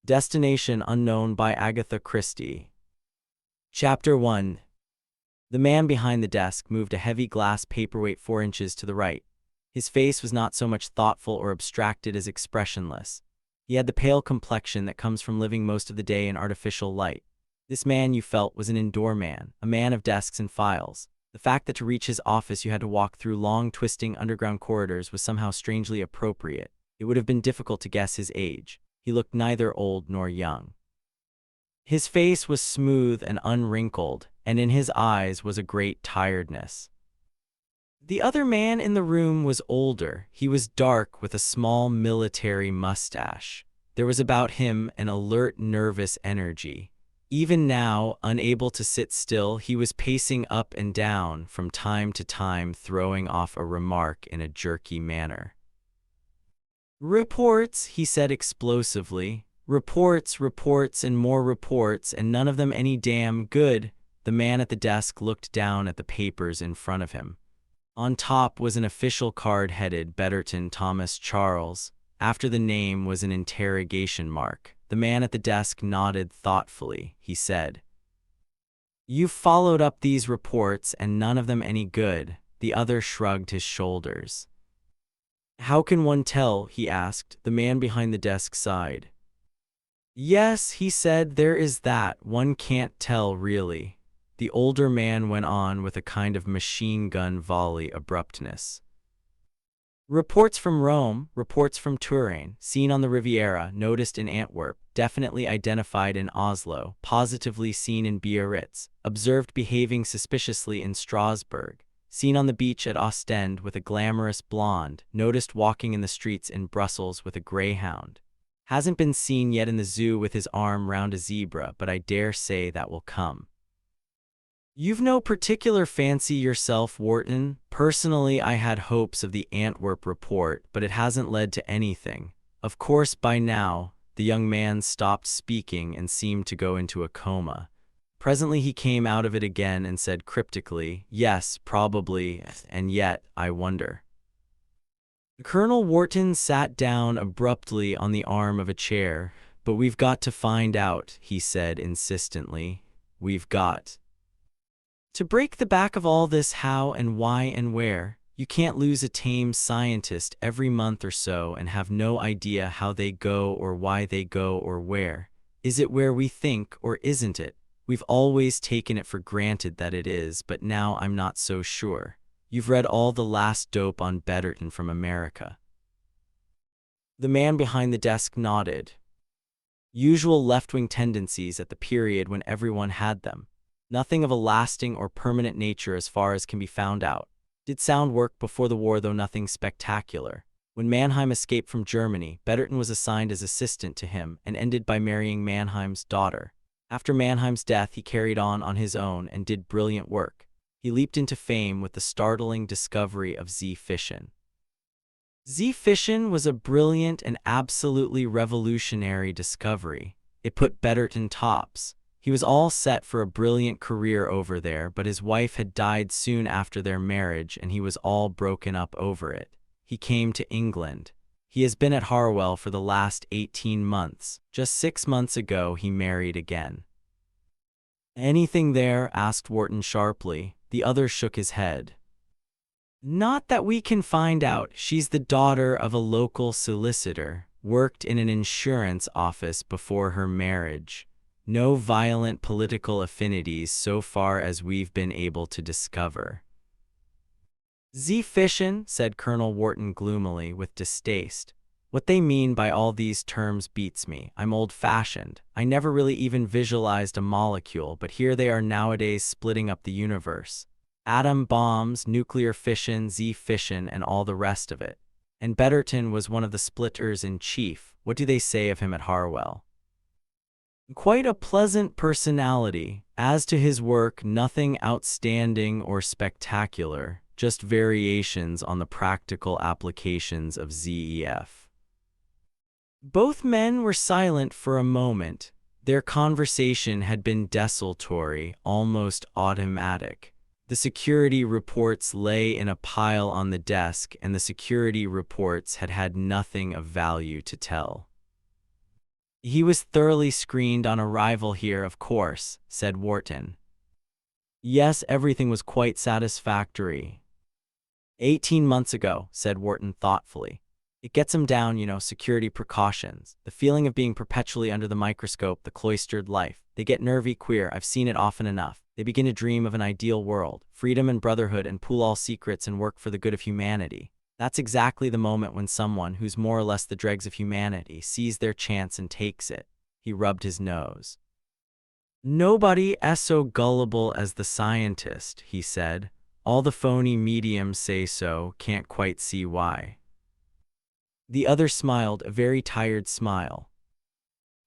Destination Unknown by Agatha Christie. Chapter 1. The man behind the desk moved a heavy glass paperweight 4 inches to the right. His face was not so much thoughtful or abstracted as expressionless. He had the pale complexion that comes from living most of the day in artificial light. This man, you felt, was an indoor man, a man of desks and files. The fact that to reach his office you had to walk through long, twisting underground corridors was somehow strangely appropriate. It would have been difficult to guess his age. He looked neither old nor young. His face was smooth and unwrinkled, and in his eyes was a great tiredness. The other man in the room was older. He was dark with a small military mustache. There was about him an alert, nervous energy. Even now, unable to sit still, he was pacing up and down, from time to time throwing off a remark in a jerky manner. "Reports," he said explosively. "Reports, reports, and more reports, and none of them any damn good." The man at the desk looked down at the papers in front of him. On top was an official card headed Betterton Thomas Charles. After the name was an interrogation mark. The man at the desk nodded thoughtfully. He said, "You've followed up these reports, and none of them any good." The other shrugged his shoulders. "How can one tell?" he asked. The man behind the desk sighed. "Yes," he said, "there is that. One can't tell, really." The older man went on with a kind of machine gun volley abruptness. "Reports from Rome, reports from Turin, seen on the Riviera, noticed in Antwerp, definitely identified in Oslo, positively seen in Biarritz, observed behaving suspiciously in Strasbourg, seen on the beach at Ostend with a glamorous blonde, noticed walking in the streets in Brussels with a greyhound. Hasn't been seen yet in the zoo with his arm round a zebra, but I dare say that will come." "You've no particular fancy yourself, Wharton?" "Personally, I had hopes of the Antwerp report, but it hasn't led to anything. Of course, by now." The young man stopped speaking and seemed to go into a coma. Presently he came out of it again and said cryptically, "Yes, probably, and yet, I wonder." Colonel Wharton sat down abruptly on the arm of a chair. "But we've got to find out," he said insistently. "We've got to break the back of all this how and why and where. You can't lose a tame scientist every month or so and have no idea how they go or why they go or where. Is it where we think, or isn't it? We've always taken it for granted that it is, but now I'm not so sure. You've read all the last dope on Betterton from America." The man behind the desk nodded. Usual left-wing tendencies at the period when everyone had them. Nothing of a lasting or permanent nature as far as can be found out. Did sound work before the war, though nothing spectacular. When Mannheim escaped from Germany, Betterton was assigned as assistant to him and ended by marrying Mannheim's daughter. After Mannheim's death, he carried on his own and did brilliant work. He leaped into fame with the startling discovery of Z-fission. Z-fission was a brilliant and absolutely revolutionary discovery. It put Betterton tops. He was all set for a brilliant career over there, but his wife had died soon after their marriage and he was all broken up over it. He came to England. He has been at Harwell for the last 18 months. Just 6 months ago he married again. "Anything there?" asked Wharton sharply. The other shook his head. "Not that we can find out. She's the daughter of a local solicitor, worked in an insurance office before her marriage. No violent political affinities so far as we've been able to discover." "Z-fission," said Colonel Wharton gloomily, with distaste. "What they mean by all these terms beats me. I'm old-fashioned. I never really even visualized a molecule, but here they are nowadays splitting up the universe. Atom bombs, nuclear fission, Z-fission, and all the rest of it. And Betterton was one of the splitters-in-chief. What do they say of him at Harwell?" "Quite a pleasant personality. As to his work, nothing outstanding or spectacular, just variations on the practical applications of ZEF." Both men were silent for a moment. Their conversation had been desultory, almost automatic. The security reports lay in a pile on the desk, and the security reports had had nothing of value to tell. He was thoroughly screened on arrival here, of course, said Wharton. Yes, everything was quite satisfactory. 18 months ago, said Wharton thoughtfully. It gets him down, security precautions, the feeling of being perpetually under the microscope, the cloistered life. They get nervy, queer, I've seen it often enough. They begin to dream of an ideal world, freedom and brotherhood, and pool all secrets and work for the good of humanity. That's exactly the moment when someone who's more or less the dregs of humanity sees their chance and takes it. He rubbed his nose. Nobody is so gullible as the scientist, he said. All the phony mediums say so, can't quite see why. The other smiled, a very tired smile.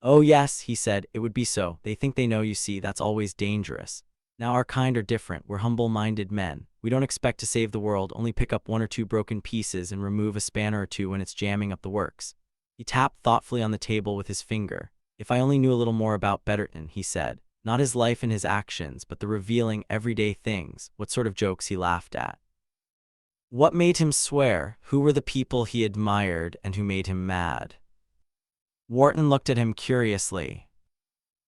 Oh yes, he said, it would be so. They think they know, you see, that's always dangerous. Now our kind are different, we're humble-minded men. We don't expect to save the world, only pick up one or two broken pieces and remove a spanner or two when it's jamming up the works. He tapped thoughtfully on the table with his finger. If I only knew a little more about Betterton, he said. Not his life and his actions, but the revealing everyday things, what sort of jokes he laughed at. What made him swear, who were the people he admired and who made him mad. Wharton looked at him curiously.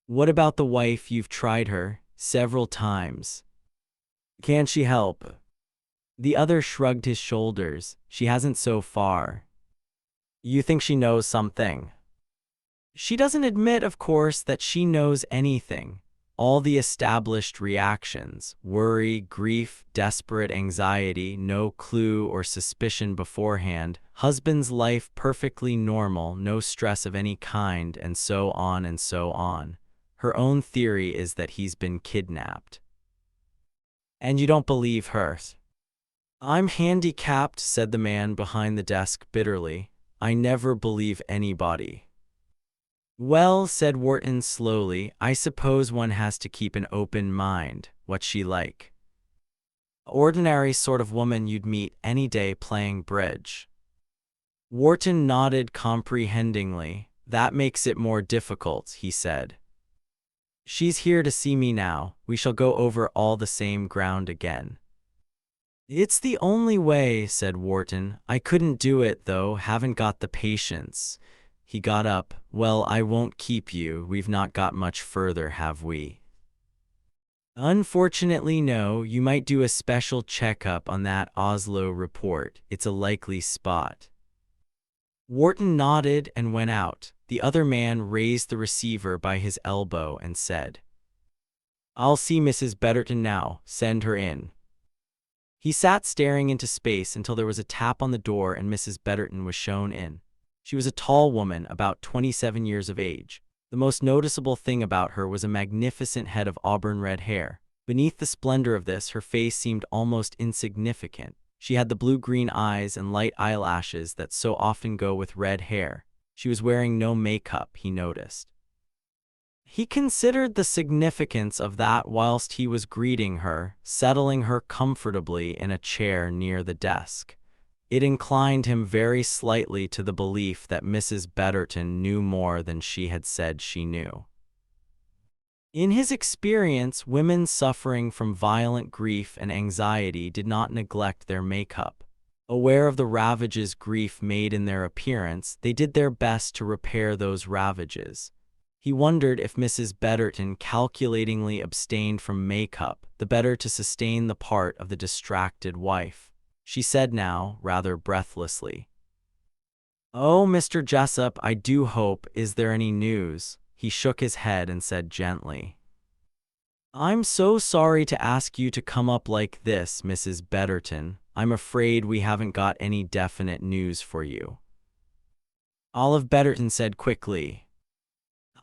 What about the wife? You've tried her several times. Can't she help? The other shrugged his shoulders. She hasn't so far. You think she knows something? She doesn't admit, of course, that she knows anything. All the established reactions, worry, grief, desperate anxiety, no clue or suspicion beforehand, husband's life perfectly normal, no stress of any kind, and so on and so on. Her own theory is that he's been kidnapped. And you don't believe her? I'm handicapped, said the man behind the desk bitterly. I never believe anybody. Well, said Wharton slowly, I suppose one has to keep an open mind. What's she like? Ordinary sort of woman you'd meet any day playing bridge. Wharton nodded comprehendingly. That makes it more difficult, he said. She's here to see me now. We shall go over all the same ground again. It's the only way, said Wharton. I couldn't do it, though, haven't got the patience. He got up. Well, I won't keep you. We've not got much further, have we? Unfortunately, no. You might do a special checkup on that Oslo report. It's a likely spot. Wharton nodded and went out. The other man raised the receiver by his elbow and said, I'll see Mrs. Betterton now. Send her in. He sat staring into space until there was a tap on the door and Mrs. Betterton was shown in. She was a tall woman, about 27 years of age. The most noticeable thing about her was a magnificent head of auburn red hair. Beneath the splendor of this, her face seemed almost insignificant. She had the blue-green eyes and light eyelashes that so often go with red hair. She was wearing no makeup, he noticed. He considered the significance of that whilst he was greeting her, settling her comfortably in a chair near the desk. It inclined him very slightly to the belief that Mrs. Betterton knew more than she had said she knew. In his experience, women suffering from violent grief and anxiety did not neglect their makeup. Aware of the ravages grief made in their appearance, they did their best to repair those ravages. He wondered if Mrs. Betterton calculatingly abstained from makeup, the better to sustain the part of the distracted wife. She said now, rather breathlessly, Oh, Mr. Jessup, I do hope, is there any news? He shook his head and said gently, I'm so sorry to ask you to come up like this, Mrs. Betterton. I'm afraid we haven't got any definite news for you. Olive Betterton said quickly,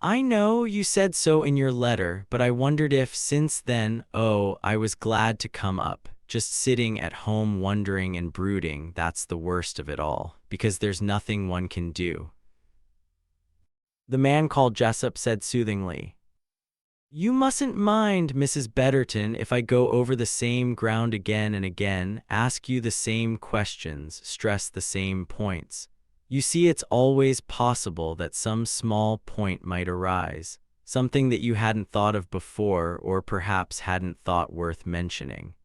I know you said so in your letter, but I wondered if since then, I was glad to come up. Just sitting at home wondering and brooding, that's the worst of it all, because there's nothing one can do. The man called Jessup said soothingly, You mustn't mind, Mrs. Betterton, if I go over the same ground again and again, ask you the same questions, stress the same points. You see, it's always possible that some small point might arise, something that you hadn't thought of before or perhaps hadn't thought worth mentioning.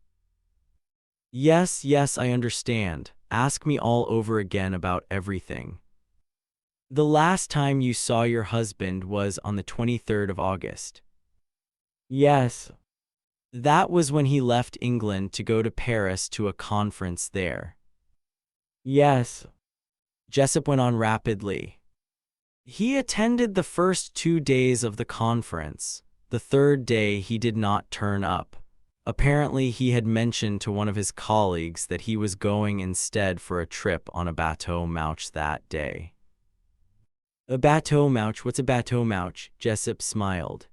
Yes, I understand. Ask me all over again about everything. The last time you saw your husband was on the 23rd of August. Yes. That was when he left England to go to Paris to a conference there. Yes. Jessup went on rapidly. He attended the first 2 days of the conference. The third day he did not turn up. Apparently he had mentioned to one of his colleagues that he was going instead for a trip on a bateau mouche that day. A bateau mouche? What's a bateau mouche? Jessup smiled.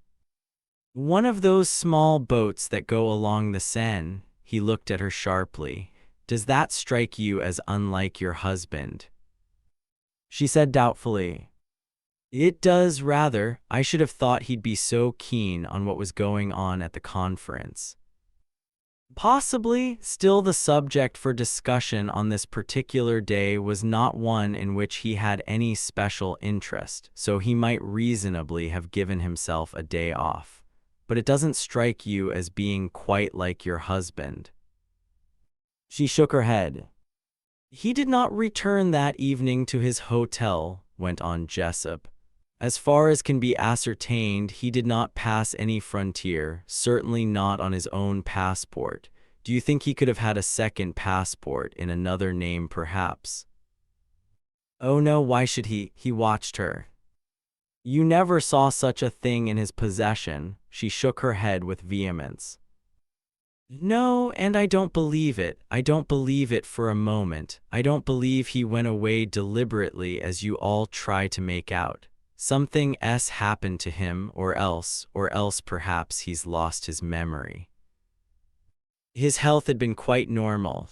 One of those small boats that go along the Seine. He looked at her sharply. Does that strike you as unlike your husband? She said doubtfully. It does rather. I should have thought he'd be so keen on what was going on at the conference. Possibly, still the subject for discussion on this particular day was not one in which he had any special interest, so he might reasonably have given himself a day off. But it doesn't strike you as being quite like your husband. She shook her head. He did not return that evening to his hotel, went on Jessup. As far as can be ascertained, he did not pass any frontier, certainly not on his own passport. Do you think he could have had a second passport in another name, perhaps? Oh no, why should he? He watched her. You never saw such a thing in his possession. She shook her head with vehemence. No, and I don't believe it. I don't believe it for a moment. I don't believe he went away deliberately as you all try to make out. Something else happened to him, or else perhaps he's lost his memory. His health had been quite normal.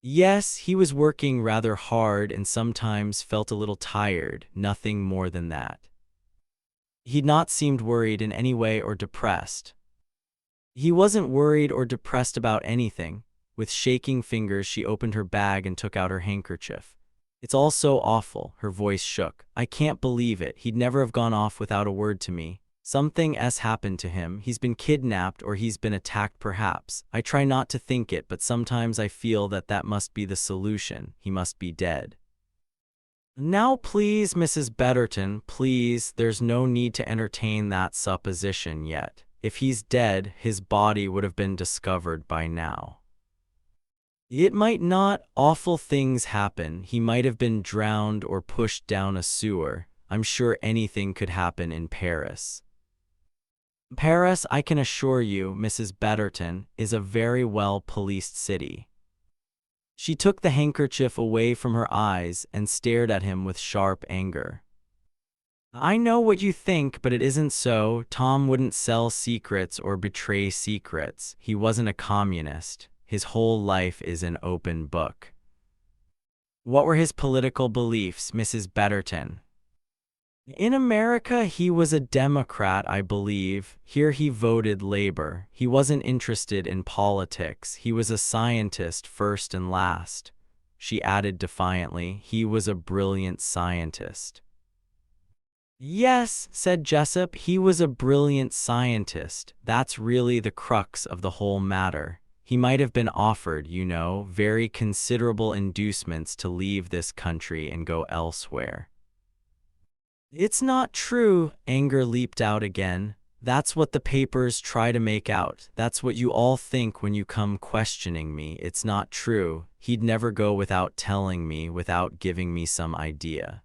Yes, he was working rather hard and sometimes felt a little tired, nothing more than that. He'd not seemed worried in any way or depressed. He wasn't worried or depressed about anything. With shaking fingers, she opened her bag and took out her handkerchief. It's all so awful, her voice shook. I can't believe it. He'd never have gone off without a word to me. Something else happened to him. He's been kidnapped or he's been attacked perhaps. I try not to think it, but sometimes I feel that that must be the solution. He must be dead. Now please, Mrs. Betterton, please, there's no need to entertain that supposition yet. If he's dead, his body would have been discovered by now. It might not. Awful things happen. He might have been drowned or pushed down a sewer. I'm sure anything could happen in Paris. Paris, I can assure you, Mrs. Betterton, is a very well policed city. She took the handkerchief away from her eyes and stared at him with sharp anger. I know what you think, but it isn't so. Tom wouldn't sell secrets or betray secrets. He wasn't a communist. His whole life is an open book. What were his political beliefs, Mrs. Betterton? In America, he was a Democrat, I believe. Here he voted Labor. He wasn't interested in politics. He was a scientist first and last. She added defiantly, he was a brilliant scientist. Yes, said Jessup, he was a brilliant scientist. That's really the crux of the whole matter. He might have been offered, you know, very considerable inducements to leave this country and go elsewhere. It's not true, anger leaped out again. That's what the papers try to make out. That's what you all think when you come questioning me. It's not true. He'd never go without telling me, without giving me some idea.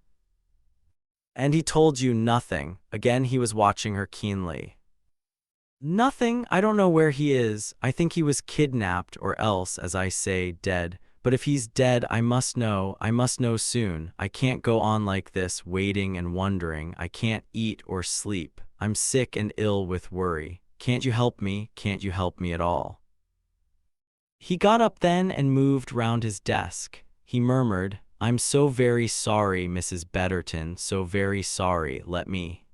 And he told you nothing. Again he was watching her keenly. Nothing. I don't know where he is. I think he was kidnapped or else, as I say, dead. But if he's dead, I must know soon. I can't go on like this, waiting and wondering. I can't eat or sleep. I'm sick and ill with worry. Can't you help me? Can't you help me at all? He got up then and moved round his desk. He murmured, I'm so very sorry, Mrs. Betterton, so very sorry. Let me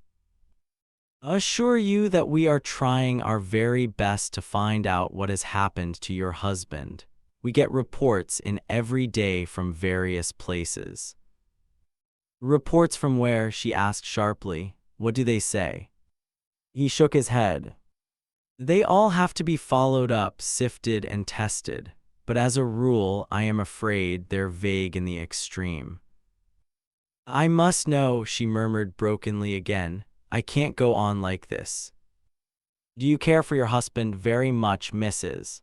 assure you that we are trying our very best to find out what has happened to your husband. We get reports in every day from various places. Reports from where? She asked sharply. What do they say? He shook his head. They all have to be followed up, sifted and tested. But as a rule, I am afraid they're vague in the extreme. I must know, she murmured brokenly again. I can't go on like this. Do you care for your husband very much, Mrs.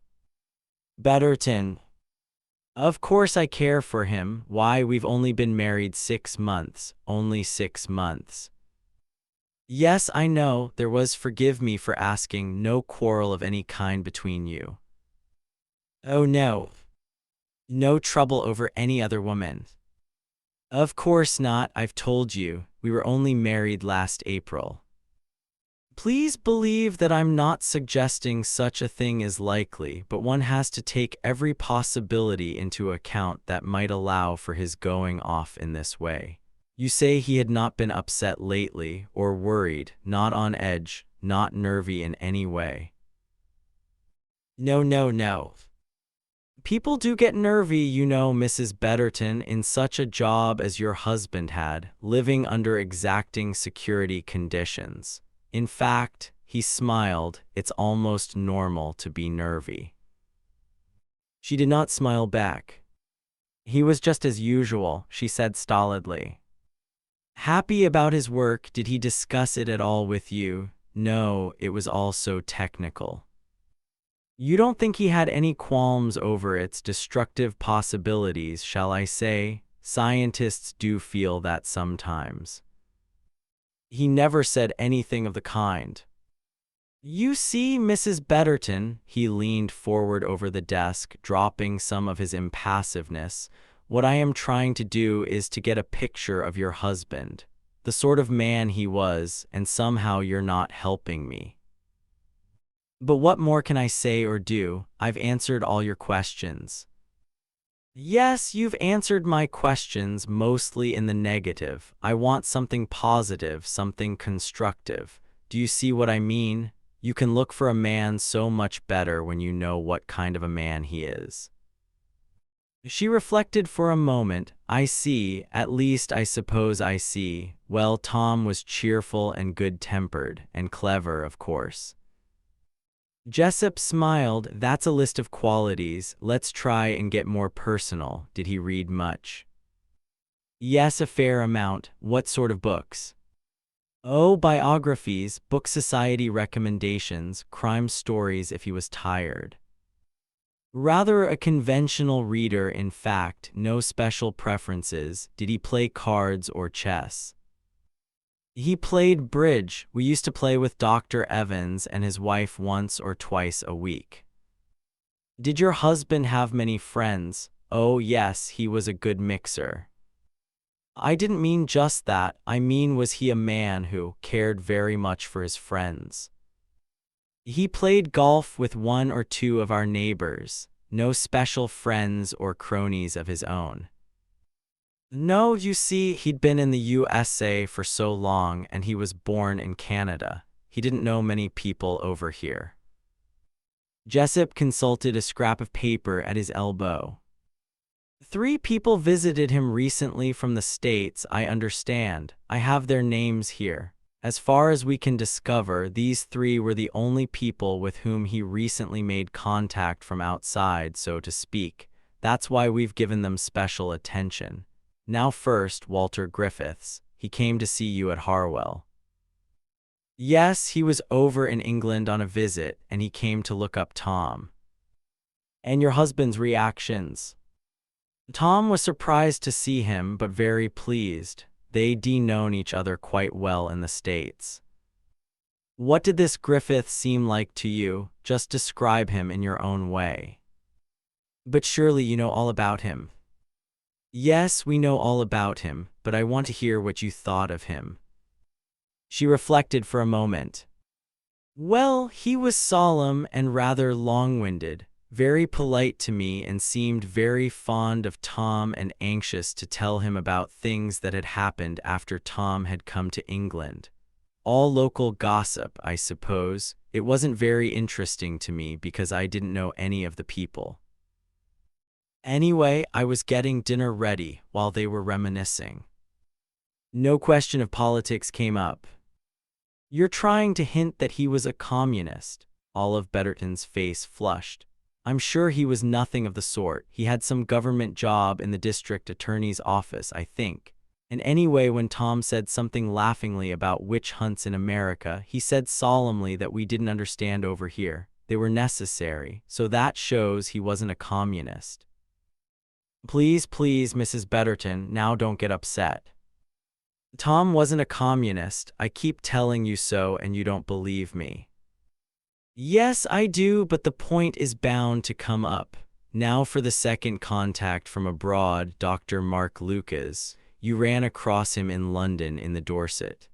Betterton? Of course I care for him. Why, we've only been married 6 months. Only 6 months. Yes, I know, there was, forgive me for asking, no quarrel of any kind between you. Oh no. No trouble over any other woman. Of course not, I've told you, we were only married last April. Please believe that I'm not suggesting such a thing is likely, but one has to take every possibility into account that might allow for his going off in this way. You say he had not been upset lately, or worried, not on edge, not nervy in any way. No, no, no. People do get nervy, you know, Mrs. Betterton, in such a job as your husband had, living under exacting security conditions. In fact, he smiled, it's almost normal to be nervy. She did not smile back. He was just as usual, she said stolidly. Happy about his work, did he discuss it at all with you? No, it was all so technical. You don't think he had any qualms over its destructive possibilities, shall I say? Scientists do feel that sometimes. He never said anything of the kind. You see, Mrs. Betterton, he leaned forward over the desk, dropping some of his impassiveness. What I am trying to do is to get a picture of your husband, the sort of man he was, and somehow you're not helping me. But what more can I say or do? I've answered all your questions. Yes, you've answered my questions, mostly in the negative. I want something positive, something constructive. Do you see what I mean? You can look for a man so much better when you know what kind of a man he is. She reflected for a moment. I see, at least I suppose I see. Well, Tom was cheerful and good-tempered, and clever, of course. Jessup smiled. That's a list of qualities. Let's try and get more personal. Did he read much? Yes, a fair amount. What sort of books? Oh, biographies, book society recommendations, crime stories if he was tired. Rather a conventional reader, in fact, no special preferences. Did he play cards or chess? He played bridge. We used to play with Dr. Evans and his wife once or twice a week. Did your husband have many friends? Oh yes, he was a good mixer. I didn't mean just that. I mean, was he a man who cared very much for his friends? He played golf with 1 or 2 of our neighbors. No special friends or cronies of his own. No, you see, he'd been in the USA for so long, and he was born in Canada. He didn't know many people over here. Jessup consulted a scrap of paper at his elbow. 3 people visited him recently from the States, I understand. I have their names here. As far as we can discover, these 3 were the only people with whom he recently made contact from outside, so to speak. That's why we've given them special attention. Now first, Walter Griffiths. He came to see you at Harwell. Yes, he was over in England on a visit, and he came to look up Tom. And your husband's reactions? Tom was surprised to see him, but very pleased. They'd known each other quite well in the States. What did this Griffith seem like to you? Just describe him in your own way. But surely you know all about him. Yes, we know all about him, but I want to hear what you thought of him. She reflected for a moment. Well, he was solemn and rather long-winded, very polite to me, and seemed very fond of Tom and anxious to tell him about things that had happened after Tom had come to England. All local gossip, I suppose. It wasn't very interesting to me because I didn't know any of the people. Anyway, I was getting dinner ready while they were reminiscing. No question of politics came up. You're trying to hint that he was a communist. Olive Betterton's face flushed. I'm sure he was nothing of the sort. He had some government job in the district attorney's office, I think. And anyway, when Tom said something laughingly about witch hunts in America, he said solemnly that we didn't understand over here. They were necessary, so that shows he wasn't a communist. Please, please, Mrs. Betterton, now don't get upset. Tom wasn't a communist. I keep telling you so and you don't believe me. Yes, I do, but the point is bound to come up. Now for the second contact from abroad, Dr. Mark Lucas. You ran across him in London in the Dorset.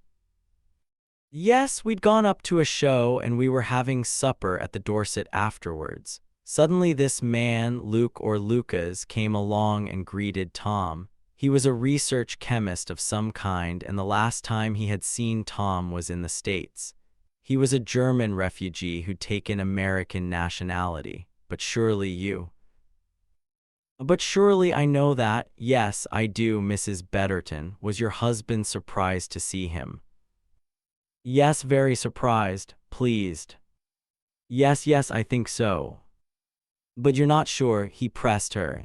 Yes, we'd gone up to a show and we were having supper at the Dorset afterwards. Suddenly this man, Luke or Lucas, came along and greeted Tom. He was a research chemist of some kind, and the last time he had seen Tom was in the States. He was a German refugee who'd taken American nationality. But surely I know that. Yes, I do, Mrs. Betterton. Was your husband surprised to see him? Yes, very surprised. Pleased. Yes, I think so. But you're not sure, he pressed her.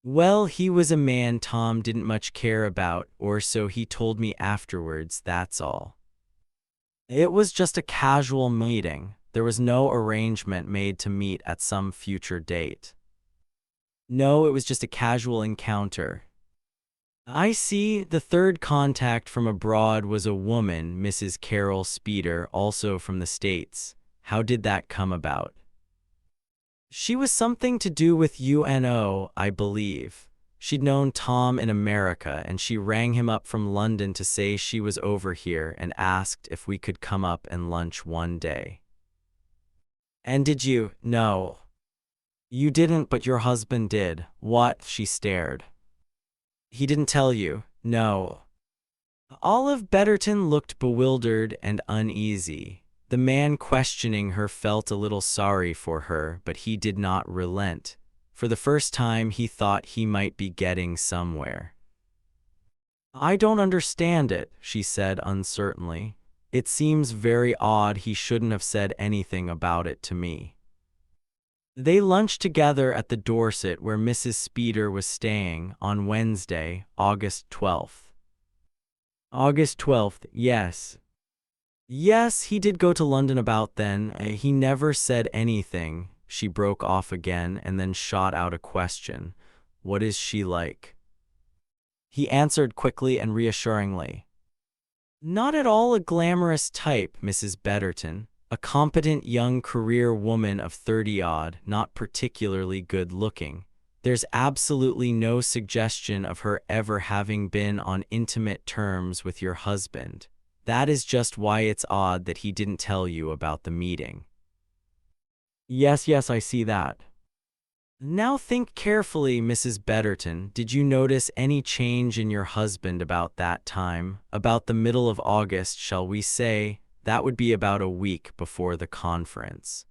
Well, he was a man Tom didn't much care about, or so he told me afterwards, that's all. It was just a casual meeting. There was no arrangement made to meet at some future date. No, it was just a casual encounter. I see. The third contact from abroad was a woman, Mrs. Carol Speeder, also from the States. How did that come about? She was something to do with UNO, I believe. She'd known Tom in America, and she rang him up from London to say she was over here and asked if we could come up and lunch one day. And did you? No. You didn't, but your husband did. What? She stared. He didn't tell you? No. Olive Betterton looked bewildered and uneasy. The man questioning her felt a little sorry for her, but he did not relent. For the first time, he thought he might be getting somewhere. I don't understand it, she said uncertainly. It seems very odd he shouldn't have said anything about it to me. They lunched together at the Dorset where Mrs. Speeder was staying on Wednesday, August 12th. August 12th, yes. Yes, he did go to London about then. He never said anything. She broke off again and then shot out a question. What is she like? He answered quickly and reassuringly. Not at all a glamorous type, Mrs. Betterton. A competent young career woman of 30-odd, not particularly good-looking. There's absolutely no suggestion of her ever having been on intimate terms with your husband. That is just why it's odd that he didn't tell you about the meeting. Yes, I see that. Now think carefully, Mrs. Betterton. Did you notice any change in your husband about that time? About the middle of August, shall we say? That would be about a week before the conference.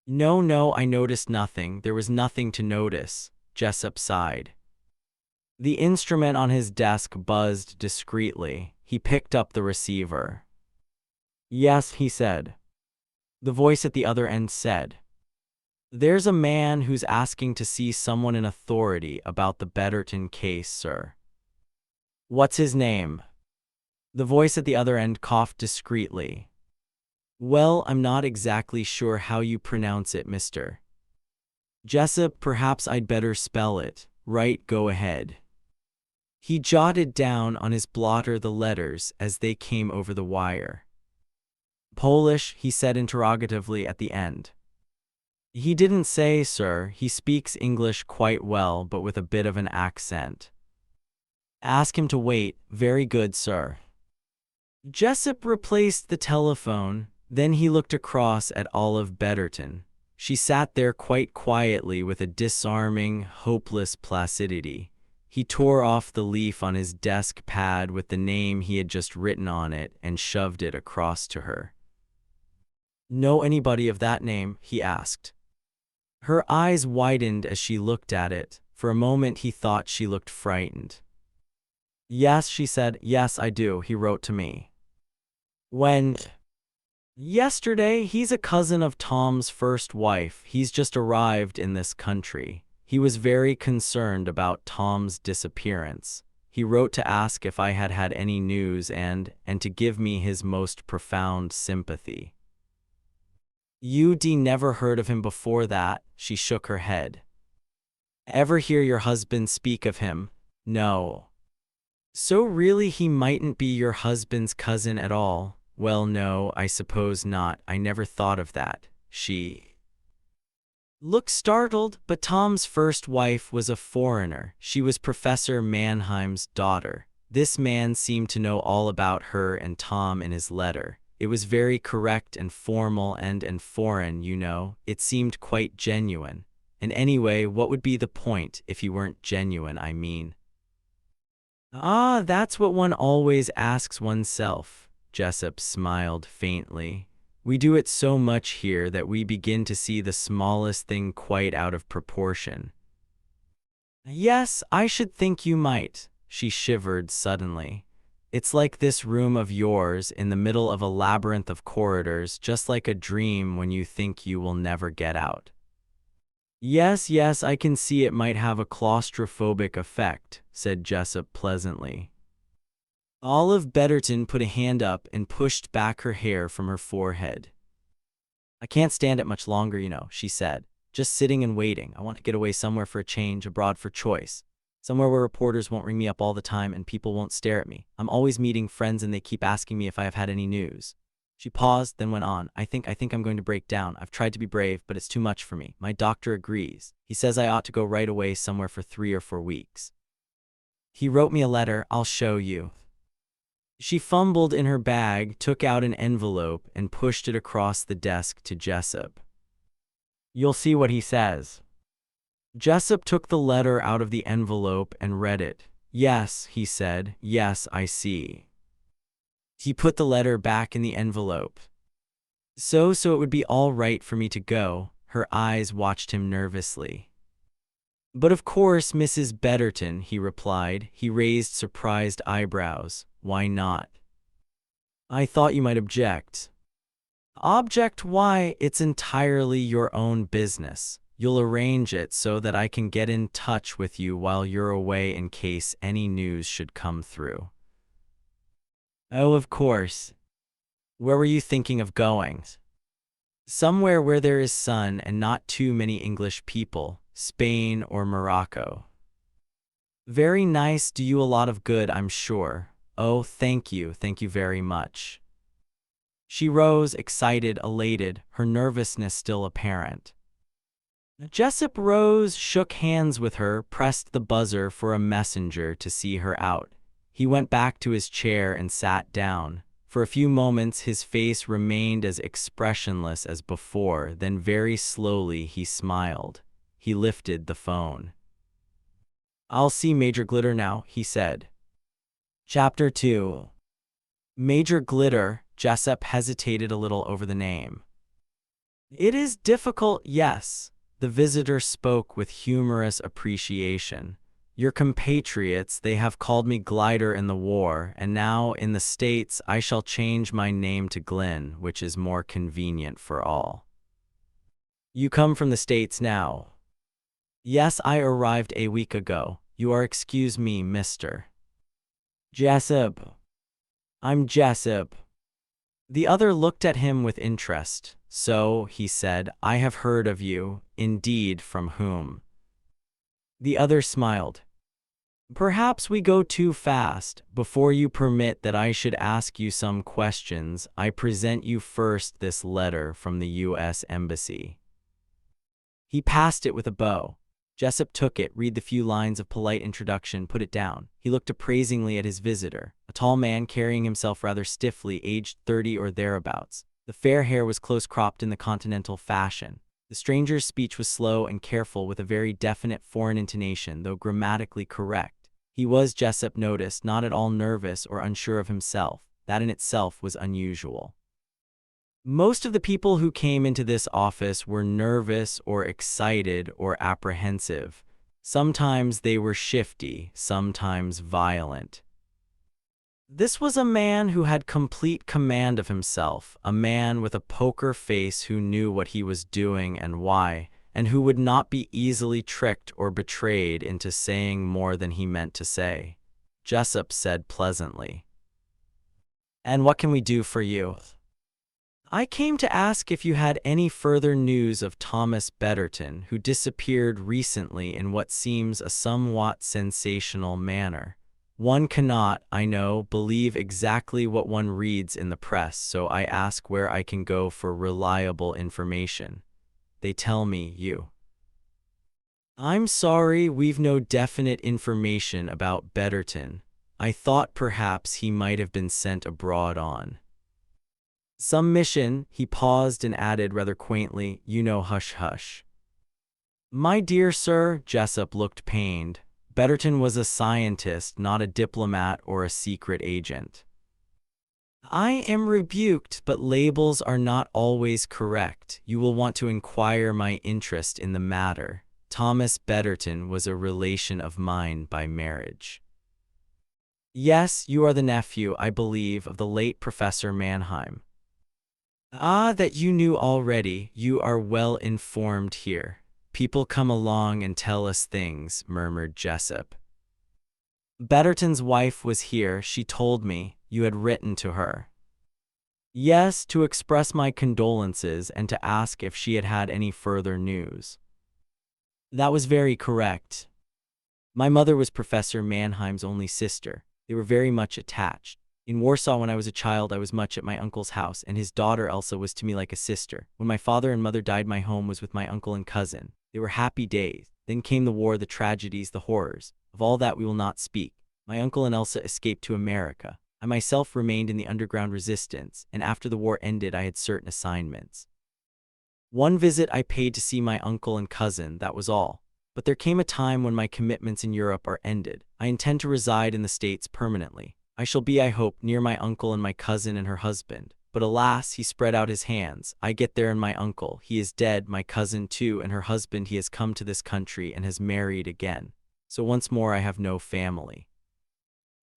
No, I noticed nothing. There was nothing to notice. Jessup sighed. The instrument on his desk buzzed discreetly. He picked up the receiver. Yes, he said. The voice at the other end said, There's a man who's asking to see someone in authority about the Betterton case, sir. What's his name? The voice at the other end coughed discreetly. Well, I'm not exactly sure how you pronounce it, Mr. Jessup. Perhaps I'd better spell it. Right, go ahead. He jotted down on his blotter the letters as they came over the wire. Polish, he said interrogatively at the end. He didn't say, sir. He speaks English quite well, but with a bit of an accent. Ask him to wait. Very good, sir. Jessup replaced the telephone. Then he looked across at Olive Betterton. She sat there quite quietly with a disarming, hopeless placidity. He tore off the leaf on his desk pad with the name he had just written on it and shoved it across to her. Know anybody of that name? He asked. Her eyes widened as she looked at it. For a moment he thought she looked frightened. Yes, she said. Yes, I do. He wrote to me. When? Yesterday. He's a cousin of Tom's first wife. He's just arrived in this country. He was very concerned about Tom's disappearance. He wrote to ask if I had had any news and to give me his most profound sympathy. You'd never heard of him before that? She shook her head. Ever hear your husband speak of him? No. So really he mightn't be your husband's cousin at all? Well, no, I suppose not. I never thought of that. She looked startled, but Tom's first wife was a foreigner. She was Professor Mannheim's daughter. This man seemed to know all about her and Tom in his letter. It was very correct and formal and foreign, you know. It seemed quite genuine. And anyway, what would be the point if he weren't genuine, I mean? Ah, that's what one always asks oneself. Jessup smiled faintly. We do it so much here that we begin to see the smallest thing quite out of proportion. Yes, I should think you might. She shivered suddenly. It's like this room of yours in the middle of a labyrinth of corridors, just like a dream when you think you will never get out. Yes, I can see it might have a claustrophobic effect, said Jessup pleasantly. Olive Betterton put a hand up and pushed back her hair from her forehead. I can't stand it much longer, you know, she said. Just sitting and waiting. I want to get away somewhere for a change, abroad for choice. Somewhere where reporters won't ring me up all the time and people won't stare at me. I'm always meeting friends and they keep asking me if I have had any news. She paused, then went on. I think I'm going to break down. I've tried to be brave, but it's too much for me. My doctor agrees. He says I ought to go right away somewhere for 3 or 4 weeks. He wrote me a letter. I'll show you. She fumbled in her bag, took out an envelope, and pushed it across the desk to Jessup. You'll see what he says. Jessup took the letter out of the envelope and read it. Yes, he said. Yes, I see. He put the letter back in the envelope. So it would be all right for me to go. Her eyes watched him nervously. But of course, Mrs. Betterton, he replied. He raised surprised eyebrows. Why not? I thought you might object. Object? Why? It's entirely your own business. You'll arrange it so that I can get in touch with you while you're away in case any news should come through. Oh, of course. Where were you thinking of going? Somewhere where there is sun and not too many English people, Spain or Morocco. Very nice, do you a lot of good, I'm sure. Oh, thank you very much. She rose, excited, elated, her nervousness still apparent. Jessup rose, shook hands with her, pressed the buzzer for a messenger to see her out. He went back to his chair and sat down. For a few moments his face remained as expressionless as before, then very slowly he smiled. He lifted the phone. I'll see Major Glitter now, he said. Chapter 2. Major Glitter. Jessup hesitated a little over the name. It is difficult, yes. The visitor spoke with humorous appreciation. Your compatriots, they have called me Glider in the war, and now in the States I shall change my name to Glynn, which is more convenient for all. You come from the States now? Yes, I arrived a week ago. You are excuse me, Mr. Jessup. I'm Jessup. The other looked at him with interest. So, he said, I have heard of you. Indeed, from whom? The other smiled. Perhaps we go too fast. Before you permit that I should ask you some questions, I present you first this letter from the U.S. Embassy. He passed it with a bow. Jessup took it, read the few lines of polite introduction, put it down. He looked appraisingly at his visitor, a tall man carrying himself rather stiffly, aged 30 or thereabouts. The fair hair was close-cropped in the continental fashion. The stranger's speech was slow and careful, with a very definite foreign intonation, though grammatically correct. He was, Jessup noticed, not at all nervous or unsure of himself. That in itself was unusual. Most of the people who came into this office were nervous or excited or apprehensive. Sometimes they were shifty, sometimes violent. This was a man who had complete command of himself, a man with a poker face who knew what he was doing and why, and who would not be easily tricked or betrayed into saying more than he meant to say. Jessup said pleasantly. "And what can we do for you?" "I came to ask if you had any further news of Thomas Betterton, who disappeared recently in what seems a somewhat sensational manner. One cannot, I know, believe exactly what one reads in the press, so I ask where I can go for reliable information. They tell me you." "I'm sorry, we've no definite information about Betterton. I thought perhaps he might have been sent abroad on some mission." He paused and added rather quaintly, "You know, hush hush." "My dear sir," Jessup looked pained, "Betterton was a scientist, not a diplomat or a secret agent." "I am rebuked, but labels are not always correct. You will want to inquire my interest in the matter. Thomas Betterton was a relation of mine by marriage." "Yes, you are the nephew, I believe, of the late Professor Mannheim." "Ah, that you knew already. You are well informed here. People come along and tell us things," murmured Jessup. "Betterton's wife was here. She told me you had written to her." "Yes, to express my condolences and to ask if she had had any further news." "That was very correct. My mother was Professor Mannheim's only sister. They were very much attached. In Warsaw, when I was a child, I was much at my uncle's house, and his daughter Elsa was to me like a sister. When my father and mother died, my home was with my uncle and cousin. They were happy days. Then came the war, the tragedies, the horrors. Of all that we will not speak. My uncle and Elsa escaped to America. I myself remained in the underground resistance, and after the war ended, I had certain assignments. One visit I paid to see my uncle and cousin, that was all. But there came a time when my commitments in Europe are ended. I intend to reside in the States permanently. I shall be, I hope, near my uncle and my cousin and her husband. But alas," he spread out his hands, "I get there and my uncle, he is dead, my cousin too, and her husband, he has come to this country and has married again. So once more I have no family.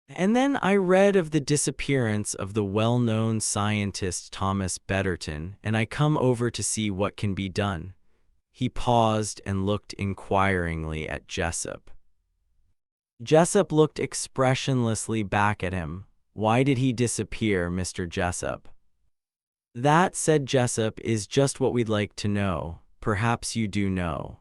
And then I read of the disappearance of the well-known scientist Thomas Betterton, and I come over to see what can be done." He paused and looked inquiringly at Jessup. Jessup looked expressionlessly back at him. "Why did he disappear, Mr. Jessup?" "That," said Jessup, "is just what we'd like to know. Perhaps you do know."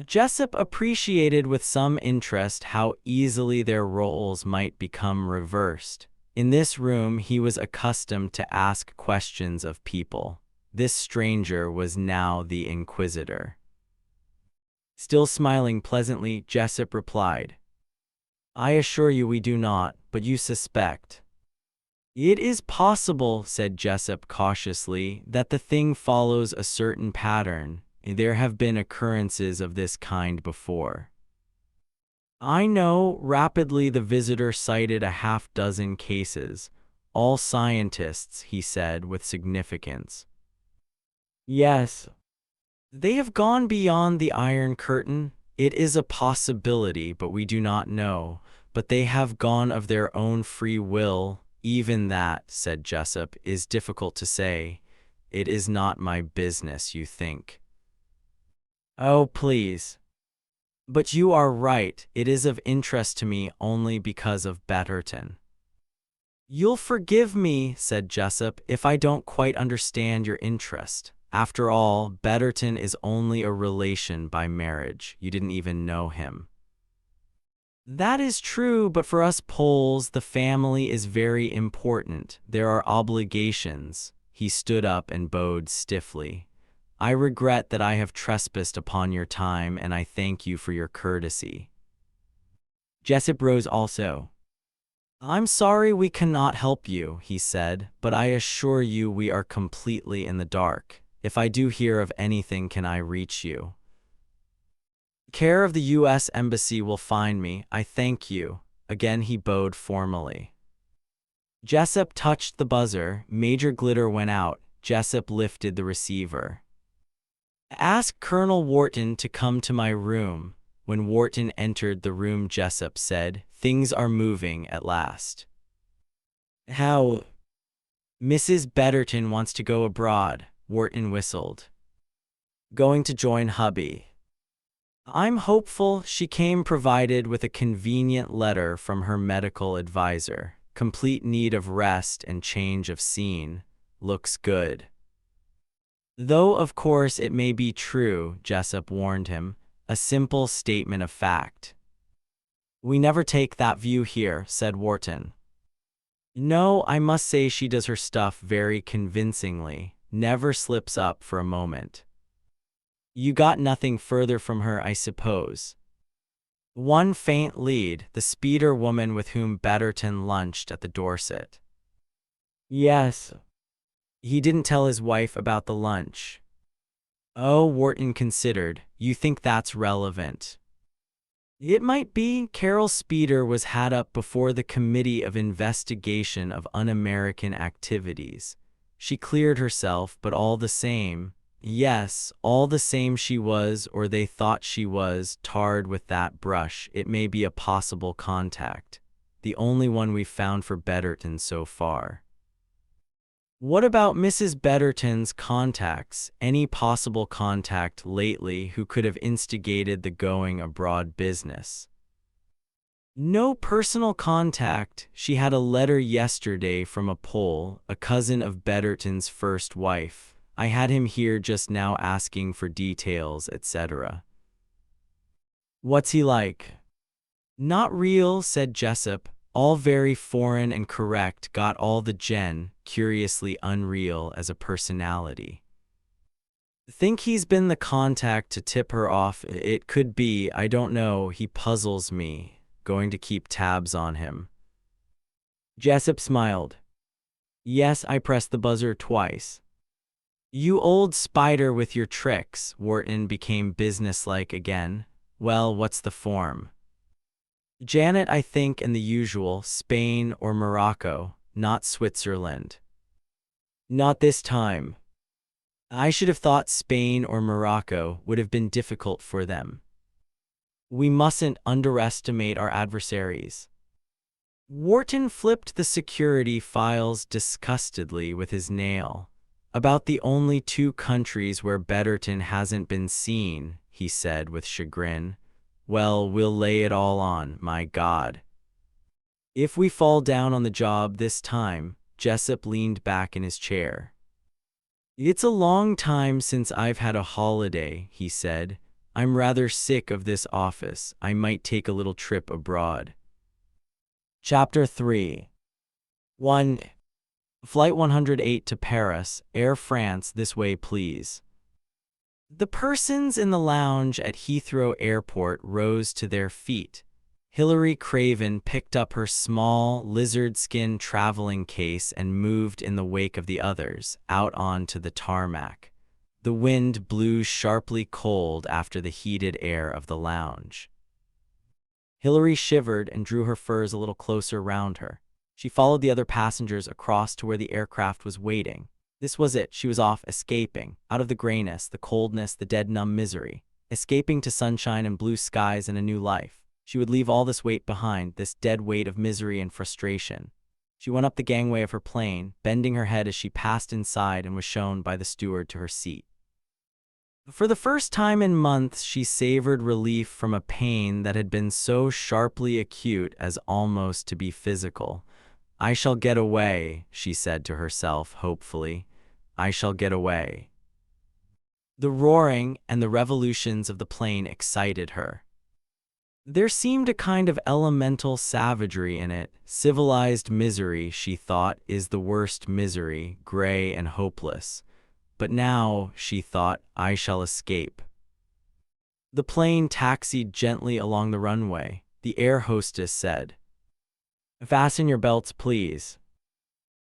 Jessup appreciated with some interest how easily their roles might become reversed. In this room, he was accustomed to ask questions of people. This stranger was now the inquisitor. Still smiling pleasantly, Jessup replied, "I assure you we do not, but you suspect." "It is possible," said Jessup cautiously, "that the thing follows a certain pattern. There have been occurrences of this kind before." "I know." Rapidly the visitor cited a half-dozen cases. "All scientists," he said with significance. "Yes. They have gone beyond the Iron Curtain. It is a possibility, but we do not know. But they have gone of their own free will." "Even that," said Jessup, "is difficult to say. It is not my business, you think." "Oh, please." "But you are right. It is of interest to me only because of Betterton." "You'll forgive me," said Jessup, "if I don't quite understand your interest. After all, Betterton is only a relation by marriage. You didn't even know him." "That is true, but for us Poles, the family is very important. There are obligations." He stood up and bowed stiffly. "I regret that I have trespassed upon your time, and I thank you for your courtesy." Jessup rose also. "I'm sorry we cannot help you," he said, "but I assure you we are completely in the dark. If I do hear of anything, can I reach you?" "Care of the U.S. Embassy will find me. I thank you." Again he bowed formally. Jessup touched the buzzer. Major Glitter went out. Jessup lifted the receiver. "Ask Colonel Wharton to come to my room." When Wharton entered the room, Jessup said, "Things are moving at last." "How?" "Mrs. Betterton wants to go abroad." Wharton whistled. "Going to join hubby." I'm hopeful. She came provided with a convenient letter from her medical advisor. Complete need of rest and change of scene. Looks good. Though of course it may be true, Jessup warned him, a simple statement of fact. We never take that view here, said Wharton. No, I must say she does her stuff very convincingly, never slips up for a moment. You got nothing further from her, I suppose. One faint lead, the speeder woman with whom Betterton lunched at the Dorset. Yes. He didn't tell his wife about the lunch. Oh, Wharton considered, you think that's relevant? It might be. Carol Speeder was had up before the Committee of Investigation of Un-American Activities. She cleared herself, but all the same, yes, all the same she was, or they thought she was, tarred with that brush. It may be a possible contact. The only one we've found for Betterton so far. What about Mrs. Betterton's contacts? Any possible contact lately who could have instigated the going abroad business? No personal contact. She had a letter yesterday from a Pole, a cousin of Betterton's first wife. I had him here just now asking for details, etc. What's he like? Not real, said Jessup. All very foreign and correct, got all the curiously unreal as a personality. Think he's been the contact to tip her off? It could be, I don't know, he puzzles me. Going to keep tabs on him. Jessup smiled. Yes, I pressed the buzzer twice. You old spider with your tricks. Wharton became businesslike again. Well, what's the form? Janet, I think, and the usual, Spain or Morocco, not Switzerland. Not this time. I should have thought Spain or Morocco would have been difficult for them. We mustn't underestimate our adversaries. Wharton flipped the security files disgustedly with his nail. About the only two countries where Betterton hasn't been seen, he said with chagrin. Well, we'll lay it all on, my God. If we fall down on the job this time, Jessup leaned back in his chair. It's a long time since I've had a holiday, he said. I'm rather sick of this office. I might take a little trip abroad. Chapter 3 1. Flight 108 to Paris, Air France, this way please. The persons in the lounge at Heathrow Airport rose to their feet. Hilary Craven picked up her small, lizard-skin traveling case and moved in the wake of the others, out onto the tarmac. The wind blew sharply cold after the heated air of the lounge. Hilary shivered and drew her furs a little closer round her. She followed the other passengers across to where the aircraft was waiting. This was it. She was off, escaping, out of the grayness, the coldness, the dead numb misery, escaping to sunshine and blue skies and a new life. She would leave all this weight behind, this dead weight of misery and frustration. She went up the gangway of her plane, bending her head as she passed inside and was shown by the steward to her seat. For the first time in months, she savored relief from a pain that had been so sharply acute as almost to be physical. I shall get away, she said to herself hopefully. I shall get away. The roaring and the revolutions of the plane excited her. There seemed a kind of elemental savagery in it. Civilized misery, she thought, is the worst misery, gray and hopeless. But now, she thought, I shall escape. The plane taxied gently along the runway. The air hostess said, Fasten your belts, please.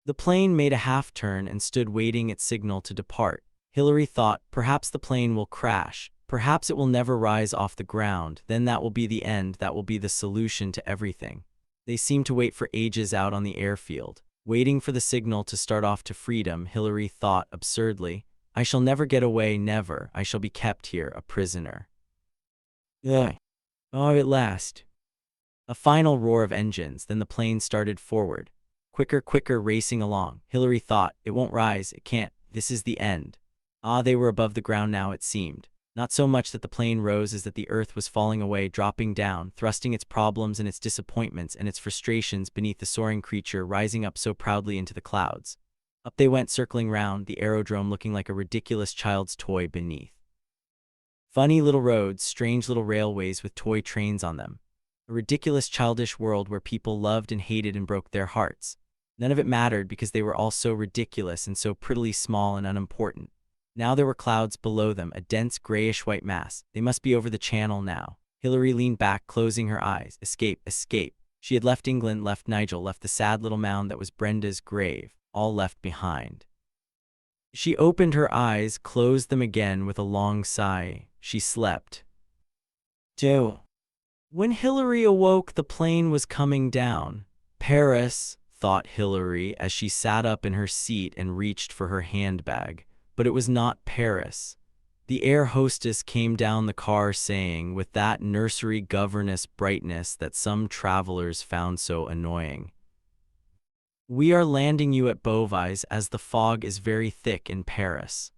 The plane made a half-turn and stood waiting its signal to depart. Hilary thought, perhaps the plane will crash. Perhaps it will never rise off the ground. Then that will be the end. That will be the solution to everything. They seemed to wait for ages out on the airfield. Waiting for the signal to start off to freedom, Hilary thought absurdly, I shall never get away, never. I shall be kept here, a prisoner. Ugh. Oh, at last. A final roar of engines, then the plane started forward. Quicker, racing along. Hilary thought, it won't rise, it can't. This is the end. Ah, they were above the ground now, it seemed. Not so much that the plane rose as that the earth was falling away, dropping down, thrusting its problems and its disappointments and its frustrations beneath the soaring creature rising up so proudly into the clouds. Up they went, circling round, the aerodrome looking like a ridiculous child's toy beneath. Funny little roads, strange little railways with toy trains on them. A ridiculous childish world where people loved and hated and broke their hearts. None of it mattered because they were all so ridiculous and so prettily small and unimportant. Now there were clouds below them, a dense grayish-white mass. They must be over the channel now. Hilary leaned back, closing her eyes. Escape, escape. She had left England, left Nigel, left the sad little mound that was Brenda's grave, all left behind. She opened her eyes, closed them again with a long sigh. She slept. 2. When Hilary awoke, the plane was coming down. Paris, thought Hilary as she sat up in her seat and reached for her handbag. But it was not Paris. The air hostess came down the car saying, with that nursery governess brightness that some travelers found so annoying, "We are landing you at Beauvais as the fog is very thick in Paris."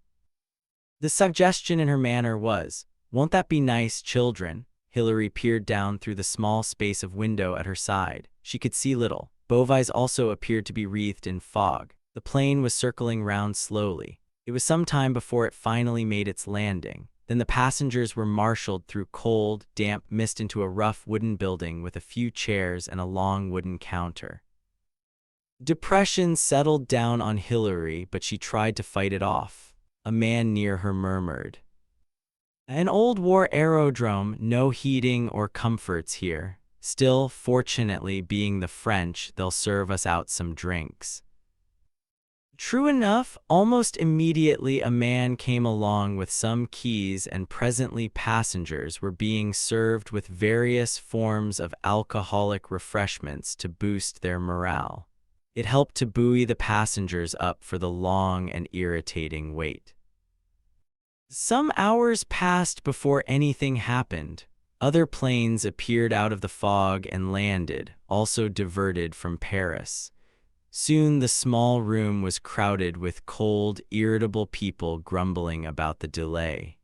The suggestion in her manner was, "Won't that be nice, children?" Hilary peered down through the small space of window at her side. She could see little. Beauvais also appeared to be wreathed in fog. The plane was circling round slowly. It was some time before it finally made its landing. Then the passengers were marshaled through cold, damp mist into a rough wooden building with a few chairs and a long wooden counter. Depression settled down on Hilary, but she tried to fight it off. A man near her murmured, "An old war aerodrome, no heating or comforts here. Still, fortunately, being the French, they'll serve us out some drinks." True enough, almost immediately a man came along with some keys, and presently passengers were being served with various forms of alcoholic refreshments to boost their morale. It helped to buoy the passengers up for the long and irritating wait. Some hours passed before anything happened. Other planes appeared out of the fog and landed, also diverted from Paris. Soon the small room was crowded with cold, irritable people grumbling about the delay.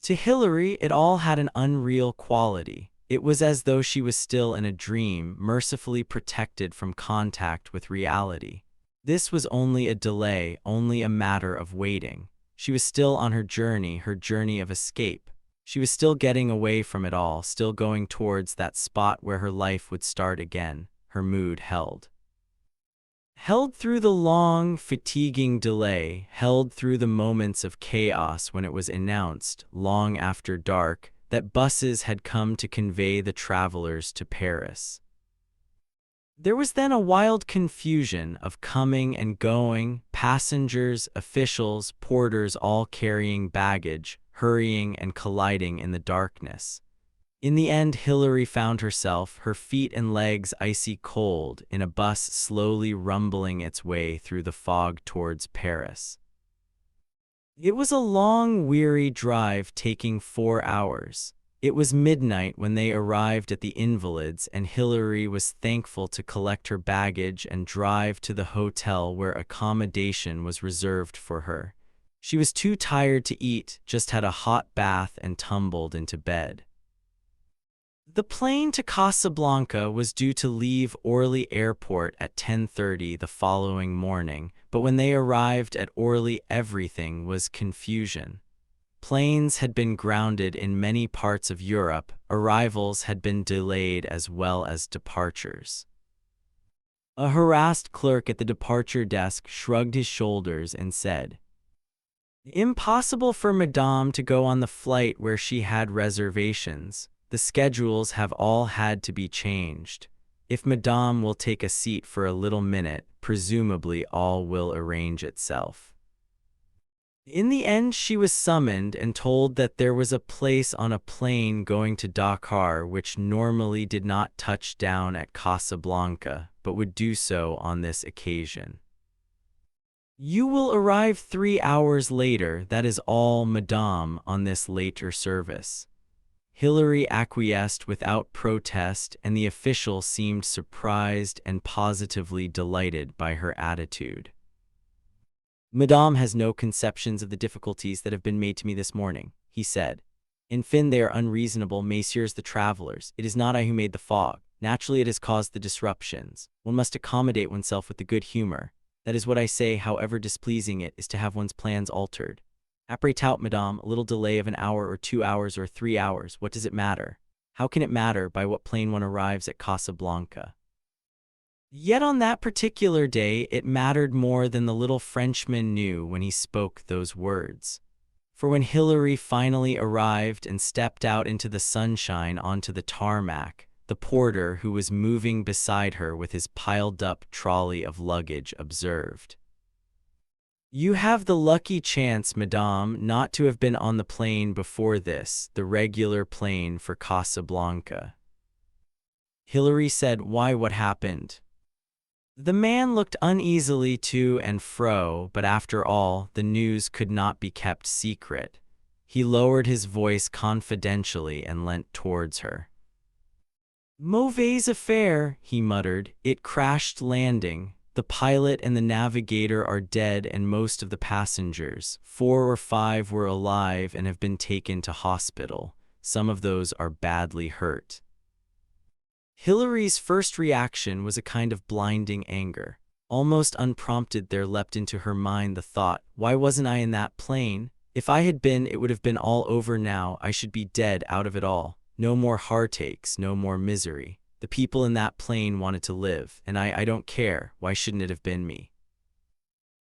To Hilary, it all had an unreal quality. It was as though she was still in a dream, mercifully protected from contact with reality. This was only a delay, only a matter of waiting. She was still on her journey of escape. She was still getting away from it all, still going towards that spot where her life would start again. Her mood held. Held through the long, fatiguing delay, held through the moments of chaos when it was announced, long after dark, that buses had come to convey the travelers to Paris. There was then a wild confusion of coming and going, passengers, officials, porters all carrying baggage, hurrying and colliding in the darkness. In the end, Hilary found herself, her feet and legs icy cold, in a bus slowly rumbling its way through the fog towards Paris. It was a long, weary drive taking 4 hours. It was midnight when they arrived at the Invalids, and Hilary was thankful to collect her baggage and drive to the hotel where accommodation was reserved for her. She was too tired to eat, just had a hot bath and tumbled into bed. The plane to Casablanca was due to leave Orly Airport at 10:30 the following morning, but when they arrived at Orly, everything was confusion. Planes had been grounded in many parts of Europe, arrivals had been delayed as well as departures. A harassed clerk at the departure desk shrugged his shoulders and said, "Impossible for Madame to go on the flight where she had reservations. The schedules have all had to be changed. If Madame will take a seat for a little minute, presumably all will arrange itself." In the end, she was summoned and told that there was a place on a plane going to Dakar which normally did not touch down at Casablanca, but would do so on this occasion. "You will arrive 3 hours later, that is all, Madame, on this later service." Hilary acquiesced without protest, and the official seemed surprised and positively delighted by her attitude. Madame has no conceptions of the difficulties that have been made to me this morning, he said. In fin they are unreasonable, messieurs the travelers. It is not I who made the fog. Naturally it has caused the disruptions. One must accommodate oneself with the good humor. That is what I say, however displeasing it is to have one's plans altered. Après tout, madame, a little delay of an hour or 2 hours or 3 hours, what does it matter? How can it matter by what plane one arrives at Casablanca? Yet on that particular day it mattered more than the little Frenchman knew when he spoke those words. For when Hilary finally arrived and stepped out into the sunshine onto the tarmac, the porter who was moving beside her with his piled-up trolley of luggage observed, "You have the lucky chance, madame, not to have been on the plane before this, the regular plane for Casablanca." Hilary said, "Why, what happened?" The man looked uneasily to and fro, but after all, the news could not be kept secret. He lowered his voice confidentially and leant towards her. "Mauvaise affaire," he muttered. "It crashed landing. The pilot and the navigator are dead and most of the passengers, 4 or 5, were alive and have been taken to hospital. Some of those are badly hurt." Hilary's first reaction was a kind of blinding anger. Almost unprompted there leapt into her mind the thought, why wasn't I in that plane? If I had been, it would have been all over now. I should be dead out of it all. No more heartaches, no more misery. The people in that plane wanted to live, and I don't care. Why shouldn't it have been me?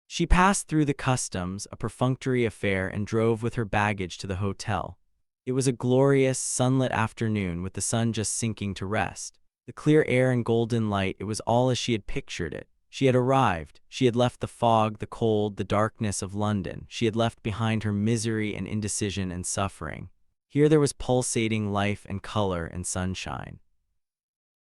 She passed through the customs, a perfunctory affair, and drove with her baggage to the hotel. It was a glorious, sunlit afternoon with the sun just sinking to rest. The clear air and golden light, it was all as she had pictured it. She had arrived. She had left the fog, the cold, the darkness of London. She had left behind her misery and indecision and suffering. Here there was pulsating life and color and sunshine.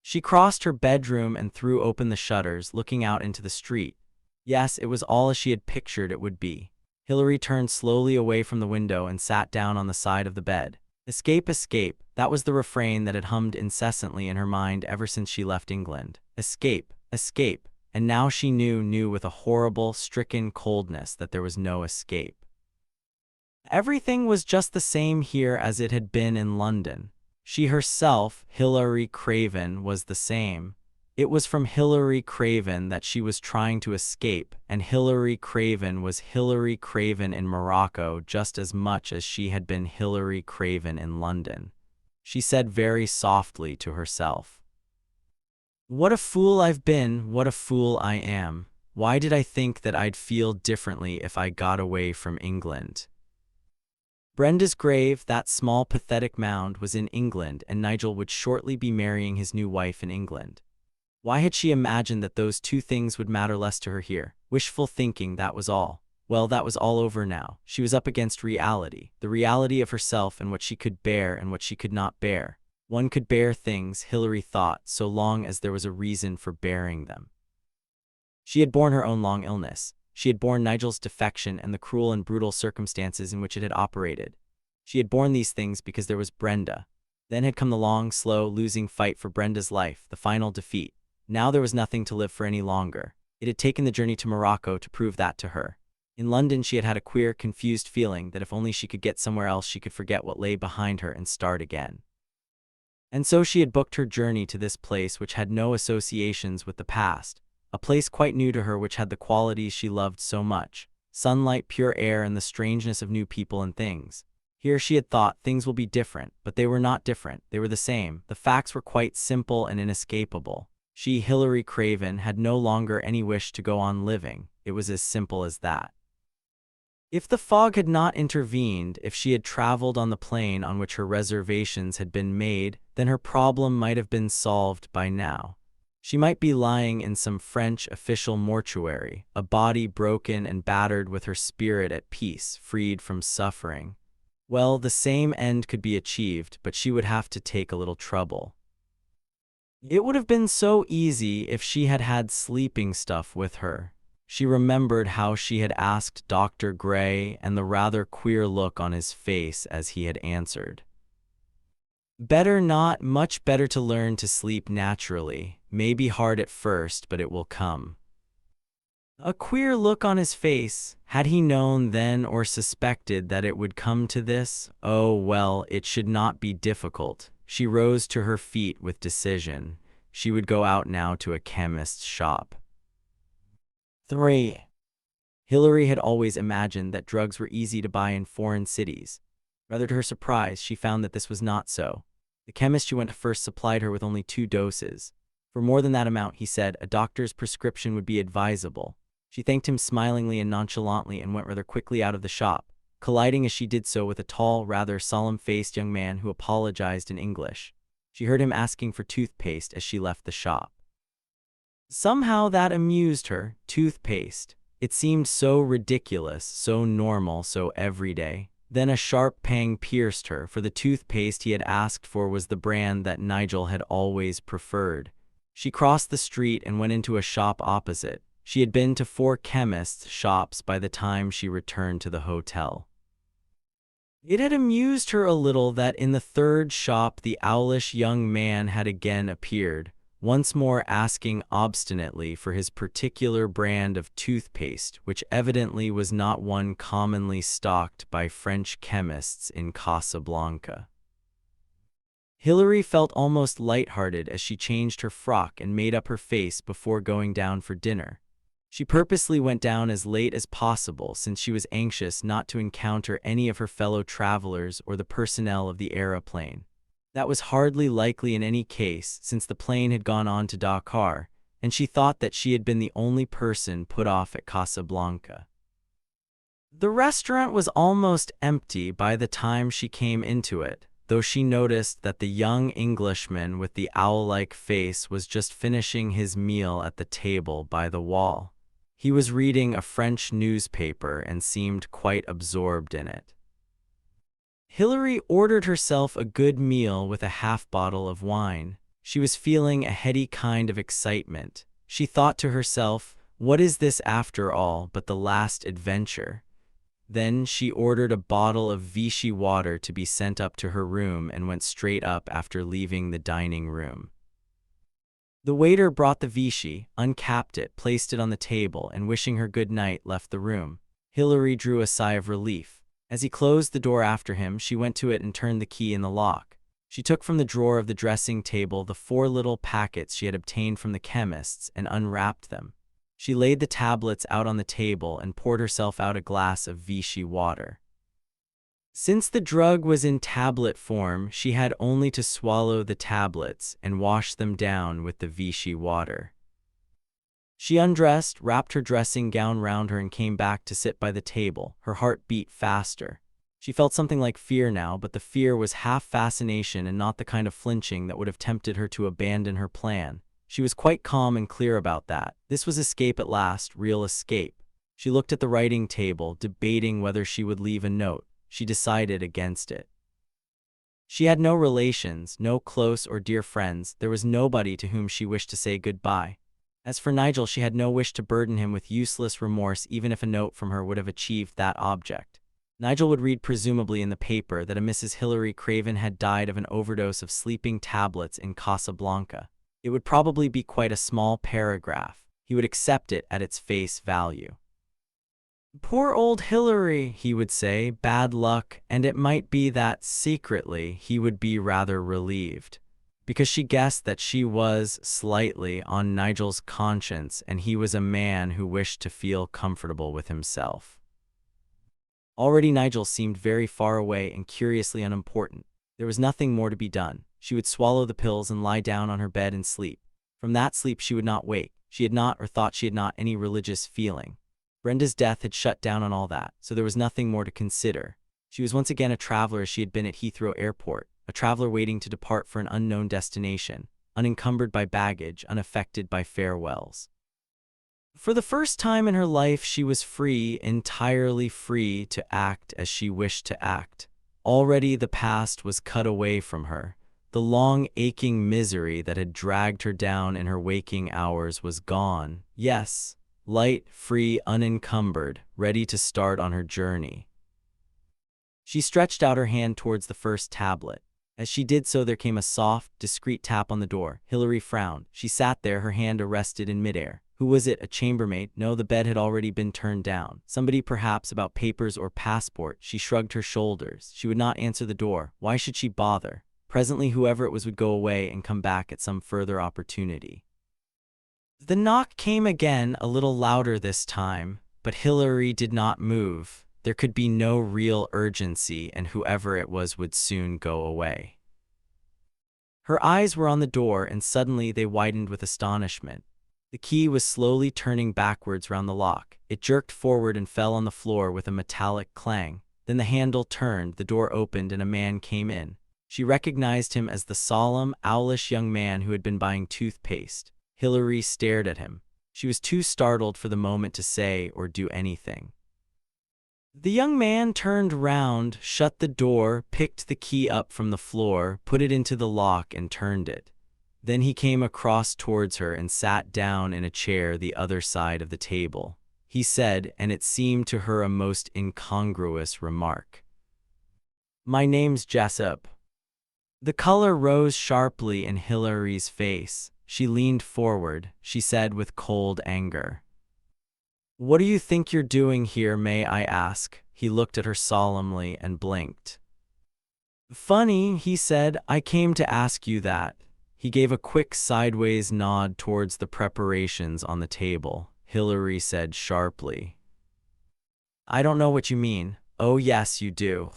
She crossed her bedroom and threw open the shutters, looking out into the street. Yes, it was all as she had pictured it would be. Hilary turned slowly away from the window and sat down on the side of the bed. Escape, escape, that was the refrain that had hummed incessantly in her mind ever since she left England. Escape, escape, and now she knew with a horrible, stricken coldness that there was no escape. Everything was just the same here as it had been in London. She herself, Hilary Craven, was the same. It was from Hilary Craven that she was trying to escape, and Hilary Craven was Hilary Craven in Morocco just as much as she had been Hilary Craven in London. She said very softly to herself, "What a fool I've been, what a fool I am. Why did I think that I'd feel differently if I got away from England?" Brenda's grave, that small pathetic mound, was in England, and Nigel would shortly be marrying his new wife in England. Why had she imagined that those two things would matter less to her here? Wishful thinking, that was all. Well, that was all over now. She was up against reality, the reality of herself and what she could bear and what she could not bear. One could bear things, Hilary thought, so long as there was a reason for bearing them. She had borne her own long illness. She had borne Nigel's defection and the cruel and brutal circumstances in which it had operated. She had borne these things because there was Brenda. Then had come the long, slow, losing fight for Brenda's life, the final defeat. Now there was nothing to live for any longer. It had taken the journey to Morocco to prove that to her. In London she had had a queer, confused feeling that if only she could get somewhere else she could forget what lay behind her and start again. And so she had booked her journey to this place which had no associations with the past, a place quite new to her which had the qualities she loved so much: sunlight, pure air, and the strangeness of new people and things. Here she had thought things will be different, but they were not different, they were the same. The facts were quite simple and inescapable. She, Hilary Craven, had no longer any wish to go on living. It was as simple as that. If the fog had not intervened, if she had traveled on the plane on which her reservations had been made, then her problem might have been solved by now. She might be lying in some French official mortuary, a body broken and battered with her spirit at peace, freed from suffering. Well, the same end could be achieved, but she would have to take a little trouble. It would have been so easy if she had had sleeping stuff with her. She remembered how she had asked Dr. Gray and the rather queer look on his face as he had answered. Better not, much better to learn to sleep naturally. May be hard at first, but it will come. A queer look on his face. Had he known then or suspected that it would come to this? Oh, well, it should not be difficult. She rose to her feet with decision. She would go out now to a chemist's shop. 3. Hillary had always imagined that drugs were easy to buy in foreign cities. Rather to her surprise, she found that this was not so. The chemist she went to first supplied her with only 2 doses. For more than that amount, he said, a doctor's prescription would be advisable. She thanked him smilingly and nonchalantly and went rather quickly out of the shop, colliding as she did so with a tall, rather solemn-faced young man who apologized in English. She heard him asking for toothpaste as she left the shop. Somehow that amused her. Toothpaste. It seemed so ridiculous, so normal, so everyday. Then a sharp pang pierced her, for the toothpaste he had asked for was the brand that Nigel had always preferred. She crossed the street and went into a shop opposite. She had been to 4 chemists' shops by the time she returned to the hotel. It had amused her a little that in the 3rd shop the owlish young man had again appeared, once more asking obstinately for his particular brand of toothpaste, which evidently was not one commonly stocked by French chemists in Casablanca. Hillary felt almost light-hearted as she changed her frock and made up her face before going down for dinner. She purposely went down as late as possible since she was anxious not to encounter any of her fellow travelers or the personnel of the aeroplane. That was hardly likely in any case since the plane had gone on to Dakar, and she thought that she had been the only person put off at Casablanca. The restaurant was almost empty by the time she came into it, though she noticed that the young Englishman with the owl-like face was just finishing his meal at the table by the wall. He was reading a French newspaper and seemed quite absorbed in it. Hillary ordered herself a good meal with a half-bottle of wine. She was feeling a heady kind of excitement. She thought to herself, what is this after all but the last adventure? Then she ordered a bottle of Vichy water to be sent up to her room and went straight up after leaving the dining room. The waiter brought the Vichy, uncapped it, placed it on the table, and wishing her good night, left the room. Hillary drew a sigh of relief. As he closed the door after him, she went to it and turned the key in the lock. She took from the drawer of the dressing table the 4 little packets she had obtained from the chemists and unwrapped them. She laid the tablets out on the table and poured herself out a glass of Vichy water. Since the drug was in tablet form, she had only to swallow the tablets and wash them down with the Vichy water. She undressed, wrapped her dressing gown round her and came back to sit by the table. Her heart beat faster. She felt something like fear now, but the fear was half fascination and not the kind of flinching that would have tempted her to abandon her plan. She was quite calm and clear about that. This was escape at last, real escape. She looked at the writing table, debating whether she would leave a note. She decided against it. She had no relations, no close or dear friends. There was nobody to whom she wished to say goodbye. As for Nigel, she had no wish to burden him with useless remorse, even if a note from her would have achieved that object. Nigel would read presumably in the paper that a Mrs. Hillary Craven had died of an overdose of sleeping tablets in Casablanca. It would probably be quite a small paragraph. He would accept it at its face value. Poor old Hillary, he would say, bad luck, and it might be that, secretly, he would be rather relieved, because she guessed that she was, slightly, on Nigel's conscience, and he was a man who wished to feel comfortable with himself. Already Nigel seemed very far away and curiously unimportant. There was nothing more to be done. She would swallow the pills and lie down on her bed and sleep. From that sleep she would not wake. She had not, or thought she had not, any religious feeling. Brenda's death had shut down on all that, so there was nothing more to consider. She was once again a traveler as she had been at Heathrow Airport, a traveler waiting to depart for an unknown destination, unencumbered by baggage, unaffected by farewells. For the first time in her life she was free, entirely free to act as she wished to act. Already the past was cut away from her. The long, aching misery that had dragged her down in her waking hours was gone. Yes, light, free, unencumbered, ready to start on her journey. She stretched out her hand towards the first tablet. As she did so, there came a soft, discreet tap on the door. Hillary frowned. She sat there, her hand arrested in midair. Who was it? A chambermaid? No, the bed had already been turned down. Somebody, perhaps, about papers or passport. She shrugged her shoulders. She would not answer the door. Why should she bother? Presently, whoever it was would go away and come back at some further opportunity. The knock came again, a little louder this time, but Hillary did not move. There could be no real urgency, and whoever it was would soon go away. Her eyes were on the door, and suddenly they widened with astonishment. The key was slowly turning backwards round the lock. It jerked forward and fell on the floor with a metallic clang. Then the handle turned, the door opened, and a man came in. She recognized him as the solemn, owlish young man who had been buying toothpaste. Hillary stared at him. She was too startled for the moment to say or do anything. The young man turned round, shut the door, picked the key up from the floor, put it into the lock, and turned it. Then he came across towards her and sat down in a chair the other side of the table. He said, and it seemed to her a most incongruous remark, "My name's Jessup." The color rose sharply in Hillary's face. She leaned forward. She said with cold anger, "What do you think you're doing here, may I ask?" He looked at her solemnly and blinked. "Funny," he said. "I came to ask you that." He gave a quick sideways nod towards the preparations on the table. Hillary said sharply, "I don't know what you mean." "Oh yes, you do."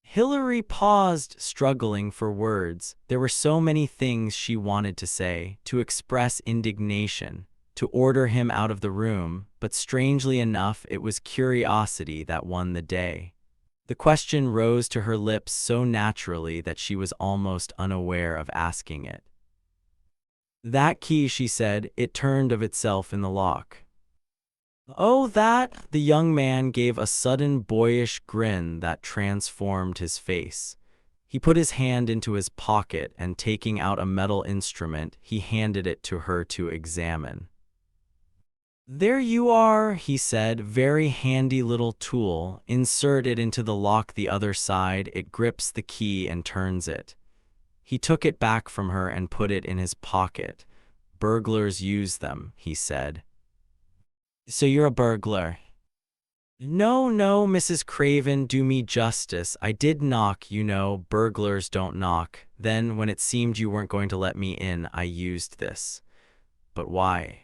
Hillary paused, struggling for words. There were so many things she wanted to say, to express indignation, to order him out of the room, but strangely enough, it was curiosity that won the day. The question rose to her lips so naturally that she was almost unaware of asking it. "That key," she said, "it turned of itself in the lock." "Oh, that?" The young man gave a sudden boyish grin that transformed his face. He put his hand into his pocket and, taking out a metal instrument, he handed it to her to examine. "There you are," he said. "Very handy little tool. Insert it into the lock the other side. It grips the key and turns it." He took it back from her and put it in his pocket. "Burglars use them," he said. "So you're a burglar?" "No, no, Mrs. Craven, do me justice. I did knock, you know. Burglars don't knock. Then, when it seemed you weren't going to let me in, I used this." "But why?"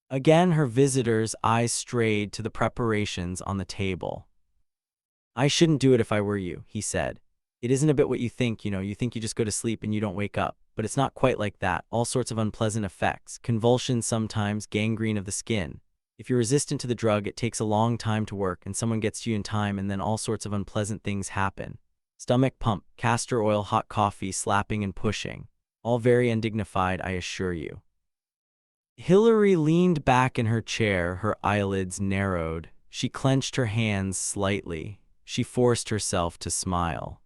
Again her visitor's eyes strayed to the preparations on the table. "I shouldn't do it if I were you," he said. "It isn't a bit what you think, you know. You think you just go to sleep and you don't wake up. But it's not quite like that. All sorts of unpleasant effects, convulsions sometimes, gangrene of the skin. If you're resistant to the drug, it takes a long time to work, and someone gets to you in time, and then all sorts of unpleasant things happen. Stomach pump, castor oil, hot coffee, slapping and pushing. All very undignified, I assure you." Hillary leaned back in her chair, her eyelids narrowed. She clenched her hands slightly. She forced herself to smile.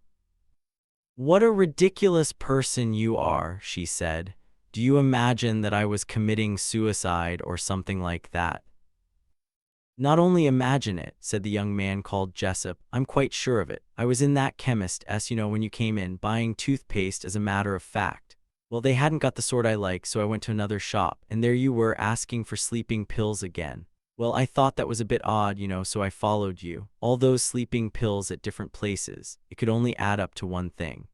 "What a ridiculous person you are," she said. "Do you imagine that I was committing suicide or something like that?" "Not only imagine it," said the young man called Jessup. "I'm quite sure of it. I was in that chemist's, you know, when you came in, buying toothpaste as a matter of fact. Well, they hadn't got the sort I like, so I went to another shop, and there you were asking for sleeping pills again. Well, I thought that was a bit odd, you know, so I followed you. All those sleeping pills at different places. It could only add up to one thing."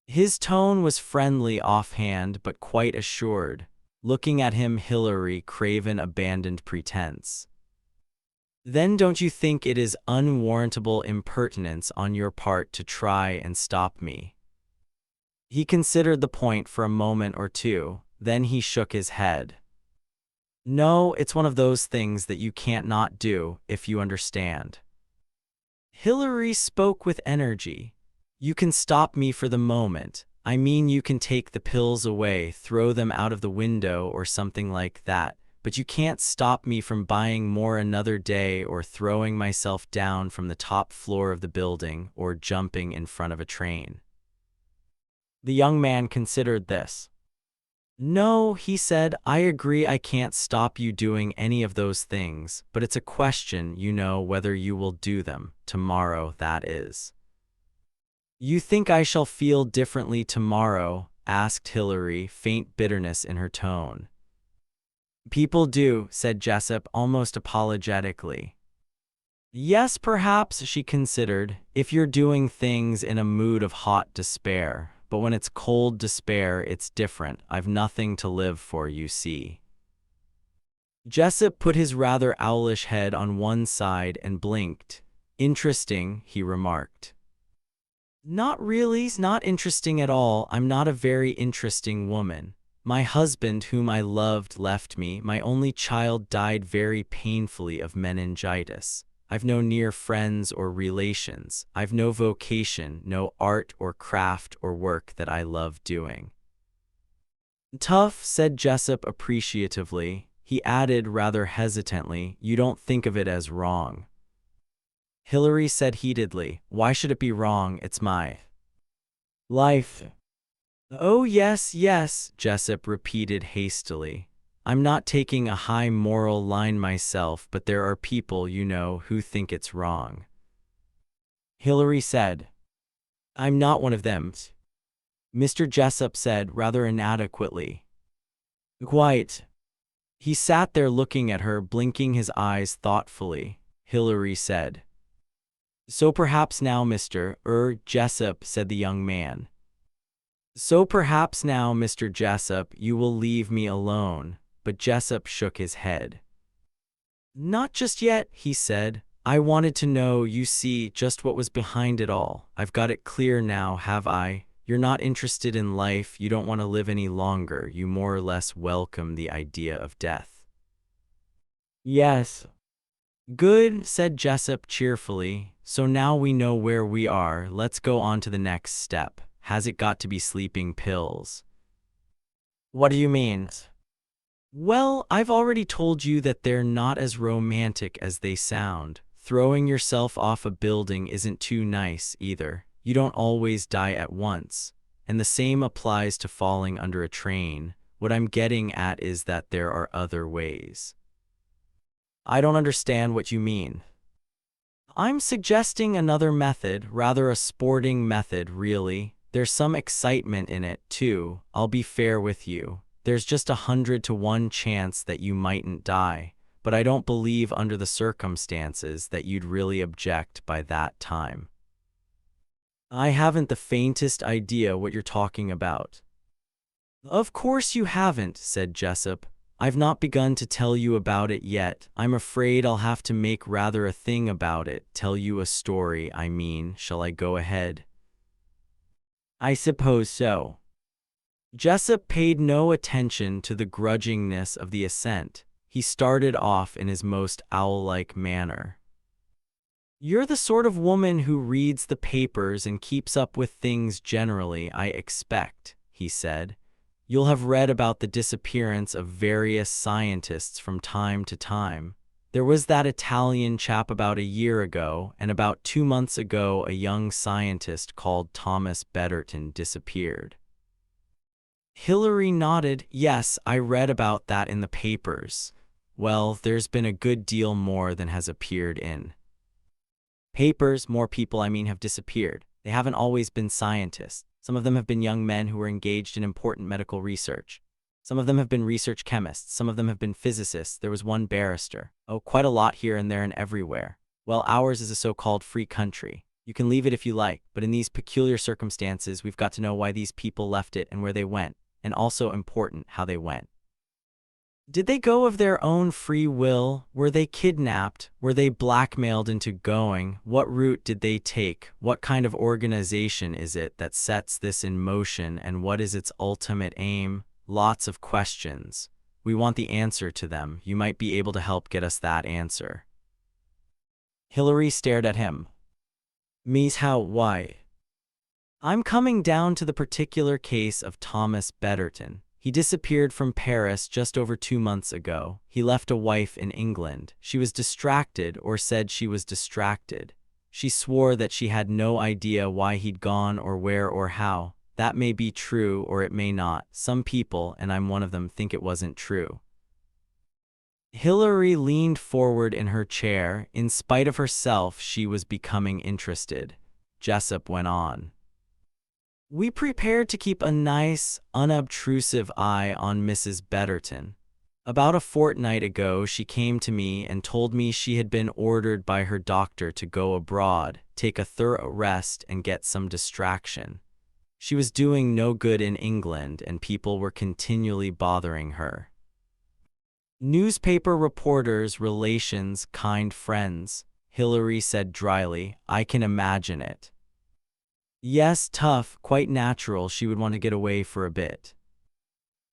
His tone was friendly offhand, but quite assured. Looking at him, Hillary Craven abandoned pretense. "Then don't you think it is unwarrantable impertinence on your part to try and stop me?" He considered the point for a moment or two, then he shook his head. "No, it's one of those things that you can't not do, if you understand." Hillary spoke with energy. "You can stop me for the moment. I mean, you can take the pills away, throw them out of the window or something like that, but you can't stop me from buying more another day or throwing myself down from the top floor of the building or jumping in front of a train." The young man considered this. "No," he said, "I agree I can't stop you doing any of those things, but it's a question, you know, whether you will do them. Tomorrow, that is." You think I shall feel differently tomorrow? Asked Hilary, faint bitterness in her tone. People do, said Jessup almost apologetically. Yes, perhaps, she considered, if you're doing things in a mood of hot despair. But when it's cold despair, it's different. I've nothing to live for, you see. Jessup put his rather owlish head on one side and blinked. Interesting, he remarked. Not really, not interesting at all. I'm not a very interesting woman. My husband, whom I loved, left me. My only child died very painfully of meningitis. I've no near friends or relations. I've no vocation, no art or craft or work that I love doing. Tough, said Jessup appreciatively. He added rather hesitantly, you don't think of it as wrong. Hilary said heatedly, why should it be wrong? It's my life. Oh, yes, yes, Jessup repeated hastily. I'm not taking a high moral line myself, but there are people, you know, who think it's wrong. Hilary said, I'm not one of them. Mr. Jessup said rather inadequately. Quite. He sat there looking at her, blinking his eyes thoughtfully. Hilary said, So perhaps now, Mr. Jessup, said the young man. So perhaps now, Mr. Jessup, you will leave me alone. But Jessup shook his head. Not just yet, he said. I wanted to know, you see, just what was behind it all. I've got it clear now, have I? You're not interested in life, you don't want to live any longer, you more or less welcome the idea of death. Yes. Good, said Jessup cheerfully. So now we know where we are, let's go on to the next step. Has it got to be sleeping pills? What do you mean? Well, I've already told you that they're not as romantic as they sound. Throwing yourself off a building isn't too nice, either. You don't always die at once. And the same applies to falling under a train. What I'm getting at is that there are other ways. I don't understand what you mean. I'm suggesting another method, rather a sporting method, really. There's some excitement in it, too. I'll be fair with you. There's just 100 to 1 chance that you mightn't die, but I don't believe under the circumstances that you'd really object by that time. I haven't the faintest idea what you're talking about. Of course you haven't, said Jessup. I've not begun to tell you about it yet. I'm afraid I'll have to make rather a thing about it, tell you a story, I mean. Shall I go ahead? I suppose so. Jessup paid no attention to the grudgingness of the assent. He started off in his most owl-like manner. You're the sort of woman who reads the papers and keeps up with things generally, I expect, he said. You'll have read about the disappearance of various scientists from time to time. There was that Italian chap about a year ago, and about 2 months ago a young scientist called Thomas Betterton disappeared. Hilary nodded. Yes, I read about that in the papers. Well, there's been a good deal more than has appeared in papers. More people, have disappeared. They haven't always been scientists. Some of them have been young men who were engaged in important medical research. Some of them have been research chemists. Some of them have been physicists. There was one barrister. Oh, quite a lot here and there and everywhere. Well, ours is a so-called free country. You can leave it if you like, but in these peculiar circumstances, we've got to know why these people left it and where they went. And also important, how they went. Did they go of their own free will? Were they kidnapped? Were they blackmailed into going? What route did they take? What kind of organization is it that sets this in motion, and what is its ultimate aim? Lots of questions. We want the answer to them. You might be able to help get us that answer. Hilary stared at him. Me's how, why? I'm coming down to the particular case of Thomas Betterton. He disappeared from Paris just over 2 months ago. He left a wife in England. She was distracted, or said she was distracted. She swore that she had no idea why he'd gone or where or how. That may be true or it may not. Some people, and I'm one of them, think it wasn't true. Hilary leaned forward in her chair. In spite of herself, she was becoming interested. Jessup went on. We prepared to keep a nice, unobtrusive eye on Mrs. Betterton. About a fortnight ago, she came to me and told me she had been ordered by her doctor to go abroad, take a thorough rest, and get some distraction. She was doing no good in England, and people were continually bothering her. Newspaper reporters, relations, kind friends, Hilary said dryly. I can imagine it. Yes, tough, quite natural she would want to get away for a bit.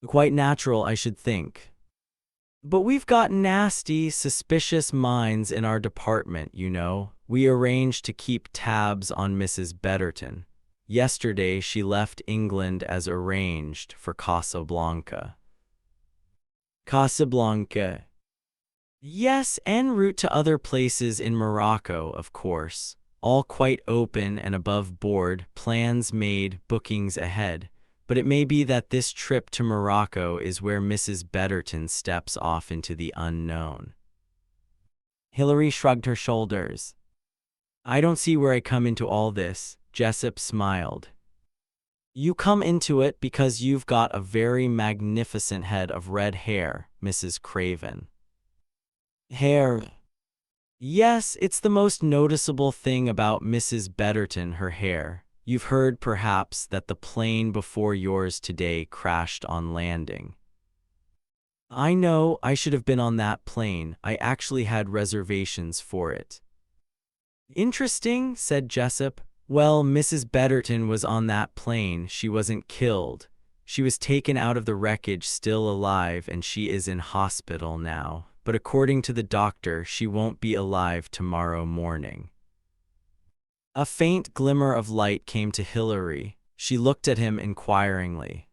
Quite natural, I should think. But we've got nasty, suspicious minds in our department, you know. We arranged to keep tabs on Mrs. Betterton. Yesterday, she left England as arranged for Casablanca. Casablanca. Yes, en route to other places in Morocco, of course. All quite open and above board, plans made, bookings ahead. But it may be that this trip to Morocco is where Mrs. Betterton steps off into the unknown. Hilary shrugged her shoulders. I don't see where I come into all this, Jessup smiled. You come into it because you've got a very magnificent head of red hair, Mrs. Craven. Hair? Yes, it's the most noticeable thing about Mrs. Betterton, her hair. You've heard, perhaps, that the plane before yours today crashed on landing. I know, I should have been on that plane. I actually had reservations for it. Interesting, said Jessup. Well, Mrs. Betterton was on that plane. She wasn't killed. She was taken out of the wreckage still alive, and she is in hospital now. But according to the doctor, she won't be alive tomorrow morning. A faint glimmer of light came to Hilary. She looked at him inquiringly.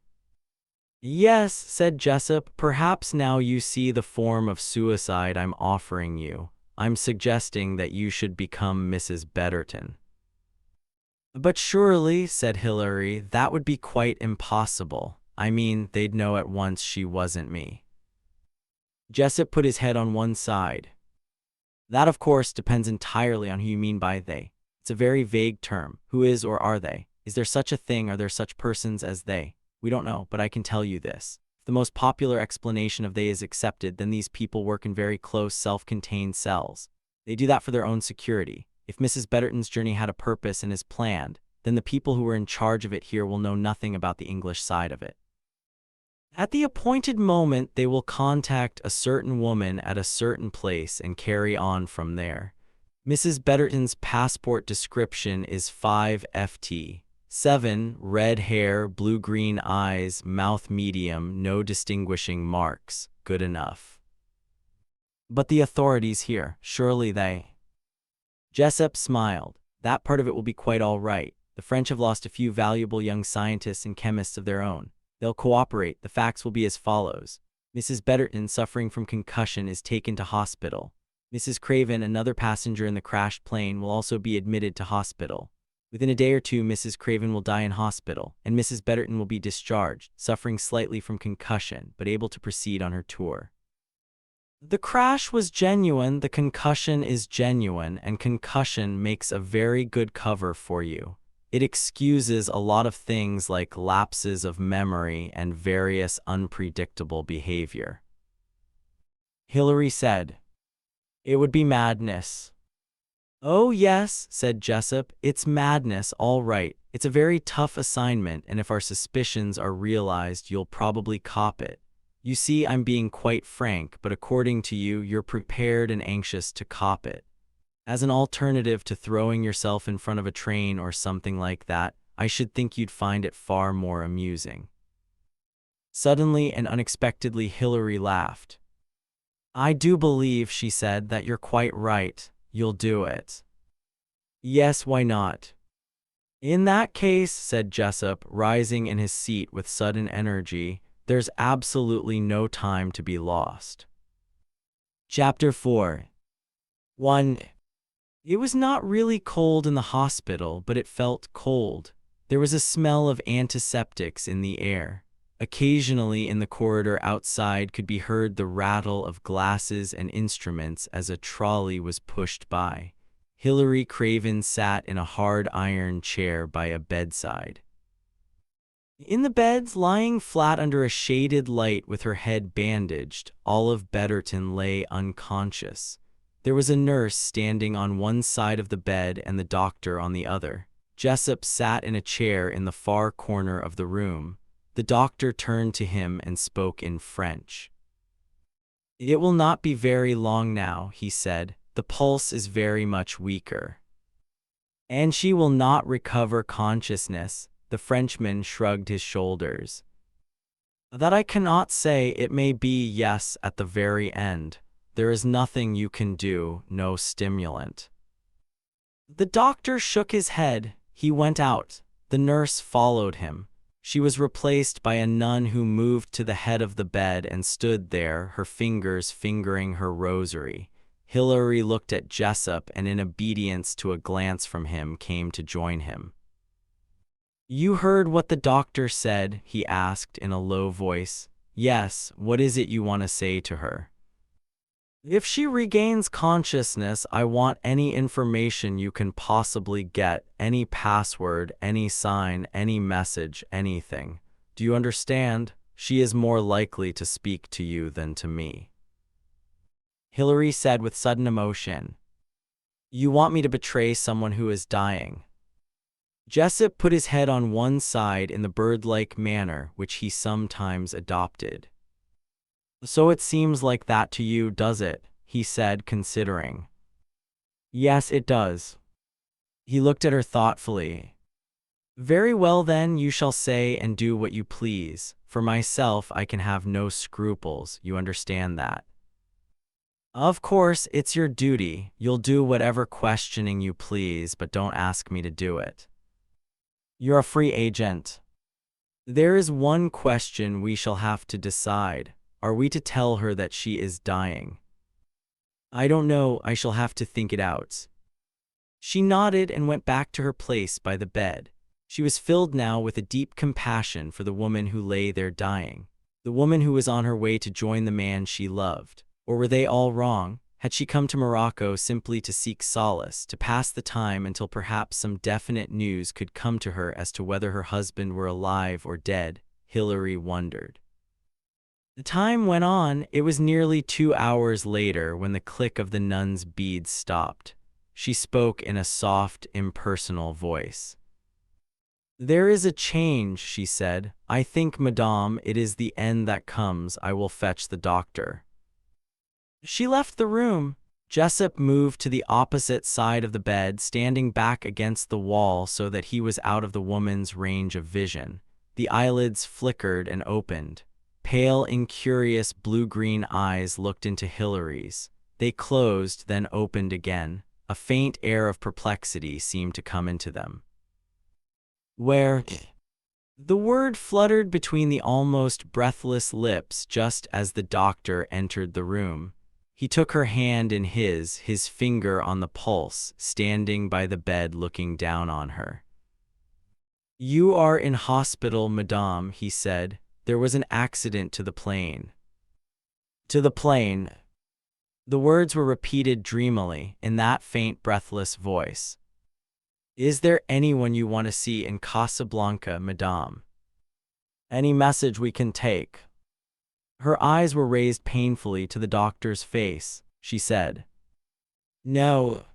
Yes, said Jessup, perhaps now you see the form of suicide I'm offering you. I'm suggesting that you should become Mrs. Betterton. But surely, said Hilary, that would be quite impossible. I mean, they'd know at once she wasn't me. Jessup put his head on one side. That, of course, depends entirely on who you mean by they. It's a very vague term. Who is or are they? Is there such a thing? Are there such persons as they? We don't know, but I can tell you this. If the most popular explanation of they is accepted, then these people work in very close, self-contained cells. They do that for their own security. If Mrs. Betterton's journey had a purpose and is planned, then the people who are in charge of it here will know nothing about the English side of it. At the appointed moment, they will contact a certain woman at a certain place and carry on from there. Mrs. Betterton's passport description is 5 FT. 7, red hair, blue-green eyes, mouth medium, no distinguishing marks. Good enough. But the authorities here, surely they... Jessup smiled. That part of it will be quite all right. The French have lost a few valuable young scientists and chemists of their own. They'll cooperate. The facts will be as follows. Mrs. Betterton, suffering from concussion, is taken to hospital. Mrs. Craven, another passenger in the crashed plane, will also be admitted to hospital. Within a day or two, Mrs. Craven will die in hospital, and Mrs. Betterton will be discharged, suffering slightly from concussion, but able to proceed on her tour. The crash was genuine, the concussion is genuine, and concussion makes a very good cover for you. It excuses a lot of things like lapses of memory and various unpredictable behavior. Hilary said, It would be madness. Oh yes, said Jessup, it's madness, all right. It's a very tough assignment, and if our suspicions are realized, you'll probably cop it. You see, I'm being quite frank, but according to you, you're prepared and anxious to cop it. As an alternative to throwing yourself in front of a train or something like that, I should think you'd find it far more amusing. Suddenly and unexpectedly, Hilary laughed. I do believe, she said, that you're quite right. You'll do it. Yes, why not? In that case, said Jessup, rising in his seat with sudden energy, there's absolutely no time to be lost. Chapter 4. 1. It was not really cold in the hospital, but it felt cold. There was a smell of antiseptics in the air. Occasionally in the corridor outside could be heard the rattle of glasses and instruments as a trolley was pushed by. Hilary Craven sat in a hard iron chair by a bedside. In the beds, lying flat under a shaded light with her head bandaged, Olive Betterton lay unconscious. There was a nurse standing on one side of the bed and the doctor on the other. Jessup sat in a chair in the far corner of the room. The doctor turned to him and spoke in French. "It will not be very long now," he said. "The pulse is very much weaker, and she will not recover consciousness." The Frenchman shrugged his shoulders. "That I cannot say. It may be yes at the very end. There is nothing you can do, no stimulant." The doctor shook his head. He went out. The nurse followed him. She was replaced by a nun who moved to the head of the bed and stood there, her fingers fingering her rosary. Hilary looked at Jessup and in obedience to a glance from him came to join him. "You heard what the doctor said?" he asked in a low voice. "Yes, what is it you want to say to her?" "If she regains consciousness, I want any information you can possibly get, any password, any sign, any message, anything. Do you understand? She is more likely to speak to you than to me." Hilary said with sudden emotion, "You want me to betray someone who is dying?" Jessup put his head on one side in the bird-like manner which he sometimes adopted. "So it seems like that to you, does it?" he said, considering. "Yes, it does." He looked at her thoughtfully. "Very well then, you shall say and do what you please. For myself, I can have no scruples, you understand that. Of course, it's your duty. You'll do whatever questioning you please, but don't ask me to do it. You're a free agent. There is one question we shall have to decide. Are we to tell her that she is dying?" "I don't know. I shall have to think it out." She nodded and went back to her place by the bed. She was filled now with a deep compassion for the woman who lay there dying, the woman who was on her way to join the man she loved. Or were they all wrong? Had she come to Morocco simply to seek solace, to pass the time until perhaps some definite news could come to her as to whether her husband were alive or dead? Hilary wondered. The time went on. It was nearly 2 hours later when the click of the nun's beads stopped. She spoke in a soft, impersonal voice. "There is a change," she said. "I think, madame, it is the end that comes. I will fetch the doctor." She left the room. Jessup moved to the opposite side of the bed, standing back against the wall so that he was out of the woman's range of vision. The eyelids flickered and opened. Pale, incurious blue-green eyes looked into Hilary's. They closed, then opened again. A faint air of perplexity seemed to come into them. "Where?" The word fluttered between the almost breathless lips just as the doctor entered the room. He took her hand in his finger on the pulse, standing by the bed looking down on her. "You are in hospital, madame," he said. "There was an accident to the plane." "To the plane?" The words were repeated dreamily, in that faint, breathless voice. "Is there anyone you want to see in Casablanca, madame? Any message we can take?" Her eyes were raised painfully to the doctor's face. She said, "No."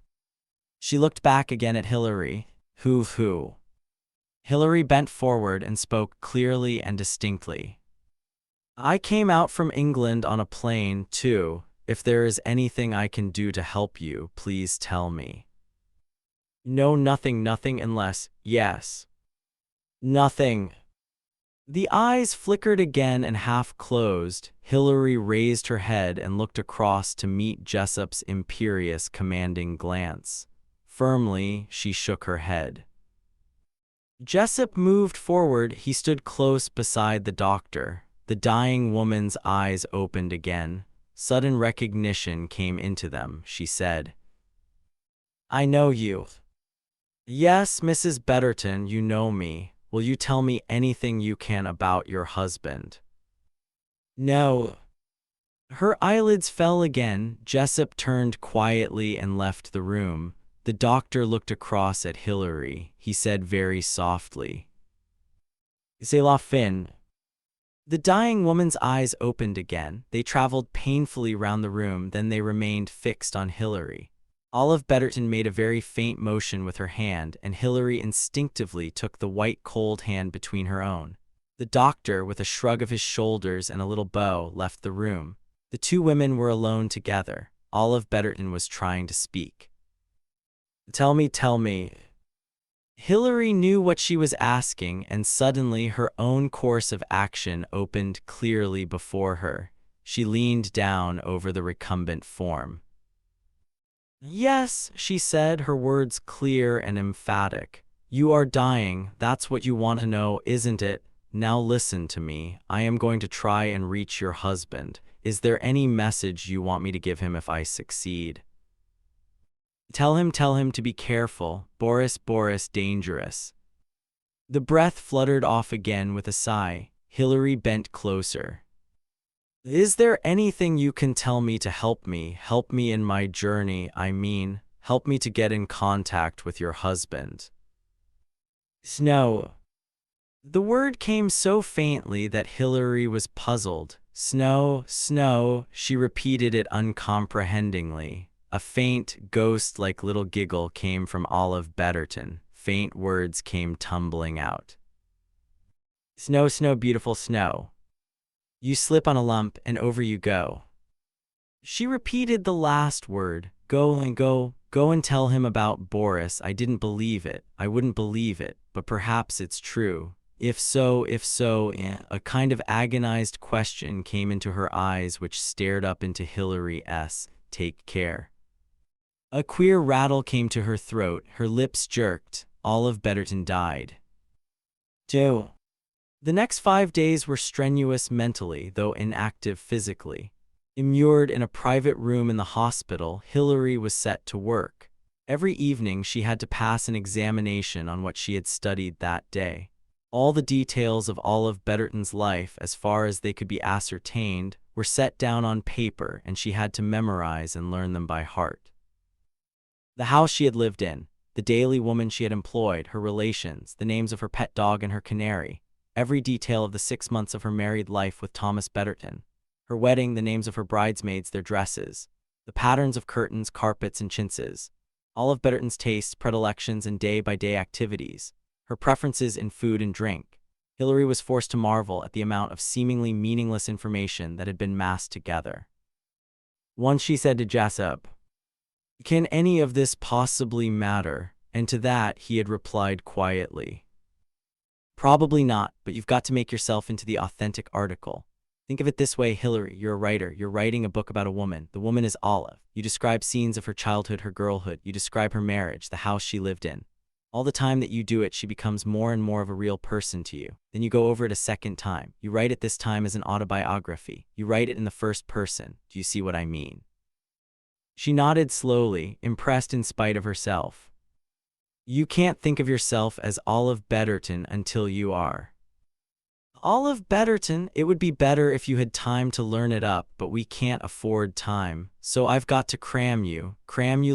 She looked back again at Hilary. Who? Hilary bent forward and spoke clearly and distinctly. "I came out from England on a plane, too. If there is anything I can do to help you, please tell me." "No, nothing unless, yes." "Nothing." The eyes flickered again and half closed. Hilary raised her head and looked across to meet Jessup's imperious, commanding glance. Firmly, she shook her head. Jessup moved forward. He stood close beside the doctor. The dying woman's eyes opened again. Sudden recognition came into them. She said, "I know you." "Yes, Mrs. Betterton, you know me. Will you tell me anything you can about your husband?" "No." Her eyelids fell again. Jessup turned quietly and left the room. The doctor looked across at Hilary. He said very softly, C'est la fin. The dying woman's eyes opened again. They traveled painfully round the room, then they remained fixed on Hilary. Olive Betterton made a very faint motion with her hand, and Hilary instinctively took the white cold hand between her own. The doctor, with a shrug of his shoulders and a little bow, left the room. The two women were alone together. Olive Betterton was trying to speak. Tell me. Hilary knew what she was asking, and suddenly her own course of action opened clearly before her. She leaned down over the recumbent form. Yes, she said, her words clear and emphatic. You are dying, that's what you want to know, isn't it? Now listen to me. I am going to try and reach your husband. Is there any message you want me to give him if I succeed? Tell him to be careful. Boris, dangerous. The breath fluttered off again with a sigh. Hilary bent closer. Is there anything you can tell me to help me? Help me in my journey, I mean. Help me to get in contact with your husband. Snow. The word came so faintly that Hilary was puzzled. Snow, she repeated it uncomprehendingly. A faint, ghost-like little giggle came from Olive Betterton. Faint words came tumbling out. Snow, beautiful snow. You slip on a lump, and over you go. She repeated the last word. Go and tell him about Boris. I didn't believe it. I wouldn't believe it, but perhaps it's true. If so, a kind of agonized question came into her eyes which stared up into Hilary's. Take care. A queer rattle came to her throat. Her lips jerked. Olive Betterton died. 2. The next 5 days were strenuous mentally, though inactive physically. Immured in a private room in the hospital, Hilary was set to work. Every evening she had to pass an examination on what she had studied that day. All the details of Olive Betterton's life, as far as they could be ascertained, were set down on paper, and she had to memorize and learn them by heart. The house she had lived in, the daily woman she had employed, her relations, the names of her pet dog and her canary, every detail of the 6 months of her married life with Thomas Betterton, her wedding, the names of her bridesmaids, their dresses, the patterns of curtains, carpets, and chintzes, Olive Betterton's tastes, predilections, and day-by-day activities, her preferences in food and drink. Hilary was forced to marvel at the amount of seemingly meaningless information that had been massed together. Once she said to Jessup, "Can any of this possibly matter?" And to that he had replied quietly, "Probably not, but you've got to make yourself into the authentic article. Think of it this way, Hilary, you're a writer. You're writing a book about a woman. The woman is Olive. You describe scenes of her childhood, her girlhood. You describe her marriage, the house she lived in. All the time that you do it, she becomes more and more of a real person to you. Then you go over it a second time. You write it this time as an autobiography. You write it in the first person. Do you see what I mean?" She nodded slowly, impressed in spite of herself. "You can't think of yourself as Olive Betterton until you are." "Olive Betterton? It would be better if you had time to learn it up, but we can't afford time. So I've got to cram you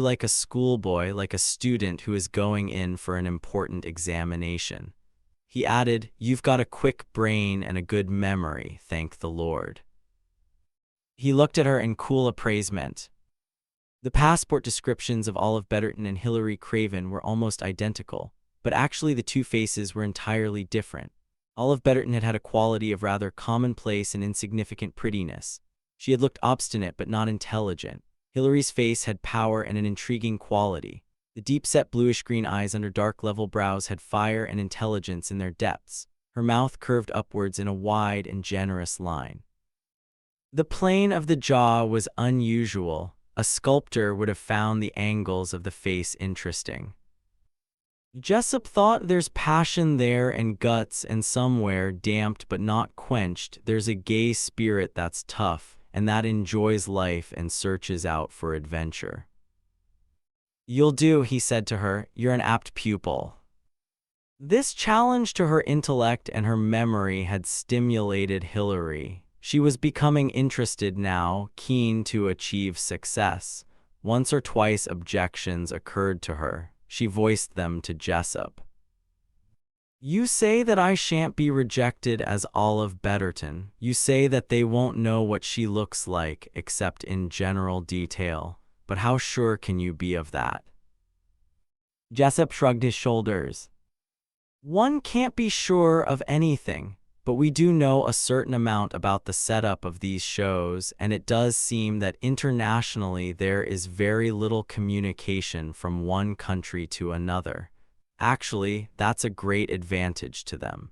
like a schoolboy, like a student who is going in for an important examination." He added, "You've got a quick brain and a good memory, thank the Lord." He looked at her in cool appraisement. The passport descriptions of Olive Betterton and Hilary Craven were almost identical, but actually the two faces were entirely different. Olive Betterton had had a quality of rather commonplace and insignificant prettiness. She had looked obstinate but not intelligent. Hilary's face had power and an intriguing quality. The deep-set bluish-green eyes under dark level brows had fire and intelligence in their depths. Her mouth curved upwards in a wide and generous line. The plane of the jaw was unusual. A sculptor would have found the angles of the face interesting. Jessup thought, "There's passion there and guts, and somewhere, damped but not quenched, there's a gay spirit that's tough, and that enjoys life and searches out for adventure." "You'll do," he said to her. "You're an apt pupil." This challenge to her intellect and her memory had stimulated Hilary. She was becoming interested now, keen to achieve success. Once or twice objections occurred to her. She voiced them to Jessup. You say that I shan't be rejected as Olive Betterton. You say that they won't know what she looks like except in general detail. But how sure can you be of that? Jessup shrugged his shoulders. One can't be sure of anything, but we do know a certain amount about the setup of these shows, and it does seem that internationally there is very little communication from one country to another. Actually, that's a great advantage to them.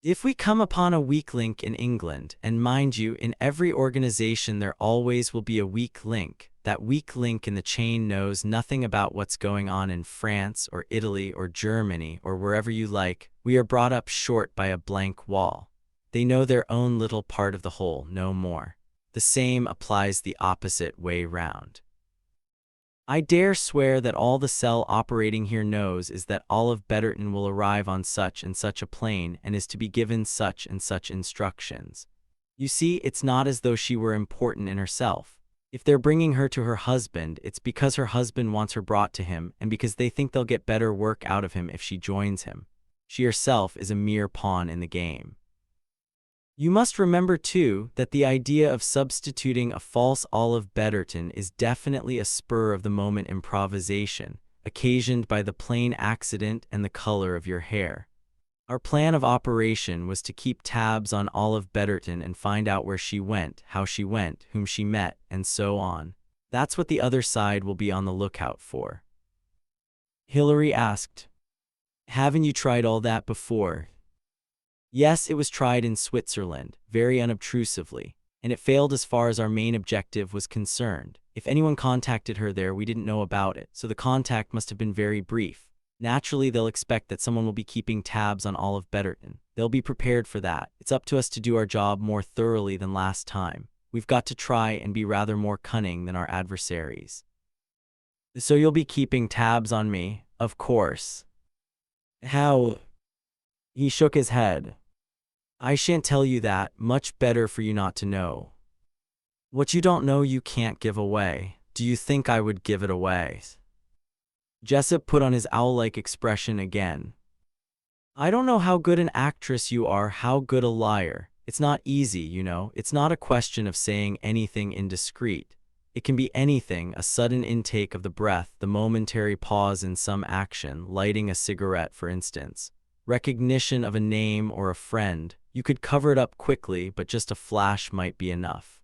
If we come upon a weak link in England, and mind you, in every organization there always will be a weak link, that weak link in the chain knows nothing about what's going on in France or Italy or Germany or wherever you like, we are brought up short by a blank wall. They know their own little part of the whole, no more. The same applies the opposite way round. I dare swear that all the cell operating here knows is that Olive Betterton will arrive on such and such a plane and is to be given such and such instructions. You see, it's not as though she were important in herself. If they're bringing her to her husband, it's because her husband wants her brought to him and because they think they'll get better work out of him if she joins him. She herself is a mere pawn in the game. You must remember, too, that the idea of substituting a false Olive Betterton is definitely a spur-of-the-moment improvisation, occasioned by the plain accident and the color of your hair. Our plan of operation was to keep tabs on Olive Betterton and find out where she went, how she went, whom she met, and so on. That's what the other side will be on the lookout for. Hilary asked, Haven't you tried all that before? Yes, it was tried in Switzerland, very unobtrusively, and it failed as far as our main objective was concerned. If anyone contacted her there, we didn't know about it, so the contact must have been very brief. Naturally, they'll expect that someone will be keeping tabs on Olive Betterton. They'll be prepared for that. It's up to us to do our job more thoroughly than last time. We've got to try and be rather more cunning than our adversaries. So you'll be keeping tabs on me, of course. How? He shook his head. I shan't tell you that, much better for you not to know. What you don't know you can't give away. Do you think I would give it away? Jessup put on his owl-like expression again. I don't know how good an actress you are, how good a liar. It's not easy, you know. It's not a question of saying anything indiscreet. It can be anything, a sudden intake of the breath, the momentary pause in some action, lighting a cigarette, for instance. Recognition of a name or a friend. You could cover it up quickly, but just a flash might be enough.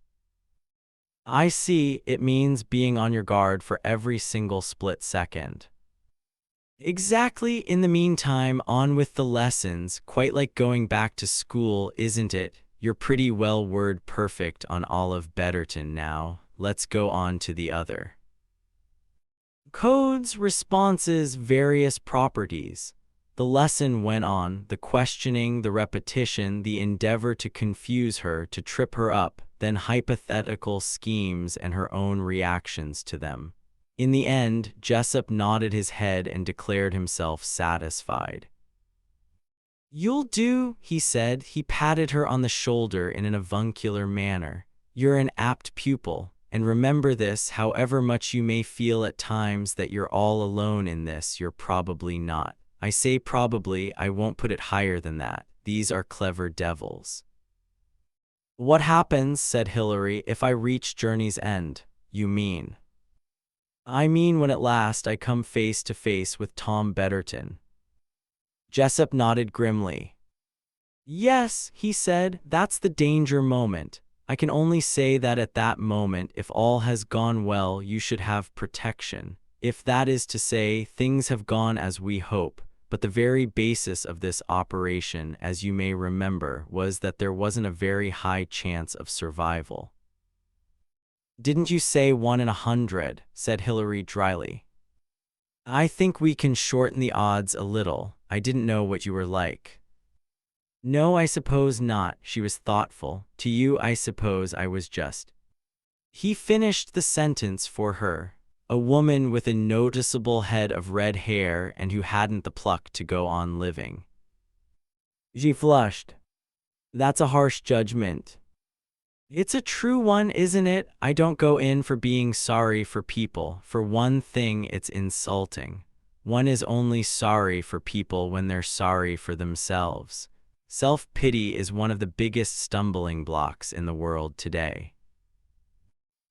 I see, it means being on your guard for every single split second. Exactly. In the meantime, on with the lessons, quite like going back to school, isn't it? You're pretty well word perfect on Olive Betterton now. Let's go on to the other. Codes, responses, various properties. The lesson went on, the questioning, the repetition, the endeavor to confuse her, to trip her up, then hypothetical schemes and her own reactions to them. In the end, Jessup nodded his head and declared himself satisfied. You'll do, he said. He patted her on the shoulder in an avuncular manner. You're an apt pupil, and remember this, however much you may feel at times that you're all alone in this, you're probably not. I say probably, I won't put it higher than that. These are clever devils. What happens, said Hilary, if I reach journey's end? You mean? I mean when at last I come face to face with Tom Betterton. Jessup nodded grimly. Yes, he said, that's the danger moment. I can only say that at that moment, if all has gone well, you should have protection. If that is to say, things have gone as we hope. But the very basis of this operation, as you may remember, was that there wasn't a very high chance of survival. Didn't you say 1 in 100? Said Hilary dryly. I think we can shorten the odds a little. I didn't know what you were like. No, I suppose not. She was thoughtful. To you, I suppose I was just. He finished the sentence for her. A woman with a noticeable head of red hair and who hadn't the pluck to go on living. She flushed. That's a harsh judgment. It's a true one, isn't it? I don't go in for being sorry for people. For one thing, it's insulting. One is only sorry for people when they're sorry for themselves. Self-pity is one of the biggest stumbling blocks in the world today.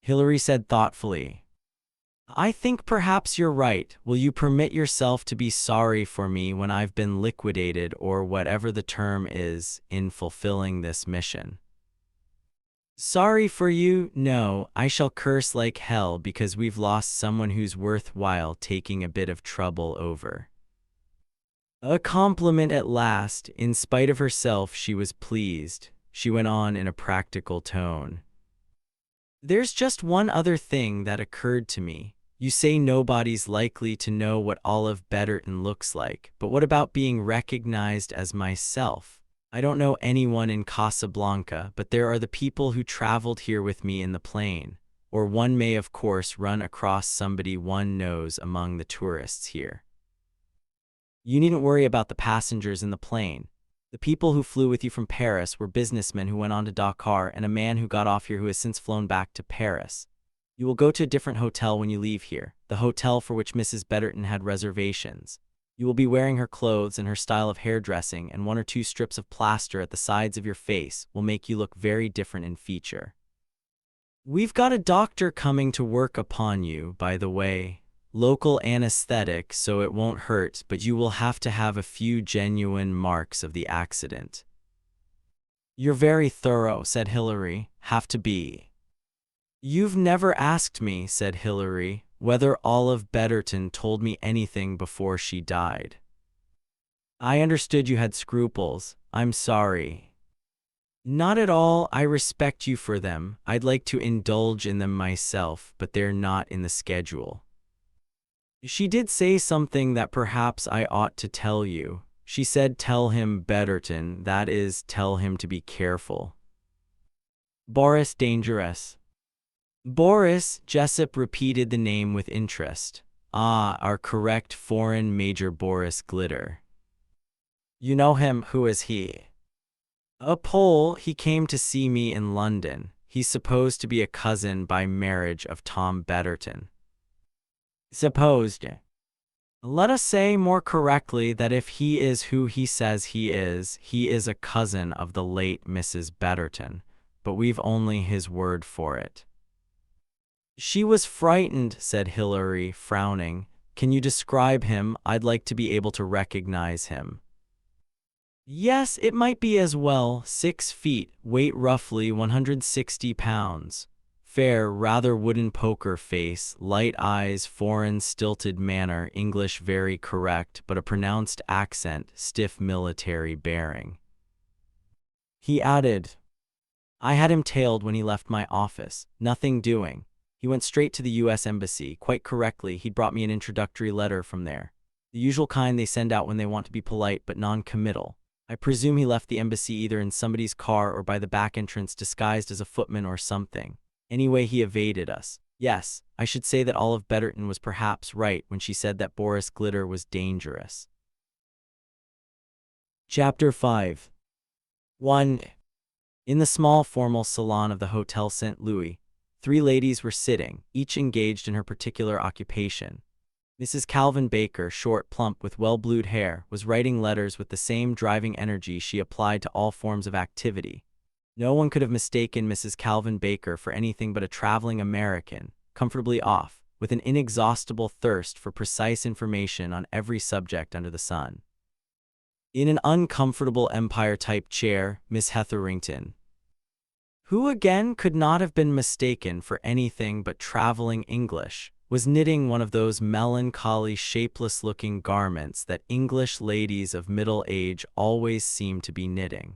Hillary said thoughtfully, I think perhaps you're right. Will you permit yourself to be sorry for me when I've been liquidated, or whatever the term is, in fulfilling this mission? Sorry for you? No, I shall curse like hell because we've lost someone who's worthwhile taking a bit of trouble over. A compliment at last. In spite of herself, she was pleased. She went on in a practical tone. There's just one other thing that occurred to me. You say nobody's likely to know what Olive Betterton looks like, but what about being recognized as myself? I don't know anyone in Casablanca, but there are the people who traveled here with me in the plane. Or one may of course run across somebody one knows among the tourists here. You needn't worry about the passengers in the plane. The people who flew with you from Paris were businessmen who went on to Dakar and a man who got off here who has since flown back to Paris. You will go to a different hotel when you leave here, the hotel for which Mrs. Betterton had reservations. You will be wearing her clothes and her style of hairdressing, and 1 or 2 strips of plaster at the sides of your face will make you look very different in feature. We've got a doctor coming to work upon you, by the way. Local anesthetic, so it won't hurt, but you will have to have a few genuine marks of the accident. You're very thorough, said Hillary. Have to be. You've never asked me, said Hillary, whether Olive Betterton told me anything before she died. I understood you had scruples. I'm sorry. Not at all. I respect you for them. I'd like to indulge in them myself, but they're not in the schedule. She did say something that perhaps I ought to tell you. She said tell him Betterton, that is, tell him to be careful. Boris dangerous. Boris, Jessup repeated the name with interest. Ah, our correct foreign Major Boris Glitter. You know him. Who is he? A Pole. He came to see me in London. He's supposed to be a cousin by marriage of Tom Betterton. Supposed. Let us say more correctly that if he is who he says he is a cousin of the late Mrs. Betterton, but we've only his word for it. She was frightened, said Hillary, frowning. Can you describe him? I'd like to be able to recognize him. Yes, it might be as well. 6 feet, weight roughly 160 pounds. Fair, rather wooden poker face, light eyes, foreign stilted manner, English very correct, but a pronounced accent, stiff military bearing. He added, I had him tailed when he left my office. Nothing doing. He went straight to the U.S. Embassy. Quite correctly, he'd brought me an introductory letter from there. The usual kind they send out when they want to be polite but non-committal. I presume he left the embassy either in somebody's car or by the back entrance disguised as a footman or something. Anyway, he evaded us. Yes, I should say that Olive Betterton was perhaps right when she said that Boris Glitter was dangerous. Chapter 5. 1. In the small formal salon of the Hotel St. Louis, 3 ladies were sitting, each engaged in her particular occupation. Mrs. Calvin Baker, short, plump, with well-blued hair, was writing letters with the same driving energy she applied to all forms of activity. No one could have mistaken Mrs. Calvin Baker for anything but a traveling American, comfortably off, with an inexhaustible thirst for precise information on every subject under the sun. In an uncomfortable Empire-type chair, Miss Hetherington, who again could not have been mistaken for anything but traveling English, was knitting one of those melancholy, shapeless-looking garments that English ladies of middle age always seem to be knitting.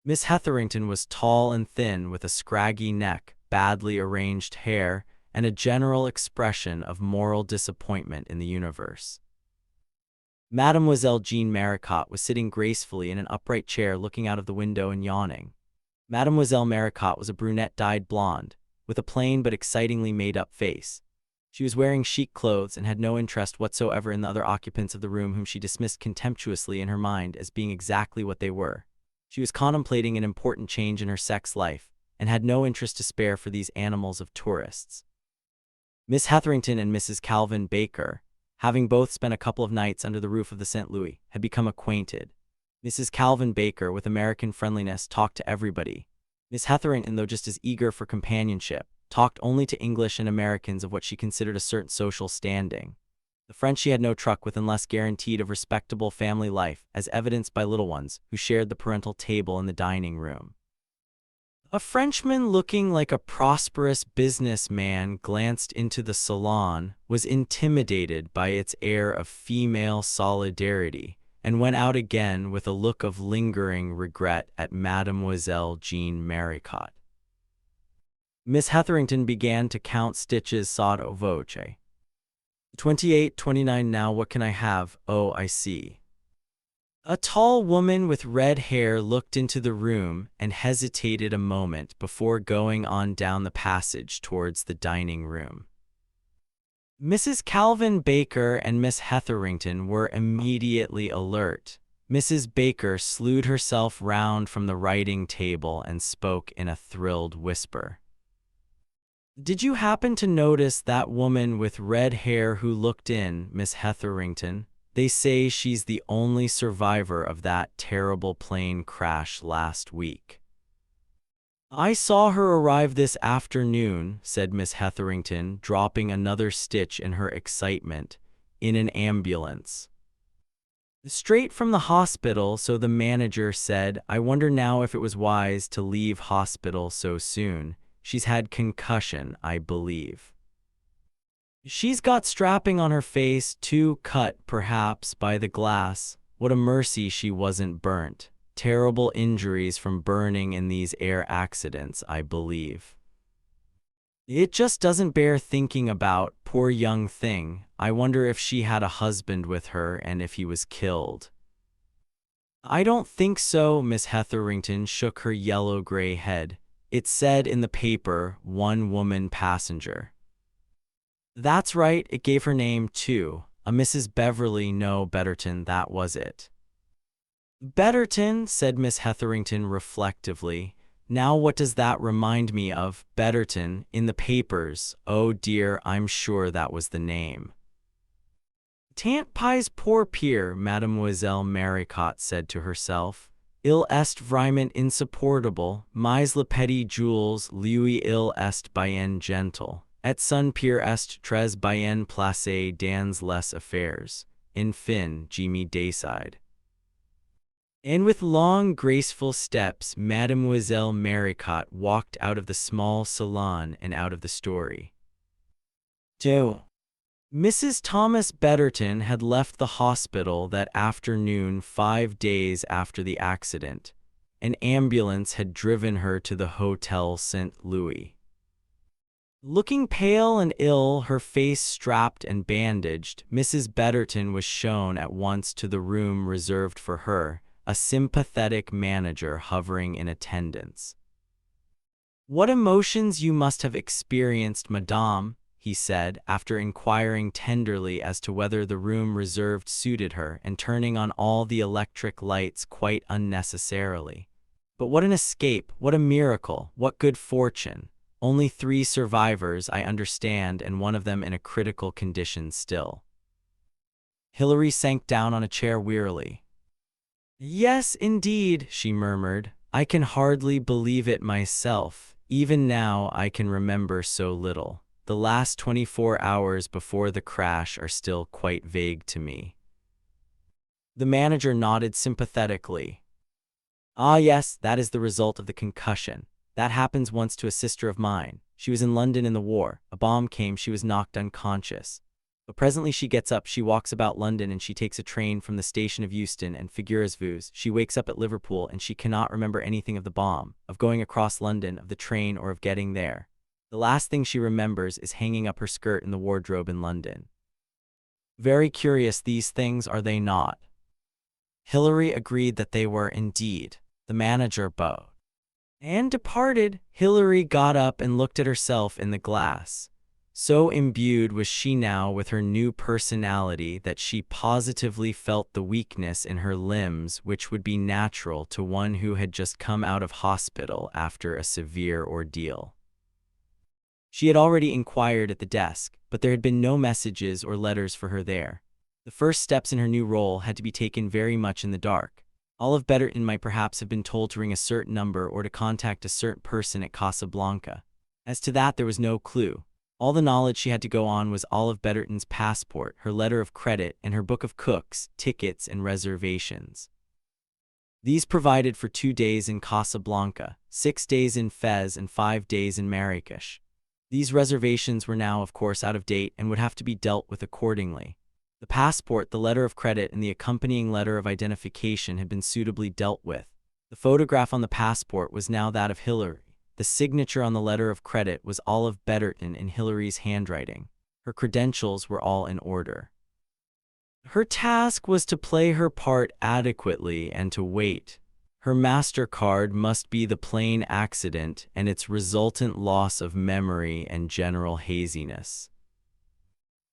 Miss Hetherington was tall and thin, with a scraggy neck, badly arranged hair, and a general expression of moral disappointment in the universe. Mademoiselle Jean Maricotte was sitting gracefully in an upright chair looking out of the window and yawning. Mademoiselle Maricotte was a brunette dyed blonde, with a plain but excitingly made-up face. She was wearing chic clothes and had no interest whatsoever in the other occupants of the room, whom she dismissed contemptuously in her mind as being exactly what they were. She was contemplating an important change in her sex life, and had no interest to spare for these animals of tourists. Miss Hetherington and Mrs. Calvin Baker, having both spent a couple of nights under the roof of the St. Louis, had become acquainted. Mrs. Calvin Baker, with American friendliness, talked to everybody. Miss Hetherington, though just as eager for companionship, talked only to English and Americans of what she considered a certain social standing. The French she had no truck with unless guaranteed of respectable family life, as evidenced by little ones who shared the parental table in the dining room. A Frenchman looking like a prosperous businessman glanced into the salon, was intimidated by its air of female solidarity, and went out again with a look of lingering regret at Mademoiselle Jean Maricot. Miss Hetherington began to count stitches sotto voce. 28, 29 now, what can I have? Oh, I see. A tall woman with red hair looked into the room and hesitated a moment before going on down the passage towards the dining room. Mrs. Calvin Baker and Miss Hetherington were immediately alert. Mrs. Baker slewed herself round from the writing table and spoke in a thrilled whisper. "Did you happen to notice that woman with red hair who looked in, Miss Hetherington? They say she's the only survivor of that terrible plane crash last week." "I saw her arrive this afternoon," said Miss Hetherington, dropping another stitch in her excitement, "in an ambulance. Straight from the hospital, so the manager said. I wonder now if it was wise to leave hospital so soon. She's had concussion, I believe. She's got strapping on her face, too, cut, perhaps, by the glass. What a mercy she wasn't burnt. Terrible injuries from burning in these air accidents, I believe. It just doesn't bear thinking about, poor young thing. I wonder if she had a husband with her and if he was killed." "I don't think so," Miss Hetherington shook her yellow-gray head. "It said in the paper, 1 woman passenger." "That's right, it gave her name, too. A Mrs. Beverly, no, Betterton, that was it." "Betterton," said Miss Hetherington reflectively. "Now what does that remind me of? Betterton, in the papers. Oh dear, I'm sure that was the name." "Tant pis pour Pierre," Mademoiselle Maricot said to herself. "Il est vraiment insupportable, mais le petit Jules, lui il est bien gentle. Et son Pierre est très bien placé dans les affaires. Enfin, Jimmy décide." And with long, graceful steps, Mademoiselle Maricot walked out of the small salon and out of the story. 2. Mrs. Thomas Betterton had left the hospital that afternoon 5 days after the accident. An ambulance had driven her to the Hotel St. Louis. Looking pale and ill, her face strapped and bandaged, Mrs. Betterton was shown at once to the room reserved for her, a sympathetic manager hovering in attendance. "What emotions you must have experienced, madame," he said, after inquiring tenderly as to whether the room reserved suited her and turning on all the electric lights quite unnecessarily. "But what an escape, what a miracle, what good fortune! Only 3 survivors, I understand, and one of them in a critical condition still." Hilary sank down on a chair wearily. "Yes, indeed," she murmured. "I can hardly believe it myself. Even now I can remember so little. The last 24 hours before the crash are still quite vague to me." The manager nodded sympathetically. "Ah yes, that is the result of the concussion. That happens once to a sister of mine. She was in London in the war. A bomb came, she was knocked unconscious. But presently she gets up, she walks about London, and she takes a train from the station of Euston and Figueres Vues. She wakes up at Liverpool, and she cannot remember anything of the bomb, of going across London, of the train, or of getting there. The last thing she remembers is hanging up her skirt in the wardrobe in London." Very curious these things, are they not? Hilary agreed that they were indeed. The manager bowed and departed. Hilary got up and looked at herself in the glass. So imbued was she now with her new personality that she positively felt the weakness in her limbs which would be natural to one who had just come out of hospital after a severe ordeal. She had already inquired at the desk, but there had been no messages or letters for her there. The first steps in her new role had to be taken very much in the dark. Olive Betterton might perhaps have been told to ring a certain number or to contact a certain person at Casablanca. As to that, there was no clue. All the knowledge she had to go on was Olive Betterton's passport, her letter of credit, and her book of cooks, tickets, and reservations. These provided for 2 days in Casablanca, 6 days in Fez, and 5 days in Marrakesh. These reservations were now, of course, out of date and would have to be dealt with accordingly. The passport, the letter of credit, and the accompanying letter of identification had been suitably dealt with. The photograph on the passport was now that of Hilary. The signature on the letter of credit was Olive Betterton in Hilary's handwriting. Her credentials were all in order. Her task was to play her part adequately and to wait. Her MasterCard must be the plain accident and its resultant loss of memory and general haziness.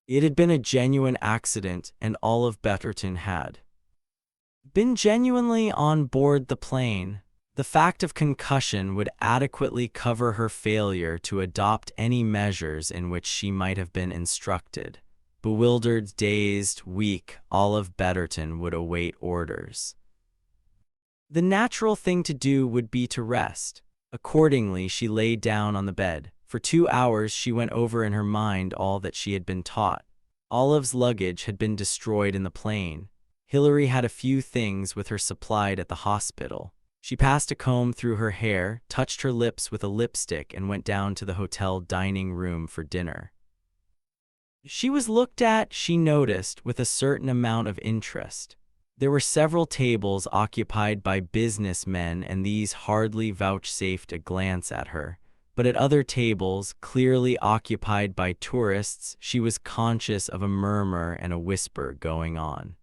It had been a genuine accident, and Olive Betterton had been genuinely on board the plane. The fact of concussion would adequately cover her failure to adopt any measures in which she might have been instructed. Bewildered, dazed, weak, Olive Betterton would await orders. The natural thing to do would be to rest. Accordingly, she lay down on the bed. For 2 hours she went over in her mind all that she had been taught. Olive's luggage had been destroyed in the plane. Hilary had a few things with her supplied at the hospital. She passed a comb through her hair, touched her lips with a lipstick, and went down to the hotel dining room for dinner. She was looked at, she noticed, with a certain amount of interest. There were several tables occupied by businessmen, and these hardly vouchsafed a glance at her. But at other tables, clearly occupied by tourists, she was conscious of a murmur and a whisper going on.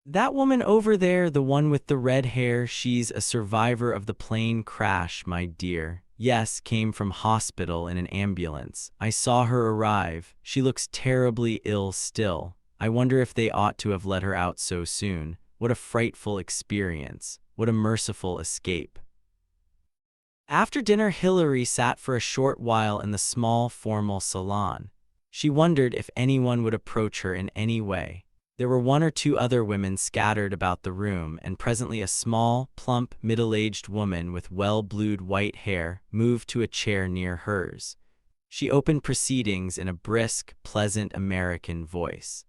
"That woman over there, the one with the red hair, she's a survivor of the plane crash, my dear. Yes, came from hospital in an ambulance. I saw her arrive. She looks terribly ill still. I wonder if they ought to have let her out so soon. What a frightful experience. What a merciful escape." After dinner, Hilary sat for a short while in the small, formal salon. She wondered if anyone would approach her in any way. There were 1 or 2 other women scattered about the room, and presently a small, plump, middle-aged woman with well-blued white hair moved to a chair near hers. She opened proceedings in a brisk, pleasant American voice.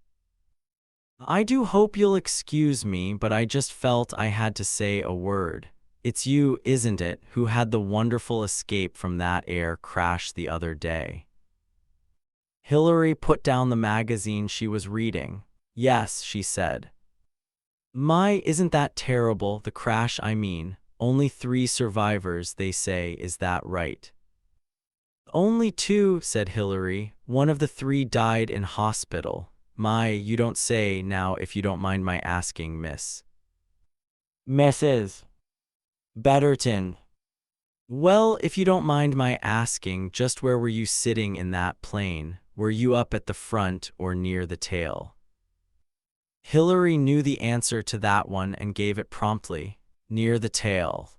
"I do hope you'll excuse me, but I just felt I had to say a word. It's you, isn't it, who had the wonderful escape from that air crash the other day?" Hilary put down the magazine she was reading. "Yes," she said. "My, isn't that terrible, the crash I mean. Only 3 survivors, they say, is that right?" "Only 2, said Hilary. "1 of the 3 died in hospital." "My, you don't say now, if you don't mind my asking, Mrs. Betterton." "Well, if you don't mind my asking, just where were you sitting in that plane? Were you up at the front or near the tail?" Hilary knew the answer to that one and gave it promptly. "Near the tail.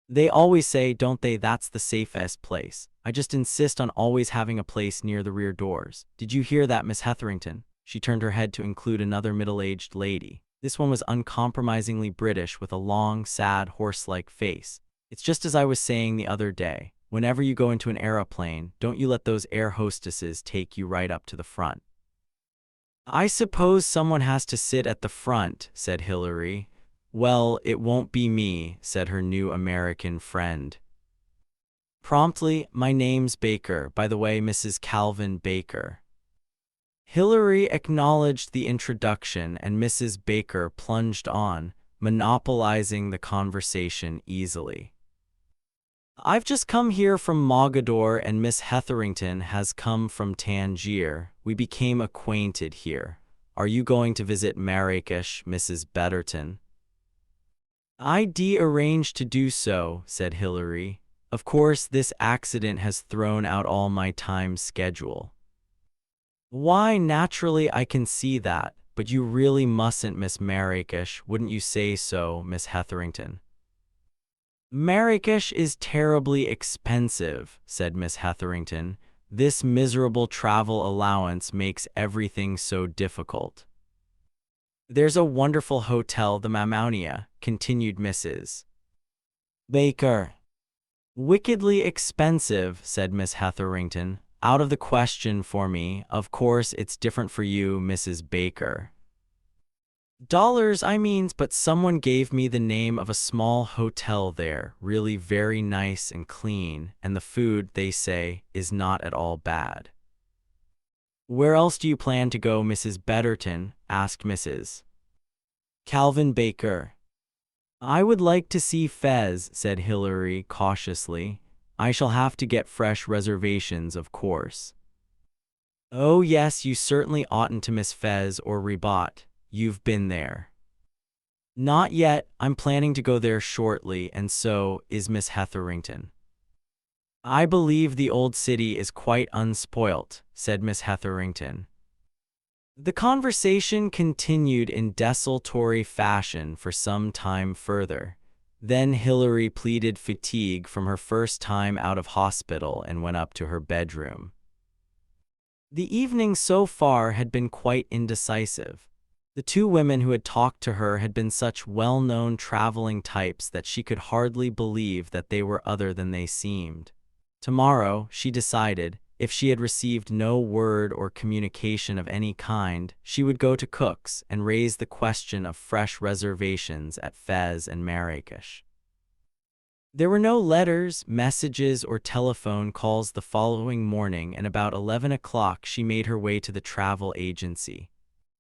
They always say, don't they, that's the safest place. I just insist on always having a place near the rear doors. Did you hear that, Miss Hetherington?" She turned her head to include another middle-aged lady. This one was uncompromisingly British, with a long, sad, horse-like face. "It's just as I was saying the other day. Whenever you go into an aeroplane, don't you let those air hostesses take you right up to the front." "I suppose someone has to sit at the front," said Hilary. "Well, it won't be me," said her new American friend. Promptly, "My name's Baker, by the way, Mrs. Calvin Baker." Hilary acknowledged the introduction, and Mrs. Baker plunged on, monopolizing the conversation easily. "I've just come here from Mogador, and Miss Hetherington has come from Tangier. We became acquainted here. Are you going to visit Marrakesh, Mrs. Betterton?" "I'd arranged to do so," said Hilary. "Of course, this accident has thrown out all my time schedule." "Why, naturally I can see that, but you really mustn't miss Marrakesh, wouldn't you say so, Miss Hetherington?" Marrakesh is terribly expensive, said Miss Hetherington. This miserable travel allowance makes everything so difficult. There's a wonderful hotel, the Mamounia, continued Mrs. Baker. Wickedly expensive, said Miss Hetherington. Out of the question for me. Of course, it's different for you, Mrs. Baker. Dollars, I means, but someone gave me the name of a small hotel there, really very nice and clean, and the food, they say, is not at all bad. Where else do you plan to go, Mrs. Betterton? Asked Mrs. Calvin Baker. I would like to see Fez, said Hilary cautiously. I shall have to get fresh reservations, of course. Oh yes, you certainly oughtn't to miss Fez or Rabat. You've been there. Not yet. I'm planning to go there shortly, and so is Miss Hetherington. I believe the old city is quite unspoilt, said Miss Hetherington. The conversation continued in desultory fashion for some time further. Then Hilary pleaded fatigue from her first time out of hospital and went up to her bedroom. The evening so far had been quite indecisive. The two women who had talked to her had been such well-known traveling types that she could hardly believe that they were other than they seemed. Tomorrow, she decided, if she had received no word or communication of any kind, she would go to Cook's and raise the question of fresh reservations at Fez and Marrakesh. There were no letters, messages, or telephone calls the following morning, and about 11 o'clock she made her way to the travel agency.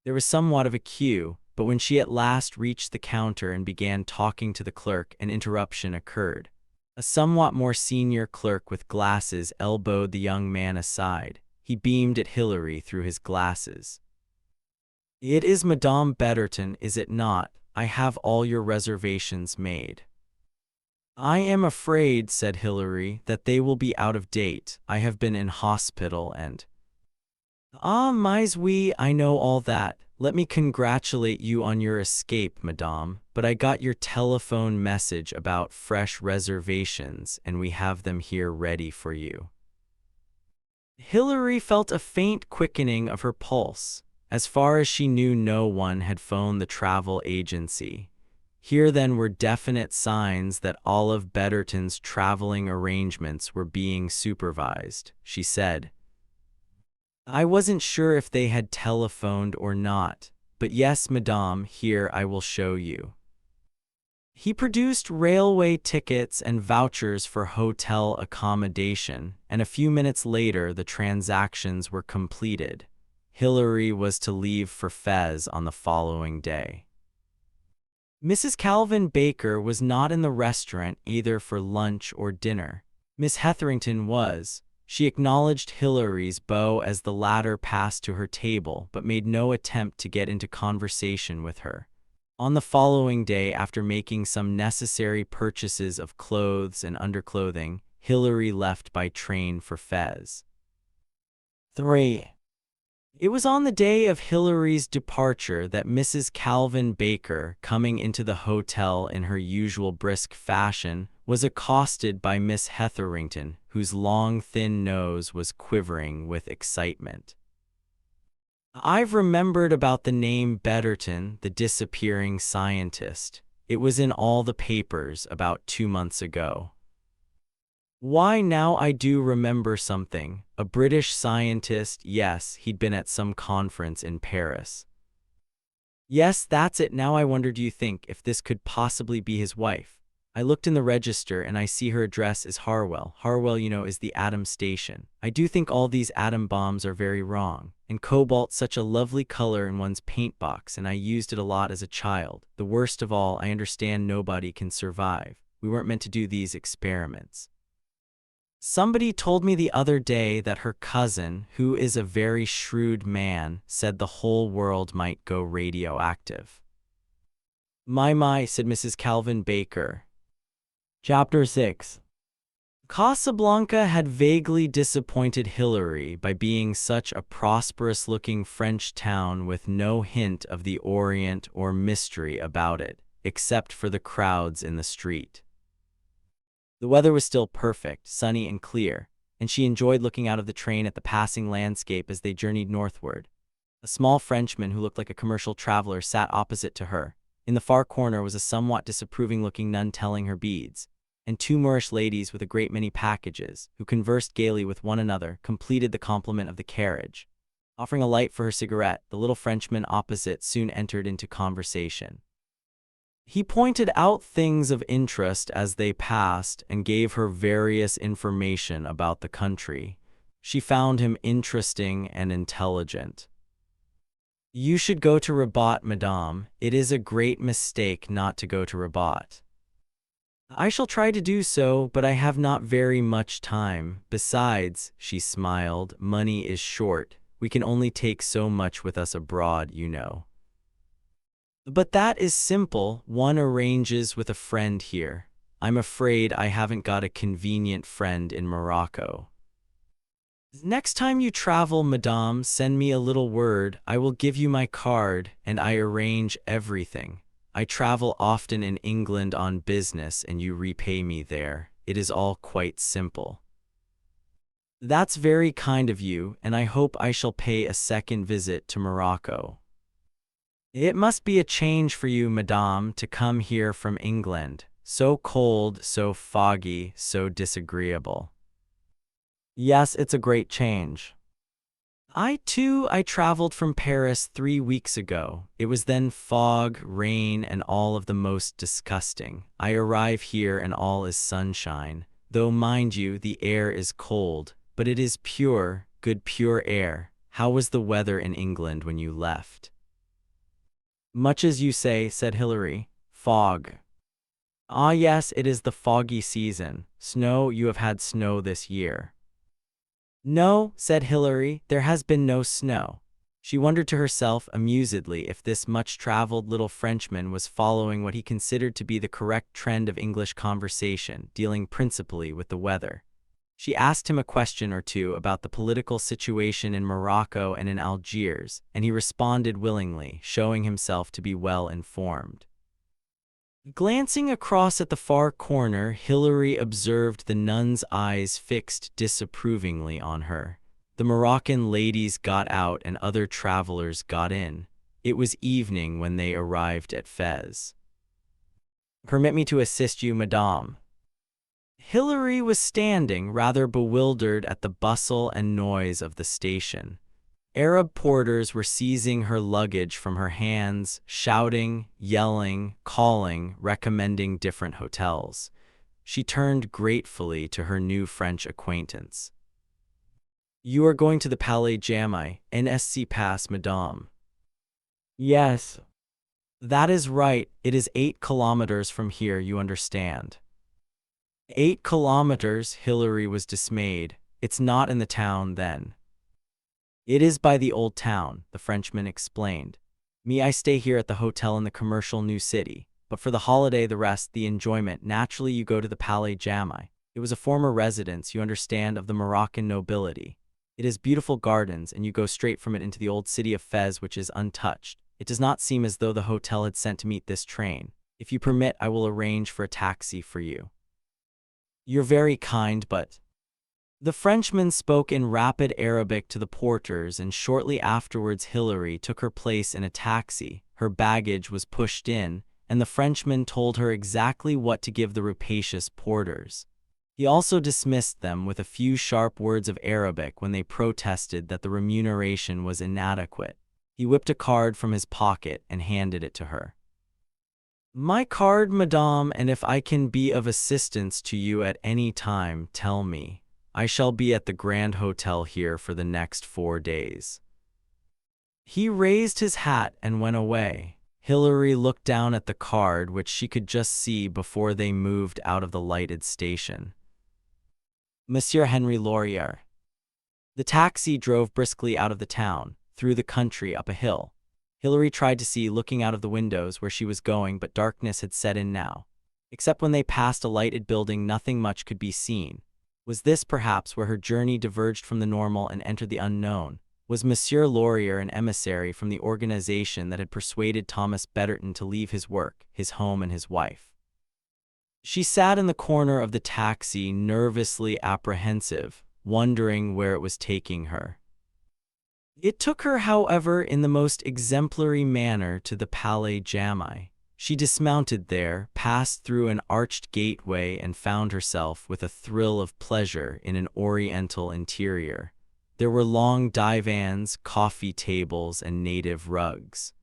There was somewhat of a queue, but when she at last reached the counter and began talking to the clerk, an interruption occurred. A somewhat more senior clerk with glasses elbowed the young man aside. He beamed at Hilary through his glasses. It is Madame Betterton, is it not? I have all your reservations made. I am afraid, said Hilary, that they will be out of date. I have been in hospital and… Ah, mais oui, I know all that. Let me congratulate you on your escape, madame, but I got your telephone message about fresh reservations, and we have them here ready for you. Hilary felt a faint quickening of her pulse. As far as she knew, no one had phoned the travel agency. Here then were definite signs that Olive Betterton's traveling arrangements were being supervised. She said, I wasn't sure if they had telephoned or not, but yes, madame, here I will show you. He produced railway tickets and vouchers for hotel accommodation, and a few minutes later the transactions were completed. Hilary was to leave for Fez on the following day. Mrs. Calvin Baker was not in the restaurant either for lunch or dinner. Miss Hetherington was. She acknowledged Hilary's bow as the latter passed to her table, but made no attempt to get into conversation with her. On the following day, after making some necessary purchases of clothes and underclothing, Hilary left by train for Fez. 3. It was on the day of Hilary's departure that Mrs. Calvin Baker, coming into the hotel in her usual brisk fashion, was accosted by Miss Hetherington, whose long, thin nose was quivering with excitement. I've remembered about the name Betterton, the disappearing scientist. It was in all the papers about 2 months ago. Why, now I do remember something. A British scientist, yes, he'd been at some conference in Paris. Yes, that's it. Now I wonder, do you think if this could possibly be his wife? I looked in the register and I see her address is Harwell. Harwell, you know, is the atom station. I do think all these atom bombs are very wrong. And cobalt, such a lovely color in one's paint box, and I used it a lot as a child. The worst of all, I understand nobody can survive. We weren't meant to do these experiments. Somebody told me the other day that her cousin, who is a very shrewd man, said the whole world might go radioactive. My, said Mrs. Calvin Baker. Chapter 6. Casablanca had vaguely disappointed Hilary by being such a prosperous-looking French town with no hint of the Orient or mystery about it, except for the crowds in the street. The weather was still perfect, sunny and clear, and she enjoyed looking out of the train at the passing landscape as they journeyed northward. A small Frenchman who looked like a commercial traveler sat opposite to her. In the far corner was a somewhat disapproving-looking nun telling her beads, and two Moorish ladies with a great many packages, who conversed gaily with one another, completed the complement of the carriage. Offering a light for her cigarette, the little Frenchman opposite soon entered into conversation. He pointed out things of interest as they passed and gave her various information about the country. She found him interesting and intelligent. "You should go to Rabat, madame. It is a great mistake not to go to Rabat." "I shall try to do so, but I have not very much time. Besides," she smiled, "money is short. We can only take so much with us abroad, you know." "But that is simple. One arranges with a friend here. I'm afraid I haven't got a convenient friend in Morocco." "Next time you travel, madame, send me a little word. I will give you my card, and I arrange everything. I travel often in England on business, and you repay me there. It is all quite simple." "That's very kind of you, and I hope I shall pay a second visit to Morocco." "It must be a change for you, madame, to come here from England. So cold, so foggy, so disagreeable." "Yes, it's a great change." I traveled from Paris 3 weeks ago. It was then fog, rain, and all of the most disgusting. I arrive here and all is sunshine. Though, mind you, the air is cold, but it is pure, good pure air. How was the weather in England when you left?" "Much as you say," said Hilary. "Fog." "Ah yes, it is the foggy season. Snow, you have had snow this year." "No," said Hilary, "there has been no snow." She wondered to herself amusedly if this much-traveled little Frenchman was following what he considered to be the correct trend of English conversation, dealing principally with the weather. She asked him a question or two about the political situation in Morocco and in Algiers, and he responded willingly, showing himself to be well informed. Glancing across at the far corner, Hilary observed the nun's eyes fixed disapprovingly on her. The Moroccan ladies got out and other travelers got in. It was evening when they arrived at Fez. "Permit me to assist you, madame." Hilary was standing, rather bewildered at the bustle and noise of the station. Arab porters were seizing her luggage from her hands, shouting, yelling, calling, recommending different hotels. She turned gratefully to her new French acquaintance. "You are going to the Palais Jamai, NSC Pass, madame." "Yes." "That is right. It is 8 kilometers from here, you understand." 8 kilometers, Hilary was dismayed. "It's not in the town, then." "It is by the old town," the Frenchman explained. I stay here at the hotel in the commercial new city, but for the holiday, the rest, the enjoyment, naturally you go to the Palais Jamai. It was a former residence, you understand, of the Moroccan nobility. It has beautiful gardens, and you go straight from it into the old city of Fez, which is untouched. It does not seem as though the hotel had sent to meet this train. If you permit, I will arrange for a taxi for you." "You're very kind, but—" The Frenchman spoke in rapid Arabic to the porters, and shortly afterwards Hilary took her place in a taxi. Her baggage was pushed in, and the Frenchman told her exactly what to give the rapacious porters. He also dismissed them with a few sharp words of Arabic when they protested that the remuneration was inadequate. He whipped a card from his pocket and handed it to her. "My card, madame, and if I can be of assistance to you at any time, tell me. I shall be at the Grand Hotel here for the next 4 days." He raised his hat and went away. Hilary looked down at the card, which she could just see before they moved out of the lighted station. "Monsieur Henry Laurier." The taxi drove briskly out of the town, through the country, up a hill. Hilary tried to see, looking out of the windows, where she was going, but darkness had set in now. Except when they passed a lighted building, nothing much could be seen. Was this, perhaps, where her journey diverged from the normal and entered the unknown? Was Monsieur Laurier an emissary from the organization that had persuaded Thomas Betterton to leave his work, his home, and his wife? She sat in the corner of the taxi, nervously apprehensive, wondering where it was taking her. It took her, however, in the most exemplary manner to the Palais Jamai. She dismounted there, passed through an arched gateway, and found herself, with a thrill of pleasure, in an oriental interior. There were long divans, coffee tables, and native rugs.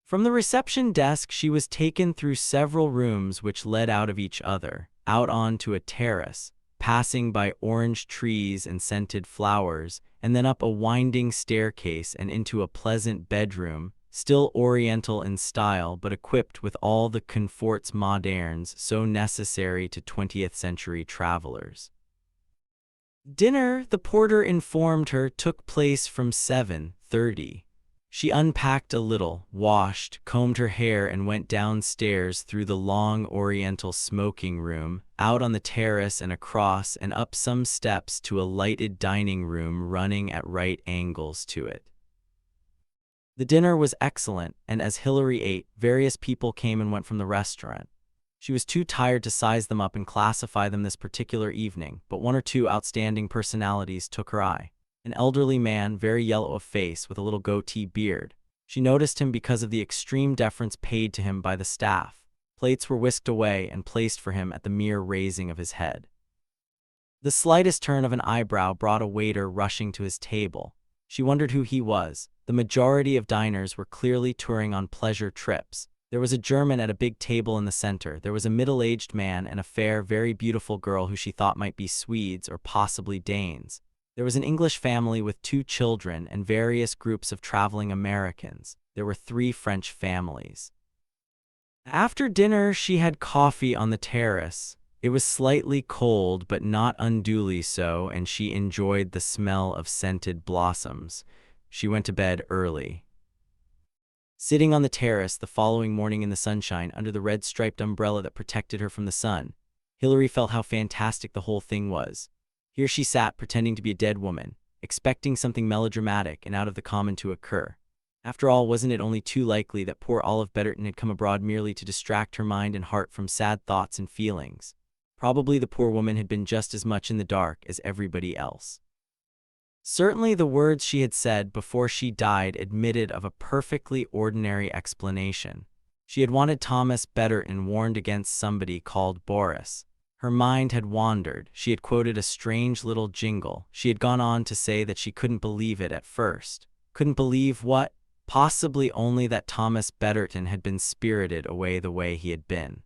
From the reception desk she was taken through several rooms which led out of each other, out onto a terrace, passing by orange trees and scented flowers, and then up a winding staircase and into a pleasant bedroom, still oriental in style but equipped with all the comforts modernes so necessary to 20th-century travelers. Dinner, the porter informed her, took place from 7:30. She unpacked a little, washed, combed her hair, and went downstairs through the long oriental smoking room, out on the terrace and across and up some steps to a lighted dining room running at right angles to it. The dinner was excellent, and as Hilary ate, various people came and went from the restaurant. She was too tired to size them up and classify them this particular evening, but one or two outstanding personalities took her eye. An elderly man, very yellow of face, with a little goatee beard. She noticed him because of the extreme deference paid to him by the staff. Plates were whisked away and placed for him at the mere raising of his head. The slightest turn of an eyebrow brought a waiter rushing to his table. She wondered who he was. The majority of diners were clearly touring on pleasure trips. There was a German at a big table in the center. There was a middle-aged man and a fair, very beautiful girl who she thought might be Swedes or possibly Danes. There was an English family with 2 children and various groups of traveling Americans. There were 3 French families. After dinner, she had coffee on the terrace. It was slightly cold, but not unduly so, and she enjoyed the smell of scented blossoms. She went to bed early. Sitting on the terrace the following morning in the sunshine, under the red striped umbrella that protected her from the sun, Hilary felt how fantastic the whole thing was. Here she sat, pretending to be a dead woman, expecting something melodramatic and out of the common to occur. After all, wasn't it only too likely that poor Olive Betterton had come abroad merely to distract her mind and heart from sad thoughts and feelings? Probably the poor woman had been just as much in the dark as everybody else. Certainly the words she had said before she died admitted of a perfectly ordinary explanation. She had wanted Thomas Betterton warned against somebody called Boris. Her mind had wandered. She had quoted a strange little jingle. She had gone on to say that she couldn't believe it at first. Couldn't believe what? Possibly only that Thomas Betterton had been spirited away the way he had been.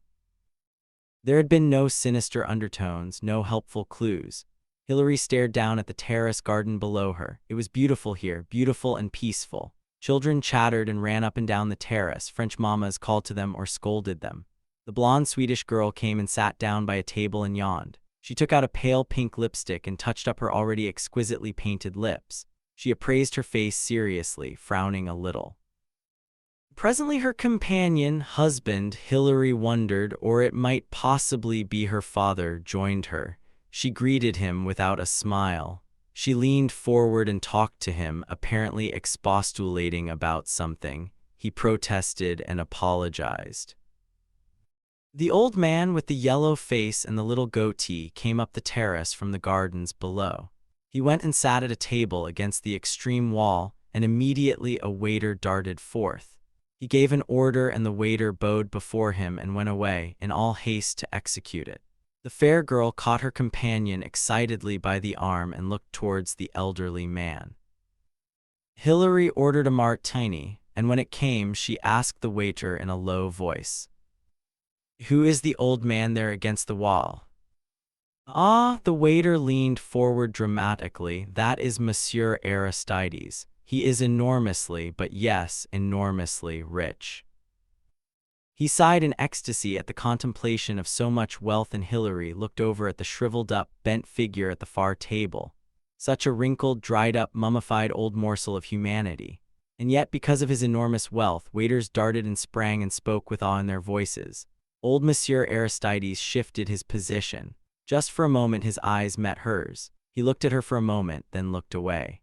There had been no sinister undertones, no helpful clues. Hilary stared down at the terrace garden below her. It was beautiful here, beautiful and peaceful. Children chattered and ran up and down the terrace. French mammas called to them or scolded them. The blonde Swedish girl came and sat down by a table and yawned. She took out a pale pink lipstick and touched up her already exquisitely painted lips. She appraised her face seriously, frowning a little. Presently her companion, husband, Hilary wondered, or it might possibly be her father, joined her. She greeted him without a smile. She leaned forward and talked to him, apparently expostulating about something. He protested and apologized. The old man with the yellow face and the little goatee came up the terrace from the gardens below. He went and sat at a table against the extreme wall, and immediately a waiter darted forth. He gave an order, and the waiter bowed before him and went away, in all haste to execute it. The fair girl caught her companion excitedly by the arm and looked towards the elderly man. Hilary ordered a martini, and when it came, she asked the waiter in a low voice, "Who is the old man there against the wall?" "Ah," the waiter leaned forward dramatically, "that is Monsieur Aristides. He is enormously, but yes, enormously rich." He sighed in ecstasy at the contemplation of so much wealth, and Hilary looked over at the shriveled-up, bent figure at the far table. Such a wrinkled, dried-up, mummified old morsel of humanity. And yet, because of his enormous wealth, waiters darted and sprang and spoke with awe in their voices. Old Monsieur Aristides shifted his position. Just for a moment his eyes met hers. He looked at her for a moment, then looked away.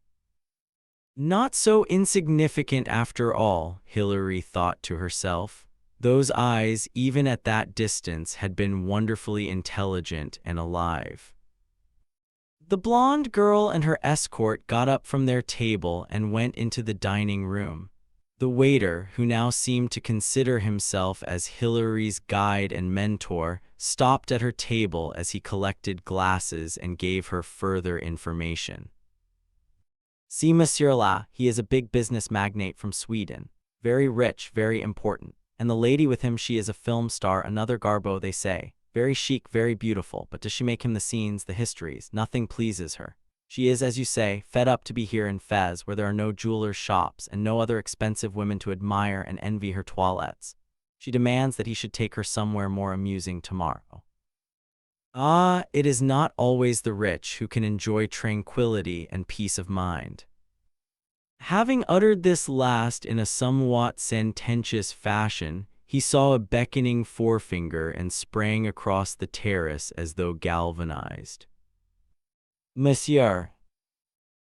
Not so insignificant after all, Hilary thought to herself. Those eyes, even at that distance, had been wonderfully intelligent and alive. The blonde girl and her escort got up from their table and went into the dining room. The waiter, who now seemed to consider himself as Hilary's guide and mentor, stopped at her table as he collected glasses and gave her further information. "See Monsieur La, he is a big business magnate from Sweden. Very rich, very important. And the lady with him, she is a film star, another Garbo, they say. Very chic, very beautiful, but does she make him the scenes, the histories? Nothing pleases her. She is, as you say, fed up to be here in Fez, where there are no jewelers' shops and no other expensive women to admire and envy her toilettes. She demands that he should take her somewhere more amusing tomorrow." Ah, it is not always the rich who can enjoy tranquility and peace of mind. Having uttered this last in a somewhat sententious fashion, he saw a beckoning forefinger and sprang across the terrace as though galvanized. "Monsieur."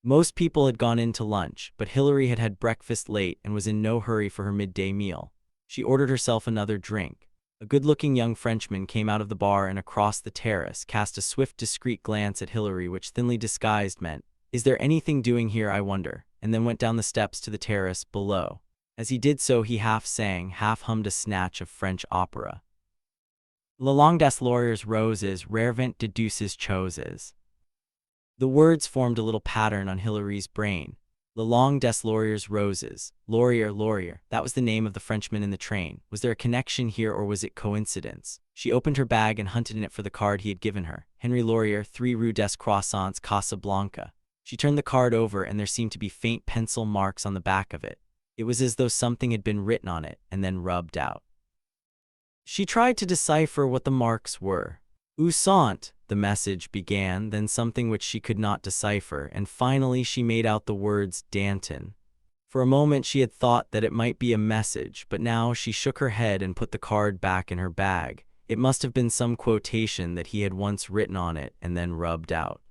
Most people had gone in to lunch, but Hilary had had breakfast late and was in no hurry for her midday meal. She ordered herself another drink. A good-looking young Frenchman came out of the bar and across the terrace, cast a swift, discreet glance at Hilary which, thinly disguised, meant, "Is there anything doing here, I wonder?" and then went down the steps to the terrace below. As he did so, he half sang, half hummed a snatch of French opera. "La langue des lauriers roses, rarement de douces choses." The words formed a little pattern on Hilary's brain. La langue des lauriers roses. Laurier, Laurier. That was the name of the Frenchman in the train. Was there a connection here, or was it coincidence? She opened her bag and hunted in it for the card he had given her. Henry Laurier, 3 Rue des Croissants, Casablanca. She turned the card over, and there seemed to be faint pencil marks on the back of it. It was as though something had been written on it and then rubbed out. She tried to decipher what the marks were. "Où sont," the message began, then something which she could not decipher, and finally she made out the words Danton. For a moment she had thought that it might be a message, but now she shook her head and put the card back in her bag. It must have been some quotation that he had once written on it and then rubbed out.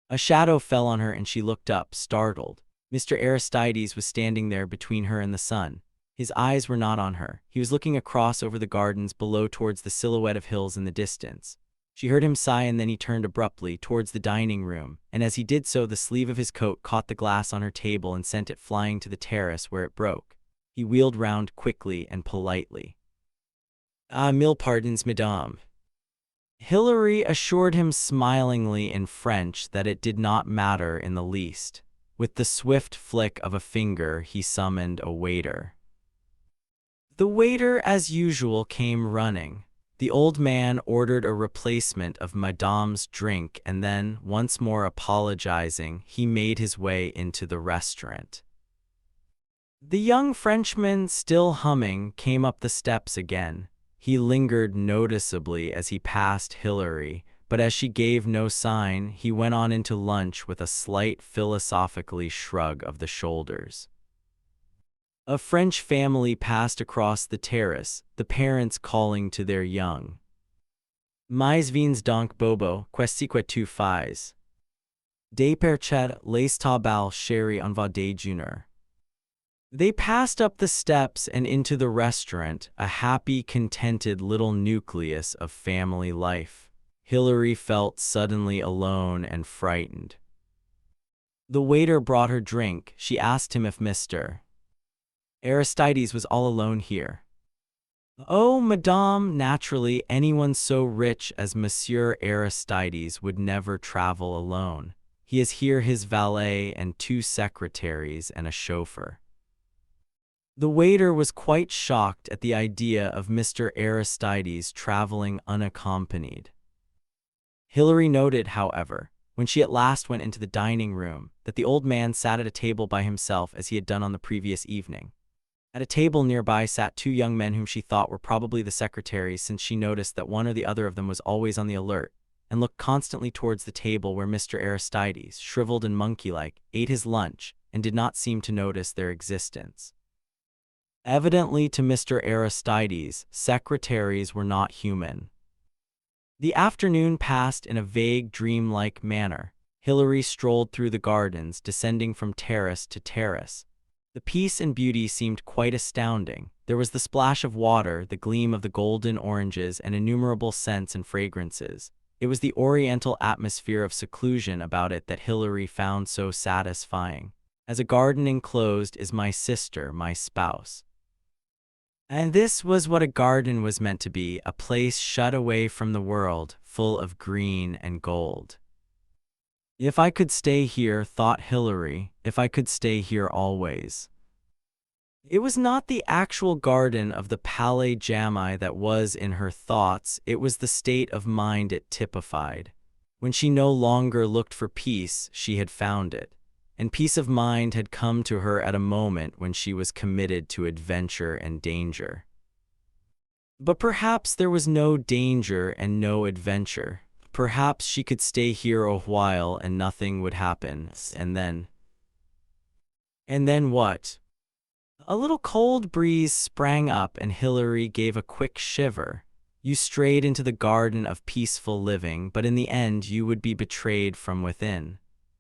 A shadow fell on her and she looked up, startled. Mr. Aristides was standing there between her and the sun. His eyes were not on her. He was looking across over the gardens below towards the silhouette of hills in the distance. She heard him sigh, and then he turned abruptly towards the dining room, and as he did so the sleeve of his coat caught the glass on her table and sent it flying to the terrace, where it broke. He wheeled round quickly and politely. "Ah, mille pardons, madame." Hilary assured him smilingly in French that it did not matter in the least. With the swift flick of a finger he summoned a waiter. The waiter, as usual, came running. The old man ordered a replacement of Madame's drink, and then, once more apologizing, he made his way into the restaurant. The young Frenchman, still humming, came up the steps again. He lingered noticeably as he passed Hilary, but as she gave no sign, he went on into lunch with a slight philosophically shrug of the shoulders. A French family passed across the terrace, the parents calling to their young. "Mais vins donc bobo, qu'est-ce que tu fais? Des perchettes, les tables chérie on va déjeuner." They passed up the steps and into the restaurant, a happy, contented little nucleus of family life. Hilary felt suddenly alone and frightened. The waiter brought her drink. She asked him if Mr. Aristides was all alone here. "Oh, madame, naturally anyone so rich as Monsieur Aristides would never travel alone. He has here his valet and 2 secretaries and a chauffeur." The waiter was quite shocked at the idea of Mr. Aristides traveling unaccompanied. Hilary noted, however, when she at last went into the dining room, that the old man sat at a table by himself as he had done on the previous evening. At a table nearby sat 2 young men whom she thought were probably the secretaries, since she noticed that one or the other of them was always on the alert, and looked constantly towards the table where Mr. Aristides, shriveled and monkey-like, ate his lunch, and did not seem to notice their existence. Evidently to Mr. Aristides, secretaries were not human. The afternoon passed in a vague, dream-like manner. Hilary strolled through the gardens, descending from terrace to terrace. The peace and beauty seemed quite astounding. There was the splash of water, the gleam of the golden oranges, and innumerable scents and fragrances. It was the oriental atmosphere of seclusion about it that Hilary found so satisfying. As a garden enclosed is my sister, my spouse. And this was what a garden was meant to be, a place shut away from the world, full of green and gold. If I could stay here, thought Hilary, if I could stay here always. It was not the actual garden of the Palais Jamai that was in her thoughts, it was the state of mind it typified. When she no longer looked for peace, she had found it. And peace of mind had come to her at a moment when she was committed to adventure and danger. But perhaps there was no danger and no adventure. Perhaps she could stay here a while and nothing would happen. And then what? A little cold breeze sprang up and Hilary gave a quick shiver. You strayed into the garden of peaceful living, but in the end you would be betrayed from within.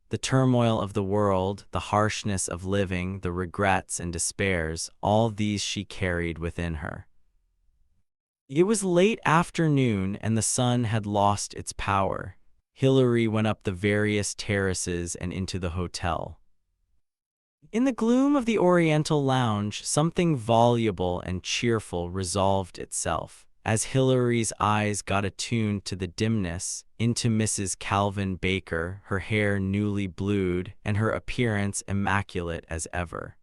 The turmoil of the world, the harshness of living, the regrets and despairs, all these she carried within her. It was late afternoon and the sun had lost its power. Hilary went up the various terraces and into the hotel. In the gloom of the Oriental lounge, something voluble and cheerful resolved itself. As Hilary's eyes got attuned to the dimness, into Mrs. Calvin Baker, her hair newly blued and her appearance immaculate as ever.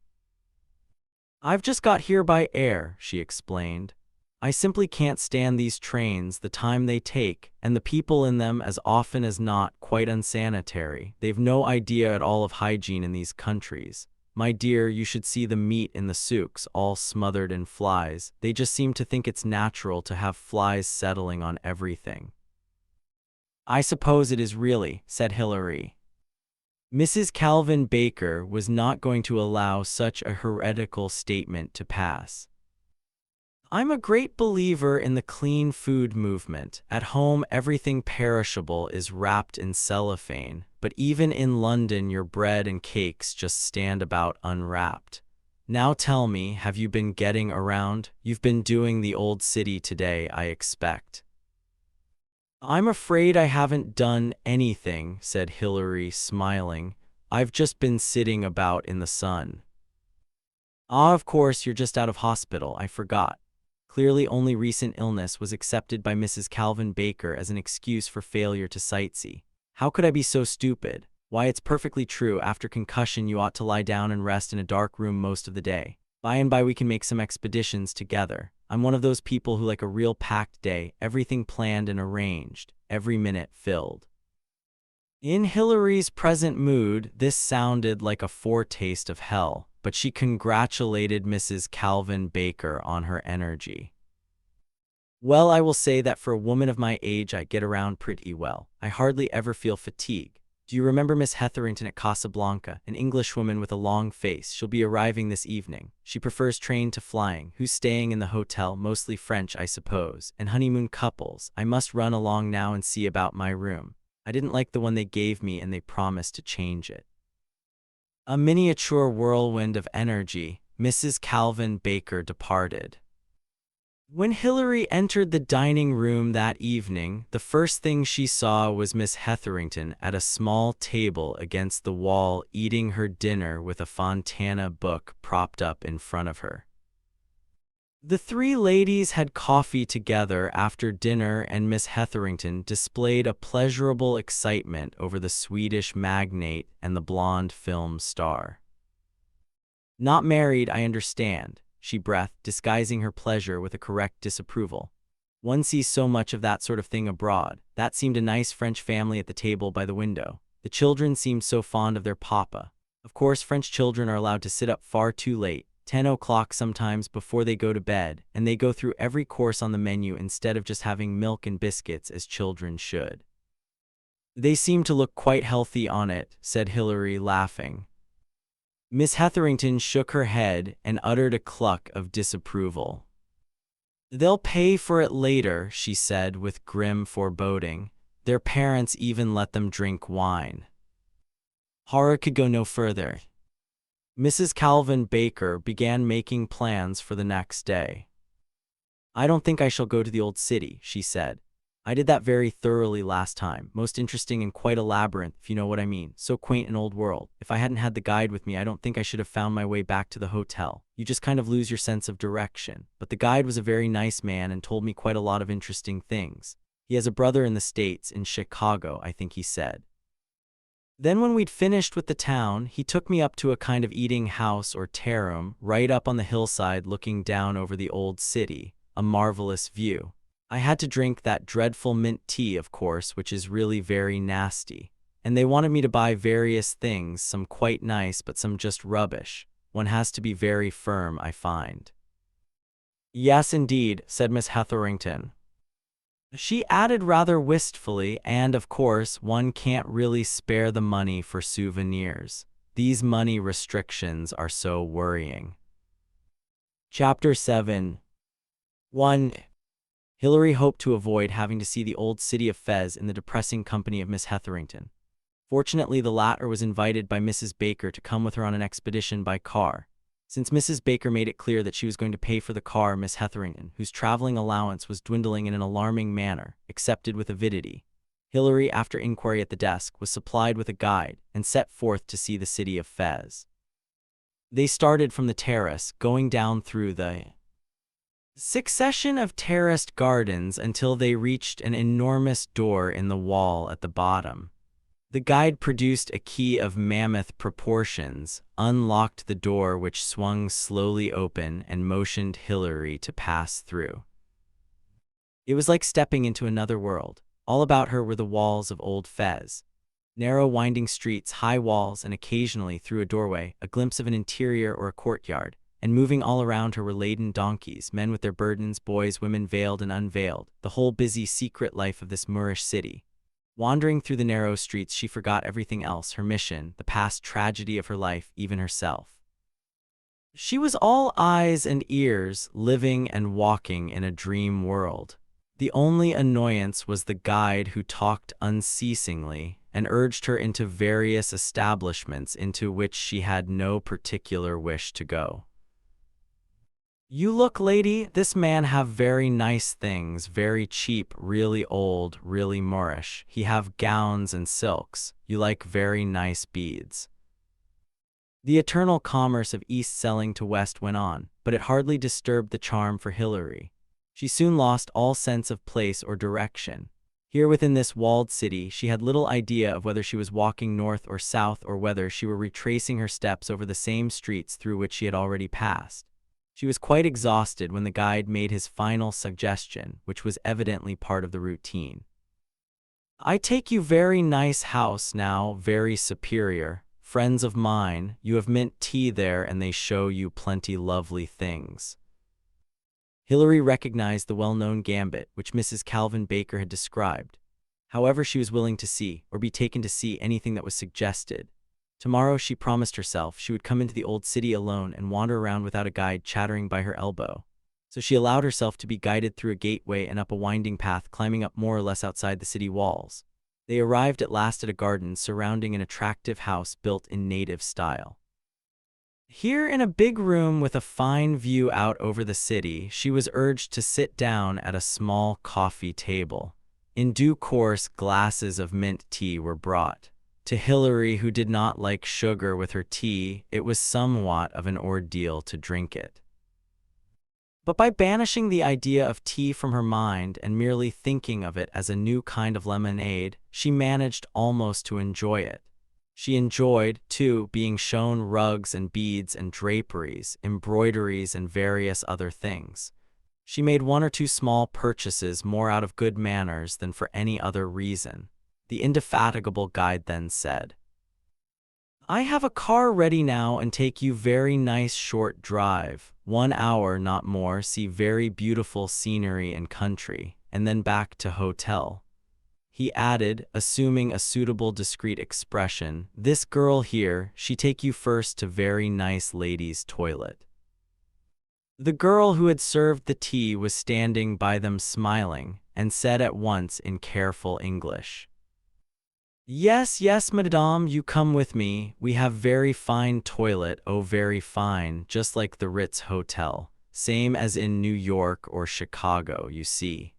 "I've just got here by air," she explained. "I simply can't stand these trains, the time they take, and the people in them as often as not quite unsanitary. They've no idea at all of hygiene in these countries. My dear, you should see the meat in the souks, all smothered in flies. They just seem to think it's natural to have flies settling on everything." "I suppose it is really," said Hilary. Mrs. Calvin Baker was not going to allow such a heretical statement to pass. "I'm a great believer in the clean food movement. At home, everything perishable is wrapped in cellophane, but even in London your bread and cakes just stand about unwrapped. Now tell me, have you been getting around? You've been doing the old city today, I expect." "I'm afraid I haven't done anything," said Hilary, smiling. "I've just been sitting about in the sun." "Ah, of course, you're just out of hospital, I forgot." Clearly only recent illness was accepted by Mrs. Calvin Baker as an excuse for failure to sightsee. "How could I be so stupid? Why, it's perfectly true. After concussion, you ought to lie down and rest in a dark room most of the day. By and by we can make some expeditions together. I'm one of those people who like a real packed day, everything planned and arranged, every minute filled." In Hilary's present mood, this sounded like a foretaste of hell, but she congratulated Mrs. Calvin Baker on her energy. "Well, I will say that for a woman of my age I get around pretty well. I hardly ever feel fatigue. Do you remember Miss Hetherington at Casablanca, an Englishwoman with a long face? She'll be arriving this evening. She prefers train to flying. Who's staying in the hotel? Mostly French, I suppose, and honeymoon couples. I must run along now and see about my room. I didn't like the one they gave me and they promised to change it." A miniature whirlwind of energy, Mrs. Calvin Baker departed. When Hilary entered the dining room that evening, the first thing she saw was Miss Hetherington at a small table against the wall eating her dinner with a Fontana book propped up in front of her. The three ladies had coffee together after dinner and Miss Hetherington displayed a pleasurable excitement over the Swedish magnate and the blonde film star. "Not married, I understand," she breathed, disguising her pleasure with a correct disapproval. "One sees so much of that sort of thing abroad." That seemed a nice French family at the table by the window. The children seemed so fond of their papa. Of course, French children are allowed to sit up far too late, 10 o'clock sometimes, before they go to bed, and they go through every course on the menu instead of just having milk and biscuits as children should. "They seem to look quite healthy on it," said Hilary, laughing. Miss Hetherington shook her head and uttered a cluck of disapproval. "They'll pay for it later," she said with grim foreboding. "Their parents even let them drink wine." Horror could go no further. Mrs. Calvin Baker began making plans for the next day. "I don't think I shall go to the old city," she said. "I did that very thoroughly last time. Most interesting and quite a labyrinth, if you know what I mean. So quaint and old world. If I hadn't had the guide with me, I don't think I should have found my way back to the hotel. You just kind of lose your sense of direction. But the guide was a very nice man and told me quite a lot of interesting things. He has a brother in the States, in Chicago, I think he said. Then when we'd finished with the town, he took me up to a kind of eating house or tarum, right up on the hillside looking down over the old city. A marvelous view. I had to drink that dreadful mint tea, of course, which is really very nasty. And they wanted me to buy various things, some quite nice, but some just rubbish. One has to be very firm, I find." "Yes, indeed," said Miss Hetherington. She added rather wistfully, "and of course, one can't really spare the money for souvenirs. These money restrictions are so worrying." Chapter 7. 1. Hilary hoped to avoid having to see the old city of Fez in the depressing company of Miss Hetherington. Fortunately, the latter was invited by Mrs. Baker to come with her on an expedition by car. Since Mrs. Baker made it clear that she was going to pay for the car, Miss Hetherington, whose traveling allowance was dwindling in an alarming manner, accepted with avidity. Hilary, after inquiry at the desk, was supplied with a guide and set forth to see the city of Fez. They started from the terrace, going down through the succession of terraced gardens until they reached an enormous door in the wall at the bottom. The guide produced a key of mammoth proportions, unlocked the door which swung slowly open, and motioned Hilary to pass through. It was like stepping into another world. All about her were the walls of old Fez. Narrow winding streets, high walls, and occasionally, through a doorway, a glimpse of an interior or a courtyard. And moving all around her were laden donkeys, men with their burdens, boys, women veiled and unveiled, the whole busy, secret life of this Moorish city. Wandering through the narrow streets, she forgot everything else, her mission, the past tragedy of her life, even herself. She was all eyes and ears, living and walking in a dream world. The only annoyance was the guide, who talked unceasingly and urged her into various establishments into which she had no particular wish to go. "You look, lady, this man have very nice things, very cheap, really old, really Moorish. He have gowns and silks. You like very nice beads." The eternal commerce of East selling to West went on, but it hardly disturbed the charm for Hilary. She soon lost all sense of place or direction. Here within this walled city, she had little idea of whether she was walking north or south, or whether she were retracing her steps over the same streets through which she had already passed. She was quite exhausted when the guide made his final suggestion, which was evidently part of the routine. "I take you very nice house now, very superior. Friends of mine, you have mint tea there, and they show you plenty lovely things." Hilary recognized the well-known gambit which Mrs. Calvin Baker had described. However, she was willing to see, or be taken to see, anything that was suggested. Tomorrow, she promised herself, she would come into the old city alone and wander around without a guide chattering by her elbow. So she allowed herself to be guided through a gateway and up a winding path, climbing up more or less outside the city walls. They arrived at last at a garden surrounding an attractive house built in native style. Here, in a big room with a fine view out over the city, she was urged to sit down at a small coffee table. In due course, glasses of mint tea were brought. To Hilary, who did not like sugar with her tea, it was somewhat of an ordeal to drink it. But by banishing the idea of tea from her mind and merely thinking of it as a new kind of lemonade, she managed almost to enjoy it. She enjoyed, too, being shown rugs and beads and draperies, embroideries and various other things. She made one or two small purchases more out of good manners than for any other reason. The indefatigable guide then said, "I have a car ready now and take you very nice short drive, 1 hour, not more, see very beautiful scenery and country, and then back to hotel." He added, assuming a suitable discreet expression, "This girl here, she take you first to very nice ladies' toilet." The girl who had served the tea was standing by them smiling, and said at once in careful English, Yes, yes, madame, you come with me. We have very fine toilet, oh very fine, just like the Ritz Hotel. Same as in New York or Chicago, you see.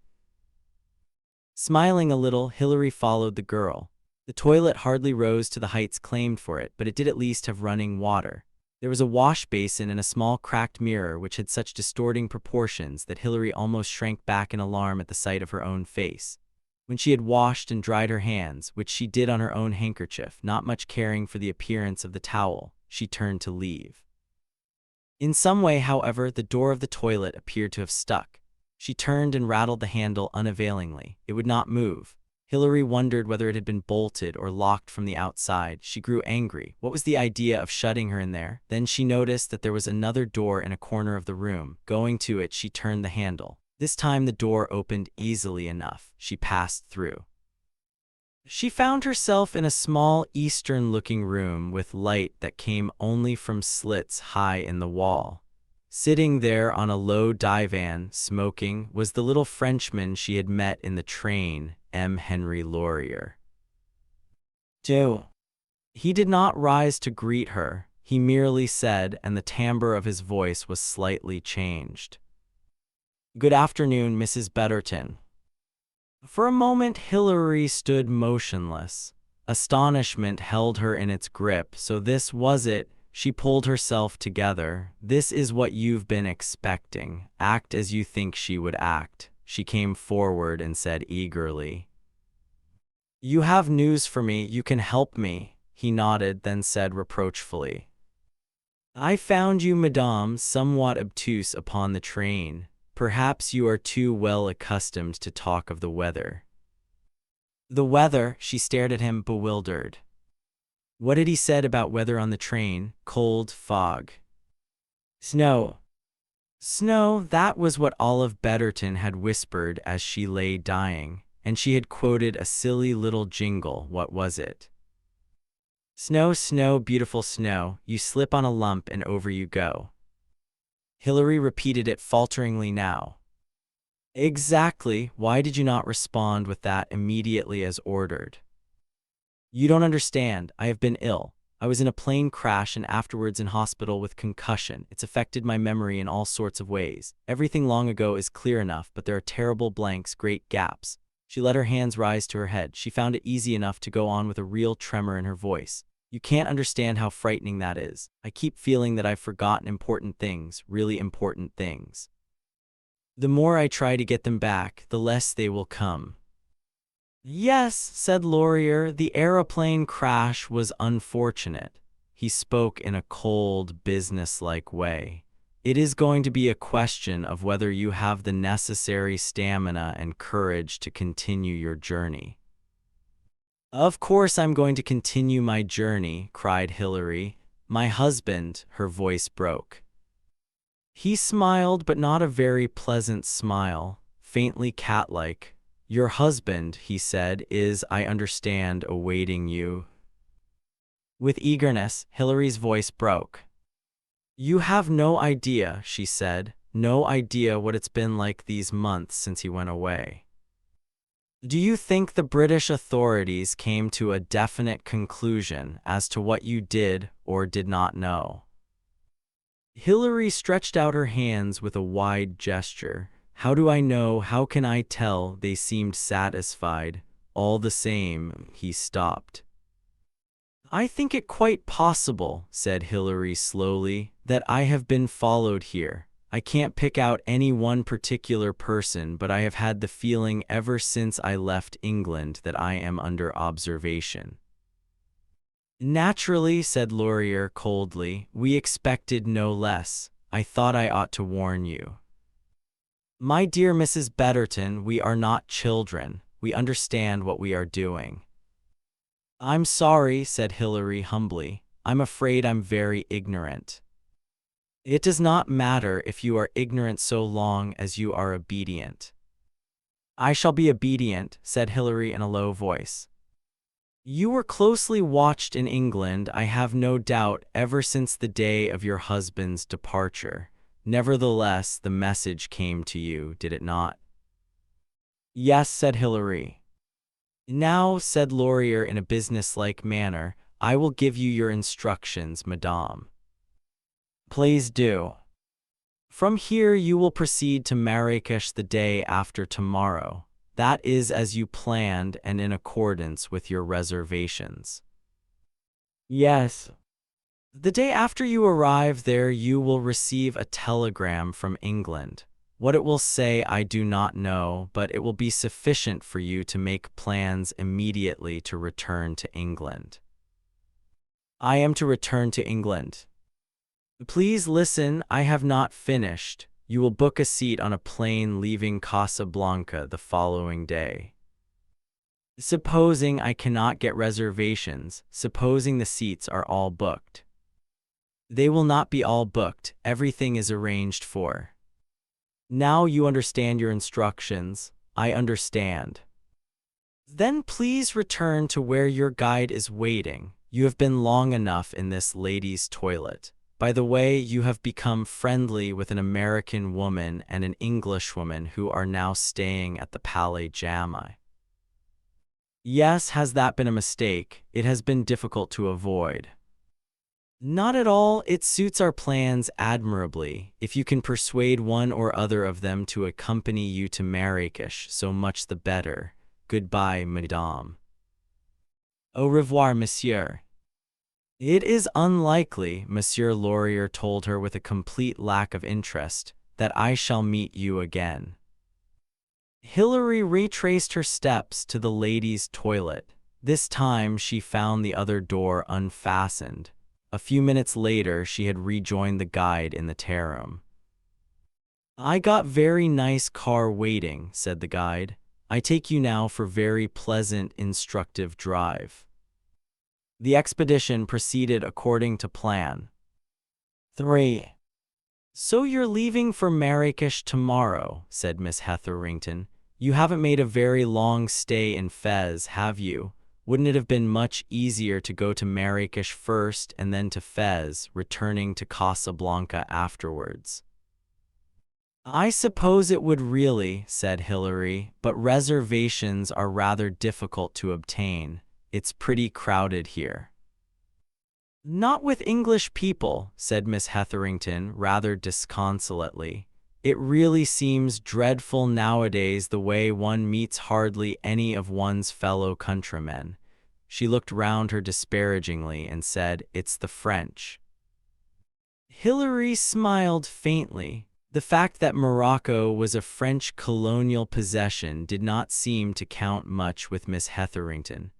Smiling a little, Hillary followed the girl. The toilet hardly rose to the heights claimed for it, but it did at least have running water. There was a wash basin and a small cracked mirror which had such distorting proportions that Hillary almost shrank back in alarm at the sight of her own face. When she had washed and dried her hands, which she did on her own handkerchief, not much caring for the appearance of the towel, she turned to leave. In some way, however, the door of the toilet appeared to have stuck. She turned and rattled the handle unavailingly. It would not move. Hillary wondered whether it had been bolted or locked from the outside. She grew angry. What was the idea of shutting her in there? Then she noticed that there was another door in a corner of the room. Going to it, she turned the handle. This time the door opened easily enough. She passed through. She found herself in a small eastern-looking room with light that came only from slits high in the wall. Sitting there on a low divan, smoking, was the little Frenchman she had met in the train, M. Henry Laurier. "Do." He did not rise to greet her. He merely said, and the timbre of his voice was slightly changed, "Good afternoon, Mrs. Betterton." For a moment Hillary stood motionless. Astonishment held her in its grip. So this was it. She pulled herself together. "This is what you've been expecting. Act as you think she would act." She came forward and said eagerly, "You have news for me. You can help me." He nodded, then said reproachfully, "I found you, madame, somewhat obtuse upon the train. Perhaps you are too well accustomed to talk of the weather." "The weather?" She stared at him, bewildered. What had he said about weather on the train? Cold, fog, snow. Snow, that was what Olive Betterton had whispered as she lay dying, and she had quoted a silly little jingle. What was it? "Snow, snow, beautiful snow, you slip on a lump and over you go." Hillary repeated it falteringly now. "Exactly. Why did you not respond with that immediately as ordered?" "You don't understand. I have been ill. I was in a plane crash and afterwards in hospital with concussion. It's affected my memory in all sorts of ways. Everything long ago is clear enough, but there are terrible blanks, great gaps." She let her hands rise to her head. She found it easy enough to go on with a real tremor in her voice. "You can't understand how frightening that is. I keep feeling that I've forgotten important things, really important things. The more I try to get them back, the less they will come." "Yes," said Laurier, "the aeroplane crash was unfortunate." He spoke in a cold, businesslike way. "It is going to be a question of whether you have the necessary stamina and courage to continue your journey." "Of course I'm going to continue my journey," cried Hillary. "My husband," her voice broke. He smiled, but not a very pleasant smile, faintly cat-like. "Your husband," he said, "is, I understand, awaiting you." With eagerness, Hillary's voice broke. "You have no idea," she said, "no idea what it's been like these months since he went away. Do you think the British authorities came to a definite conclusion as to what you did or did not know?" Hillary stretched out her hands with a wide gesture. "How do I know? How can I tell?" They seemed satisfied. "All the same," he stopped. "I think it quite possible," said Hillary slowly, "that I have been followed here. I can't pick out any one particular person, but I have had the feeling ever since I left England that I am under observation." "Naturally," said Laurier coldly. "We expected no less. I thought I ought to warn you." "My dear Mrs. Betterton, we are not children. We understand what we are doing." "I'm sorry," said Hillary humbly. "I'm afraid I'm very ignorant." "It does not matter if you are ignorant so long as you are obedient." "I shall be obedient," said Hillary in a low voice. "You were closely watched in England, I have no doubt, ever since the day of your husband's departure. Nevertheless, the message came to you, did it not?" "Yes," said Hillary. Now, said Laurier in a businesslike manner, I will give you your instructions, madame. Please do. From here you will proceed to Marrakesh the day after tomorrow. That is as you planned and in accordance with your reservations. Yes. The day after you arrive there you will receive a telegram from England. What it will say I do not know, but it will be sufficient for you to make plans immediately to return to England. I am to return to England. Please listen, I have not finished. You will book a seat on a plane leaving Casablanca the following day. Supposing I cannot get reservations, supposing the seats are all booked. They will not be all booked, everything is arranged for. Now you understand your instructions. I understand. Then please return to where your guide is waiting. You have been long enough in this lady's toilet. By the way, you have become friendly with an American woman and an Englishwoman who are now staying at the Palais Jamai. Yes, has that been a mistake? It has been difficult to avoid. Not at all, it suits our plans admirably. If you can persuade one or other of them to accompany you to Marrakesh, so much the better. Goodbye, madame. Au revoir, monsieur. It is unlikely, Monsieur Laurier told her with a complete lack of interest, that I shall meet you again. Hilary retraced her steps to the ladies' toilet. This time she found the other door unfastened. A few minutes later, she had rejoined the guide in the tearoom. I got very nice car waiting, said the guide. I take you now for very pleasant, instructive drive. The expedition proceeded according to plan. 3. So you're leaving for Marrakesh tomorrow, said Miss Hetherington. You haven't made a very long stay in Fez, have you? Wouldn't it have been much easier to go to Marrakesh first and then to Fez, returning to Casablanca afterwards? I suppose it would really, said Hilary, but reservations are rather difficult to obtain. It's pretty crowded here. Not with English people, said Miss Hetherington rather disconsolately. It really seems dreadful nowadays the way one meets hardly any of one's fellow countrymen. She looked round her disparagingly and said, It's the French. Hilary smiled faintly. The fact that Morocco was a French colonial possession did not seem to count much with Miss Hetherington.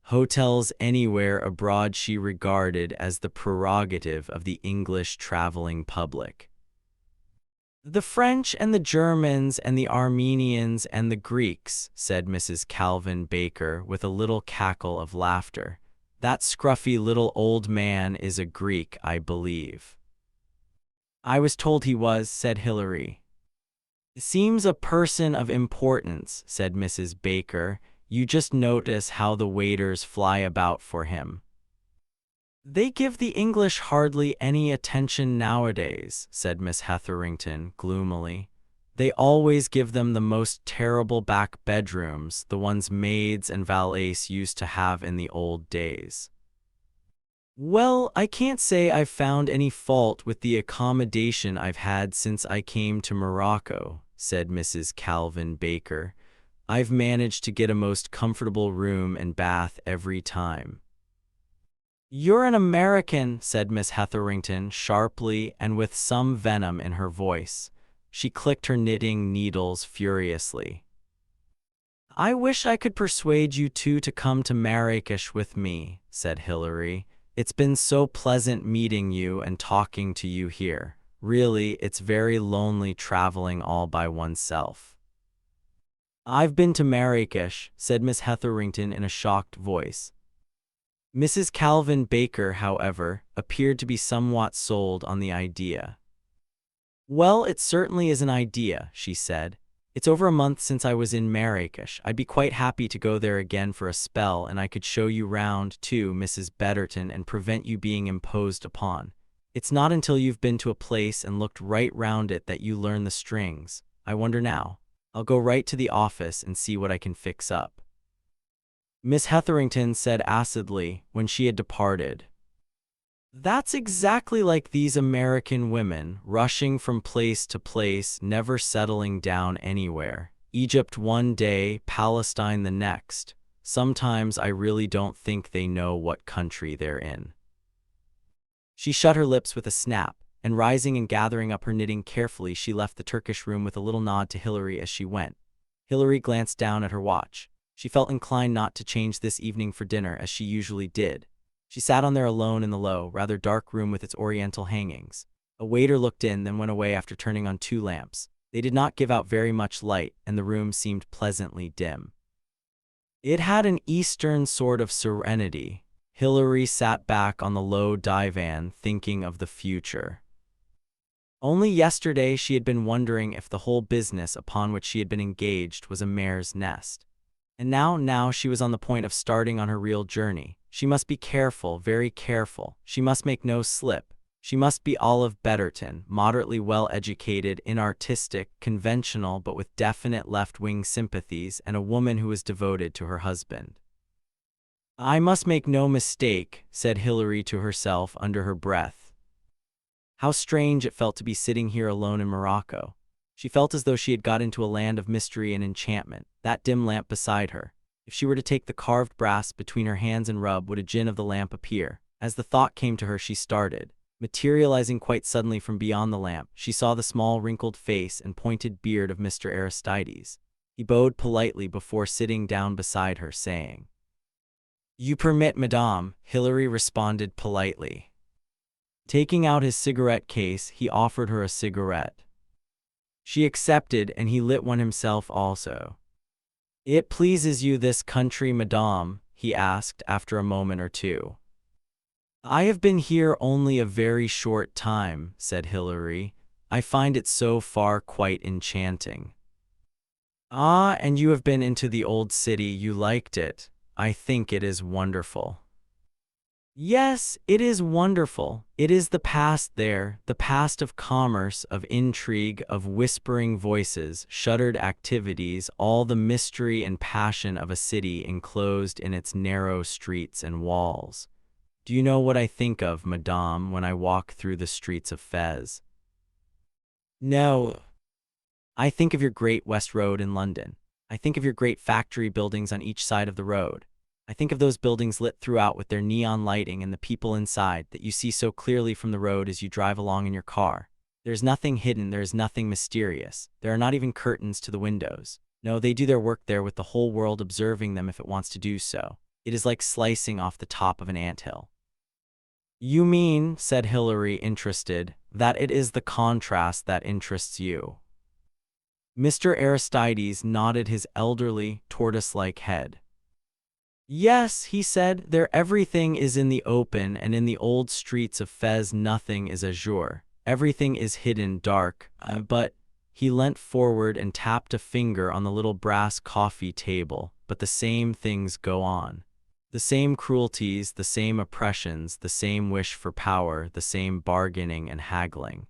Hotels anywhere abroad she regarded as the prerogative of the English traveling public. The French and the Germans and the Armenians and the Greeks, said Mrs. Calvin Baker with a little cackle of laughter. That scruffy little old man is a Greek, I believe. I was told he was, said Hilary. Seems a person of importance, said Mrs. Baker. You just notice how the waiters fly about for him. They give the English hardly any attention nowadays, said Miss Hetherington gloomily. They always give them the most terrible back bedrooms, the ones maids and valets used to have in the old days. Well, I can't say I've found any fault with the accommodation I've had since I came to Morocco, said Mrs. Calvin Baker. I've managed to get a most comfortable room and bath every time. You're an American, said Miss Hetherington sharply and with some venom in her voice. She clicked her knitting needles furiously. I wish I could persuade you two to come to Marrakesh with me, said Hilary. It's been so pleasant meeting you and talking to you here. Really, it's very lonely traveling all by oneself. I've been to Marrakesh, said Miss Hetherington in a shocked voice. Mrs. Calvin Baker, however, appeared to be somewhat sold on the idea. Well, it certainly is an idea, she said. It's over a month since I was in Marrakesh. I'd be quite happy to go there again for a spell, and I could show you round, too, Mrs. Betterton, and prevent you being imposed upon. It's not until you've been to a place and looked right round it that you learn the strings. I wonder now. I'll go right to the office and see what I can fix up. Miss Hetherington said acidly when she had departed. That's exactly like these American women, rushing from place to place, never settling down anywhere. Egypt one day, Palestine the next. Sometimes I really don't think they know what country they're in. She shut her lips with a snap, and rising and gathering up her knitting carefully, she left the Turkish room with a little nod to Hilary as she went. Hilary glanced down at her watch. She felt inclined not to change this evening for dinner as she usually did. She sat on there alone in the low, rather dark room with its oriental hangings. A waiter looked in, then went away after turning on 2 lamps. They did not give out very much light, and the room seemed pleasantly dim. It had an eastern sort of serenity. Hilary sat back on the low divan, thinking of the future. Only yesterday she had been wondering if the whole business upon which she had been engaged was a mare's nest. And now she was on the point of starting on her real journey. She must be careful, very careful. She must make no slip. She must be Olive Betterton, moderately well-educated, inartistic, conventional, but with definite left-wing sympathies, and a woman who was devoted to her husband. I must make no mistake, said Hilary to herself under her breath. How strange it felt to be sitting here alone in Morocco. She felt as though she had got into a land of mystery and enchantment, that dim lamp beside her. If she were to take the carved brass between her hands and rub, would a djinn of the lamp appear? As the thought came to her, she started. Materializing quite suddenly from beyond the lamp, she saw the small wrinkled face and pointed beard of Mr. Aristides. He bowed politely before sitting down beside her, saying, "You permit, madame," Hilary responded politely. Taking out his cigarette case, he offered her a cigarette. She accepted, and he lit one himself also. "It pleases you, this country, madame?" he asked after a moment or two. "I have been here only a very short time," said Hilary. "I find it so far quite enchanting." "Ah, and you have been into the old city, you liked it. I think it is wonderful." "Yes, it is wonderful. It is the past there, the past of commerce, of intrigue, of whispering voices, shuttered activities, all the mystery and passion of a city enclosed in its narrow streets and walls. Do you know what I think of, madame, when I walk through the streets of Fez?" "No." "I think of your great West Road in London. I think of your great factory buildings on each side of the road. I think of those buildings lit throughout with their neon lighting and the people inside that you see so clearly from the road as you drive along in your car. There is nothing hidden, there is nothing mysterious. There are not even curtains to the windows. No, they do their work there with the whole world observing them if it wants to do so. It is like slicing off the top of an anthill." "You mean," said Hilary, interested, "that it is the contrast that interests you?" Mr. Aristides nodded his elderly, tortoise-like head. "Yes," he said, "there everything is in the open, and in the old streets of Fez nothing is azure. Everything is hidden, dark, but—" He leant forward and tapped a finger on the little brass coffee table. "But the same things go on. The same cruelties, the same oppressions, the same wish for power, the same bargaining and haggling."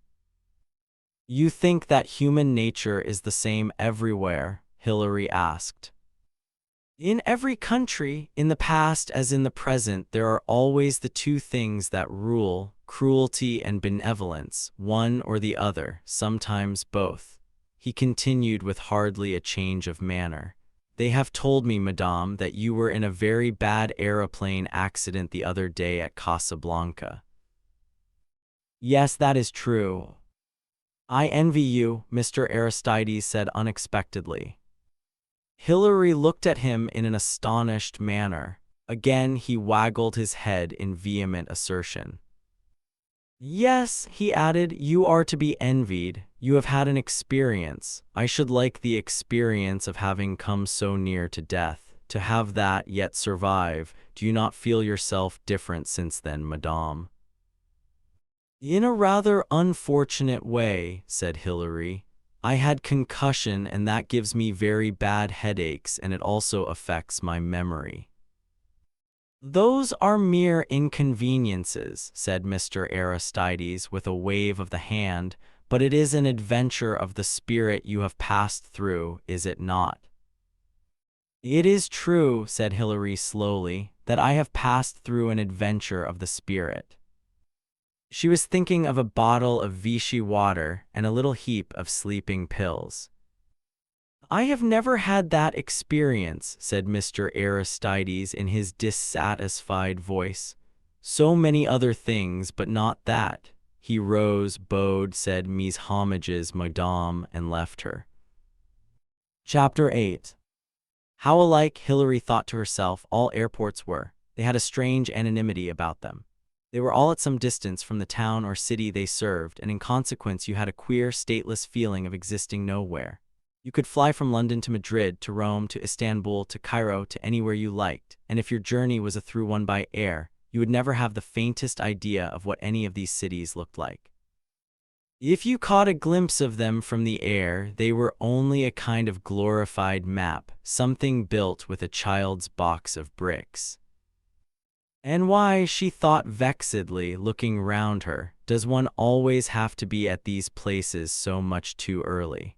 "You think that human nature is the same everywhere?" Hilary asked. "In every country, in the past as in the present, there are always the 2 things that rule, cruelty and benevolence, one or the other, sometimes both," he continued with hardly a change of manner. "They have told me, madame, that you were in a very bad aeroplane accident the other day at Casablanca." "Yes, that is true." "I envy you," Mr. Aristides said unexpectedly. Hilary looked at him in an astonished manner. Again he waggled his head in vehement assertion. "Yes," he added, "you are to be envied. You have had an experience. I should like the experience of having come so near to death, to have that yet survive. Do you not feel yourself different since then, madame?" "In a rather unfortunate way," said Hilary. "I had concussion, and that gives me very bad headaches, and it also affects my memory." "Those are mere inconveniences," said Mr. Aristides with a wave of the hand, "but it is an adventure of the spirit you have passed through, is it not?" "It is true," said Hilary slowly, "that I have passed through an adventure of the spirit." She was thinking of a bottle of Vichy water and a little heap of sleeping pills. "I have never had that experience," said Mr. Aristides in his dissatisfied voice. "So many other things, but not that." He rose, bowed, said "Mes homages, madame," and left her. Chapter 8. How alike, Hilary thought to herself, all airports were. They had a strange anonymity about them. They were all at some distance from the town or city they served, and in consequence you had a queer, stateless feeling of existing nowhere. You could fly from London to Madrid, to Rome, to Istanbul, to Cairo, to anywhere you liked, and if your journey was a through one by air, you would never have the faintest idea of what any of these cities looked like. If you caught a glimpse of them from the air, they were only a kind of glorified map, something built with a child's box of bricks. "And why," she thought vexedly, looking round her, "does one always have to be at these places so much too early?"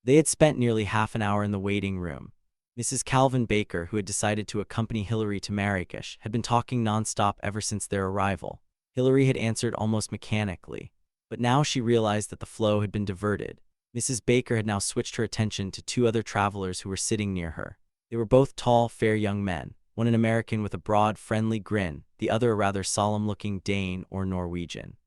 They had spent nearly half an hour in the waiting room. Mrs. Calvin Baker, who had decided to accompany Hilary to Marrakesh, had been talking nonstop ever since their arrival. Hilary had answered almost mechanically, but now she realized that the flow had been diverted. Mrs. Baker had now switched her attention to two other travelers who were sitting near her. They were both tall, fair young men, one an American with a broad, friendly grin, the other a rather solemn-looking Dane or Norwegian.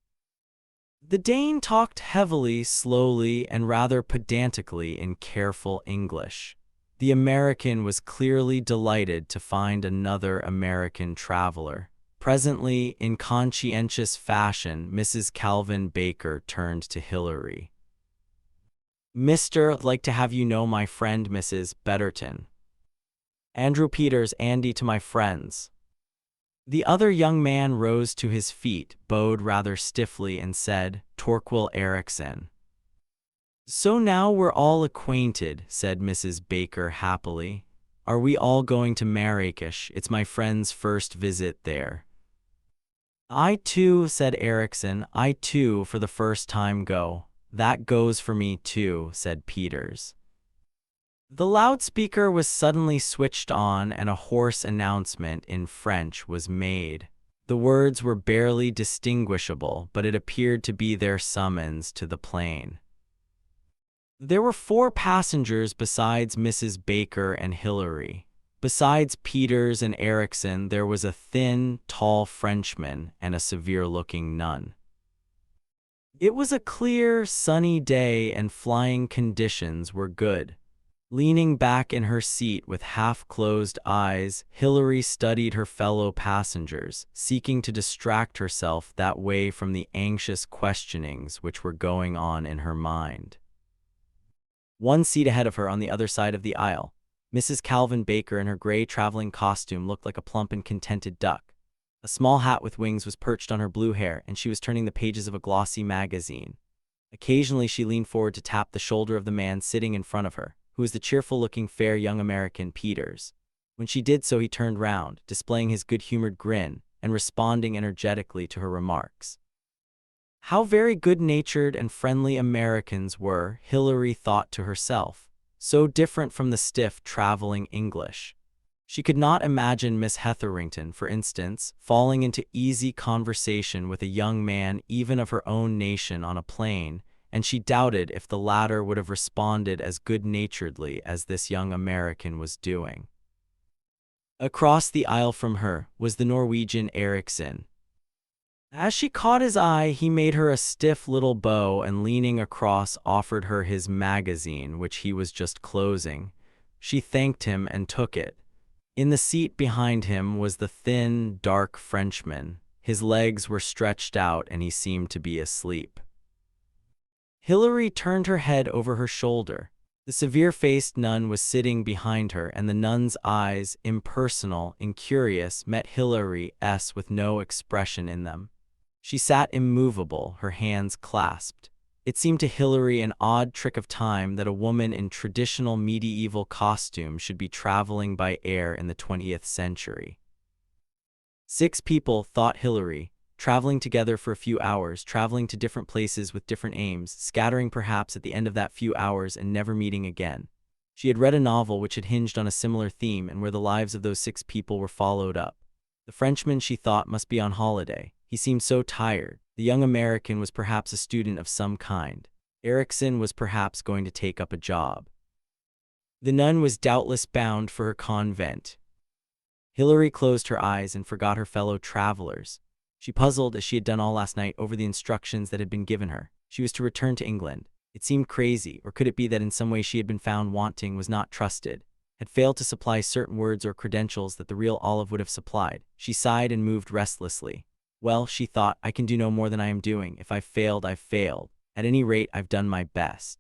The Dane talked heavily, slowly, and rather pedantically in careful English. The American was clearly delighted to find another American traveler. Presently, in conscientious fashion, Mrs. Calvin Baker turned to Hilary. "I'd like to have you know my friend Mrs. Betterton. Andrew Peters, Andy to my friends." The other young man rose to his feet, bowed rather stiffly, and said, "Torquil Erickson." "So now we're all acquainted," said Mrs. Baker happily. "Are we all going to Marrakesh? It's my friend's first visit there." "I too," said Erickson. "I too, for the first time go." "That goes for me too," said Peters. The loudspeaker was suddenly switched on and a hoarse announcement in French was made. The words were barely distinguishable, but it appeared to be their summons to the plane. There were 4 passengers besides Mrs. Baker and Hilary. Besides Peters and Erickson, there was a thin, tall Frenchman and a severe-looking nun. It was a clear, sunny day and flying conditions were good. Leaning back in her seat with half-closed eyes, Hilary studied her fellow passengers, seeking to distract herself that way from the anxious questionings which were going on in her mind. One seat ahead of her on the other side of the aisle, Mrs. Calvin Baker in her gray traveling costume looked like a plump and contented duck. A small hat with wings was perched on her blue hair, and she was turning the pages of a glossy magazine. Occasionally she leaned forward to tap the shoulder of the man sitting in front of her, who was the cheerful-looking fair young American Peters. When she did so, he turned round, displaying his good-humored grin, and responding energetically to her remarks. How very good-natured and friendly Americans were, Hilary thought to herself. So different from the stiff traveling English. She could not imagine Miss Hetherington, for instance, falling into easy conversation with a young man even of her own nation on a plane, and she doubted if the latter would have responded as good-naturedly as this young American was doing. Across the aisle from her was the Norwegian Erickson. As she caught his eye, he made her a stiff little bow and, leaning across, offered her his magazine, which he was just closing. She thanked him and took it. In the seat behind him was the thin, dark Frenchman. His legs were stretched out and he seemed to be asleep. Hilary turned her head over her shoulder. The severe-faced nun was sitting behind her, and the nun's eyes, impersonal, incurious, met Hilary's with no expression in them. She sat immovable, her hands clasped. It seemed to Hilary an odd trick of time that a woman in traditional medieval costume should be traveling by air in the 20th century. 6 people, thought Hilary, traveling together for a few hours, traveling to different places with different aims, scattering perhaps at the end of that few hours and never meeting again. She had read a novel which had hinged on a similar theme and where the lives of those 6 people were followed up. The Frenchman, she thought, must be on holiday. He seemed so tired. The young American was perhaps a student of some kind. Erickson was perhaps going to take up a job. The nun was doubtless bound for her convent. Hilary closed her eyes and forgot her fellow travelers. She puzzled, as she had done all last night, over the instructions that had been given her. She was to return to England. It seemed crazy, or could it be that in some way she had been found wanting, was not trusted, had failed to supply certain words or credentials that the real Olive would have supplied? She sighed and moved restlessly. Well, she thought, I can do no more than I am doing. If I've failed, I've failed. At any rate, I've done my best.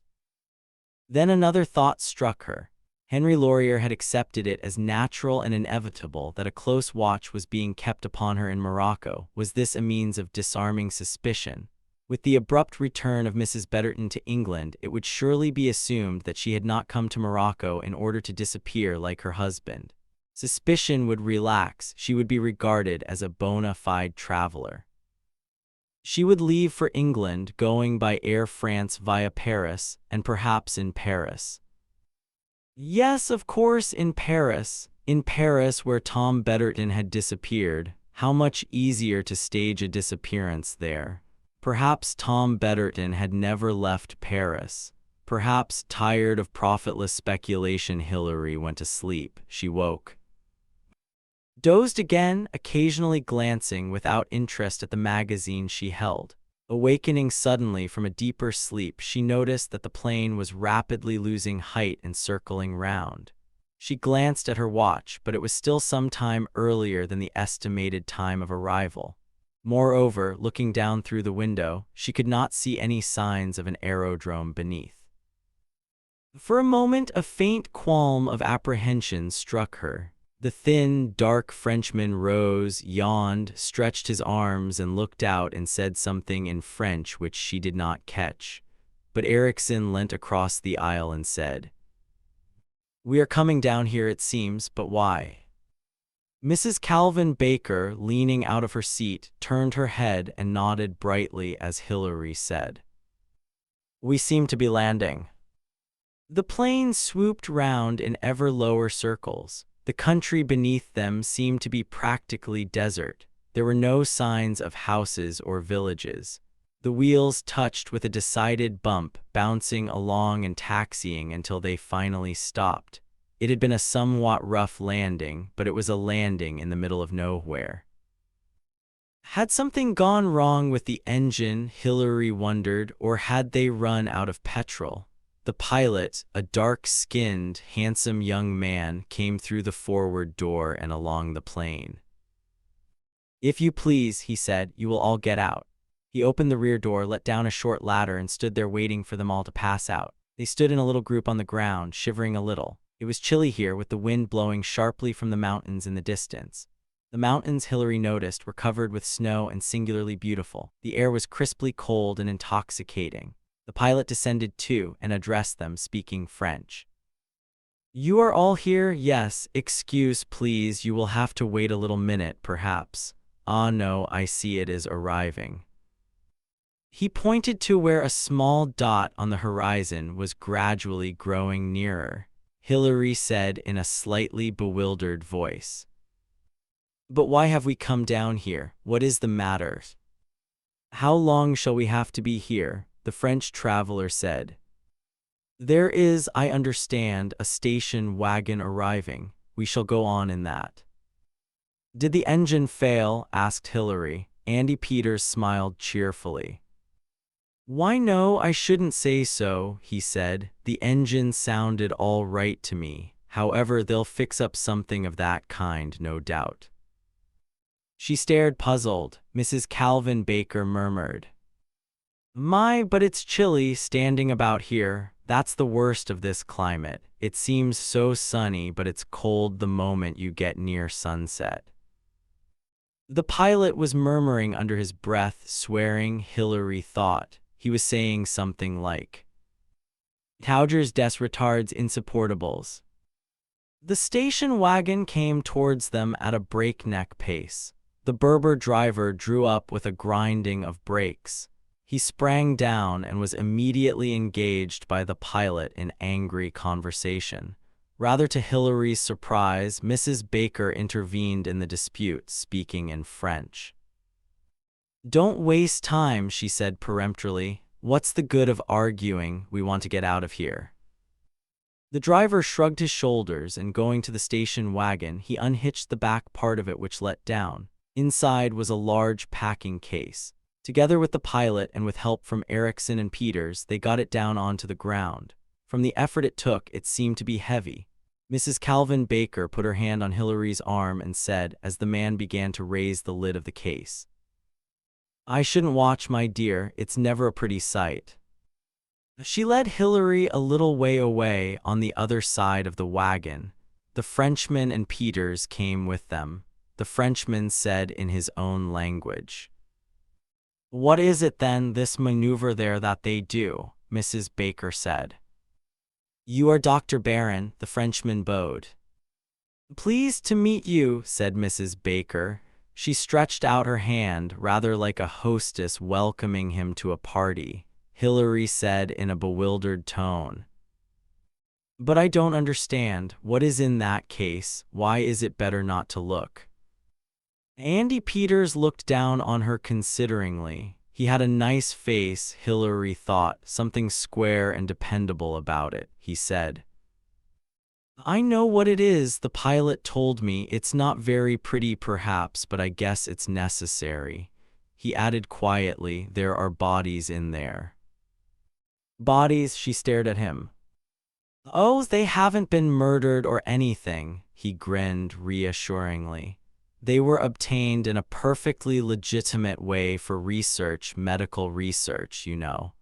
Then another thought struck her. Henry Laurier had accepted it as natural and inevitable that a close watch was being kept upon her in Morocco. Was this a means of disarming suspicion? With the abrupt return of Mrs. Betterton to England, it would surely be assumed that she had not come to Morocco in order to disappear like her husband. Suspicion would relax. She would be regarded as a bona fide traveler. She would leave for England, going by Air France via Paris, and perhaps in Paris. Yes, of course, in Paris. In Paris, where Tom Betterton had disappeared. How much easier to stage a disappearance there. Perhaps Tom Betterton had never left Paris. Perhaps, tired of profitless speculation, Hilary went to sleep. She woke. Dozed again, occasionally glancing without interest at the magazine she held. Awakening suddenly from a deeper sleep, she noticed that the plane was rapidly losing height and circling round. She glanced at her watch, but it was still some time earlier than the estimated time of arrival. Moreover, looking down through the window, she could not see any signs of an aerodrome beneath. For a moment, a faint qualm of apprehension struck her. The thin, dark Frenchman rose, yawned, stretched his arms, and looked out and said something in French which she did not catch. But Erickson leant across the aisle and said, "We are coming down here, it seems, but why?" Mrs. Calvin Baker, leaning out of her seat, turned her head and nodded brightly as Hilary said, "We seem to be landing." The plane swooped round in ever lower circles. The country beneath them seemed to be practically desert. There were no signs of houses or villages. The wheels touched with a decided bump, bouncing along and taxiing until they finally stopped. It had been a somewhat rough landing, but it was a landing in the middle of nowhere. Had something gone wrong with the engine, Hilary wondered, or had they run out of petrol? The pilot, a dark-skinned, handsome young man, came through the forward door and along the plane. "If you please," he said, "you will all get out." He opened the rear door, let down a short ladder, and stood there waiting for them all to pass out. They stood in a little group on the ground, shivering a little. It was chilly here, with the wind blowing sharply from the mountains in the distance. The mountains, Hilary noticed, were covered with snow and singularly beautiful. The air was crisply cold and intoxicating. The pilot descended too and addressed them, speaking French. "You are all here? Yes. Excuse, please. You will have to wait a little minute, perhaps. Ah, no, I see it is arriving." He pointed to where a small dot on the horizon was gradually growing nearer. Hilary said in a slightly bewildered voice, "But why have we come down here? What is the matter?" "How long shall we have to be here?" the French traveler said. "There is, I understand, a station wagon arriving. We shall go on in that." "Did the engine fail?" asked Hilary. Andy Peters smiled cheerfully. "Why, no, I shouldn't say so," he said. "The engine sounded all right to me. However, they'll fix up something of that kind, no doubt." She stared puzzled. Mrs. Calvin Baker murmured, "My, but it's chilly standing about here. That's the worst of this climate. It seems so sunny, but it's cold the moment you get near sunset." The pilot was murmuring under his breath, swearing, Hilary thought. He was saying something like, "Taugers des retards insupportables." The station wagon came towards them at a breakneck pace. The Berber driver drew up with a grinding of brakes. He sprang down and was immediately engaged by the pilot in angry conversation. Rather to Hilary's surprise, Mrs. Baker intervened in the dispute, speaking in French. "Don't waste time," she said peremptorily. "What's the good of arguing? We want to get out of here." The driver shrugged his shoulders and, going to the station wagon, he unhitched the back part of it, which let down. Inside was a large packing case. Together with the pilot and with help from Erickson and Peters, they got it down onto the ground. From the effort it took, it seemed to be heavy. Mrs. Calvin Baker put her hand on Hilary's arm and said, as the man began to raise the lid of the case, "I shouldn't watch, my dear. It's never a pretty sight." She led Hilary a little way away on the other side of the wagon. The Frenchman and Peters came with them. The Frenchman said in his own language, "What is it then, this maneuver there that they do?" Mrs. Baker said. "You are Dr. Barron," the Frenchman bowed. "Pleased to meet you," said Mrs. Baker. She stretched out her hand, rather like a hostess welcoming him to a party. Hilary said in a bewildered tone, "But I don't understand. What is in that case? Why is it better not to look?" Andy Peters looked down on her consideringly. He had a nice face, Hilary thought, something square and dependable about it. He said, "I know what it is. The pilot told me. It's not very pretty perhaps, but I guess it's necessary." He added quietly, "There are bodies in there." "Bodies?" She stared at him. "Oh, they haven't been murdered or anything," he grinned reassuringly. "They were obtained in a perfectly legitimate way for research, medical research, you know."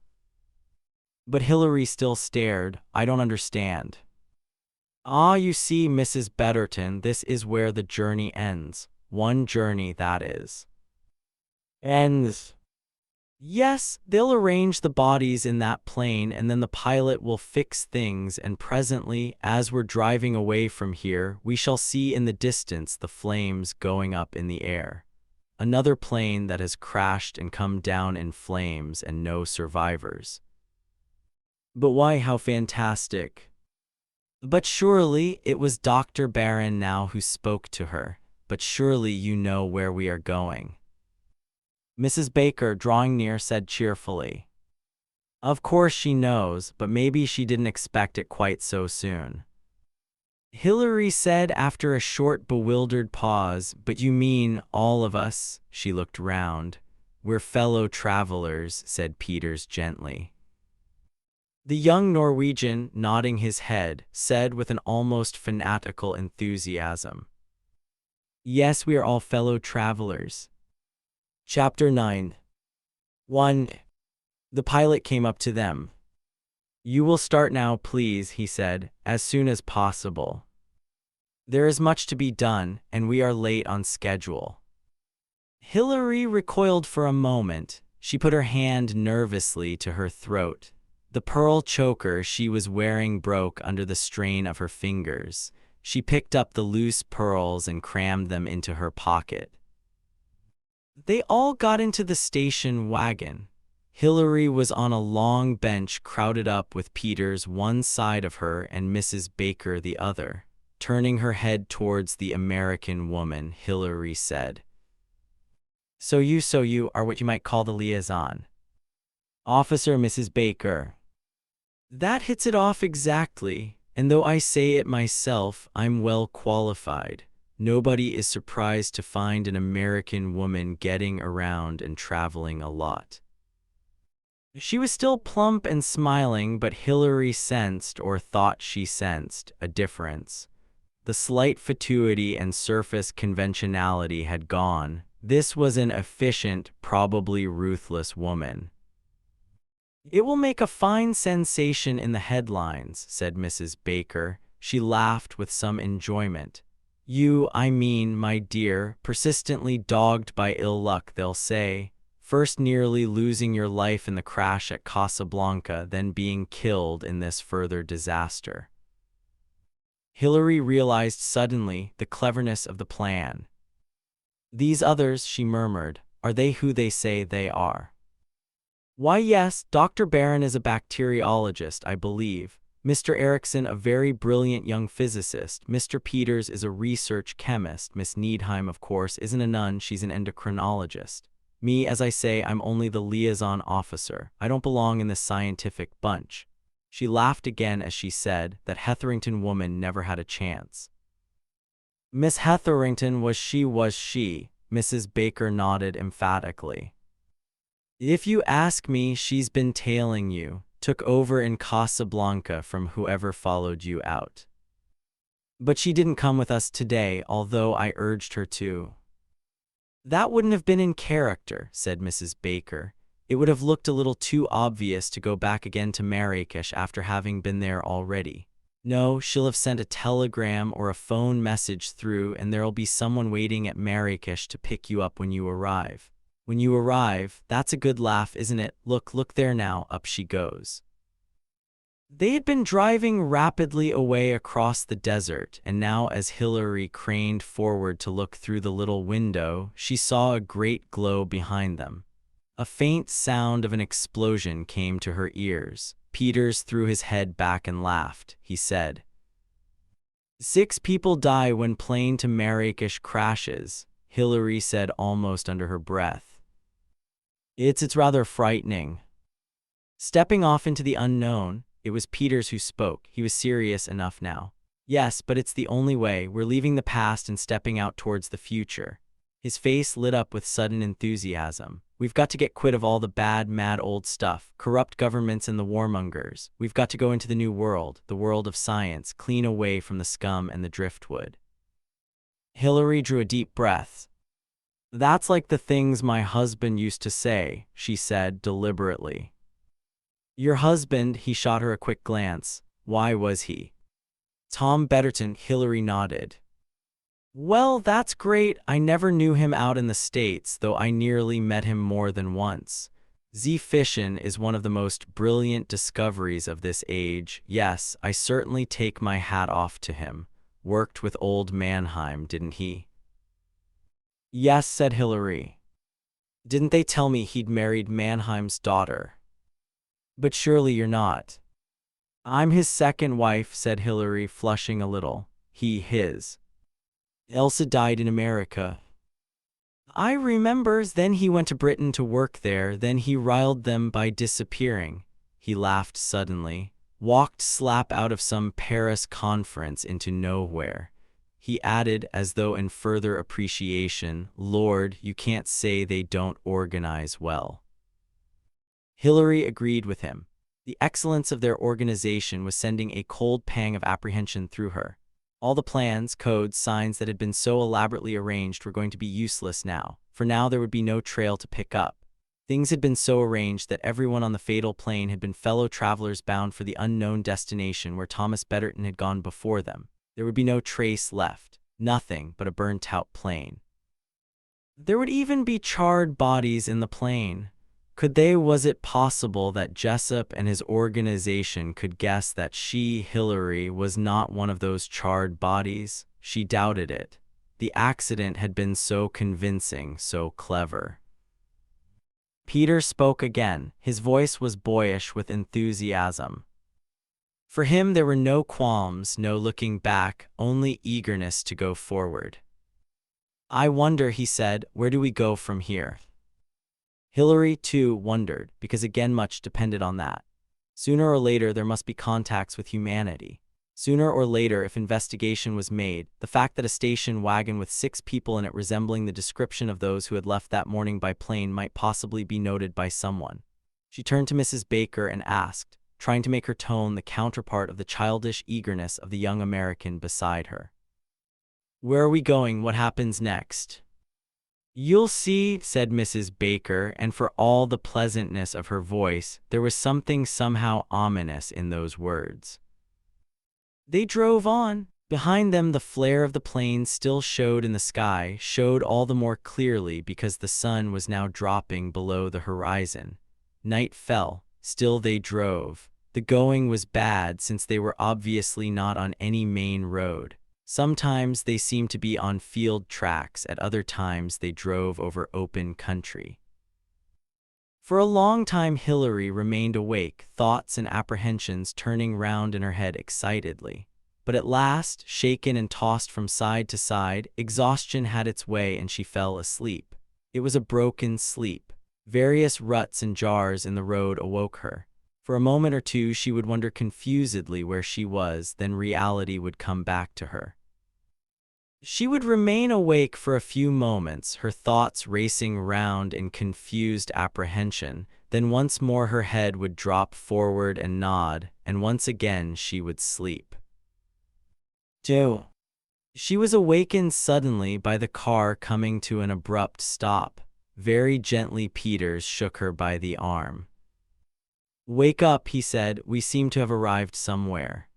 But Hilary still stared. "I don't understand." "Ah, you see, Mrs. Betterton, this is where the journey ends. One journey, that is." "Ends?" "Yes, they'll arrange the bodies in that plane and then the pilot will fix things, and presently, as we're driving away from here, we shall see in the distance the flames going up in the air. Another plane that has crashed and come down in flames and no survivors." "But why, how fantastic." "But surely," it was Dr. Barron now who spoke to her, "but surely you know where we are going." Mrs. Baker, drawing near, said cheerfully, "Of course she knows, but maybe she didn't expect it quite so soon." Hilary said after a short bewildered pause, "But you mean all of us?" She looked round. "We're fellow travelers," said Peters gently. The young Norwegian, nodding his head, said with an almost fanatical enthusiasm, "Yes, we are all fellow travelers." Chapter 9. 1. The pilot came up to them. "You will start now, please," he said, "as soon as possible. There is much to be done, and we are late on schedule." Hilary recoiled for a moment. She put her hand nervously to her throat. The pearl choker she was wearing broke under the strain of her fingers. She picked up the loose pearls and crammed them into her pocket. They all got into the station wagon. Hilary was on a long bench crowded up with Peters one side of her and Mrs. Baker the other. Turning her head towards the American woman, Hilary said, So you are what you might call the liaison officer, Mrs. Baker." "That hits it off exactly, and though I say it myself, I'm well qualified. Nobody is surprised to find an American woman getting around and traveling a lot." She was still plump and smiling, but Hilary sensed, or thought she sensed, a difference. The slight fatuity and surface conventionality had gone. This was an efficient, probably ruthless woman. "It will make a fine sensation in the headlines," said Mrs. Baker. She laughed with some enjoyment. "You, I mean, my dear, persistently dogged by ill luck, they'll say. First nearly losing your life in the crash at Casablanca, then being killed in this further disaster." Hilary realized suddenly the cleverness of the plan. "These others," she murmured, "are they who they say they are?" Why, yes, Dr. Barron is a bacteriologist, I believe. Mr. Erickson, a very brilliant young physicist. Mr. Peters is a research chemist. Miss Needham, of course, isn't a nun, she's an endocrinologist. Me, as I say, I'm only the liaison officer. I don't belong in this scientific bunch. She laughed again as she said that Hetherington woman never had a chance. Miss Hetherington was she? Mrs. Baker nodded emphatically. If you ask me, she's been tailing you. Took over in Casablanca from whoever followed you out. But she didn't come with us today, although I urged her to. That wouldn't have been in character, said Mrs. Baker. It would have looked a little too obvious to go back again to Marrakesh after having been there already. No, she'll have sent a telegram or a phone message through, and there'll be someone waiting at Marrakesh to pick you up when you arrive. When you arrive, that's a good laugh, isn't it? Look there now, up she goes. They had been driving rapidly away across the desert, and now as Hilary craned forward to look through the little window, she saw a great glow behind them. A faint sound of an explosion came to her ears. Peters threw his head back and laughed. He said, 6 people die when plane to Marrakesh crashes, Hilary said almost under her breath. It's rather frightening. Stepping off into the unknown, it was Peters who spoke. He was serious enough now. Yes, but it's the only way. We're leaving the past and stepping out towards the future. His face lit up with sudden enthusiasm. We've got to get quit of all the bad, mad old stuff, corrupt governments and the warmongers. We've got to go into the new world, the world of science, clean away from the scum and the driftwood. Hilary drew a deep breath. That's like the things my husband used to say, she said deliberately. Your husband, he shot her a quick glance. Why was he? Tom Betterton, Hilary nodded. Well, that's great. I never knew him out in the States, though I nearly met him more than once. Fission is one of the most brilliant discoveries of this age. Yes, I certainly take my hat off to him. Worked with old Mannheim, didn't he? Yes, said Hilary. Didn't they tell me he'd married Mannheim's daughter? But surely you're not. I'm his second wife, said Hilary, flushing a little. His. Elsa died in America. I remembers. Then he went to Britain to work there, then he riled them by disappearing. He laughed suddenly, walked slap out of some Paris conference into nowhere. He added, as though in further appreciation, Lord, you can't say they don't organize well. Hilary agreed with him. The excellence of their organization was sending a cold pang of apprehension through her. All the plans, codes, signs that had been so elaborately arranged were going to be useless now, for now there would be no trail to pick up. Things had been so arranged that everyone on the fatal plane had been fellow travelers bound for the unknown destination where Thomas Betterton had gone before them. There would be no trace left, nothing but a burnt-out plane. There would even be charred bodies in the plane. Was it possible that Jessup and his organization could guess that she, Hilary, was not one of those charred bodies? She doubted it. The accident had been so convincing, so clever. Peter spoke again. His voice was boyish with enthusiasm. For him there were no qualms, no looking back, only eagerness to go forward. I wonder, he said, where do we go from here? Hilary, too, wondered, because again much depended on that. Sooner or later there must be contacts with humanity. Sooner or later, if investigation was made, the fact that a station wagon with 6 people in it resembling the description of those who had left that morning by plane might possibly be noted by someone. She turned to Mrs. Baker and asked, trying to make her tone the counterpart of the childish eagerness of the young American beside her. Where are we going? What happens next? You'll see, said Mrs. Baker, and for all the pleasantness of her voice, there was something somehow ominous in those words. They drove on. Behind them the flare of the plane still showed in the sky, showed all the more clearly because the sun was now dropping below the horizon. Night fell. Still they drove. The going was bad since they were obviously not on any main road. Sometimes they seemed to be on field tracks, at other times they drove over open country. For a long time Hilary remained awake, thoughts and apprehensions turning round in her head excitedly. But at last, shaken and tossed from side to side, exhaustion had its way and she fell asleep. It was a broken sleep. Various ruts and jars in the road awoke her. For a moment or two she would wonder confusedly where she was, then reality would come back to her. She would remain awake for a few moments, her thoughts racing round in confused apprehension, then once more her head would drop forward and nod, and once again she would sleep. 2. She was awakened suddenly by the car coming to an abrupt stop. Very gently Peters shook her by the arm. "Wake up," he said, "we seem to have arrived somewhere."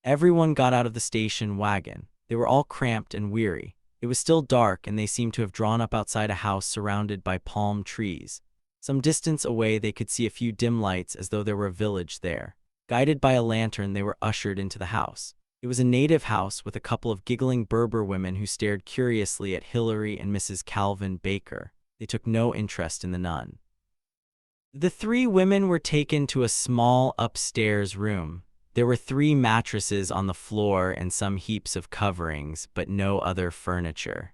Everyone got out of the station wagon. They were all cramped and weary. It was still dark and they seemed to have drawn up outside a house surrounded by palm trees. Some distance away they could see a few dim lights as though there were a village there. Guided by a lantern they were ushered into the house. It was a native house with a couple of giggling Berber women who stared curiously at Hilary and Mrs. Calvin Baker. They took no interest in the nun. The three women were taken to a small upstairs room. There were 3 mattresses on the floor and some heaps of coverings, but no other furniture.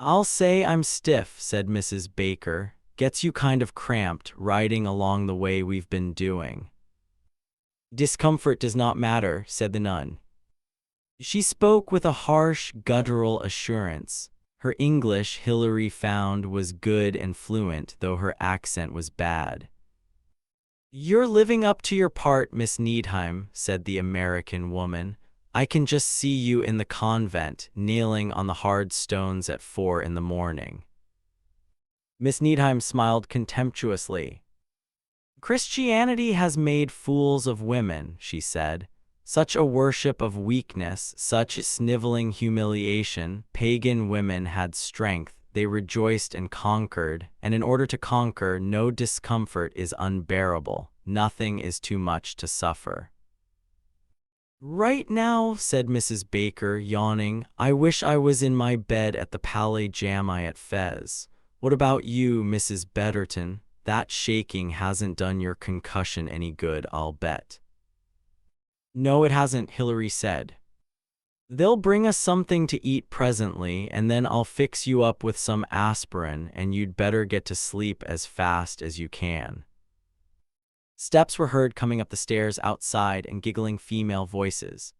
"I'll say I'm stiff," said Mrs. Baker. "Gets you kind of cramped, riding along the way we've been doing." "Discomfort does not matter," said the nun. She spoke with a harsh, guttural assurance. Her English, Hilary found, was good and fluent, though her accent was bad. "You're living up to your part, Miss Needham," said the American woman. "I can just see you in the convent, nailing on the hard stones at 4 in the morning." Miss Needham smiled contemptuously. "Christianity has made fools of women," she said. "Such a worship of weakness, such sniveling humiliation. Pagan women had strength. They rejoiced and conquered, and in order to conquer, no discomfort is unbearable. Nothing is too much to suffer." "Right now," said Mrs. Baker, yawning, "I wish I was in my bed at the Palais Jamai at Fez. What about you, Mrs. Betterton? That shaking hasn't done your concussion any good, I'll bet." "No, it hasn't," Hilary said. "They'll bring us something to eat presently, and then I'll fix you up with some aspirin, and you'd better get to sleep as fast as you can." Steps were heard coming up the stairs outside and giggling female voices.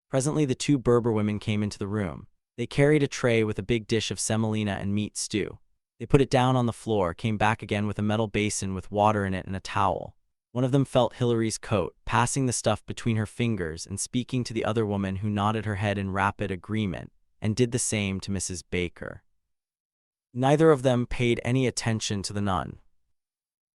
Presently the 2 Berber women came into the room. They carried a tray with a big dish of semolina and meat stew. They put it down on the floor, came back again with a metal basin with water in it and a towel. One of them felt Hilary's coat, passing the stuff between her fingers and speaking to the other woman, who nodded her head in rapid agreement, and did the same to Mrs. Baker. Neither of them paid any attention to the nun.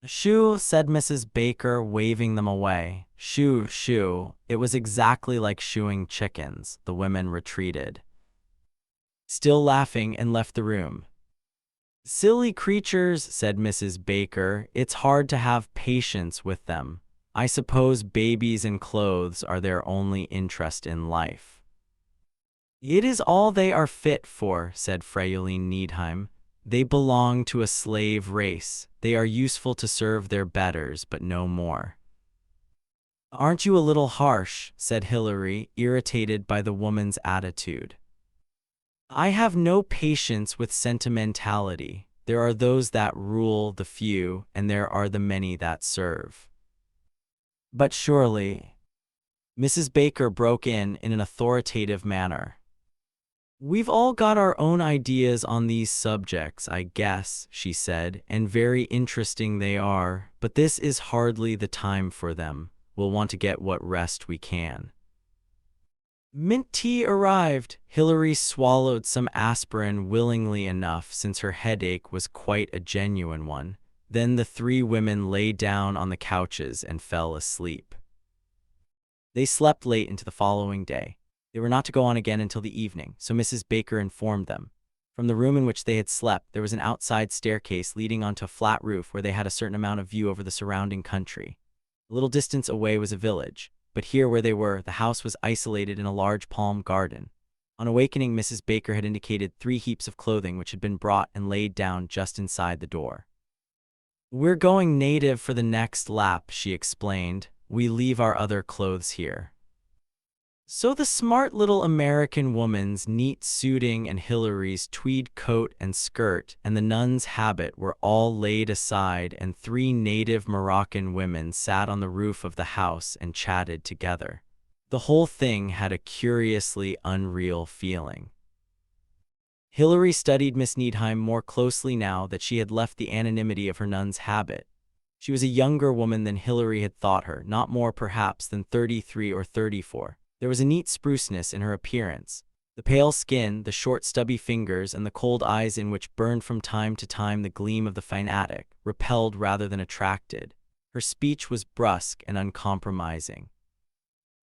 "Shoo," said Mrs. Baker, waving them away. "Shoo, shoo." It was exactly like shooing chickens. The women retreated, still laughing, and left the room. "Silly creatures," said Mrs. Baker. "It's hard to have patience with them. I suppose babies and clothes are their only interest in life." "It is all they are fit for," said Fräulein Needham. "They belong to a slave race. They are useful to serve their betters, but no more." "Aren't you a little harsh?" said Hilary, irritated by the woman's attitude. "I have no patience with sentimentality. There are those that rule the few, and there are the many that serve." "But surely—" Mrs. Baker broke in an authoritative manner. "We've all got our own ideas on these subjects, I guess," she said, "and very interesting they are, but this is hardly the time for them. We'll want to get what rest we can." Mint tea arrived. Hilary swallowed some aspirin willingly enough, since her headache was quite a genuine one. Then the 3 women lay down on the couches and fell asleep. They slept late into the following day. They were not to go on again until the evening, so Mrs. Baker informed them. From the room in which they had slept, there was an outside staircase leading onto a flat roof where they had a certain amount of view over the surrounding country. A little distance away was a village, but here where they were, the house was isolated in a large palm garden. On awakening, Mrs. Baker had indicated 3 heaps of clothing which had been brought and laid down just inside the door. We're going native for the next lap, she explained. We leave our other clothes here. So the smart little American woman's neat suiting and Hillary's tweed coat and skirt and the nun's habit were all laid aside, and 3 native Moroccan women sat on the roof of the house and chatted together. The whole thing had a curiously unreal feeling. Hillary studied Miss Needham more closely now that she had left the anonymity of her nun's habit. She was a younger woman than Hillary had thought her, not more perhaps than 33 or 34. There was a neat spruceness in her appearance. The pale skin, the short stubby fingers, and the cold eyes in which burned from time to time the gleam of the fanatic, repelled rather than attracted. Her speech was brusque and uncompromising.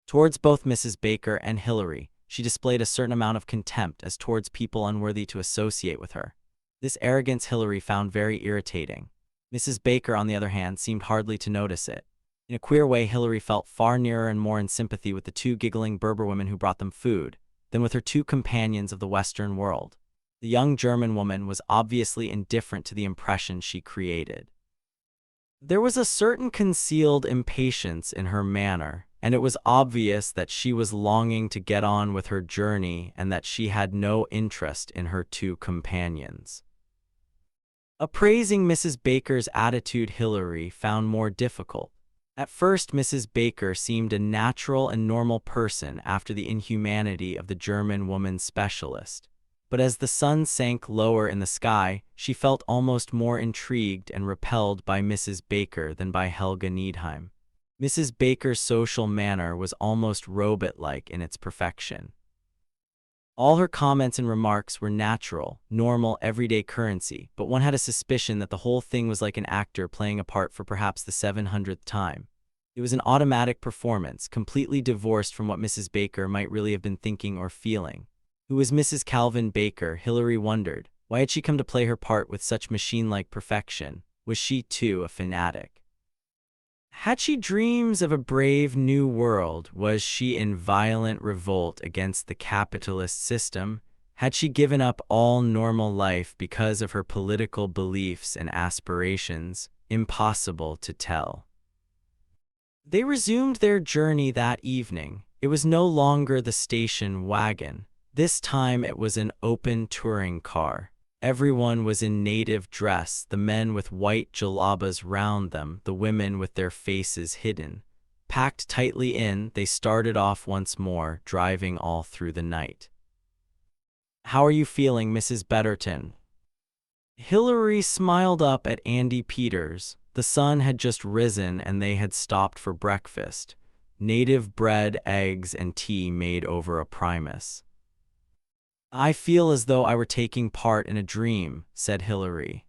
Towards both Mrs. Baker and Hillary, she displayed a certain amount of contempt as towards people unworthy to associate with her. This arrogance Hillary found very irritating. Mrs. Baker, on the other hand, seemed hardly to notice it. In a queer way, Hillary felt far nearer and more in sympathy with the 2 giggling Berber women who brought them food than with her 2 companions of the Western world. The young German woman was obviously indifferent to the impression she created. There was a certain concealed impatience in her manner, and it was obvious that she was longing to get on with her journey and that she had no interest in her 2 companions. Appraising Mrs. Baker's attitude, Hillary found more difficult. At first, Mrs. Baker seemed a natural and normal person after the inhumanity of the German woman specialist. But as the sun sank lower in the sky, she felt almost more intrigued and repelled by Mrs. Baker than by Helga Needham. Mrs. Baker's social manner was almost robot-like in its perfection. All her comments and remarks were natural, normal, everyday currency, but one had a suspicion that the whole thing was like an actor playing a part for perhaps the 700th time. It was an automatic performance, completely divorced from what Mrs. Baker might really have been thinking or feeling. Who was Mrs. Calvin Baker, Hillary wondered. Why had she come to play her part with such machine-like perfection? Was she, too, a fanatic? Had she dreams of a brave new world? Was she in violent revolt against the capitalist system? Had she given up all normal life because of her political beliefs and aspirations? Impossible to tell. They resumed their journey that evening. It was no longer the station wagon. This time it was an open touring car. Everyone was in native dress, the men with white jalabas round them, the women with their faces hidden. Packed tightly in, they started off once more, driving all through the night. "How are you feeling, Mrs. Betterton?" Hillary smiled up at Andy Peters. The sun had just risen and they had stopped for breakfast. Native bread, eggs, and tea made over a primus. "I feel as though I were taking part in a dream," said Hillary.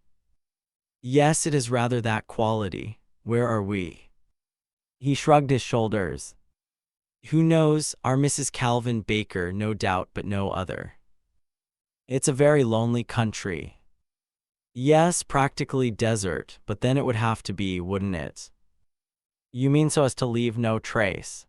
"Yes, it is rather that quality. Where are we?" He shrugged his shoulders. "Who knows? Our Mrs. Calvin Baker, no doubt, but no other. It's a very lonely country." "Yes, practically desert, but then it would have to be, wouldn't it?" "You mean so as to leave no trace?"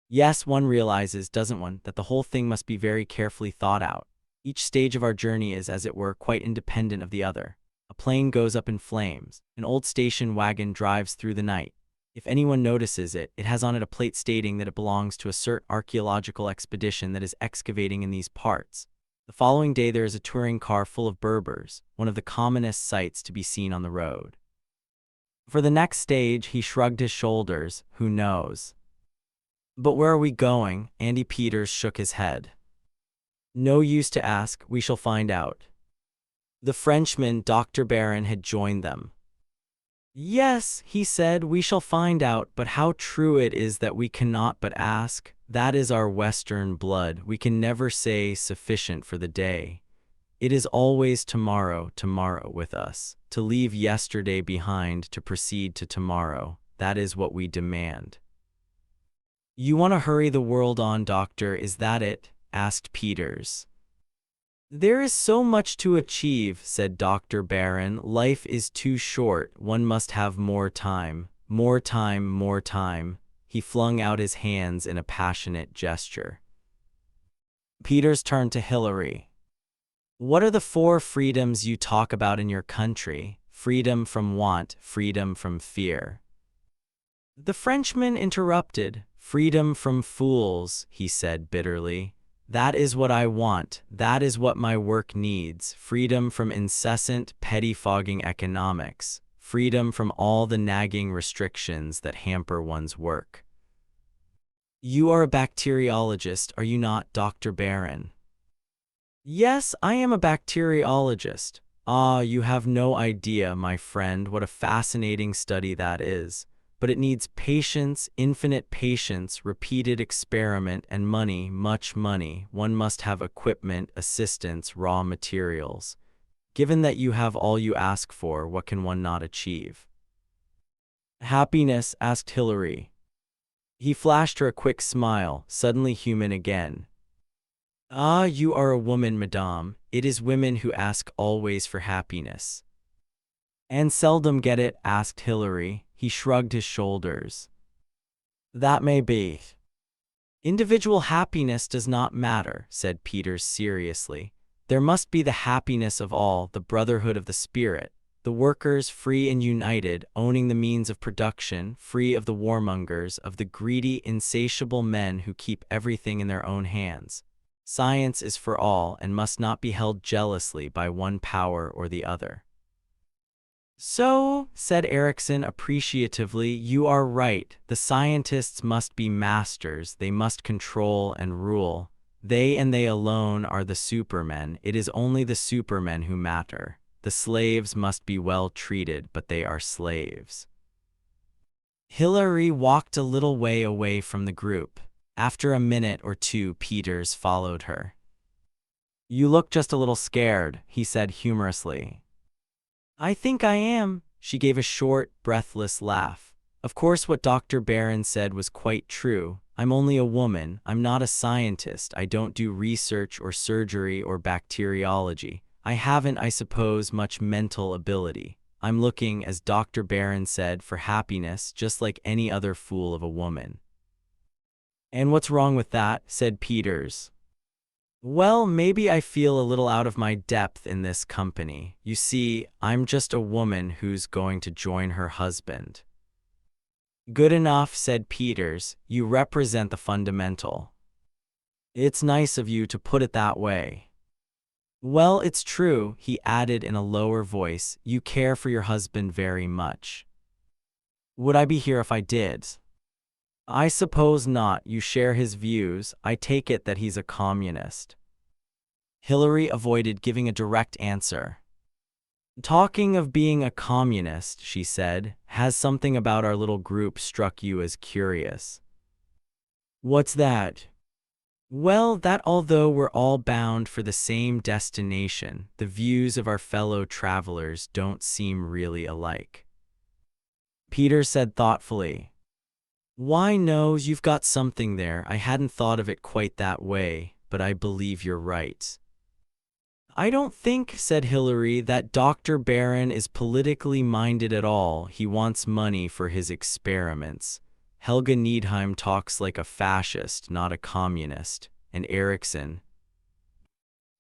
"Yes, one realizes, doesn't one, that the whole thing must be very carefully thought out. Each stage of our journey is, as it were, quite independent of the other. A plane goes up in flames. An old station wagon drives through the night. If anyone notices it, it has on it a plate stating that it belongs to a certain archaeological expedition that is excavating in these parts. The following day there is a touring car full of Berbers, one of the commonest sights to be seen on the road. For the next stage, he shrugged his shoulders. Who knows? "But where are we going?" Andy Peters shook his head. "No use to ask, we shall find out." The Frenchman, Dr. Barron, had joined them. "Yes," he said, "we shall find out, but how true it is that we cannot but ask. That is our Western blood. We can never say sufficient for the day. It is always tomorrow, tomorrow with us. To leave yesterday behind, to proceed to tomorrow. That is what we demand." "You want to hurry the world on, Doctor, is that it?" asked Peters. "There is so much to achieve," said Dr. Barron. "Life is too short. One must have more time. More time, more time." He flung out his hands in a passionate gesture. Peters turned to Hillary. "What are the 4 freedoms you talk about in your country?" freedom from want, freedom from fear. The Frenchman interrupted. Freedom from fools, he said bitterly. That is what I want. That is what my work needs. Freedom from incessant, pettifogging economics. Freedom from all the nagging restrictions that hamper one's work. You are a bacteriologist, are you not, Dr. Barron? Yes, I am a bacteriologist. Ah, you have no idea, my friend, what a fascinating study that is. But it needs patience, infinite patience, repeated experiment, and money, much money. One must have equipment, assistance, raw materials. Given that you have all you ask for, what can one not achieve? Happiness, asked Hilary. He flashed her a quick smile, suddenly human again. Ah, you are a woman, madame. It is women who ask always for happiness. And seldom get it, asked Hilary. He shrugged his shoulders. That may be. Individual happiness does not matter, said Peters seriously. There must be the happiness of all, the brotherhood of the spirit, the workers free and united, owning the means of production, free of the warmongers, of the greedy, insatiable men who keep everything in their own hands. Science is for all and must not be held jealously by one power or the other. So, said Erickson appreciatively, you are right. The scientists must be masters. They must control and rule. They and they alone are the supermen. It is only the supermen who matter. The slaves must be well treated, but they are slaves. Hilary walked a little way away from the group. After a minute or two, Peters followed her. You look just a little scared, he said humorously. I think I am. She gave a short, breathless laugh. Of course, what Dr. Barron said was quite true. I'm only a woman. I'm not a scientist. I don't do research or surgery or bacteriology. I haven't, I suppose, much mental ability. I'm looking, as Dr. Barron said, for happiness, just like any other fool of a woman. And what's wrong with that? Said Peters. Well, maybe I feel a little out of my depth in this company. You see, I'm just a woman who's going to join her husband. Good enough, said Peters. You represent the fundamental. It's nice of you to put it that way. Well, it's true, he added in a lower voice. You care for your husband very much. Would I be here if I did? I suppose not. You share his views. I take it that he's a communist. Hilary avoided giving a direct answer. Talking of being a communist, she said, has something about our little group struck you as curious? What's that? Well, that although we're all bound for the same destination, the views of our fellow travelers don't seem really alike. Peter said thoughtfully, Why, no, you've got something there. I hadn't thought of it quite that way, but I believe you're right. I don't think, said Hilary, that Dr. Barron is politically minded at all. He wants money for his experiments. Helga Needheim talks like a fascist, not a communist. And Erickson.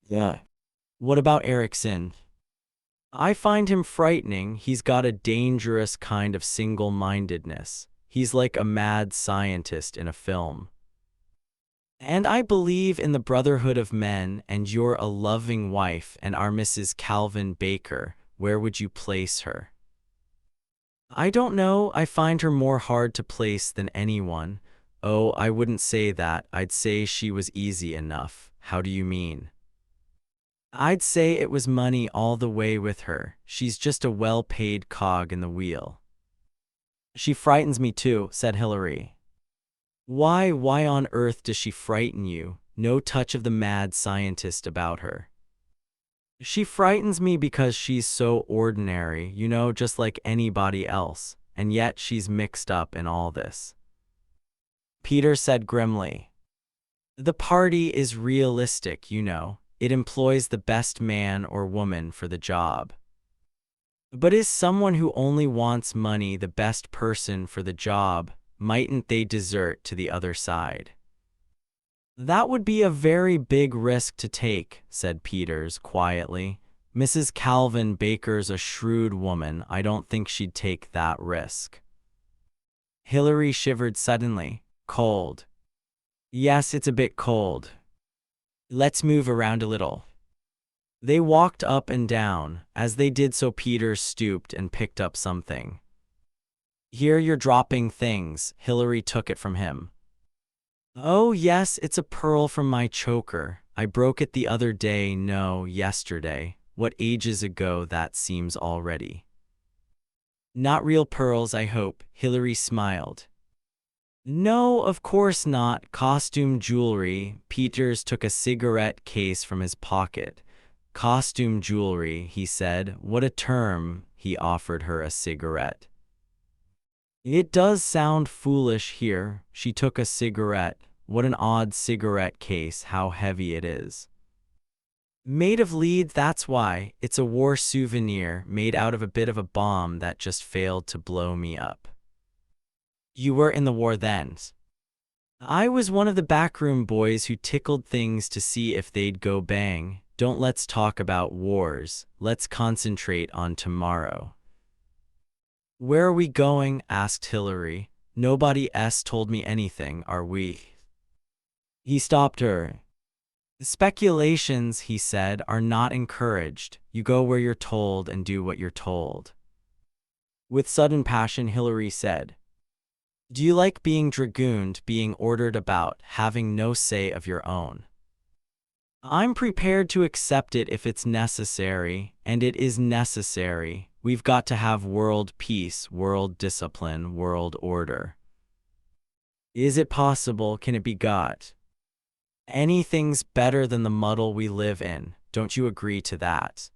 Yeah. What about Erickson? I find him frightening. He's got a dangerous kind of single-mindedness. He's like a mad scientist in a film. And I believe in the brotherhood of men, and you're a loving wife, and our Mrs. Calvin Baker. Where would you place her? I don't know. I find her more hard to place than anyone. Oh, I wouldn't say that. I'd say she was easy enough. How do you mean? I'd say it was money all the way with her. She's just a well-paid cog in the wheel. She frightens me too, said Hilary. Why on earth does she frighten you? No touch of the mad scientist about her. She frightens me because she's so ordinary, you know, just like anybody else, and yet she's mixed up in all this. Peter said grimly, The party is realistic, you know. It employs the best man or woman for the job. But is someone who only wants money the best person for the job? Mightn't they desert to the other side? That would be a very big risk to take, said Peters quietly. Mrs. Calvin Baker's a shrewd woman. I don't think she'd take that risk. Hillary shivered suddenly. Cold. Yes, it's a bit cold. Let's move around a little. They walked up and down. As they did so, Peter stooped and picked up something. Here, you're dropping things. Hillary took it from him. Oh yes, it's a pearl from my choker. I broke it the other day. No, yesterday. What ages ago that seems already. Not real pearls, I hope. Hillary smiled. No, of course not. Costume jewelry. Peters took a cigarette case from his pocket. Costume jewelry, he said. What a term. He offered her a cigarette. It does sound foolish here. She took a cigarette. What an odd cigarette case, how heavy it is. Made of lead, that's why. It's a war souvenir, made out of a bit of a bomb that just failed to blow me up. You were in the war then? I was one of the backroom boys who tickled things to see if they'd go bang. Don't let's talk about wars. Let's concentrate on tomorrow. Where are we going? Asked Hillary. Nobody else told me anything, are we? He stopped her. Speculations, he said, are not encouraged. You go where you're told and do what you're told. With sudden passion, Hillary said, Do you like being dragooned, being ordered about, having no say of your own? I'm prepared to accept it if it's necessary, and it is necessary. We've got to have world peace, world discipline, world order. Is it possible? Can it be got? Anything's better than the muddle we live in. Don't you agree to that?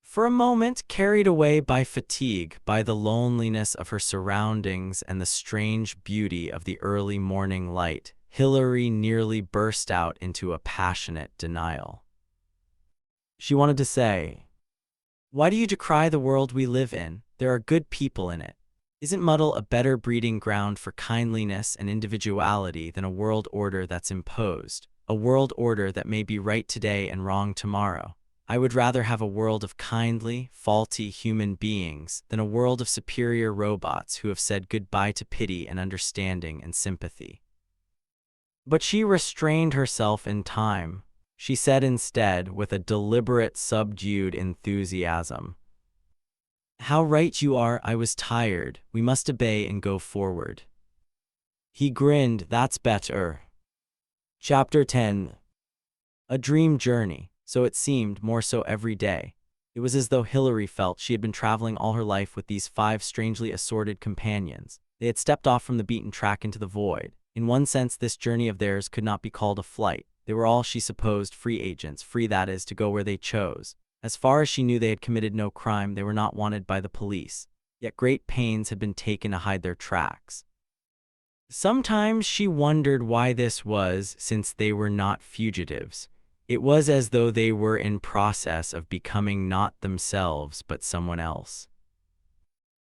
For a moment, carried away by fatigue, by the loneliness of her surroundings and the strange beauty of the early morning light, Hillary nearly burst out into a passionate denial. She wanted to say, Why do you decry the world we live in? There are good people in it. Isn't muddle a better breeding ground for kindliness and individuality than a world order that's imposed, a world order that may be right today and wrong tomorrow? I would rather have a world of kindly, faulty human beings than a world of superior robots who have said goodbye to pity and understanding and sympathy. But she restrained herself in time. She said instead, with a deliberate, subdued enthusiasm, How right you are, I was tired. We must obey and go forward. He grinned, That's better. Chapter 10. A dream journey. So it seemed, more so every day. It was as though Hillary felt she had been traveling all her life with these 5 strangely assorted companions. They had stepped off from the beaten track into the void. In one sense, this journey of theirs could not be called a flight. They were all, she supposed, free agents, free that is, to go where they chose. As far as she knew, they had committed no crime. They were not wanted by the police. Yet great pains had been taken to hide their tracks. Sometimes she wondered why this was, since they were not fugitives. It was as though they were in process of becoming not themselves but someone else.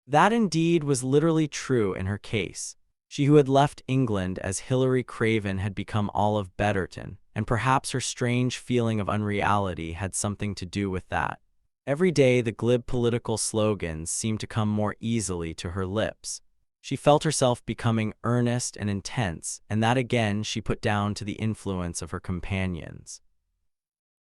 That indeed was literally true in her case. She who had left England as Hilary Craven had become Olive Betterton, and perhaps her strange feeling of unreality had something to do with that. Every day the glib political slogans seemed to come more easily to her lips. She felt herself becoming earnest and intense, and that again she put down to the influence of her companions.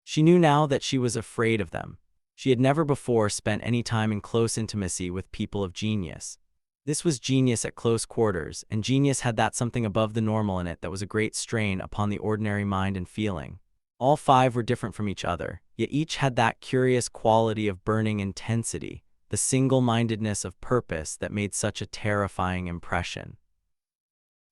She knew now that she was afraid of them. She had never before spent any time in close intimacy with people of genius. This was genius at close quarters, and genius had that something above the normal in it that was a great strain upon the ordinary mind and feeling. All 5 were different from each other, yet each had that curious quality of burning intensity, the single-mindedness of purpose that made such a terrifying impression.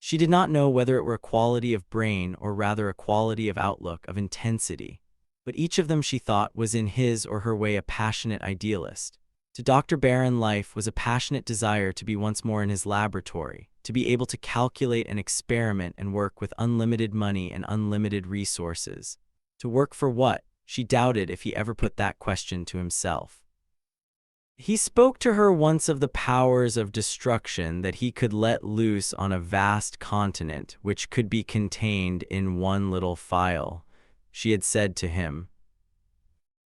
She did not know whether it were a quality of brain or rather a quality of outlook, of intensity. But each of them, she thought, was in his or her way a passionate idealist. To Dr. Barron, life was a passionate desire to be once more in his laboratory, to be able to calculate and experiment and work with unlimited money and unlimited resources. To work for what? She doubted if he ever put that question to himself. He spoke to her once of the powers of destruction that he could let loose on a vast continent which could be contained in one little file. She had said to him,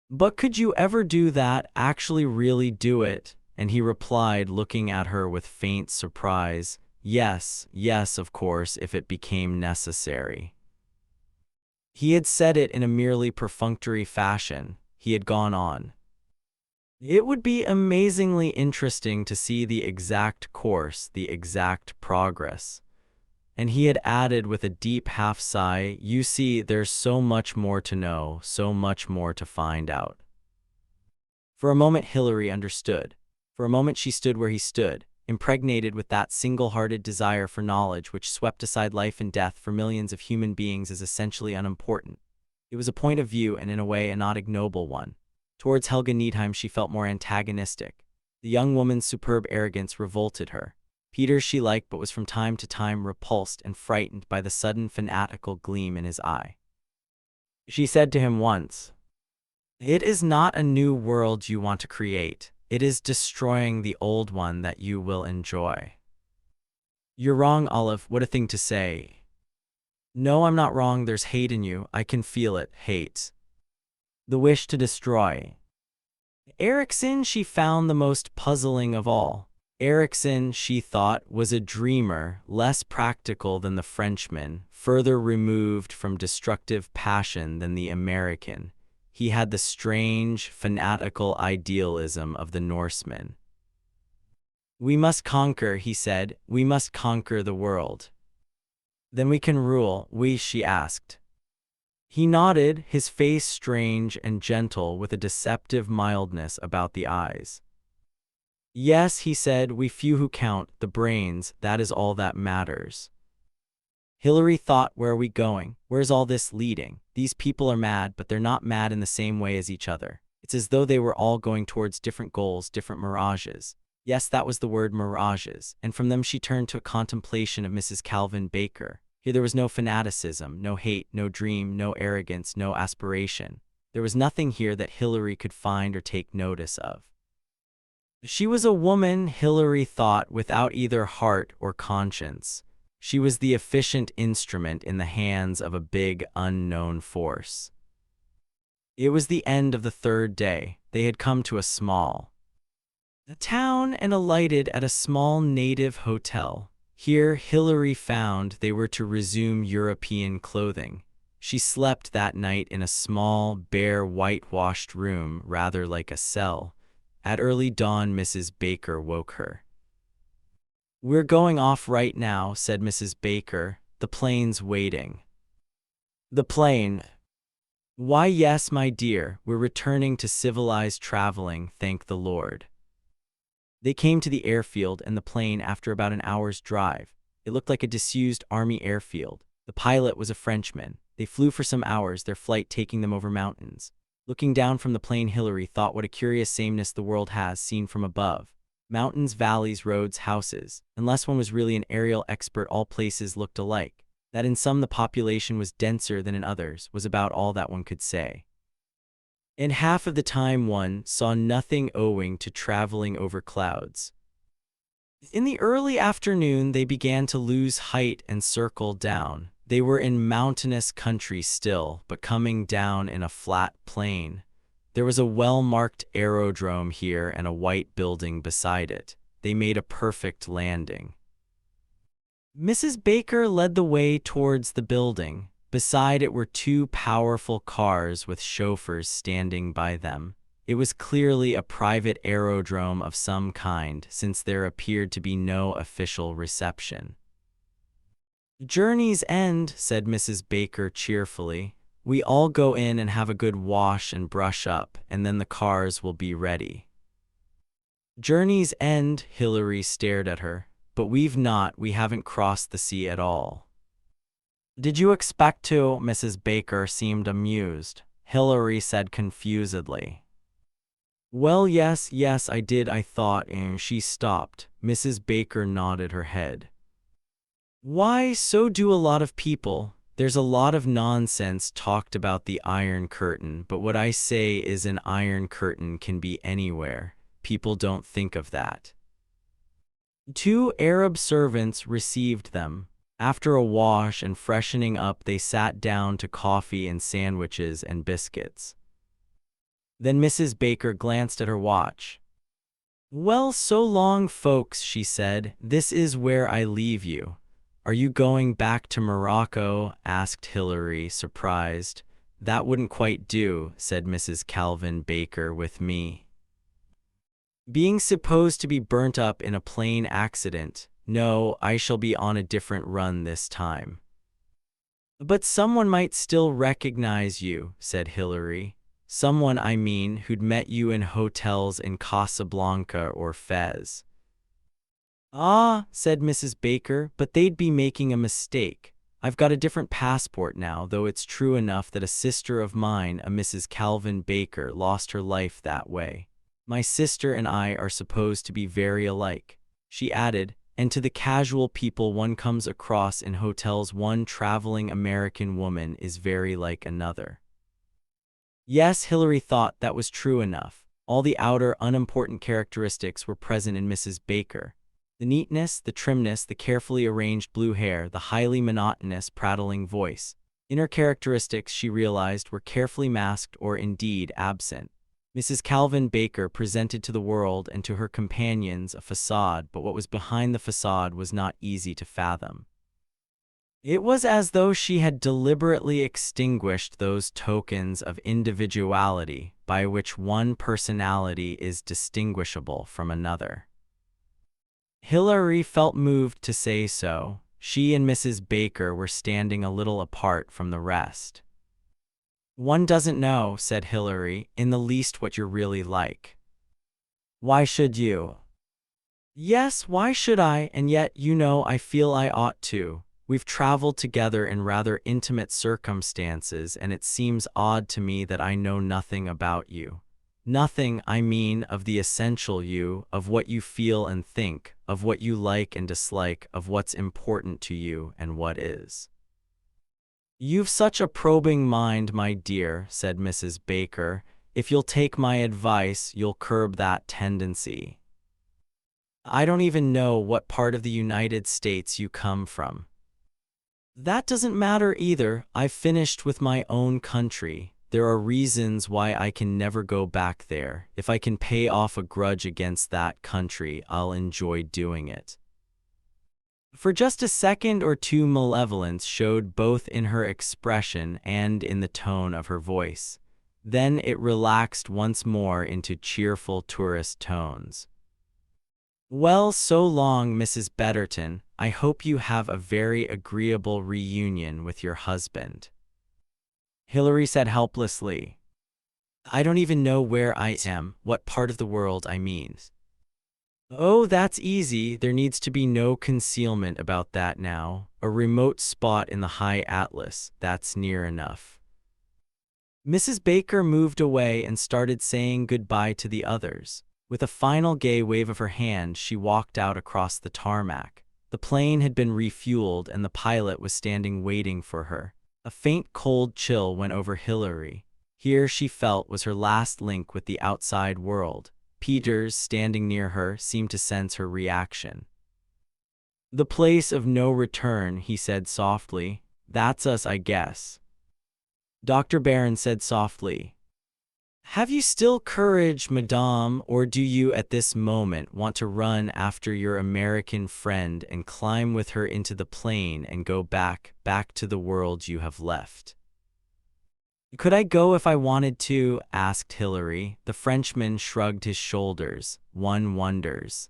But could you ever do that, actually really do it? And he replied, looking at her with faint surprise, yes, yes, of course, if it became necessary. He had said it in a merely perfunctory fashion. He had gone on. It would be amazingly interesting to see the exact course, the exact progress. And he had added with a deep half sigh, you see, there's so much more to know, so much more to find out. For a moment Hilary understood. For a moment she stood where he stood, impregnated with that single-hearted desire for knowledge which swept aside life and death for millions of human beings as essentially unimportant. It was a point of view and in a way a not ignoble one. Towards Helga Needheim she felt more antagonistic. The young woman's superb arrogance revolted her. Peter she liked but was from time to time repulsed and frightened by the sudden fanatical gleam in his eye. She said to him once, "It is not a new world you want to create. It is destroying the old one that you will enjoy." "You're wrong, Olive. What a thing to say." "No, I'm not wrong. There's hate in you. I can feel it. Hate. The wish to destroy." Erikson she found the most puzzling of all. Erikson, she thought, was a dreamer, less practical than the Frenchman, further removed from destructive passion than the American. He had the strange, fanatical idealism of the Norseman. "We must conquer," he said. "We must conquer the world." "Then we can rule, we?" she asked. He nodded, his face strange and gentle with a deceptive mildness about the eyes. "Yes," he said, "we few who count, the brains, that is all that matters." Hilary thought, where are we going? Where's all this leading? These people are mad, but they're not mad in the same way as each other. It's as though they were all going towards different goals, different mirages. Yes, that was the word, mirages, and from them she turned to a contemplation of Mrs. Calvin Baker. Here there was no fanaticism, no hate, no dream, no arrogance, no aspiration. There was nothing here that Hilary could find or take notice of. She was a woman, Hilary thought, without either heart or conscience. She was the efficient instrument in the hands of a big, unknown force. It was the end of the third day. They had come to a small town and alighted at a small native hotel. Here Hilary found they were to resume European clothing. She slept that night in a small, bare, whitewashed room, rather like a cell. At early dawn Mrs. Baker woke her. "We're going off right now," said Mrs. Baker. "The plane's waiting." "The plane?" "Why, yes, my dear, we're returning to civilized traveling, thank the Lord." They came to the airfield and the plane after about an hour's drive. It looked like a disused army airfield. The pilot was a Frenchman. They flew for some hours, their flight taking them over mountains. Looking down from the plane, Hilary thought what a curious sameness the world has, seen from above. Mountains, valleys, roads, houses. Unless one was really an aerial expert, all places looked alike. That in some the population was denser than in others was about all that one could say. In half of the time one saw nothing owing to traveling over clouds. In the early afternoon they began to lose height and circle down. They were in mountainous country still, but coming down in a flat plain. There was a well-marked aerodrome here and a white building beside it. They made a perfect landing. Mrs. Baker led the way towards the building. Beside it were two powerful cars with chauffeurs standing by them. It was clearly a private aerodrome of some kind, since there appeared to be no official reception. "Journey's end," said Mrs. Baker cheerfully. "We all go in and have a good wash and brush up, and then the cars will be ready." "Journey's end?" Hilary stared at her. "But we haven't crossed the sea at all." "Did you expect to?" Mrs. Baker seemed amused. Hilary said confusedly, "Well, yes, I did, I thought," and she stopped. Mrs. Baker nodded her head. "Why, so do a lot of people. There's a lot of nonsense talked about the Iron Curtain, but what I say is an Iron Curtain can be anywhere. People don't think of that." Two Arab servants received them. After a wash and freshening up, they sat down to coffee and sandwiches and biscuits. Then Mrs. Baker glanced at her watch. "Well, so long, folks," she said. "This is where I leave you." "Are you going back to Morocco?" asked Hilary, surprised. "That wouldn't quite do," said Mrs. Calvin Baker, "with me being supposed to be burnt up in a plane accident. No, I shall be on a different run this time." "But someone might still recognize you," said Hilary. "Someone, I mean, who'd met you in hotels in Casablanca or Fez." "Ah," said Mrs. Baker, "but they'd be making a mistake. I've got a different passport now, though it's true enough that a sister of mine, a Mrs. Calvin Baker, lost her life that way. My sister and I are supposed to be very alike," she added, "and to the casual people one comes across in hotels, one traveling American woman is very like another." Yes, Hilary thought that was true enough. All the outer, unimportant characteristics were present in Mrs. Baker. The neatness, the trimness, the carefully arranged blue hair, the highly monotonous, prattling voice. Inner characteristics, she realized, were carefully masked or indeed absent. Mrs. Calvin Baker presented to the world and to her companions a facade, but what was behind the facade was not easy to fathom. It was as though she had deliberately extinguished those tokens of individuality by which one personality is distinguishable from another. Hilary felt moved to say so. She and Mrs. Baker were standing a little apart from the rest. "One doesn't know," said Hilary, "in the least what you're really like." "Why should you?" "Yes, why should I? And yet, you know, I feel I ought to. We've traveled together in rather intimate circumstances, and it seems odd to me that I know nothing about you. Nothing, I mean, of the essential you, of what you feel and think, of what you like and dislike, of what's important to you and what is." "You've such a probing mind, my dear," said Mrs. Baker. "If you'll take my advice, you'll curb that tendency. I don't even know what part of the United States you come from." "That doesn't matter either. I've finished with my own country. There are reasons why I can never go back there. If I can pay off a grudge against that country, I'll enjoy doing it." For just a second or two, malevolence showed both in her expression and in the tone of her voice. Then it relaxed once more into cheerful tourist tones. "Well, so long, Mrs. Betterton. I hope you have a very agreeable reunion with your husband." Hilary said helplessly, "I don't even know where I am, what part of the world I mean." "Oh, that's easy. There needs to be no concealment about that now. A remote spot in the high Atlas, that's near enough." Mrs. Baker moved away and started saying goodbye to the others. With a final gay wave of her hand, she walked out across the tarmac. The plane had been refueled and the pilot was standing waiting for her. A faint cold chill went over Hilary. Here, she felt, was her last link with the outside world. Peters, standing near her, seemed to sense her reaction. "The place of no return," he said softly. "That's us, I guess." Dr. Barron said softly, "Have you still courage, madame, or do you at this moment want to run after your American friend and climb with her into the plane and go back to the world you have left?" "Could I go if I wanted to?" asked Hilary. The Frenchman shrugged his shoulders. "One wonders."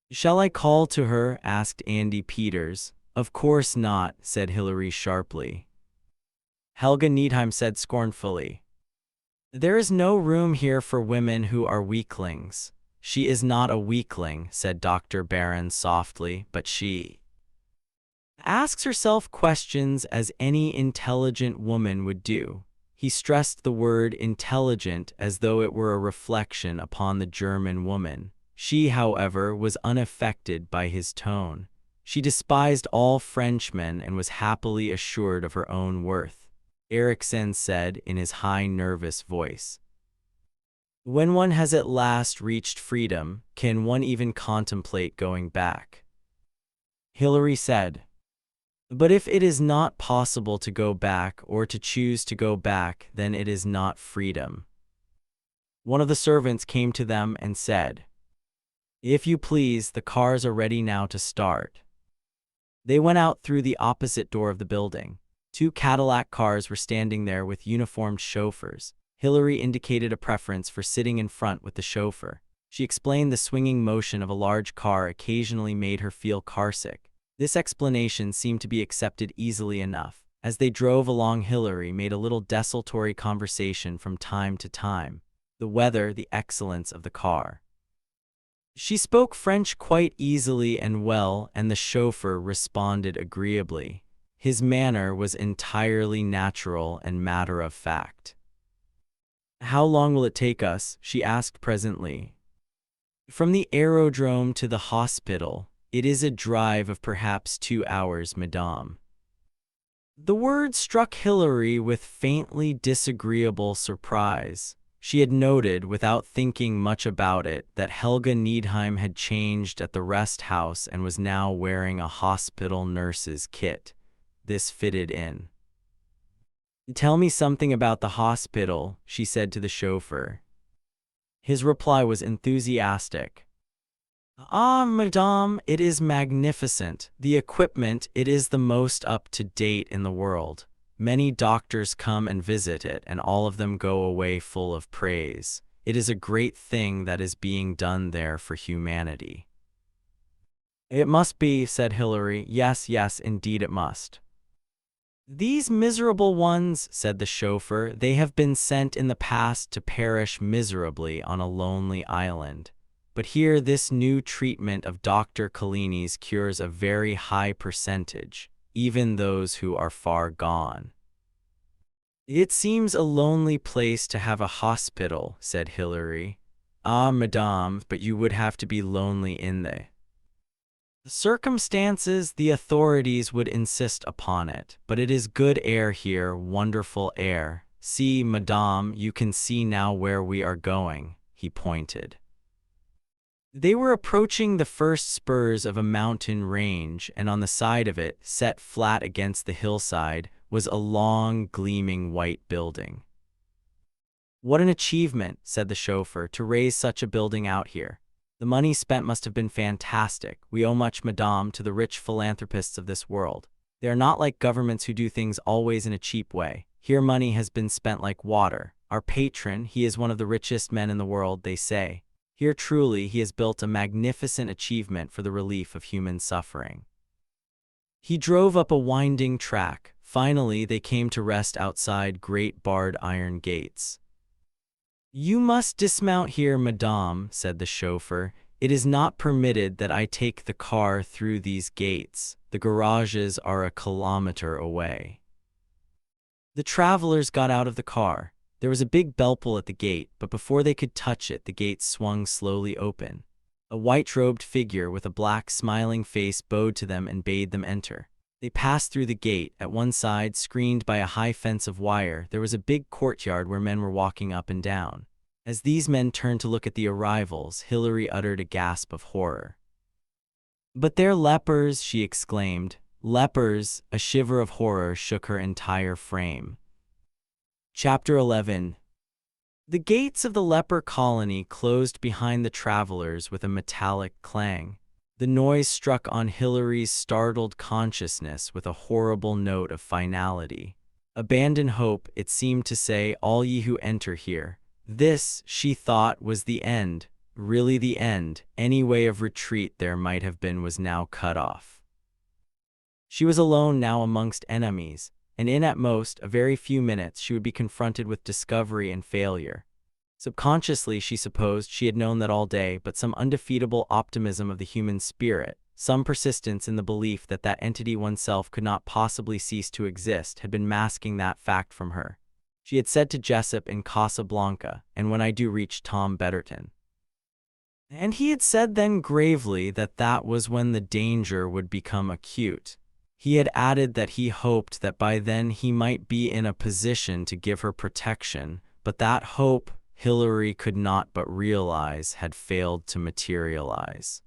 "Shall I call to her?" asked Andy Peters. "Of course not," said Hilary sharply. Helga Needheim said scornfully, "There is no room here for women who are weaklings." "She is not a weakling," said Dr. Barron softly, "but she asks herself questions as any intelligent woman would do." He stressed the word intelligent as though it were a reflection upon the German woman. She, however, was unaffected by his tone. She despised all Frenchmen and was happily assured of her own worth. Erikson said in his high, nervous voice, "When one has at last reached freedom, can one even contemplate going back?" Hilary said, "But if it is not possible to go back or to choose to go back, then it is not freedom." One of the servants came to them and said, "If you please, the cars are ready now to start." They went out through the opposite door of the building. Two Cadillac cars were standing there with uniformed chauffeurs. Hillary indicated a preference for sitting in front with the chauffeur. She explained the swinging motion of a large car occasionally made her feel carsick. This explanation seemed to be accepted easily enough. As they drove along, Hillary made a little desultory conversation from time to time. The weather, the excellence of the car. She spoke French quite easily and well, and the chauffeur responded agreeably. His manner was entirely natural and matter-of-fact. "How long will it take us?" she asked presently. "From the aerodrome to the hospital, it is a drive of perhaps 2 hours, madame." The word struck Hillary with faintly disagreeable surprise. She had noted, without thinking much about it, that Helga Needheim had changed at the rest house and was now wearing a hospital nurse's kit. This fitted in. "Tell me something about the hospital," she said to the chauffeur. His reply was enthusiastic. "Ah, madame, it is magnificent. The equipment, it is the most up-to-date in the world. Many doctors come and visit it, and all of them go away full of praise. It is a great thing that is being done there for humanity." "It must be," said Hillary. "Yes, yes, indeed it must." "These miserable ones," said the chauffeur, "they have been sent in the past to perish miserably on a lonely island. But here this new treatment of Dr. Collini's cures a very high percentage, even those who are far gone." "It seems a lonely place to have a hospital," said Hillary. "Ah, madame, but you would have to be lonely in the circumstances. The authorities would insist upon it, but it is good air here, wonderful air. See, madame, you can see now where we are going," he pointed. They were approaching the first spurs of a mountain range, and on the side of it, set flat against the hillside, was a long, gleaming white building. "What an achievement," said the chauffeur, "to raise such a building out here. The money spent must have been fantastic. We owe much, madame, to the rich philanthropists of this world. They are not like governments who do things always in a cheap way. Here money has been spent like water. Our patron, he is one of the richest men in the world, they say. Here truly he has built a magnificent achievement for the relief of human suffering." He drove up a winding track. Finally, they came to rest outside great barred iron gates. "You must dismount here, madame," said the chauffeur. "It is not permitted that I take the car through these gates. The garages are a kilometer away." The travelers got out of the car. There was a big bell pull at the gate, but before they could touch it, the gate swung slowly open. A white-robed figure with a black, smiling face bowed to them and bade them enter. They passed through the gate. At one side, screened by a high fence of wire, there was a big courtyard where men were walking up and down. As these men turned to look at the arrivals, Hillary uttered a gasp of horror. "But they're lepers," she exclaimed. "Lepers!" A shiver of horror shook her entire frame. Chapter 11. The gates of the leper colony closed behind the travelers with a metallic clang. The noise struck on Hillary's startled consciousness with a horrible note of finality. "Abandon hope," it seemed to say, "all ye who enter here." This, she thought, was the end, really the end. Any way of retreat there might have been was now cut off. She was alone now amongst enemies, and in at most a very few minutes she would be confronted with discovery and failure. Subconsciously she supposed she had known that all day, but some undefeatable optimism of the human spirit, some persistence in the belief that that entity oneself could not possibly cease to exist, had been masking that fact from her. She had said to Jessup in Casablanca, "And when I do reach Tom Betterton." And he had said then gravely that that was when the danger would become acute. He had added that he hoped that by then he might be in a position to give her protection, but that hope, Hillary could not but realize, had failed to materialize.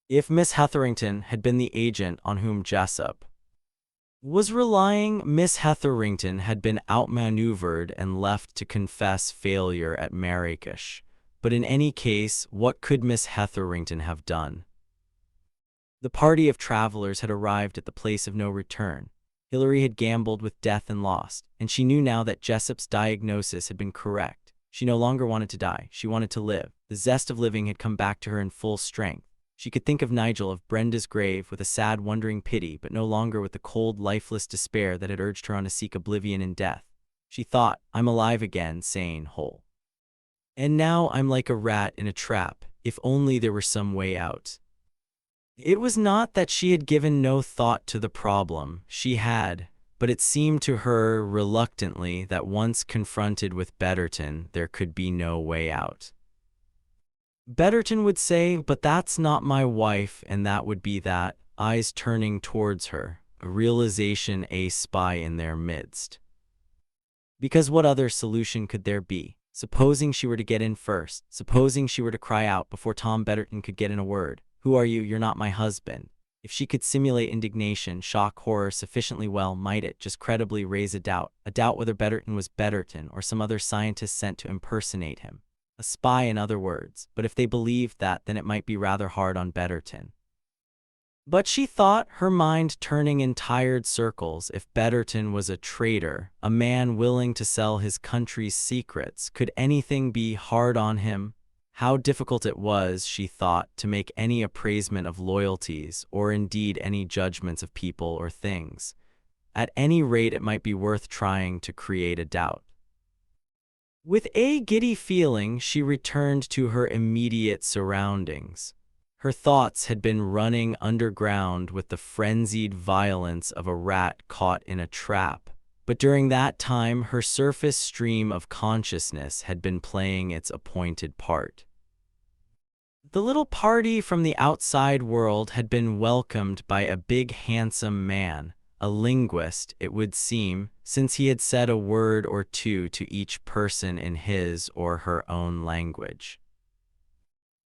If Miss Hetherington had been the agent on whom Jessup was relying. Miss Hetherington had been outmaneuvered and left to confess failure at Marrakesh. But in any case, what could Miss Hetherington have done? The party of travelers had arrived at the place of no return. Hilary had gambled with death and lost, and she knew now that Jessop's diagnosis had been correct. She no longer wanted to die, she wanted to live. The zest of living had come back to her in full strength. She could think of Nigel, of Brenda's grave, with a sad, wondering pity, but no longer with the cold, lifeless despair that had urged her on to seek oblivion in death. She thought, I'm alive again, sane, whole. And now I'm like a rat in a trap, if only there were some way out. It was not that she had given no thought to the problem, she had, but it seemed to her, reluctantly, that once confronted with Betterton, there could be no way out. Betterton would say, but that's not my wife, and that would be that, eyes turning towards her, a realization, a spy in their midst. Because what other solution could there be? Supposing she were to get in first, supposing she were to cry out before Tom Betterton could get in a word, "Who are you? You're not my husband." If she could simulate indignation, shock, horror sufficiently well, might it just credibly raise a doubt whether Betterton was Betterton or some other scientist sent to impersonate him. A spy, in other words, but if they believed that, then it might be rather hard on Betterton. But she thought, her mind turning in tired circles, if Betterton was a traitor, a man willing to sell his country's secrets, could anything be hard on him? How difficult it was, she thought, to make any appraisement of loyalties, or indeed any judgments of people or things. At any rate, it might be worth trying to create a doubt. With a giddy feeling, she returned to her immediate surroundings. Her thoughts had been running underground with the frenzied violence of a rat caught in a trap, but during that time her surface stream of consciousness had been playing its appointed part. The little party from the outside world had been welcomed by a big, handsome man, a linguist, it would seem, since he had said a word or two to each person in his or her own language.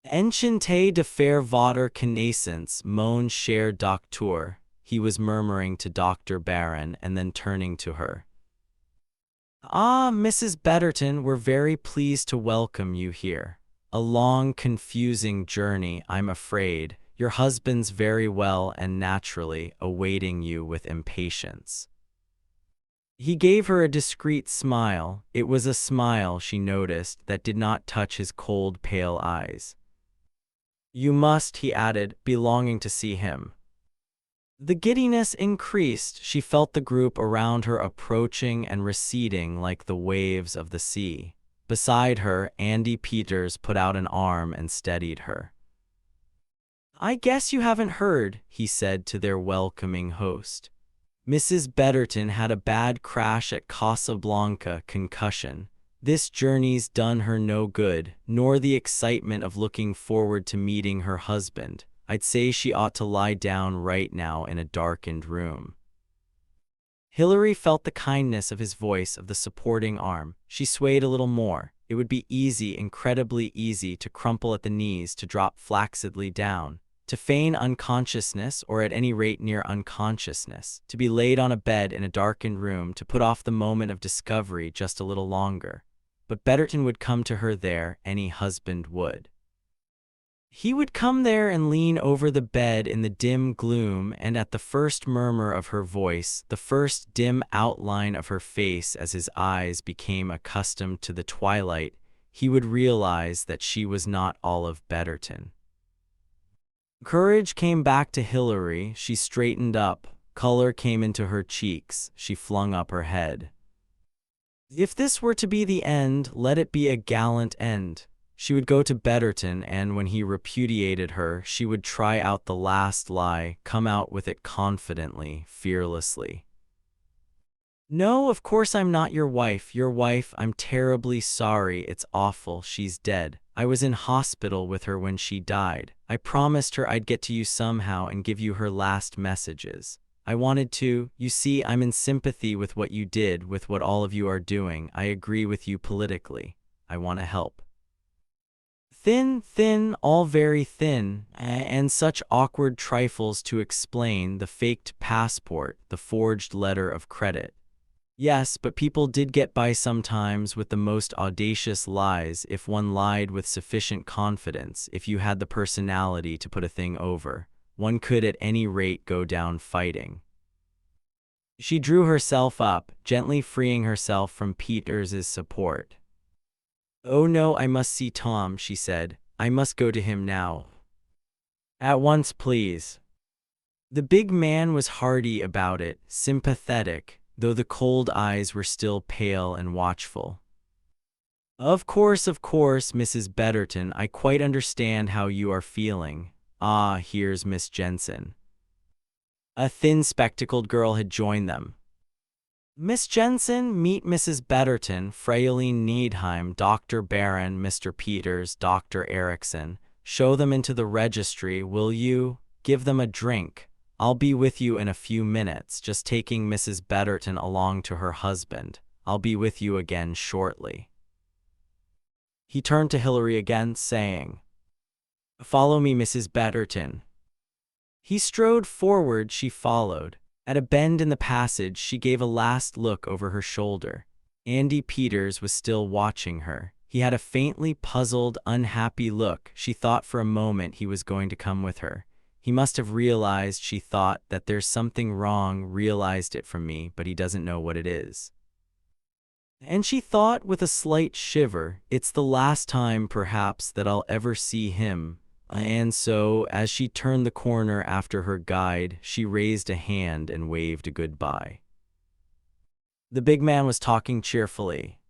Enchanté de faire votre connaissance, mon cher docteur, he was murmuring to Dr. Barron, and then turning to her. Ah, Mrs. Betterton, we're very pleased to welcome you here. A long, confusing journey, I'm afraid. Your husband's very well and naturally awaiting you with impatience. He gave her a discreet smile. It was a smile, she noticed, that did not touch his cold, pale eyes. You must, he added, be longing to see him. The giddiness increased. She felt the group around her approaching and receding like the waves of the sea. Beside her, Andy Peters put out an arm and steadied her. I guess you haven't heard, he said to their welcoming host. Mrs. Betterton had a bad crash at Casablanca, concussion. This journey's done her no good, nor the excitement of looking forward to meeting her husband. I'd say she ought to lie down right now in a darkened room. Hilary felt the kindness of his voice, of the supporting arm. She swayed a little more. It would be easy, incredibly easy, to crumple at the knees, to drop flaccidly down, to feign unconsciousness, or at any rate near unconsciousness, to be laid on a bed in a darkened room, to put off the moment of discovery just a little longer. But Betterton would come to her there, any husband would. He would come there and lean over the bed in the dim gloom, and at the first murmur of her voice, the first dim outline of her face as his eyes became accustomed to the twilight, he would realize that she was not Olive Betterton. Courage came back to Hilary. She straightened up. Color came into her cheeks. She flung up her head. If this were to be the end, let it be a gallant end. She would go to Betterton, and when he repudiated her, she would try out the last lie, come out with it confidently, fearlessly. No, of course I'm not your wife. Your wife, I'm terribly sorry. It's awful. She's dead. I was in hospital with her when she died. I promised her I'd get to you somehow and give you her last messages. I wanted to. You see, I'm in sympathy with what you did, with what all of you are doing. I agree with you politically. I want to help. Thin, thin, all very thin, and such awkward trifles to explain: the faked passport, the forged letter of credit. Yes, but people did get by sometimes with the most audacious lies if one lied with sufficient confidence. If you had the personality to put a thing over, one could at any rate go down fighting. She drew herself up, gently freeing herself from Peters's support. "Oh no, I must see Tom," she said. "I must go to him now." "At once, please." The big man was hearty about it, sympathetic, though the cold eyes were still pale and watchful. Of course, Mrs. Betterton, I quite understand how you are feeling. Ah, here's Miss Jensen." A thin, spectacled girl had joined them. "Miss Jensen, meet Mrs. Betterton, Fraulein Needheim, Dr. Barron, Mr. Peters, Dr. Erickson. Show them into the registry, will you? Give them a drink. I'll be with you in a few minutes, just taking Mrs. Betterton along to her husband. I'll be with you again shortly." He turned to Hilary again, saying, "Follow me, Mrs. Betterton." He strode forward, she followed. At a bend in the passage, she gave a last look over her shoulder. Andy Peters was still watching her. He had a faintly puzzled, unhappy look. She thought for a moment he was going to come with her. He must have realized, she thought, that there's something wrong, realized it from me, but he doesn't know what it is. And she thought with a slight shiver, it's the last time, perhaps, that I'll ever see him. And so, as she turned the corner after her guide, she raised a hand and waved a goodbye. The big man was talking cheerfully.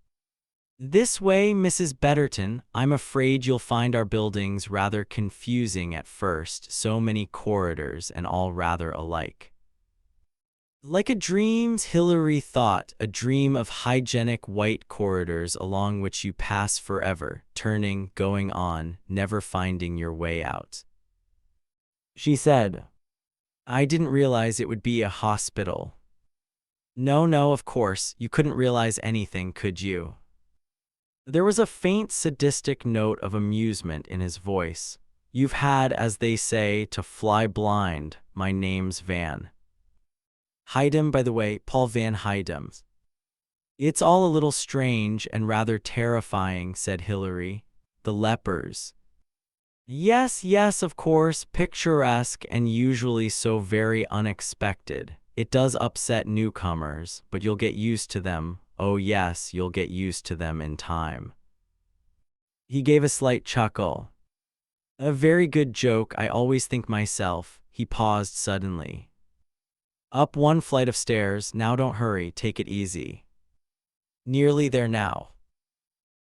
"This way, Mrs. Betterton. I'm afraid you'll find our buildings rather confusing at first, so many corridors and all rather alike." Like a dream, Hilary thought, a dream of hygienic white corridors along which you pass forever, turning, going on, never finding your way out. She said, "I didn't realize it would be a hospital." No, of course, you couldn't realize anything, could you?" There was a faint sadistic note of amusement in his voice. "You've had, as they say, to fly blind. My name's Van Hydem, by the way, Paul Van Hydem." "It's all a little strange and rather terrifying," said Hilary. "The lepers." Yes, of course, picturesque and usually so very unexpected. It does upset newcomers, but you'll get used to them. Oh yes, you'll get used to them in time." He gave a slight chuckle. "A very good joke, I always think myself." He paused suddenly. "Up one flight of stairs, now don't hurry, take it easy." "Nearly there now."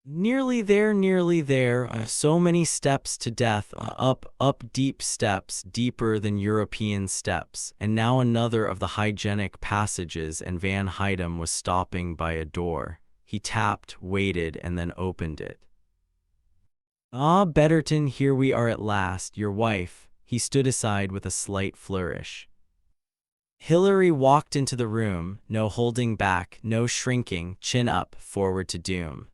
Nearly there. So many steps to death, up deep steps, deeper than European steps, and now another of the hygienic passages, and Van Hydem was stopping by a door. He tapped, waited, and then opened it. "Ah, Betterton, here we are at last, your wife." He stood aside with a slight flourish. Hilary walked into the room, no holding back, no shrinking, chin up, forward to doom.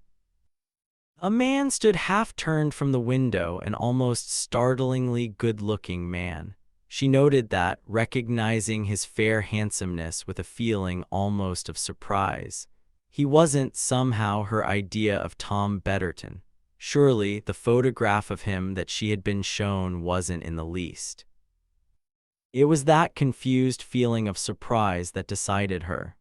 A man stood half-turned from the window, an almost startlingly good-looking man. She noted that, recognizing his fair handsomeness with a feeling almost of surprise. He wasn't, somehow, her idea of Tom Betterton. Surely, the photograph of him that she had been shown wasn't in the least. It was that confused feeling of surprise that decided her.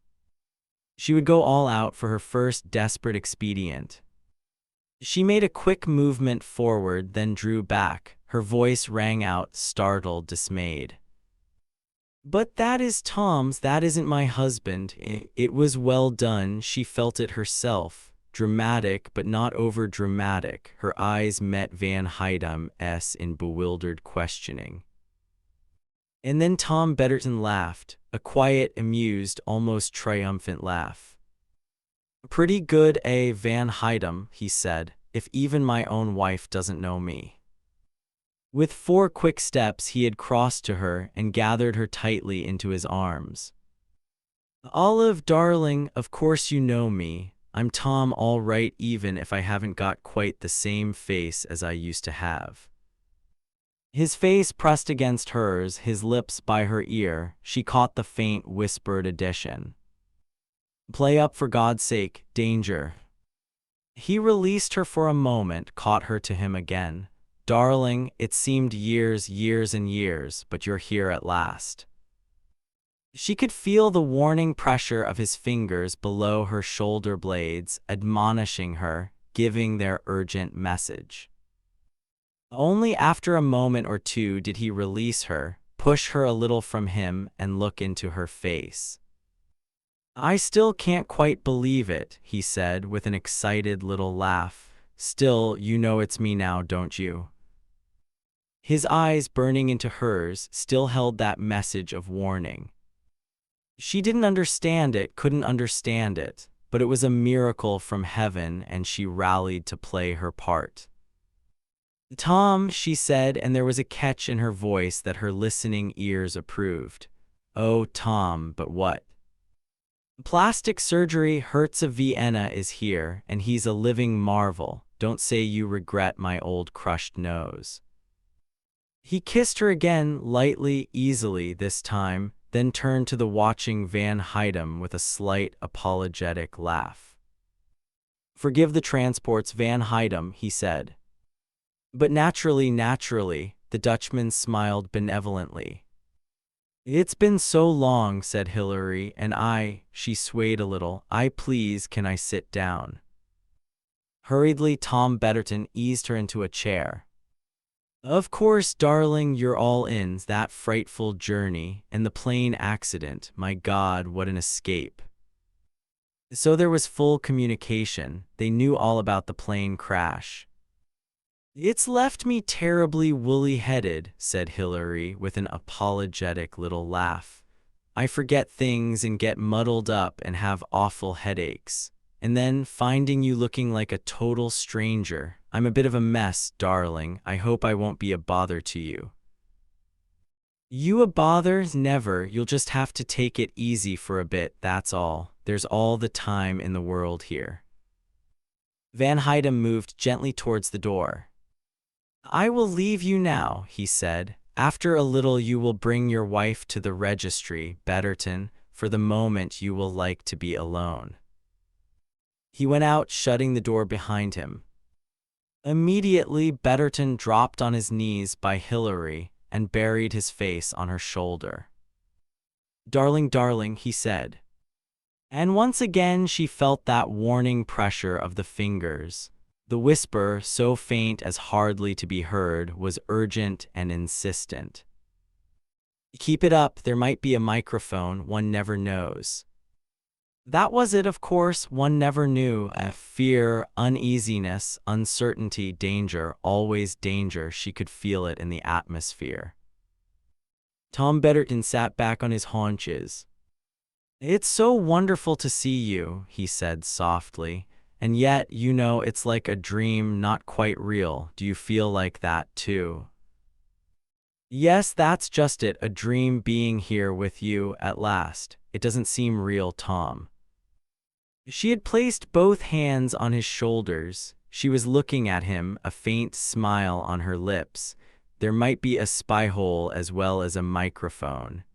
She would go all out for her first desperate expedient. She made a quick movement forward, then drew back. Her voice rang out, startled, dismayed. "But that is Tom's, that isn't my husband." It was well done, she felt it herself. Dramatic, but not over-dramatic. Her eyes met Van Hydem's in bewildered questioning. And then Tom Betterton laughed, a quiet, amused, almost triumphant laugh. "Pretty good, Van Hydem," he said, "if even my own wife doesn't know me." With 4 quick steps he had crossed to her and gathered her tightly into his arms. "Olive, darling, of course you know me. I'm Tom, all right, even if I haven't got quite the same face as I used to have." His face pressed against hers, his lips by her ear. She caught the faint, whispered addition. "Play up for God's sake, danger." He released her for a moment, caught her to him again. "Darling, it seemed years, years and years, but you're here at last." She could feel the warning pressure of his fingers below her shoulder blades, admonishing her, giving their urgent message. Only after a moment or two did he release her, push her a little from him, and look into her face. "I still can't quite believe it," he said with an excited little laugh. "Still, you know it's me now, don't you?" His eyes, burning into hers, still held that message of warning. She didn't understand it, couldn't understand it, but it was a miracle from heaven, and she rallied to play her part. "Tom," she said, and there was a catch in her voice that her listening ears approved. "Oh, Tom, but what?" "Plastic surgery Hertz of Vienna is here, and he's a living marvel. Don't say you regret my old crushed nose." He kissed her again, lightly, easily this time, then turned to the watching Van Hydem with a slight, apologetic laugh. "Forgive the transports, Van Hydem," he said. "But naturally, the Dutchman smiled benevolently. "It's been so long," said Hilary, "and she swayed a little. Please, can I sit down?" Hurriedly, Tom Betterton eased her into a chair. "Of course, darling, you're all in that frightful journey, and the plane accident. My God, what an escape." So there was full communication. They knew all about the plane crash. "It's left me terribly woolly-headed," said Hilary with an apologetic little laugh. "I forget things and get muddled up and have awful headaches. And then, finding you looking like a total stranger, I'm a bit of a mess, darling. I hope I won't be a bother to you." "You a bother? Never. You'll just have to take it easy for a bit, that's all. There's all the time in the world here." Van Hydem moved gently towards the door. "I will leave you now," he said. "After a little you will bring your wife to the registry, Betterton. For the moment you will like to be alone." He went out, shutting the door behind him. Immediately, Betterton dropped on his knees by Hilary and buried his face on her shoulder. "Darling, darling," he said. And once again she felt that warning pressure of the fingers. The whisper, so faint as hardly to be heard, was urgent and insistent. "Keep it up, there might be a microphone, one never knows." That was it, of course, one never knew. Fear, uneasiness, uncertainty, danger, always danger. She could feel it in the atmosphere. Tom Betterton sat back on his haunches. "It's so wonderful to see you," he said softly. "And yet, you know, it's like a dream, not quite real. Do you feel like that, too?" "Yes, that's just it, a dream being here with you at last. It doesn't seem real, Tom." She had placed both hands on his shoulders. She was looking at him, a faint smile on her lips. There might be a spy hole as well as a microphone.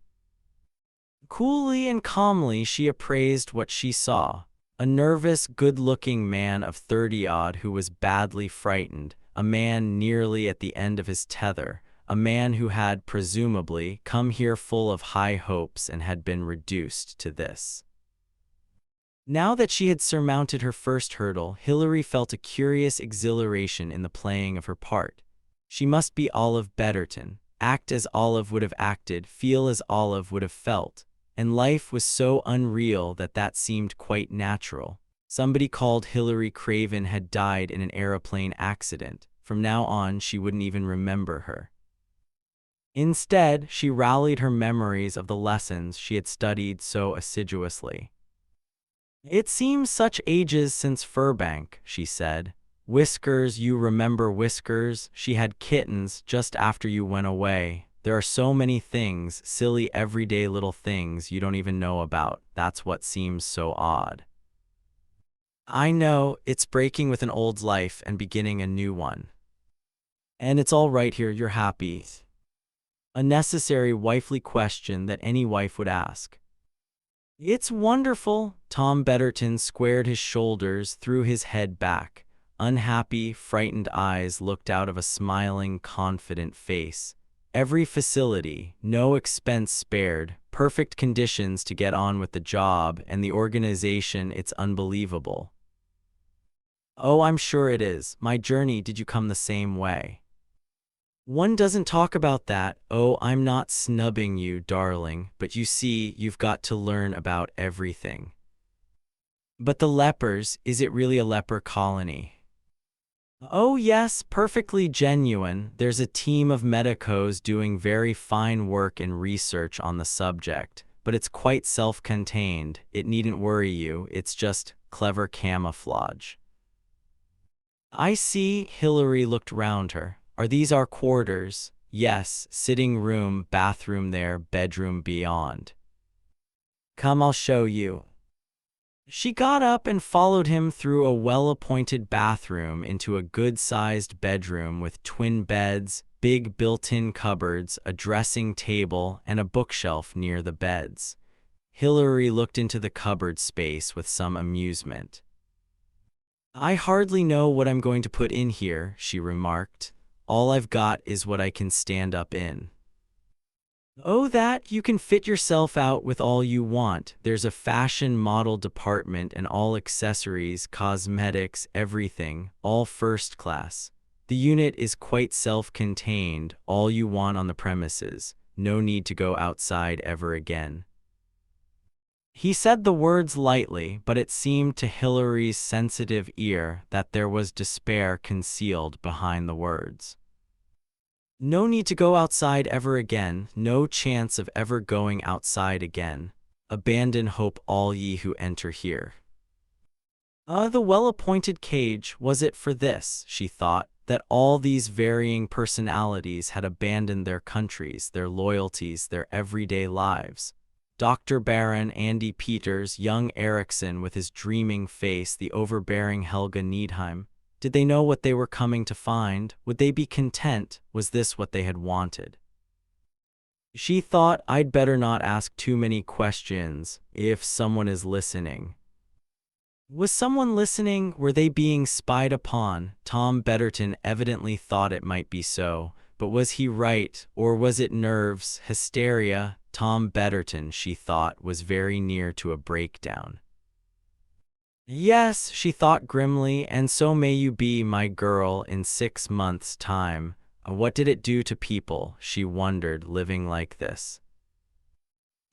Coolly and calmly she appraised what she saw. A nervous, good-looking man of 30-odd who was badly frightened, a man nearly at the end of his tether, a man who had, presumably, come here full of high hopes and had been reduced to this. Now that she had surmounted her first hurdle, Hilary felt a curious exhilaration in the playing of her part. She must be Olive Betterton, act as Olive would have acted, feel as Olive would have felt, and life was so unreal that seemed quite natural. Somebody called Hilary Craven had died in an aeroplane accident. From now on, she wouldn't even remember her. Instead, she rallied her memories of the lessons she had studied so assiduously. "It seems such ages since Furbank," she said. "Whiskers, you remember Whiskers? She had kittens just after you went away. There are so many things, silly everyday little things you don't even know about. That's what seems so odd." I know, it's breaking with an old life and beginning a new one. And it's all right here, you're happy. A necessary wifely question that any wife would ask. It's wonderful. Tom Betterton squared his shoulders, threw his head back. Unhappy, frightened eyes looked out of a smiling, confident face. Every facility, no expense spared, perfect conditions to get on with the job, and the organization, it's unbelievable. Oh, I'm sure it is. My journey, did you come the same way? One doesn't talk about that. Oh, I'm not snubbing you, darling, but you see, you've got to learn about everything. But the lepers, is it really a leper colony? Oh yes, perfectly genuine. There's a team of medicos doing very fine work and research on the subject, but it's quite self-contained. It needn't worry you, it's just clever camouflage. I see. Hillary looked round her. Are these our quarters? Yes, sitting room, bathroom there, bedroom beyond. Come, I'll show you. She got up and followed him through a well-appointed bathroom into a good-sized bedroom with twin beds, big built-in cupboards, a dressing table, and a bookshelf near the beds. Hillary looked into the cupboard space with some amusement. I hardly know what I'm going to put in here, she remarked. All I've got is what I can stand up in. Oh, that you can fit yourself out with all you want. There's a fashion model department and all accessories, cosmetics, everything, all first class. The unit is quite self-contained, all you want on the premises. No need to go outside ever again. He said the words lightly, but it seemed to Hillary's sensitive ear that there was despair concealed behind the words. No need to go outside ever again, no chance of ever going outside again. Abandon hope, all ye who enter here. The well-appointed cage, was it for this, she thought, that all these varying personalities had abandoned their countries, their loyalties, their everyday lives? Dr. Barron, Andy Peters, young Erickson with his dreaming face, the overbearing Helga Needheim. Did they know what they were coming to find? Would they be content? Was this what they had wanted? She thought, I'd better not ask too many questions, if someone is listening. Was someone listening? Were they being spied upon? Tom Betterton evidently thought it might be so, but was he right, or was it nerves, hysteria? Tom Betterton, she thought, was very near to a breakdown. Yes, she thought grimly, and so may you be, my girl, in 6 months' time. What did it do to people, she wondered, living like this?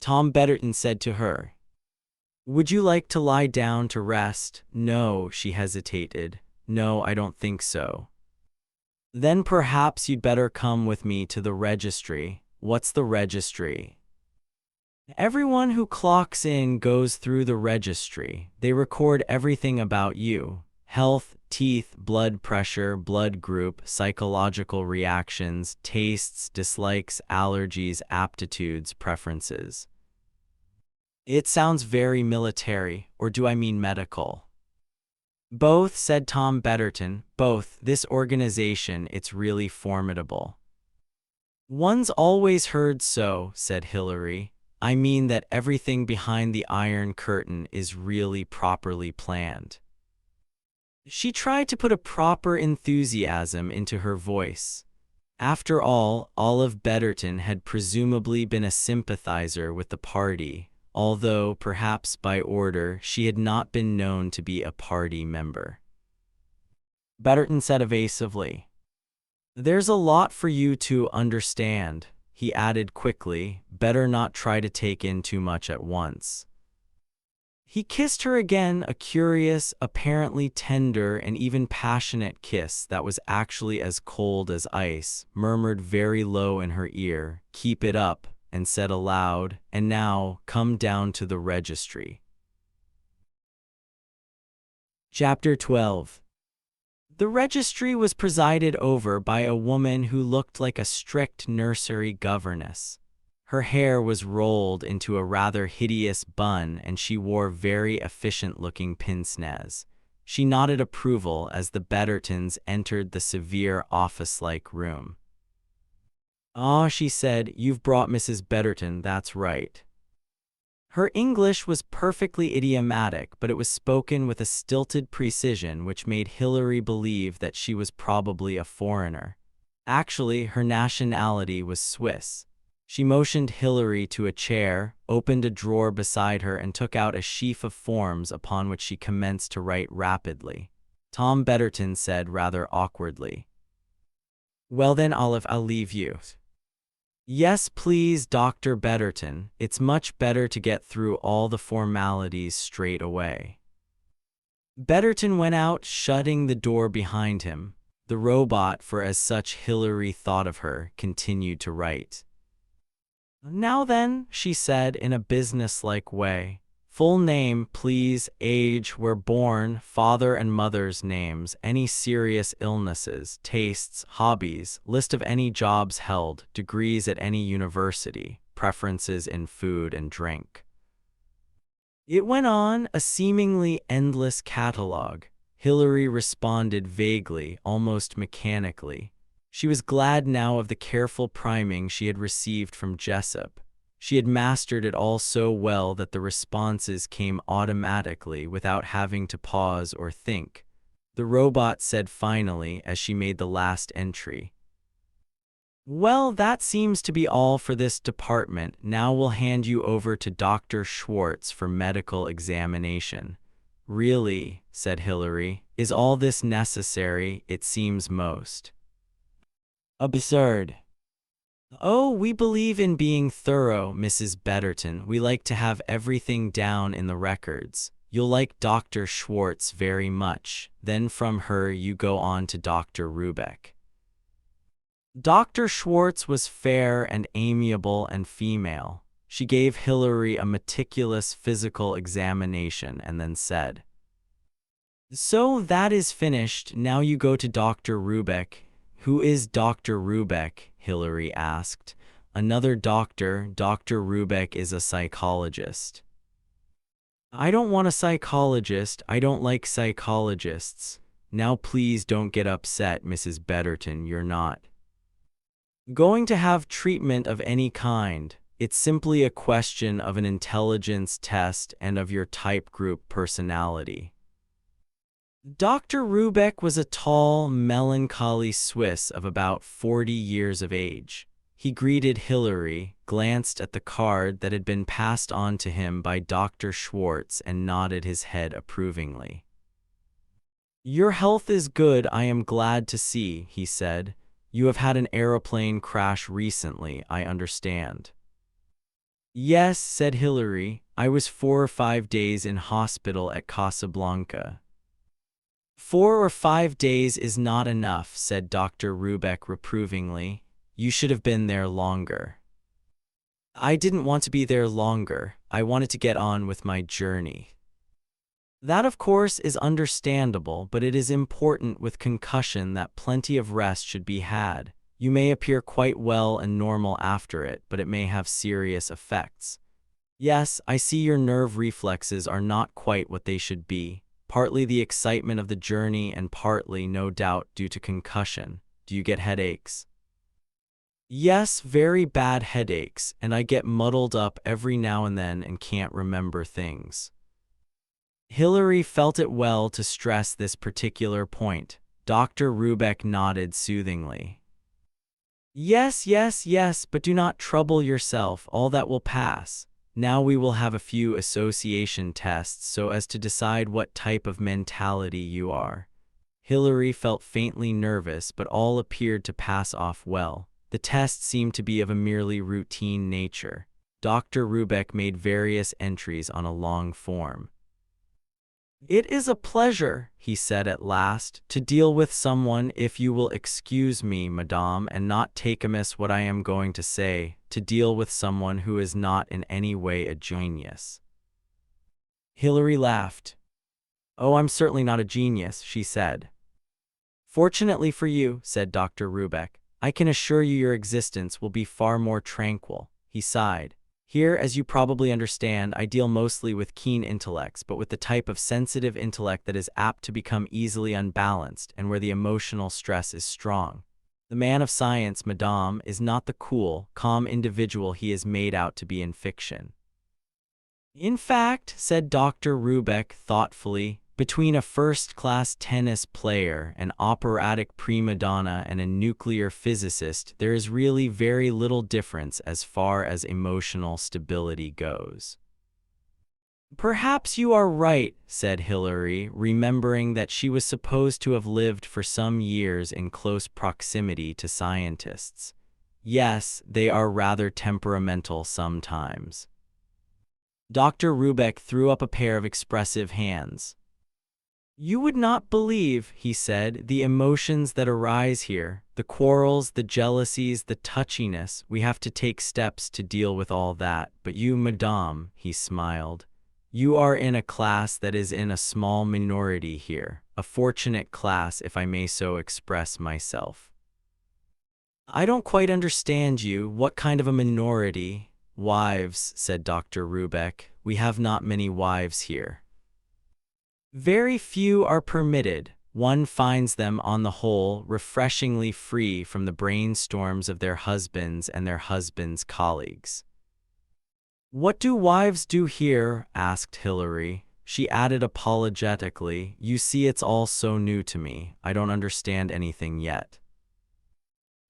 Tom Betterton said to her, Would you like to lie down to rest? No, she hesitated. No, I don't think so. Then perhaps you'd better come with me to the registry. What's the registry? Everyone who clocks in goes through the registry. They record everything about you: health, teeth, blood pressure, blood group, psychological reactions, tastes, dislikes, allergies, aptitudes, preferences. It sounds very military, or do I mean medical? Both, said Tom Betterton, both. This organization, it's really formidable. One's always heard so, said Hillary. I mean that everything behind the Iron Curtain is really properly planned. She tried to put a proper enthusiasm into her voice. After all, Olive Betterton had presumably been a sympathizer with the party, although, perhaps by order, she had not been known to be a party member. Betterton said evasively, There's a lot for you to understand. He added quickly, better not try to take in too much at once. He kissed her again, a curious, apparently tender and even passionate kiss that was actually as cold as ice, murmured very low in her ear, Keep it up, and said aloud, And now, come down to the registry. Chapter 12. The registry was presided over by a woman who looked like a strict nursery governess. Her hair was rolled into a rather hideous bun and she wore very efficient-looking pince-nez. She nodded approval as the Bettertons entered the severe office-like room. "Ah," she said, "you've brought Mrs. Betterton, that's right." Her English was perfectly idiomatic, but it was spoken with a stilted precision which made Hilary believe that she was probably a foreigner. Actually, her nationality was Swiss. She motioned Hilary to a chair, opened a drawer beside her, and took out a sheaf of forms upon which she commenced to write rapidly. Tom Betterton said rather awkwardly, "Well then, Olive, I'll leave you." "Yes, please, Dr. Betterton. It's much better to get through all the formalities straight away." Betterton went out, shutting the door behind him. The robot, for as such Hilary thought of her, continued to write. "Now then," she said in a businesslike way. "Full name, please, age, where born, father and mother's names, any serious illnesses, tastes, hobbies, list of any jobs held, degrees at any university, preferences in food and drink." It went on, a seemingly endless catalogue. Hilary responded vaguely, almost mechanically. She was glad now of the careful priming she had received from Jessup. She had mastered it all so well that the responses came automatically without having to pause or think. The robot said finally, as she made the last entry, "Well, that seems to be all for this department. Now we'll hand you over to Dr. Schwartz for medical examination." "Really," said Hilary, "is all this necessary? It seems most absurd." "Oh, we believe in being thorough, Mrs. Betterton. We like to have everything down in the records. You'll like Dr. Schwartz very much. Then from her you go on to Dr. Rubeck." Dr. Schwartz was fair and amiable and female. She gave Hilary a meticulous physical examination and then said, "So that is finished. Now you go to Dr. Rubeck." "Who is Dr. Rubeck?" Hilary asked. "Another doctor. Dr. Rubeck is a psychologist." "I don't want a psychologist. I don't like psychologists." "Now please don't get upset, Mrs. Betterton. You're not going to have treatment of any kind. It's simply a question of an intelligence test and of your type group personality." Dr. Rubeck was a tall, melancholy Swiss of about 40 years of age. He greeted Hilary, glanced at the card that had been passed on to him by Dr. Schwartz, and nodded his head approvingly. "Your health is good, I am glad to see," he said. "You have had an aeroplane crash recently, I understand." "Yes," said Hilary. "I was 4 or 5 days in hospital at Casablanca." 4 or 5 days is not enough," said Dr. Rubeck reprovingly. "You should have been there longer." "I didn't want to be there longer. I wanted to get on with my journey." "That, of course, is understandable, but it is important with concussion that plenty of rest should be had. You may appear quite well and normal after it, but it may have serious effects." "Yes, I see your nerve reflexes are not quite what they should be. Partly the excitement of the journey and partly, no doubt, due to concussion. Do you get headaches?" "Yes, very bad headaches, and I get muddled up every now and then and can't remember things." Hilary felt it well to stress this particular point. Dr. Rubeck nodded soothingly. Yes, yes, yes, but do not trouble yourself, all that will pass. Now we will have a few association tests so as to decide what type of mentality you are." Hilary felt faintly nervous, but all appeared to pass off well. The tests seemed to be of a merely routine nature. Dr. Rubeck made various entries on a long form. "It is a pleasure," he said at last, "to deal with someone, if you will excuse me, madame, and not take amiss what I am going to say, to deal with someone who is not in any way a genius." Hilary laughed. "Oh, I'm certainly not a genius," she said. "Fortunately for you," said Dr. Rubeck, "I can assure you your existence will be far more tranquil." He sighed. Here, as you probably understand, I deal mostly with keen intellects, but with the type of sensitive intellect that is apt to become easily unbalanced and where the emotional stress is strong. The man of science, madame, is not the cool, calm individual he is made out to be in fiction. In fact, said Dr. Rubeck thoughtfully, between a first-class tennis player, an operatic prima donna, and a nuclear physicist, there is really very little difference as far as emotional stability goes. Perhaps you are right, said Hilary, remembering that she was supposed to have lived for some years in close proximity to scientists. Yes, they are rather temperamental sometimes. Dr. Rubeck threw up a pair of expressive hands. You would not believe, he said, the emotions that arise here, the quarrels, the jealousies, the touchiness. We have to take steps to deal with all that. But you, madame, he smiled, you are in a class that is in a small minority here, a fortunate class, if I may so express myself. I don't quite understand you. What kind of a minority? Wives, said Dr. Rubeck. We have not many wives here. Very few are permitted. One finds them, on the whole, refreshingly free from the brainstorms of their husbands and their husbands' colleagues. What do wives do here? Asked Hilary. She added apologetically, you see, it's all so new to me. I don't understand anything yet.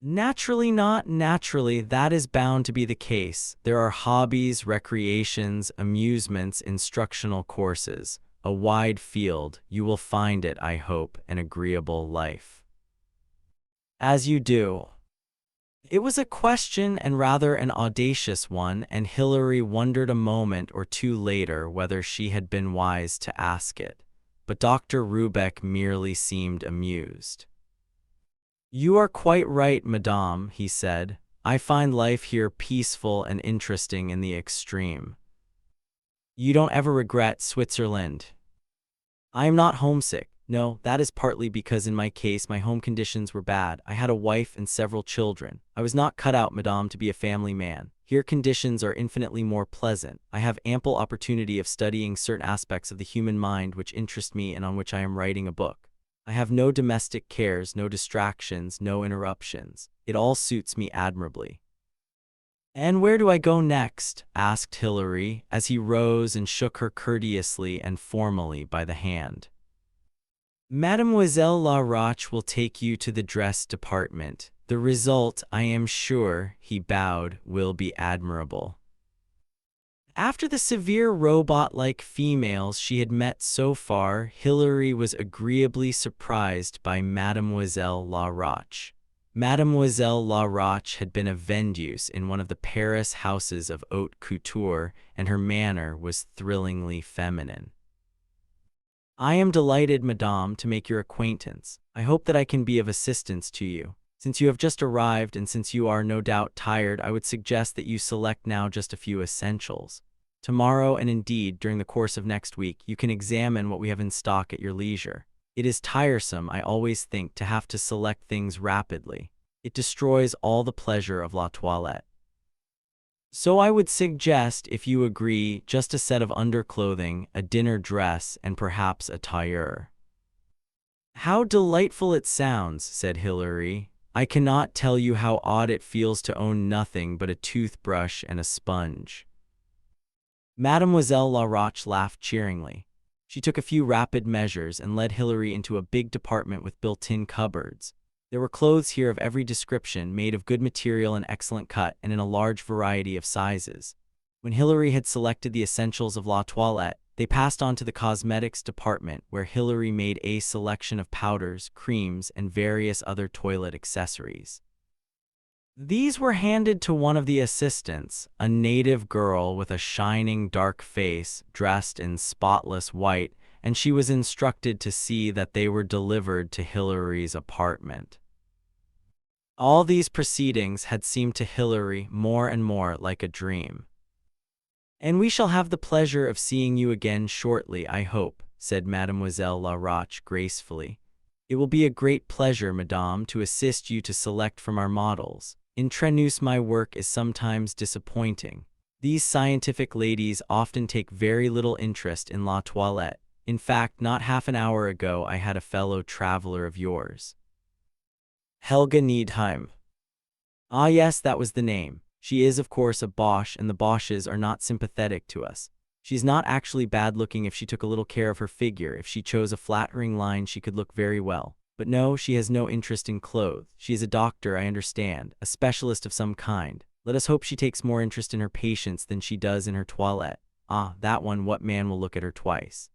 Naturally not. Naturally, that is bound to be the case. There are hobbies, recreations, amusements, instructional courses. A wide field. You will find it, I hope, an agreeable life. As you do. It was a question, and rather an audacious one, and Hilary wondered a moment or two later whether she had been wise to ask it. But Dr. Rubeck merely seemed amused. You are quite right, madame, he said. I find life here peaceful and interesting in the extreme. You don't ever regret Switzerland? I am not homesick. No, that is partly because in my case my home conditions were bad. I had a wife and several children. I was not cut out, madame, to be a family man. Here conditions are infinitely more pleasant. I have ample opportunity of studying certain aspects of the human mind which interest me and on which I am writing a book. I have no domestic cares, no distractions, no interruptions. It all suits me admirably. And where do I go next? Asked Hilary, as he rose and shook her courteously and formally by the hand. Mademoiselle La Roche will take you to the dress department. The result, I am sure, he bowed, will be admirable. After the severe robot-like females she had met so far, Hilary was agreeably surprised by Mademoiselle La Roche. Mademoiselle La Roche had been a vendeuse in one of the Paris houses of haute couture, and her manner was thrillingly feminine. I am delighted, madame, to make your acquaintance. I hope that I can be of assistance to you. Since you have just arrived and since you are no doubt tired, I would suggest that you select now just a few essentials. Tomorrow, and indeed during the course of next week, you can examine what we have in stock at your leisure. It is tiresome, I always think, to have to select things rapidly. It destroys all the pleasure of la toilette. So I would suggest, if you agree, just a set of underclothing, a dinner dress, and perhaps a tailleur. How delightful it sounds, said Hilary. I cannot tell you how odd it feels to own nothing but a toothbrush and a sponge. Mademoiselle La Roche laughed cheeringly. She took a few rapid measures and led Hilary into a big department with built-in cupboards. There were clothes here of every description, made of good material and excellent cut, and in a large variety of sizes. When Hilary had selected the essentials of la toilette, they passed on to the cosmetics department, where Hilary made a selection of powders, creams, and various other toilet accessories. These were handed to one of the assistants, a native girl with a shining dark face, dressed in spotless white, and she was instructed to see that they were delivered to Hilary's apartment. All these proceedings had seemed to Hilary more and more like a dream. And we shall have the pleasure of seeing you again shortly, I hope, said Mademoiselle La Roche gracefully. It will be a great pleasure, madame, to assist you to select from our models. In Trenus my work is sometimes disappointing. These scientific ladies often take very little interest in la toilette. In fact, not half an hour ago I had a fellow traveler of yours. Helga Needheim. Ah yes, that was the name. She is of course a Bosch, and the Bosches are not sympathetic to us. She's not actually bad-looking if she took a little care of her figure. If she chose a flattering line she could look very well. But no, she has no interest in clothes. She is a doctor, I understand, a specialist of some kind. Let us hope she takes more interest in her patients than she does in her toilette. Ah, that one, what man will look at her twice?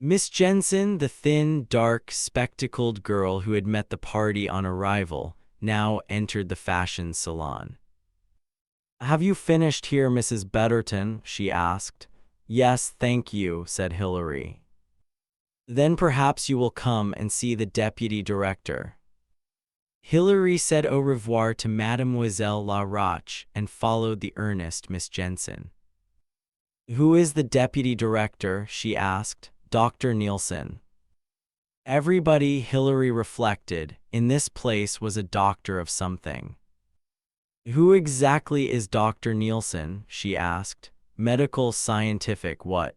Miss Jensen, the thin, dark, spectacled girl who had met the party on arrival, now entered the fashion salon. "Have you finished here, Mrs. Betterton?" she asked. "Yes, thank you," said Hilary. "Then perhaps you will come and see the deputy director." Hilary said au revoir to Mademoiselle La Roche and followed the earnest Miss Jensen. "Who is the deputy director?" she asked. "Dr. Nielsen." Everybody, Hilary reflected, in this place was a doctor of something. "Who exactly is Dr. Nielsen?" she asked. "Medical, scientific, what?"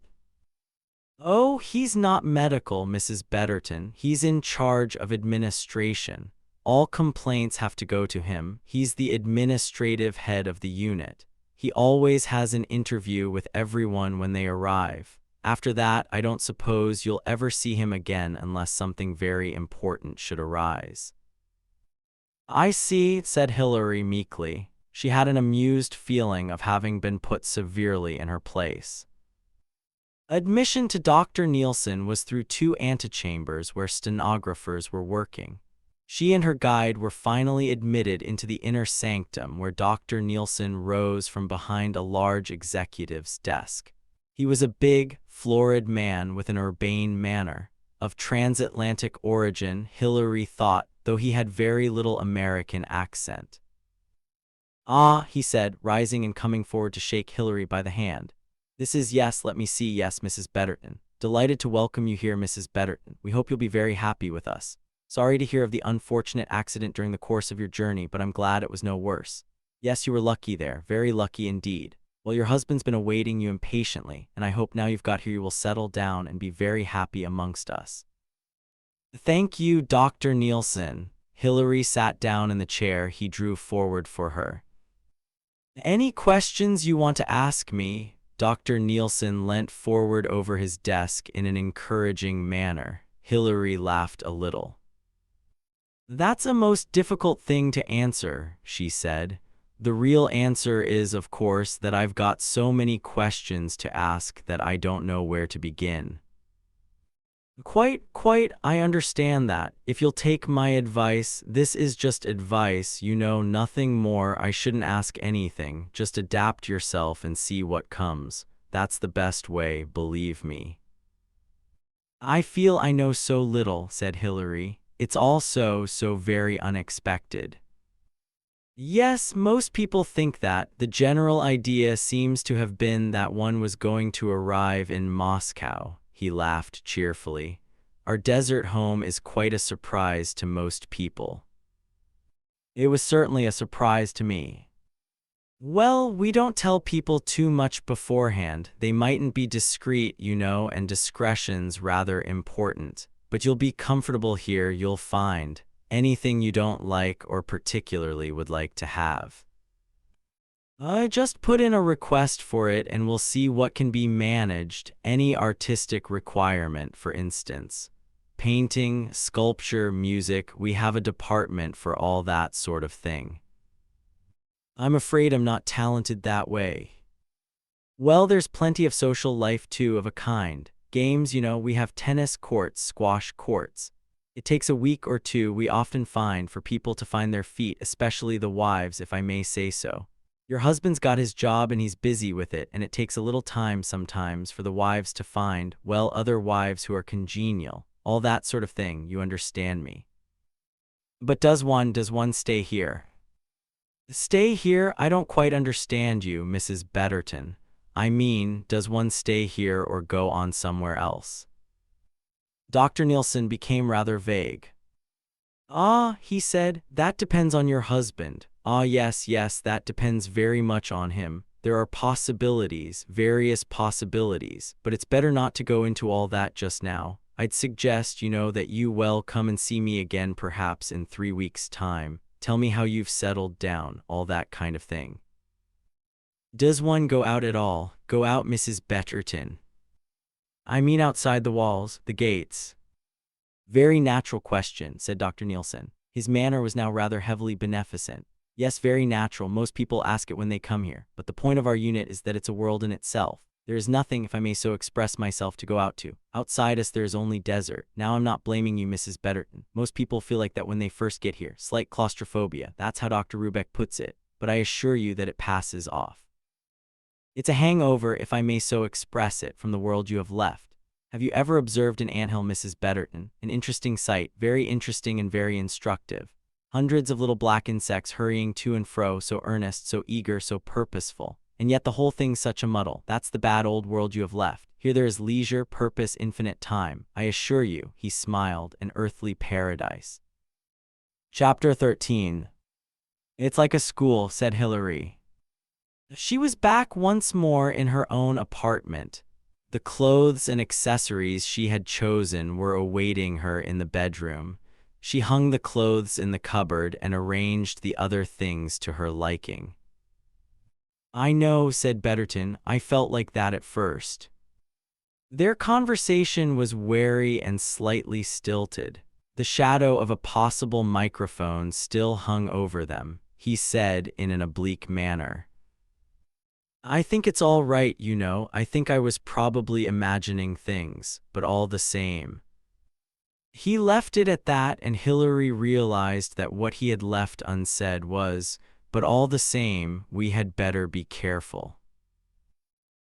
"Oh, he's not medical, Mrs. Betterton. He's in charge of administration. All complaints have to go to him. He's the administrative head of the unit. He always has an interview with everyone when they arrive. After that, I don't suppose you'll ever see him again unless something very important should arise." "I see," said Hilary meekly. She had an amused feeling of having been put severely in her place. Admission to Dr. Nielsen was through two antechambers where stenographers were working. She and her guide were finally admitted into the inner sanctum where Dr. Nielsen rose from behind a large executive's desk. He was a big, florid man with an urbane manner. Of transatlantic origin, Hilary thought, though he had very little American accent. "Ah," he said, rising and coming forward to shake Hilary by the hand. "This is, yes, let me see, yes, Mrs. Betterton. Delighted to welcome you here, Mrs. Betterton. We hope you'll be very happy with us. Sorry to hear of the unfortunate accident during the course of your journey, but I'm glad it was no worse. Yes, you were lucky there, very lucky indeed. Well, your husband's been awaiting you impatiently, and I hope now you've got here you will settle down and be very happy amongst us." "Thank you, Dr. Nielsen." Hilary sat down in the chair he drew forward for her. "Any questions you want to ask me?" Dr. Nielsen leant forward over his desk in an encouraging manner. Hilary laughed a little. "That's a most difficult thing to answer," she said. "The real answer is, of course, that I've got so many questions to ask that I don't know where to begin." Quite, I understand that. If you'll take my advice, this is just advice, you know, nothing more. I shouldn't ask anything. Just adapt yourself and see what comes. That's the best way, believe me." "I feel I know so little," said Hilary. "It's all so very unexpected." "Yes, most people think that. The general idea seems to have been that one was going to arrive in Moscow." He laughed cheerfully. "Our desert home is quite a surprise to most people." "It was certainly a surprise to me." "Well, we don't tell people too much beforehand. They mightn't be discreet, you know, and discretion's rather important. But you'll be comfortable here, you'll find. Anything you don't like or particularly would like to have. I just put in a request for it and we'll see what can be managed. Any artistic requirement, for instance. Painting, sculpture, music, we have a department for all that sort of thing." "I'm afraid I'm not talented that way." "Well, there's plenty of social life too, of a kind. Games, you know, we have tennis courts, squash courts. It takes a week or two, we often find, for people to find their feet, especially the wives, if I may say so. Your husband's got his job and he's busy with it, and it takes a little time sometimes for the wives to find, well, other wives who are congenial, all that sort of thing, you understand me." "But does one stay here?" "Stay here? I don't quite understand you, Mrs. Betterton. I mean, does one stay here or go on somewhere else?" Dr. Nielsen became rather vague. "Ah," he said, "that depends on your husband. Ah, yes, that depends very much on him. There are possibilities, various possibilities, but it's better not to go into all that just now. I'd suggest, that you come and see me again perhaps in 3 weeks' time. Tell me how you've settled down, all that kind of thing. Does one go out at all? Go out, Mrs. Betterton? I mean outside the walls, the gates. Very natural question, said Dr. Nielsen. His manner was now rather heavily beneficent. Yes, very natural. Most people ask it when they come here. But the point of our unit is that it's a world in itself. There is nothing, if I may so express myself, to go out to. Outside us there is only desert. Now I'm not blaming you, Mrs. Betterton. Most people feel like that when they first get here. Slight claustrophobia. That's how Dr. Rubeck puts it. But I assure you that it passes off. It's a hangover, if I may so express it, from the world you have left. Have you ever observed an anthill, Mrs. Betterton? An interesting sight, very interesting and very instructive. Hundreds of little black insects hurrying to and fro, so earnest, so eager, so purposeful. And yet the whole thing's such a muddle. That's the bad old world you have left. Here there is leisure, purpose, infinite time. I assure you, he smiled, an earthly paradise. Chapter 13. It's like a school, said Hilary. She was back once more in her own apartment. The clothes and accessories she had chosen were awaiting her in the bedroom. She hung the clothes in the cupboard and arranged the other things to her liking. I know, said Betterton. I felt like that at first. Their conversation was wary and slightly stilted. The shadow of a possible microphone still hung over them. He said in an oblique manner, I think it's all right, I think I was probably imagining things, but all the same. He left it at that, and Hilary realized that what he had left unsaid was, but all the same, we had better be careful.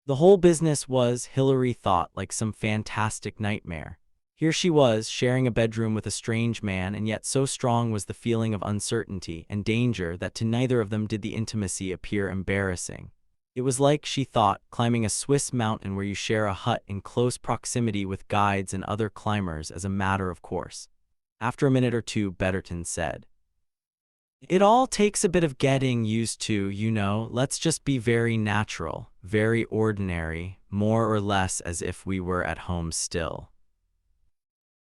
The whole business was, Hilary thought, like some fantastic nightmare. Here she was, sharing a bedroom with a strange man, and yet so strong was the feeling of uncertainty and danger that to neither of them did the intimacy appear embarrassing. It was like, she thought, climbing a Swiss mountain where you share a hut in close proximity with guides and other climbers as a matter of course. After a minute or two, Betterton said, It all takes a bit of getting used to, Let's just be very natural, very ordinary, more or less as if we were at home still.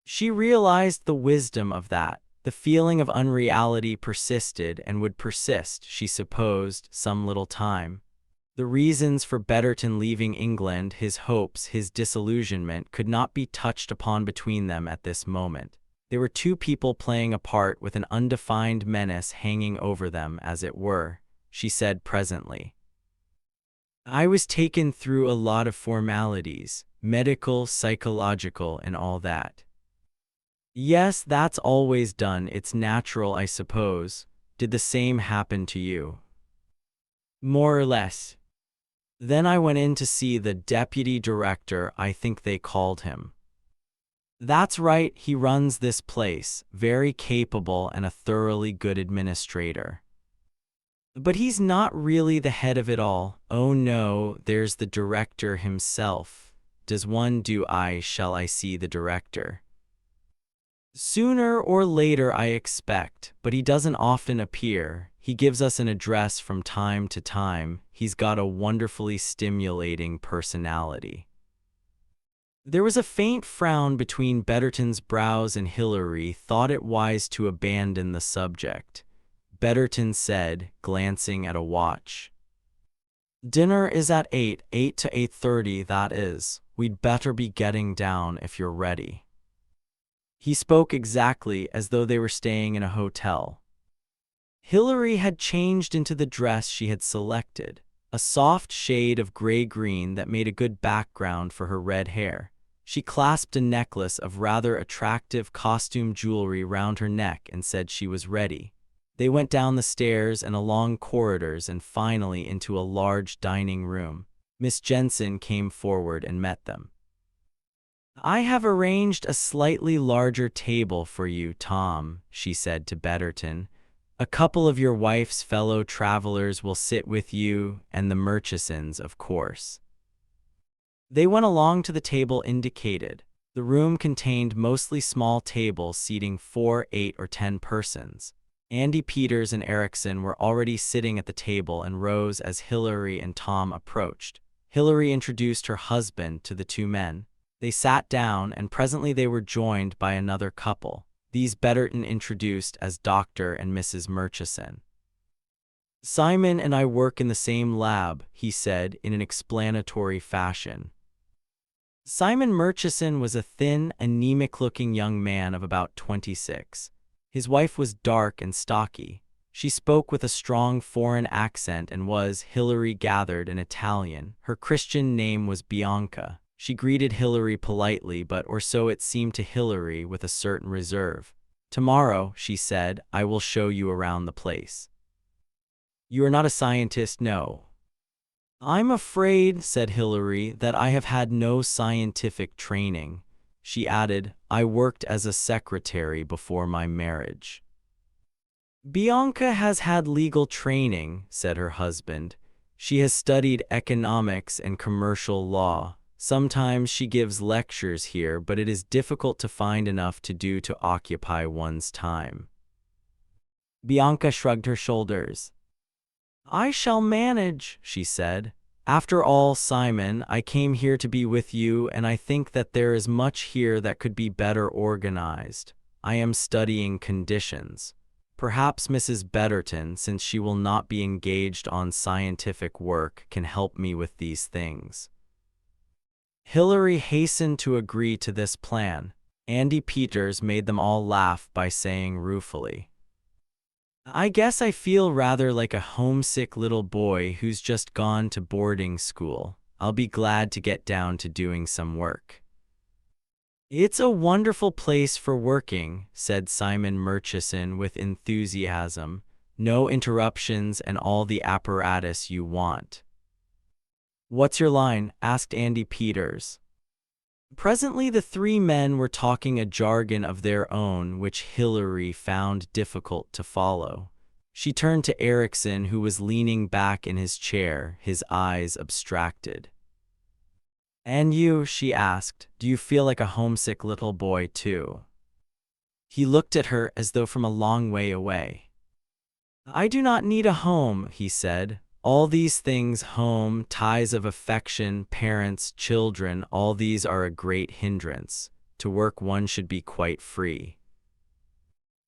She realized the wisdom of that. The feeling of unreality persisted and would persist, she supposed, some little time. The reasons for Betterton leaving England, his hopes, his disillusionment, could not be touched upon between them at this moment. They were two people playing a part with an undefined menace hanging over them, as it were, she said presently. I was taken through a lot of formalities, medical, psychological, and all that. Yes, that's always done. It's natural, I suppose. Did the same happen to you? More or less. Then I went in to see the deputy director, I think they called him. That's right, he runs this place, very capable and a thoroughly good administrator. But he's not really the head of it all. Oh no, there's the director himself. Does one shall I see the director? Sooner or later, I expect, but he doesn't often appear. He gives us an address from time to time. He's got a wonderfully stimulating personality. There was a faint frown between Betterton's brows, and Hilary thought it wise to abandon the subject. Betterton said, glancing at a watch, Dinner is at 8 to 8:30, that is. We'd better be getting down if you're ready. He spoke exactly as though they were staying in a hotel. Hilary had changed into the dress she had selected, a soft shade of gray-green that made a good background for her red hair. She clasped a necklace of rather attractive costume jewelry round her neck and said she was ready. They went down the stairs and along corridors and finally into a large dining room. Miss Jensen came forward and met them. I have arranged a slightly larger table for you, Tom, she said to Betterton. A couple of your wife's fellow travelers will sit with you, and the Murchisons, of course. They went along to the table indicated. The room contained mostly small tables seating 4, 8, or 10 persons. Andy Peters and Erickson were already sitting at the table and rose as Hillary and Tom approached. Hillary introduced her husband to the two men. They sat down, and presently they were joined by another couple. These Betterton introduced as Dr. and Mrs. Murchison. "Simon and I work in the same lab," he said in an explanatory fashion. Simon Murchison was a thin, anemic-looking young man of about 26. His wife was dark and stocky. She spoke with a strong foreign accent and was, Hillary gathered, an Italian. Her Christian name was Bianca. She greeted Hillary politely, but or so it seemed to Hillary, with a certain reserve. "Tomorrow," she said, "I will show you around the place." "You are not a scientist, no?" "I'm afraid," said Hillary, "that I have had no scientific training." She added, "I worked as a secretary before my marriage." "Bianca has had legal training," said her husband. "She has studied economics and commercial law. Sometimes she gives lectures here, but it is difficult to find enough to do to occupy one's time." Bianca shrugged her shoulders. "I shall manage," she said. "After all, Simon, I came here to be with you, and I think that there is much here that could be better organized. I am studying conditions. Perhaps Mrs. Betterton, since she will not be engaged on scientific work, can help me with these things." Hillary hastened to agree to this plan. Andy Peters made them all laugh by saying ruefully, "I guess I feel rather like a homesick little boy who's just gone to boarding school. I'll be glad to get down to doing some work." "It's a wonderful place for working," said Simon Murchison with enthusiasm. "No interruptions and all the apparatus you want." "What's your line?" asked Andy Peters. Presently the three men were talking a jargon of their own which Hillary found difficult to follow. She turned to Erickson, who was leaning back in his chair, his eyes abstracted. "And you," she asked, "do you feel like a homesick little boy too?" He looked at her as though from a long way away. "I do not need a home," he said. "All these things, home, ties of affection, parents, children, all these are a great hindrance. To work one should be quite free."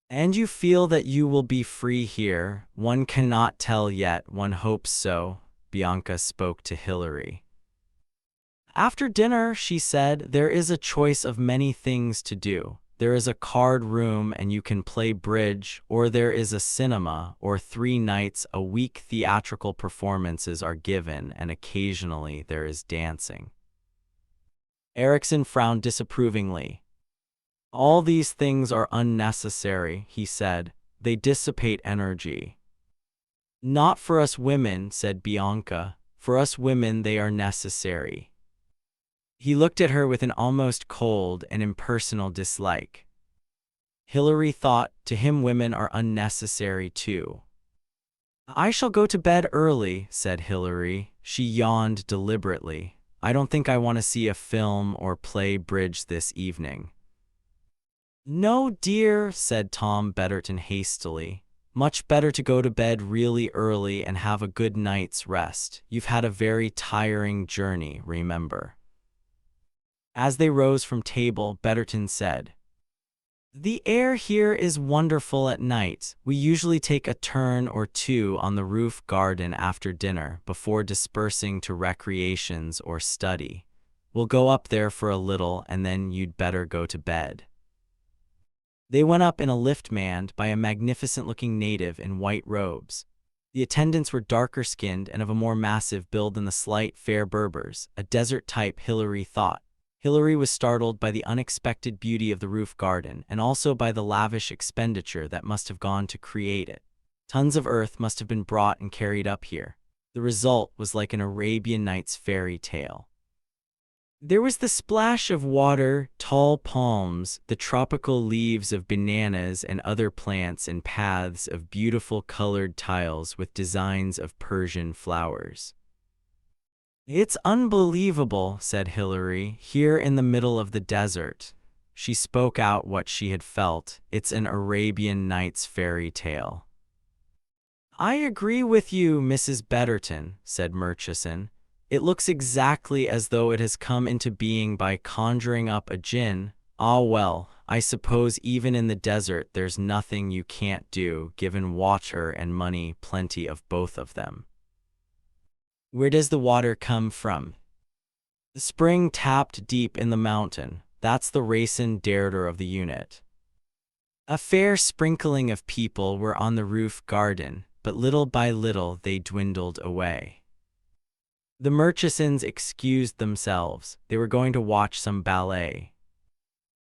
"And you feel that you will be free here?" "One cannot tell yet, one hopes so," Bianca spoke to Hillary. "After dinner," she said, "there is a choice of many things to do. There is a card room and you can play bridge, or there is a cinema, or 3 nights a week theatrical performances are given, and occasionally there is dancing." Erickson frowned disapprovingly. "All these things are unnecessary," he said. "They dissipate energy." "Not for us women," said Bianca. "For us women they are necessary." He looked at her with an almost cold and impersonal dislike. Hillary thought, to him women are unnecessary too. "I shall go to bed early," said Hillary. She yawned deliberately. "I don't think I want to see a film or play bridge this evening." "No, dear," said Tom Betterton hastily. "Much better to go to bed really early and have a good night's rest. You've had a very tiring journey, remember." As they rose from table, Betterton said, "The air here is wonderful at night. We usually take a turn or two on the roof garden after dinner, before dispersing to recreations or study. We'll go up there for a little, and then you'd better go to bed." They went up in a lift manned by a magnificent-looking native in white robes. The attendants were darker-skinned and of a more massive build than the slight, fair Berbers, a desert type, Hillary thought. Hillary was startled by the unexpected beauty of the roof garden, and also by the lavish expenditure that must have gone to create it. Tons of earth must have been brought and carried up here. The result was like an Arabian Nights fairy tale. There was the splash of water, tall palms, the tropical leaves of bananas and other plants, and paths of beautiful colored tiles with designs of Persian flowers. "It's unbelievable," said Hillary, "here in the middle of the desert." She spoke out what she had felt. It's an Arabian Nights fairy tale. I agree with you, Mrs. Betterton, said Murchison. It looks exactly as though it has come into being by conjuring up a djinn. Ah well, I suppose even in the desert there's nothing you can't do, given water and money, plenty of both of them. Where does the water come from? The spring tapped deep in the mountain. That's the racin' director of the unit. A fair sprinkling of people were on the roof garden, but little by little they dwindled away. The Murchisons excused themselves. They were going to watch some ballet.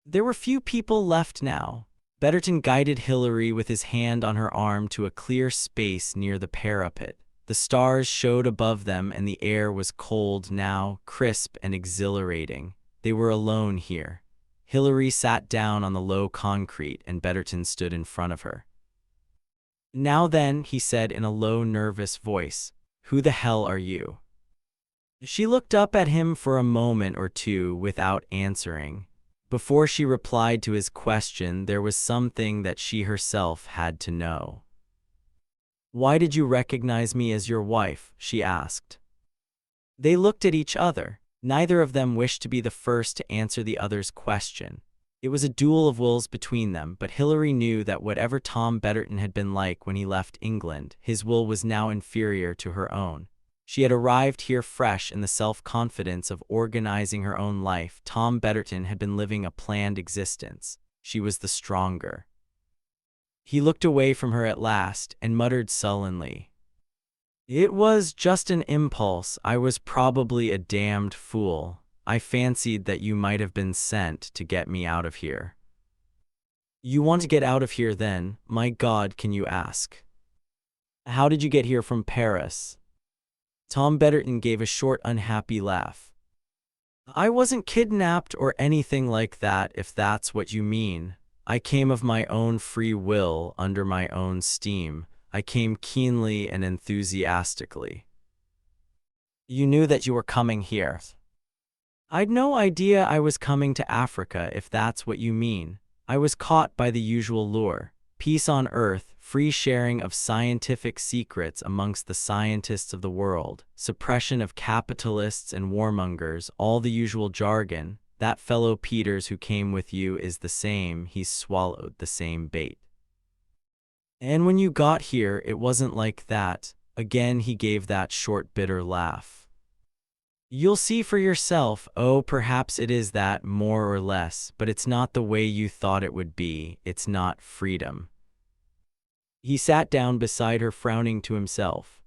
There were few people left now. Betterton guided Hilary with his hand on her arm to a clear space near the parapet. The stars showed above them and the air was cold now, crisp and exhilarating. They were alone here. Hilary sat down on the low concrete and Betterton stood in front of her. Now then, he said in a low, nervous voice, who the hell are you? She looked up at him for a moment or two without answering. Before she replied to his question, there was something that she herself had to know. Why did you recognize me as your wife? She asked. They looked at each other. Neither of them wished to be the first to answer the other's question. It was a duel of wills between them, but Hilary knew that whatever Tom Betterton had been like when he left England, his will was now inferior to her own. She had arrived here fresh in the self-confidence of organizing her own life. Tom Betterton had been living a planned existence. She was the stronger. He looked away from her at last and muttered sullenly, "It was just an impulse. I was probably a damned fool. I fancied that you might have been sent to get me out of here." You want to get out of here then? My God, can you ask? How did you get here from Paris? Tom Betterton gave a short, unhappy laugh. I wasn't kidnapped or anything like that, if that's what you mean. I came of my own free will, under my own steam. I came keenly and enthusiastically. You knew that you were coming here. I'd no idea I was coming to Africa, if that's what you mean. I was caught by the usual lure. Peace on earth, free sharing of scientific secrets amongst the scientists of the world, suppression of capitalists and warmongers, all the usual jargon. That fellow Peters who came with you is the same. He's swallowed the same bait. And when you got here, it wasn't like that. Again he gave that short, bitter laugh. You'll see for yourself. Oh, perhaps it is that, more or less, but it's not the way you thought it would be. It's not freedom. He sat down beside her, frowning to himself.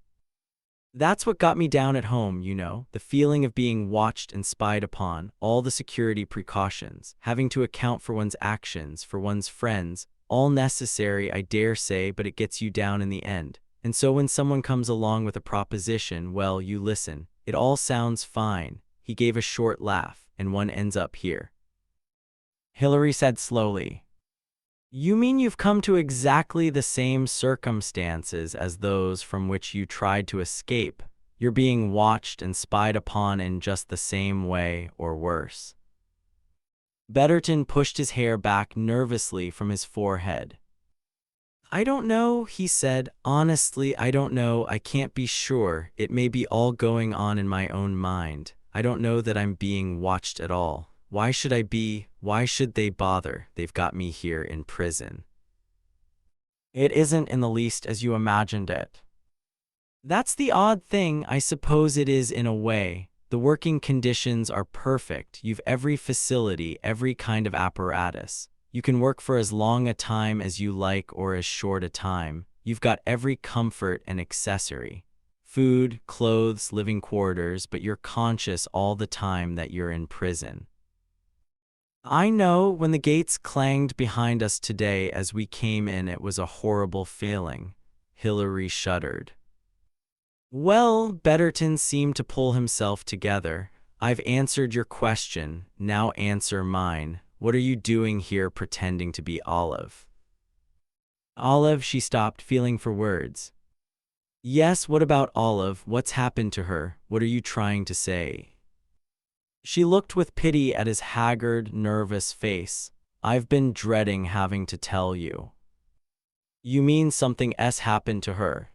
That's what got me down at home, you know, the feeling of being watched and spied upon, all the security precautions, having to account for one's actions, for one's friends, all necessary, I dare say, but it gets you down in the end. And so when someone comes along with a proposition, well, you listen. It all sounds fine. He gave a short laugh, and one ends up here. Hilary said slowly, You mean you've come to exactly the same circumstances as those from which you tried to escape? You're being watched and spied upon in just the same way, or worse. Betterton pushed his hair back nervously from his forehead. I don't know, he said. Honestly, I don't know. I can't be sure. It may be all going on in my own mind. I don't know that I'm being watched at all. Why should I be? Why should they bother? They've got me here in prison. It isn't in the least as you imagined it. That's the odd thing. I suppose it is in a way. The working conditions are perfect. You've every facility, every kind of apparatus. You can work for as long a time as you like or as short a time. You've got every comfort and accessory. Food, clothes, living quarters, but you're conscious all the time that you're in prison. I know when the gates clanged behind us today as we came in, it was a horrible feeling. Hilary shuddered. Well, Betterton seemed to pull himself together. I've answered your question, now answer mine. What are you doing here pretending to be Olive? Olive, she stopped, feeling for words. Yes, what about Olive? What's happened to her? What are you trying to say? She looked with pity at his haggard, nervous face. I've been dreading having to tell you. You mean something else happened to her?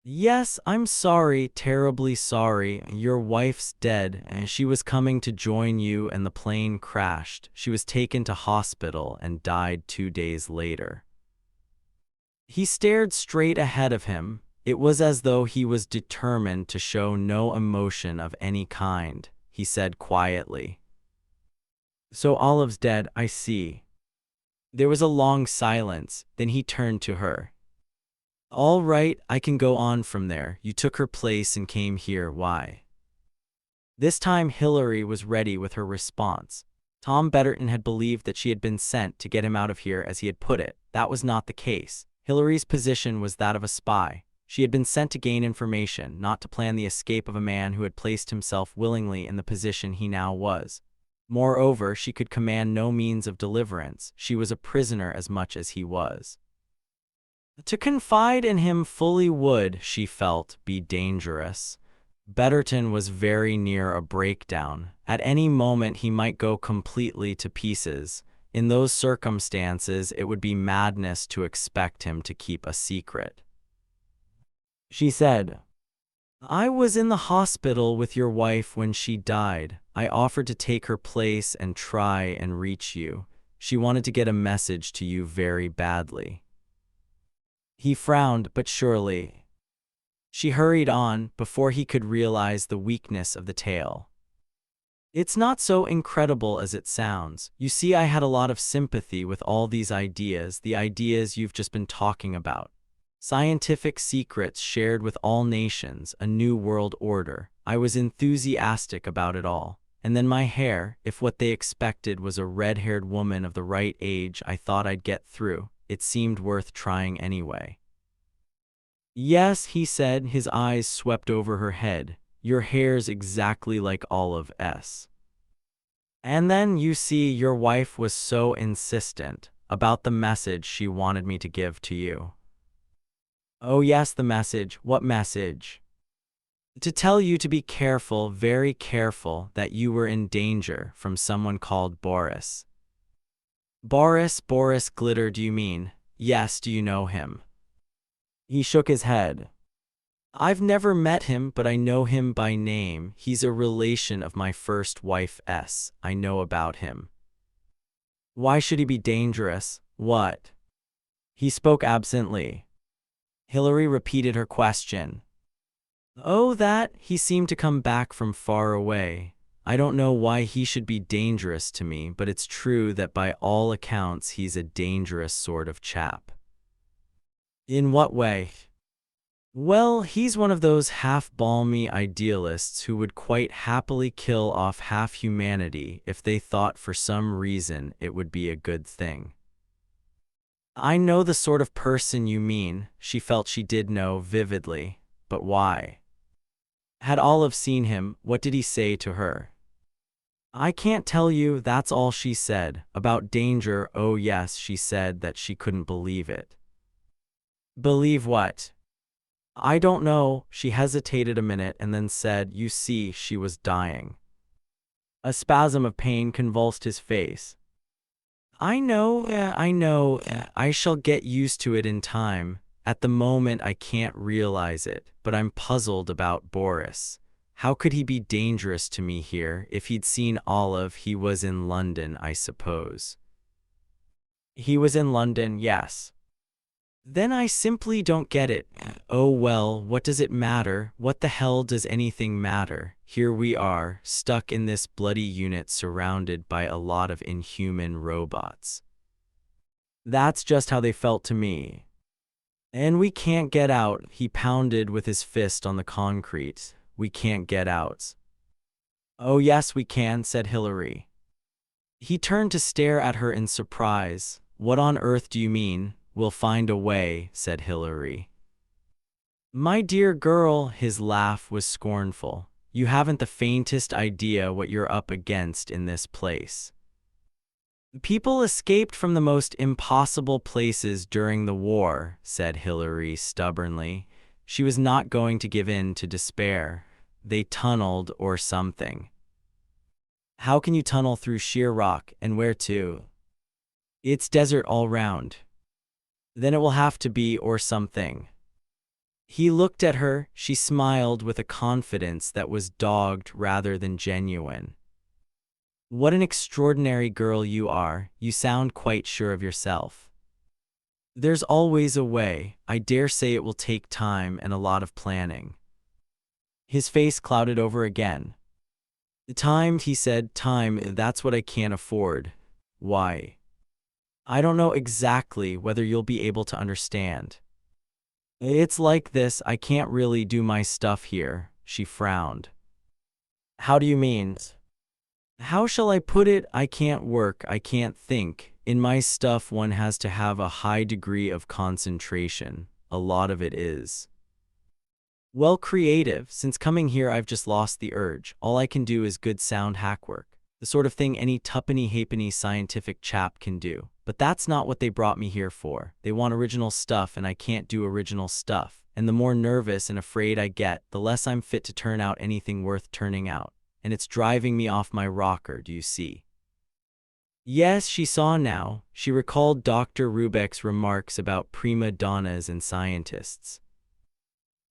Yes, I'm sorry, terribly sorry. Your wife's dead, and she was coming to join you and the plane crashed. She was taken to hospital and died 2 days later. He stared straight ahead of him. It was as though he was determined to show no emotion of any kind. He said quietly, "So Olive's dead, I see." There was a long silence, then he turned to her. "All right, I can go on from there. You took her place and came here, why?" This time Hillary was ready with her response. Tom Betterton had believed that she had been sent to get him out of here, as he had put it. That was not the case. Hillary's position was that of a spy. She had been sent to gain information, not to plan the escape of a man who had placed himself willingly in the position he now was. Moreover, she could command no means of deliverance. She was a prisoner as much as he was. To confide in him fully would, she felt, be dangerous. Betterton was very near a breakdown. At any moment he might go completely to pieces. In those circumstances, it would be madness to expect him to keep a secret. She said, "I was in the hospital with your wife when she died. I offered to take her place and try and reach you. She wanted to get a message to you very badly." He frowned, but surely. She hurried on before he could realize the weakness of the tale. "It's not so incredible as it sounds. You see, I had a lot of sympathy with all these ideas, the ideas you've just been talking about. Scientific secrets shared with all nations, a new world order. I was enthusiastic about it all. And then my hair, if what they expected was a red-haired woman of the right age, I thought I'd get through. It seemed worth trying anyway." "Yes," he said, his eyes swept over her head. "Your hair's exactly like Olive's. And then, you see, your wife was so insistent about the message she wanted me to give to you." "Oh yes, the message. What message?" "To tell you to be careful, very careful, that you were in danger from someone called Boris." Boris Glitter, do you mean?" "Yes, do you know him?" He shook his head. "I've never met him, but I know him by name. He's a relation of my first wife's. I know about him." "Why should he be dangerous? What?" He spoke absently. Hillary repeated her question. "Oh, that, he seemed to come back from far away. I don't know why he should be dangerous to me, but it's true that by all accounts he's a dangerous sort of chap." "In what way?" "Well, he's one of those half-balmy idealists who would quite happily kill off half humanity if they thought for some reason it would be a good thing." "I know the sort of person you mean." She felt she did know vividly. But why? Had Olive seen him? What did he say to her? "I can't tell you, that's all she said. About danger, oh yes, she said that she couldn't believe it." "Believe what?" "I don't know." She hesitated a minute and then said, "You see, she was dying." A spasm of pain convulsed his face. I know, I shall get used to it in time. At the moment I can't realize it, but I'm puzzled about Boris. How could he be dangerous to me here? If he'd seen Olive, he was in London, I suppose." "He was in London, yes." "Then I simply don't get it." "Oh well, what does it matter? What the hell does anything matter? Here we are, stuck in this bloody unit surrounded by a lot of inhuman robots." "That's just how they felt to me." "And we can't get out." He pounded with his fist on the concrete. "We can't get out." "Oh yes we can," said Hillary. He turned to stare at her in surprise. "What on earth do you mean?" "We'll find a way," said Hillary. "My dear girl," his laugh was scornful. "You haven't the faintest idea what you're up against in this place. People escaped from the most impossible places during the war," said Hillary stubbornly. She was not going to give in to despair. "They tunneled or something." How can you tunnel through sheer rock, and where to? It's desert all round. Then it will have to be or something. He looked at her, she smiled with a confidence that was dogged rather than genuine. What an extraordinary girl you are, you sound quite sure of yourself. There's always a way, I dare say it will take time and a lot of planning. His face clouded over again. Time, he said, time, that's what I can't afford. Why? I don't know exactly whether you'll be able to understand. It's like this, I can't really do my stuff here, she frowned. How do you mean? How shall I put it? I can't work, I can't think. In my stuff one has to have a high degree of concentration. A lot of it is. Well, creative. Since coming here I've just lost the urge. All I can do is good sound hackwork. The sort of thing any tuppeny-halfpenny scientific chap can do. But that's not what they brought me here for. They want original stuff and I can't do original stuff. And the more nervous and afraid I get, the less I'm fit to turn out anything worth turning out. And it's driving me off my rocker, do you see? Yes, she saw now. She recalled Dr. Rubeck's remarks about prima donnas and scientists.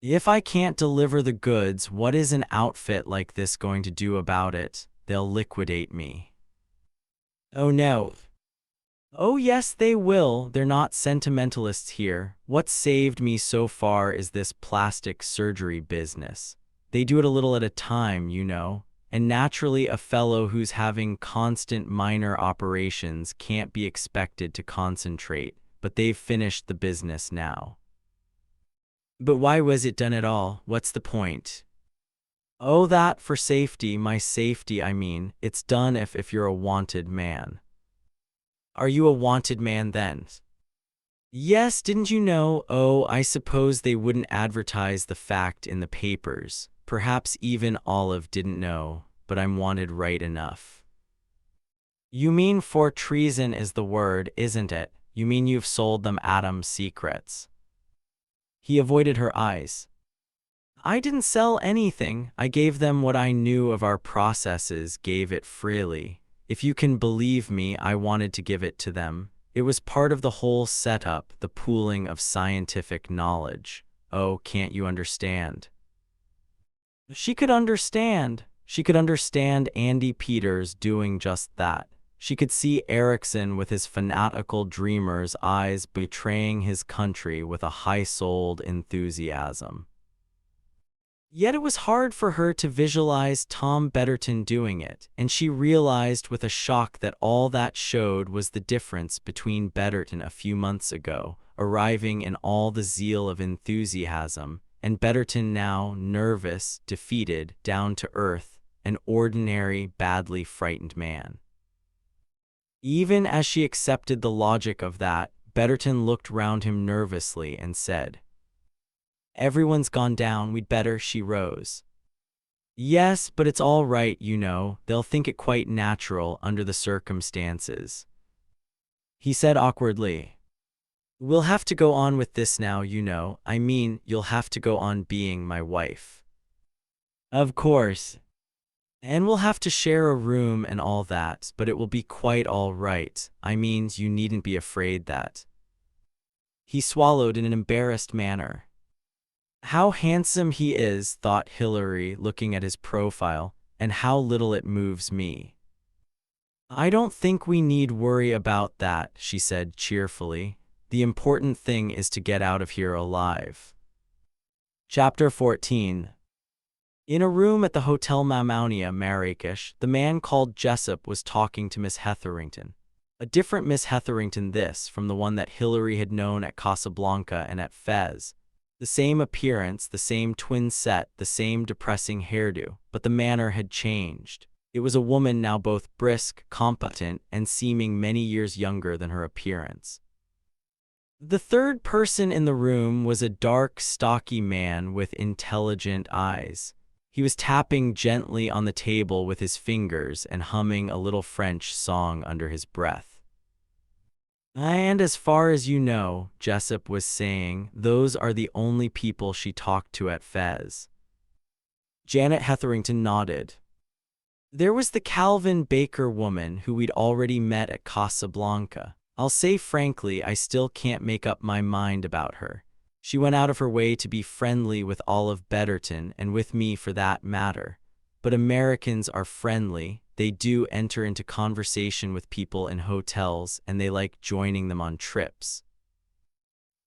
If I can't deliver the goods, what is an outfit like this going to do about it? They'll liquidate me. Oh no. Oh yes, they will. They're not sentimentalists here. What's saved me so far is this plastic surgery business. They do it a little at a time, you know. And naturally a fellow who's having constant minor operations can't be expected to concentrate, but they've finished the business now. But why was it done at all? What's the point? Oh, that for safety, my safety, I mean. It's done if you're a wanted man. Are you a wanted man then? Yes, didn't you know? Oh, I suppose they wouldn't advertise the fact in the papers. Perhaps even Olive didn't know, but I'm wanted right enough. You mean for treason is the word, isn't it? You mean you've sold them Adam's secrets? He avoided her eyes. I didn't sell anything. I gave them what I knew of our processes, gave it freely. If you can believe me, I wanted to give it to them. It was part of the whole setup, the pooling of scientific knowledge. Oh, can't you understand? She could understand. She could understand Andy Peters doing just that. She could see Erickson with his fanatical dreamer's eyes betraying his country with a high-souled enthusiasm. Yet it was hard for her to visualize Tom Betterton doing it, and she realized with a shock that all that showed was the difference between Betterton a few months ago, arriving in all the zeal of enthusiasm, and Betterton now, nervous, defeated, down to earth, an ordinary, badly frightened man. Even as she accepted the logic of that, Betterton looked round him nervously and said, Everyone's gone down, we'd better. She rose. Yes, but it's all right, you know. They'll think it quite natural under the circumstances. He said awkwardly, We'll have to go on with this now, you know. I mean, you'll have to go on being my wife. Of course. And we'll have to share a room and all that, but it will be quite all right. I mean, you needn't be afraid that. He swallowed in an embarrassed manner. How handsome he is, thought Hilary, looking at his profile, and how little it moves me. I don't think we need worry about that, she said cheerfully. The important thing is to get out of here alive. Chapter 14. In a room at the Hotel Mamounia, Marrakesh, the man called Jessup was talking to Miss Hetherington. A different Miss Hetherington this from the one that Hilary had known at Casablanca and at Fez. The same appearance, the same twin set, the same depressing hairdo, but the manner had changed. It was a woman now both brisk, competent, and seeming many years younger than her appearance. The third person in the room was a dark, stocky man with intelligent eyes. He was tapping gently on the table with his fingers and humming a little French song under his breath. And as far as you know, Jessup was saying, those are the only people she talked to at Fez. Janet Hetherington nodded. There was the Calvin Baker woman who we'd already met at Casablanca. I'll say frankly, I still can't make up my mind about her. She went out of her way to be friendly with Olive Betterton and with me for that matter. But Americans are friendly. They do enter into conversation with people in hotels and they like joining them on trips.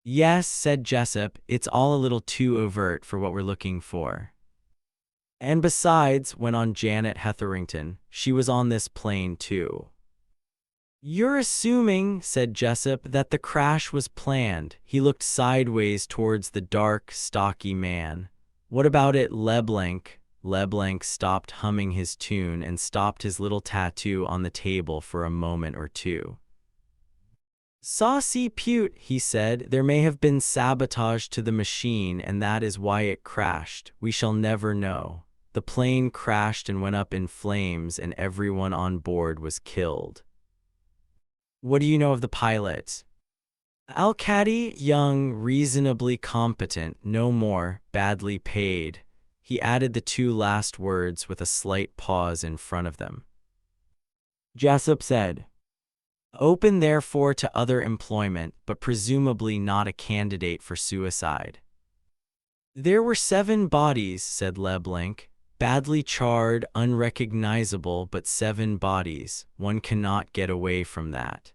Yes, said Jessup, it's all a little too overt for what we're looking for. And besides, went on Janet Hetherington, she was on this plane too. You're assuming, said Jessup, that the crash was planned. He looked sideways towards the dark, stocky man. What about it, Leblanc? Leblanc stopped humming his tune and stopped his little tattoo on the table for a moment or two. Saucy Pute, he said, there may have been sabotage to the machine and that is why it crashed. We shall never know. The plane crashed and went up in flames and everyone on board was killed. What do you know of the pilot? Al-Kadi, young, reasonably competent, no more, badly paid. He added the two last words with a slight pause in front of them. Jessup said, open therefore to other employment, but presumably not a candidate for suicide. There were 7 bodies, said Leblanc. Badly charred, unrecognizable, but 7 bodies. One cannot get away from that.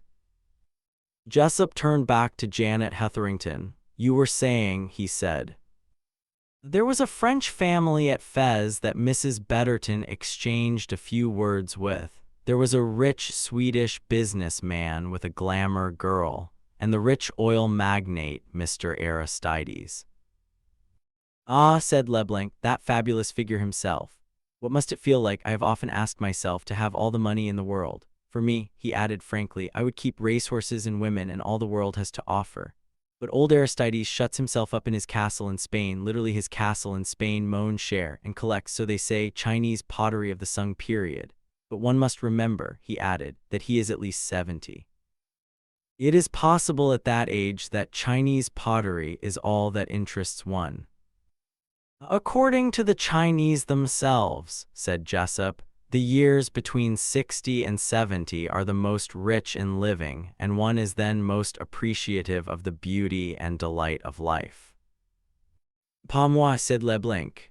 Jessup turned back to Janet Hetherington. You were saying, he said. There was a French family at Fez that Mrs. Betterton exchanged a few words with. There was a rich Swedish businessman with a glamour girl, and the rich oil magnate, Mr. Aristides. Ah, said Leblanc, that fabulous figure himself. What must it feel like, I have often asked myself, to have all the money in the world? For me, he added frankly, I would keep racehorses and women and all the world has to offer. But old Aristides shuts himself up in his castle in Spain, literally his castle in Spain, mon cher, and collects, so they say, Chinese pottery of the Sung period. But one must remember, he added, that he is at least 70. It is possible at that age that Chinese pottery is all that interests one. According to the Chinese themselves, said Jessup, the years between 60 and 70 are the most rich in living, and one is then most appreciative of the beauty and delight of life. Pas moi, said Leblanc.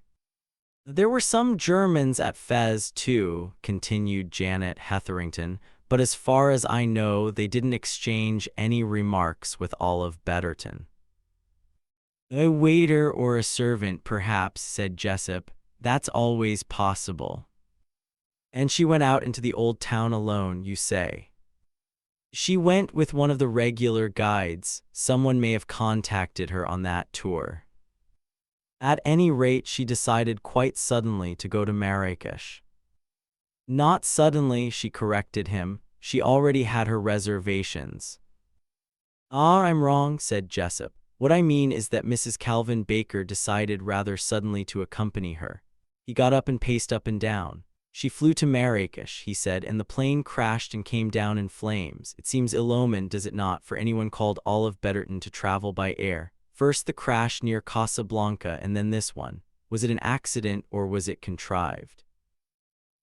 There were some Germans at Fez too, continued Janet Hetherington, but as far as I know, they didn't exchange any remarks with Olive Betterton. A waiter or a servant, perhaps, said Jessup. That's always possible. And she went out into the old town alone, you say? She went with one of the regular guides. Someone may have contacted her on that tour. At any rate, she decided quite suddenly to go to Marrakesh. Not suddenly, she corrected him. She already had her reservations. Ah, I'm wrong, said Jessup. What I mean is that Mrs. Calvin Baker decided rather suddenly to accompany her. He got up and paced up and down. She flew to Marrakesh, he said, and the plane crashed and came down in flames. It seems ill-omened, does it not, for anyone called Olive Betterton to travel by air? First the crash near Casablanca and then this one. Was it an accident or was it contrived?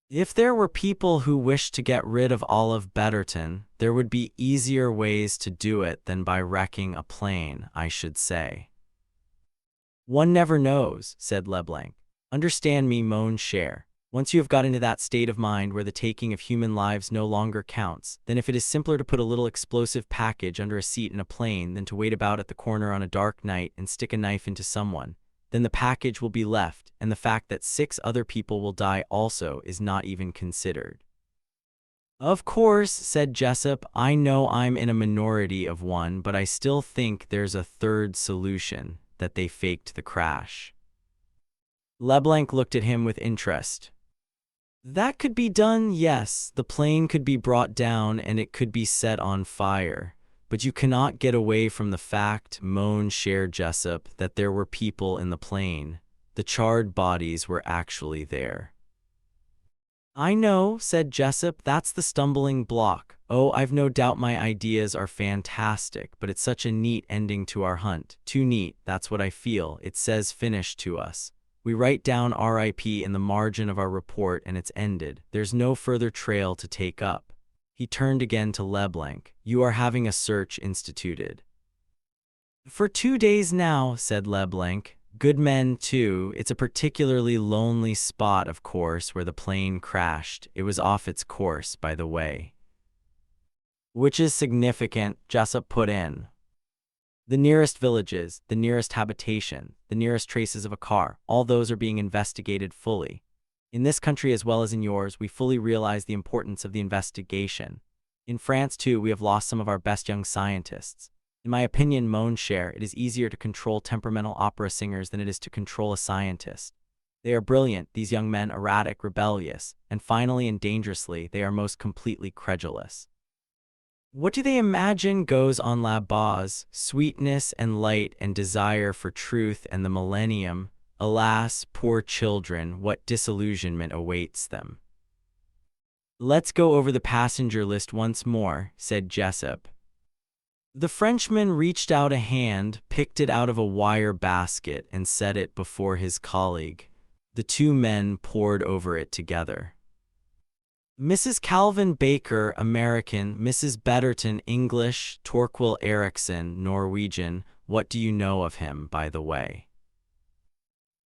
If there were people who wished to get rid of Olive Betterton, there would be easier ways to do it than by wrecking a plane, I should say. One never knows, said Leblanc. Understand me, mon cher. Once you have got into that state of mind where the taking of human lives no longer counts, then if it is simpler to put a little explosive package under a seat in a plane than to wait about at the corner on a dark night and stick a knife into someone, then the package will be left, and the fact that 6 other people will die also is not even considered. Of course, said Jessup, I know I'm in a minority of one, but I still think there's a third solution, that they faked the crash. Leblanc looked at him with interest. That could be done, yes. The plane could be brought down and it could be set on fire. But you cannot get away from the fact, mon cher Jessup, that there were people in the plane. The charred bodies were actually there. I know, said Jessup, that's the stumbling block. Oh, I've no doubt my ideas are fantastic, but it's such a neat ending to our hunt. Too neat, that's what I feel. It says finish to us. We write down RIP in the margin of our report and it's ended. There's no further trail to take up. He turned again to Leblanc. You are having a search instituted. For 2 days now, said Leblanc. Good men, too. It's a particularly lonely spot, of course, where the plane crashed. It was off its course, by the way. Which is significant, Jessup put in. The nearest villages, the nearest habitation, the nearest traces of a car, all those are being investigated fully. In this country as well as in yours, we fully realize the importance of the investigation. In France, too, we have lost some of our best young scientists. In my opinion, mon cher, it is easier to control temperamental opera singers than it is to control a scientist. They are brilliant, these young men, erratic, rebellious, and finally and dangerously, they are most completely credulous. What do they imagine goes on là-bas? Sweetness and light and desire for truth and the millennium. Alas, poor children, what disillusionment awaits them. Let's go over the passenger list once more, said Jessup. The Frenchman reached out a hand, picked it out of a wire basket, and set it before his colleague. The two men pored over it together. Mrs. Calvin Baker, American. Mrs. Betterton, English. Torquil Eriksson, Norwegian. What do you know of him, by the way?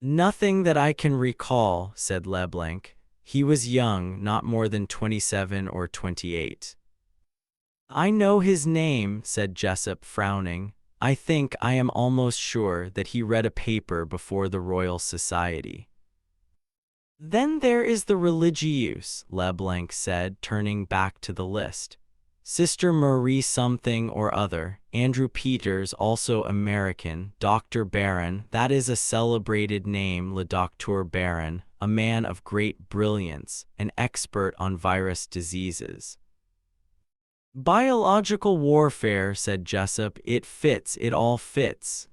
Nothing that I can recall, said Leblanc. He was young, not more than 27 or 28. I know his name, said Jessup, frowning. I think, I am almost sure, that he read a paper before the Royal Society. Then there is the religieuse, Leblanc said, turning back to the list. Sister Marie something or other, Andrew Peters, also American, Dr. Barron, that is a celebrated name, le Docteur Barron, a man of great brilliance, an expert on virus diseases. Biological warfare, said Jessup. It fits, it all fits.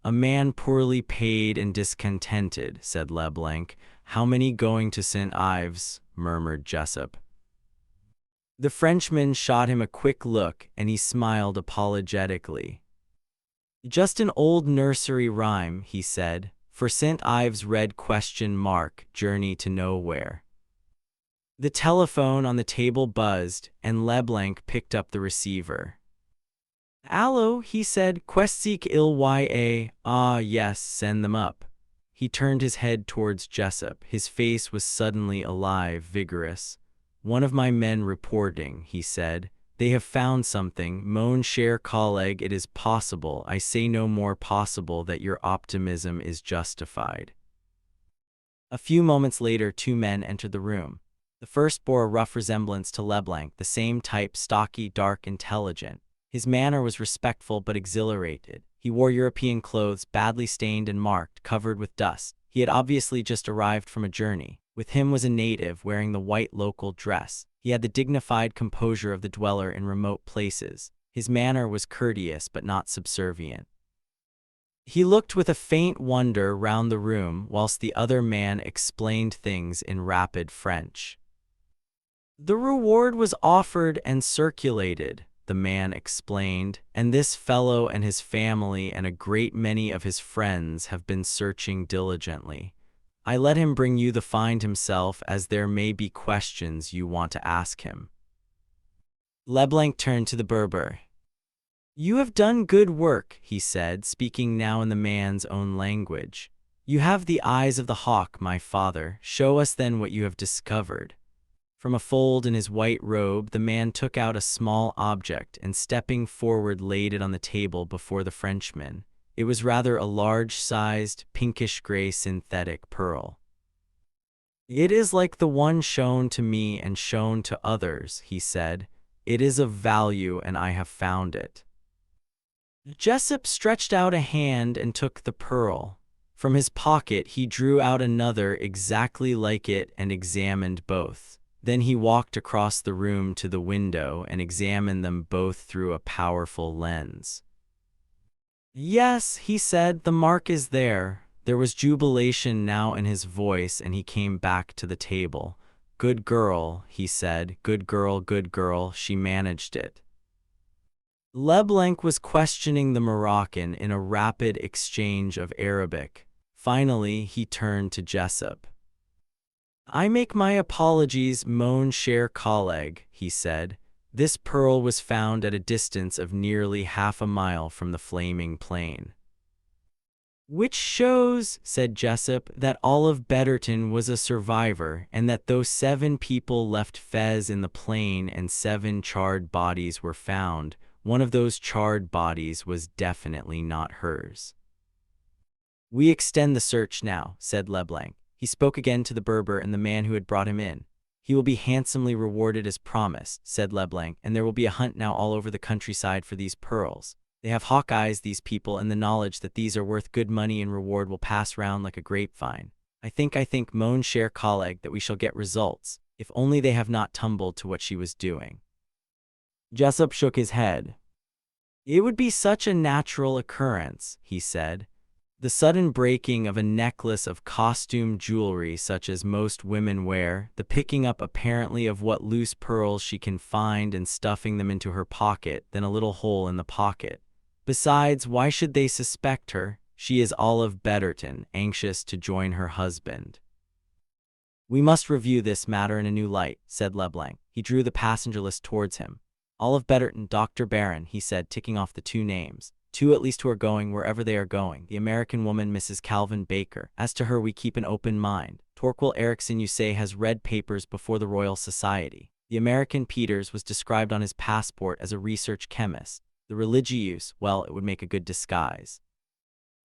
A man poorly paid and discontented, said Leblanc. How many going to St. Ives? Murmured Jessup. The Frenchman shot him a quick look, and he smiled apologetically. Just an old nursery rhyme, he said, for St. Ives read ? Journey to nowhere. The telephone on the table buzzed, and Leblanc picked up the receiver. Allo, he said, Questique il ya? Ah, yes, send them up. He turned his head towards Jessup. His face was suddenly alive, vigorous. One of my men reporting, he said. They have found something. Mon cher collègue, it is possible, I say no more possible, that your optimism is justified. A few moments later, two men entered the room. The first bore a rough resemblance to Leblanc, the same type, stocky, dark, intelligent. His manner was respectful but exhilarated. He wore European clothes, badly stained and marked, covered with dust. He had obviously just arrived from a journey. With him was a native, wearing the white local dress. He had the dignified composure of the dweller in remote places. His manner was courteous but not subservient. He looked with a faint wonder round the room, whilst the other man explained things in rapid French. The reward was offered and circulated, the man explained, and this fellow and his family and a great many of his friends have been searching diligently. I let him bring you the find himself, as there may be questions you want to ask him. Leblanc turned to the Berber. You have done good work, he said, speaking now in the man's own language. You have the eyes of the hawk, my father. Show us then what you have discovered. From a fold in his white robe, the man took out a small object and, stepping forward, laid it on the table before the Frenchman. It was rather a large-sized, pinkish-gray synthetic pearl. It is like the one shown to me and shown to others, he said. It is of value, and I have found it. Jessup stretched out a hand and took the pearl. From his pocket he drew out another exactly like it and examined both. Then he walked across the room to the window and examined them both through a powerful lens. Yes, he said, the mark is there. There was jubilation now in his voice, and he came back to the table. Good girl, he said, good girl, she managed it. Leblanc was questioning the Moroccan in a rapid exchange of Arabic. Finally, he turned to Jessup. "I make my apologies, mon cher collègue," he said. "This pearl was found at a distance of nearly half a mile from the flaming plane." "Which shows," said Jessup, "that Olive Betterton was a survivor, and that though 7 people left Fez in the plane and 7 charred bodies were found, one of those charred bodies was definitely not hers." "We extend the search now," said Leblanc. He spoke again to the Berber and the man who had brought him in. "He will be handsomely rewarded as promised," said Leblanc, "and there will be a hunt now all over the countryside for these pearls. They have hawk eyes, these people, and the knowledge that these are worth good money and reward will pass round like a grapevine. I think, mon cher collègue, that we shall get results, if only they have not tumbled to what she was doing." Jessup shook his head. "It would be such a natural occurrence," he said. "The sudden breaking of a necklace of costume jewelry such as most women wear, the picking up apparently of what loose pearls she can find and stuffing them into her pocket, then a little hole in the pocket. Besides, why should they suspect her? She is Olive Betterton, anxious to join her husband." "We must review this matter in a new light," said Leblanc. He drew the passenger list towards him. "Olive Betterton, Dr. Barron," he said, ticking off the 2 names. 2 at least who are going wherever they are going. The American woman, Mrs. Calvin Baker. As to her, we keep an open mind. Torquil Erickson, you say, has read papers before the Royal Society. The American Peters was described on his passport as a research chemist. The Religieux, well, it would make a good disguise.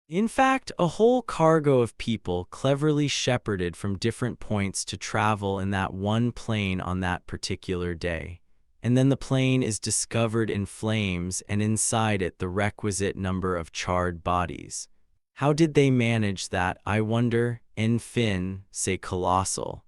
In fact, a whole cargo of people cleverly shepherded from different points to travel in that one plane on that particular day. And then the plane is discovered in flames, and inside it the requisite number of charred bodies. How did they manage that, I wonder? Enfin, c'est colossal.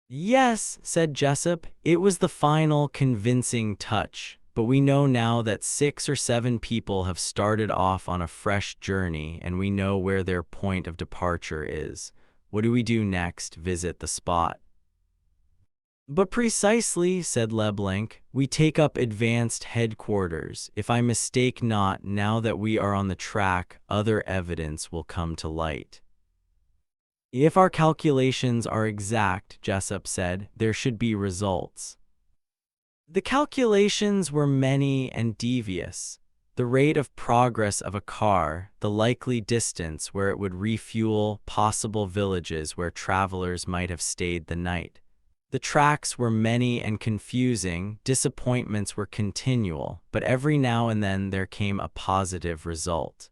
"Yes," said Jessup, "it was the final convincing touch. But we know now that 6 or 7 people have started off on a fresh journey, and we know where their point of departure is. What do we do next? Visit the spot." "But precisely," said Leblanc, "we take up advanced headquarters. If I mistake not, now that we are on the track, other evidence will come to light." "If our calculations are exact," Jessup said, "there should be results." The calculations were many and devious. The rate of progress of a car, the likely distance where it would refuel, possible villages where travelers might have stayed the night. The tracks were many and confusing, disappointments were continual, but every now and then there came a positive result.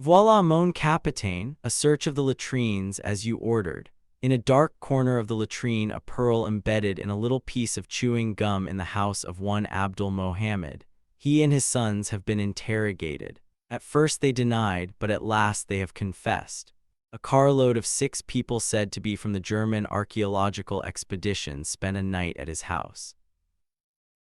"Voilà, mon capitaine, a search of the latrines as you ordered. In a dark corner of the latrine a pearl embedded in a little piece of chewing gum in the house of one Abdul Mohammed. He and his sons have been interrogated. At first they denied, but at last they have confessed. A carload of 6 people said to be from the German archaeological expedition spent a night at his house.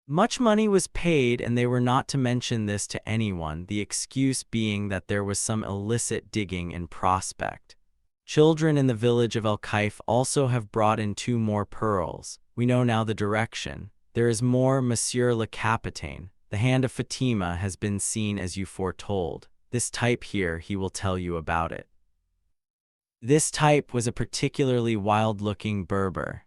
Much money was paid, and they were not to mention this to anyone, the excuse being that there was some illicit digging in prospect. Children in the village of El Kaif also have brought in 2 more pearls. We know now the direction. There is more, Monsieur le Capitaine. The hand of Fatima has been seen as you foretold. This type here, he will tell you about it." This type was a particularly wild-looking Berber.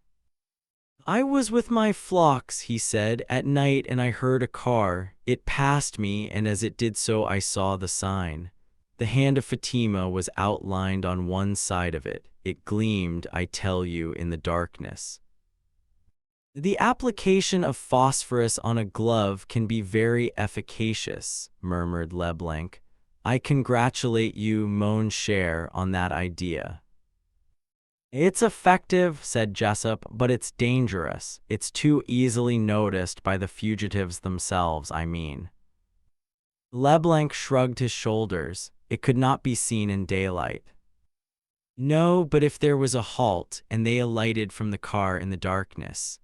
"I was with my flocks," he said, "at night, and I heard a car. It passed me, and as it did so I saw the sign. The hand of Fatima was outlined on one side of it. It gleamed, I tell you, in the darkness." "The application of phosphorus on a glove can be very efficacious," murmured Leblanc. "I congratulate you, mon cher, on that idea." "It's effective," said Jessup, "but it's dangerous. It's too easily noticed by the fugitives themselves, I mean." Leblanc shrugged his shoulders. It could not be seen in daylight. "No, but if there was a halt, and they alighted from the car in the darkness.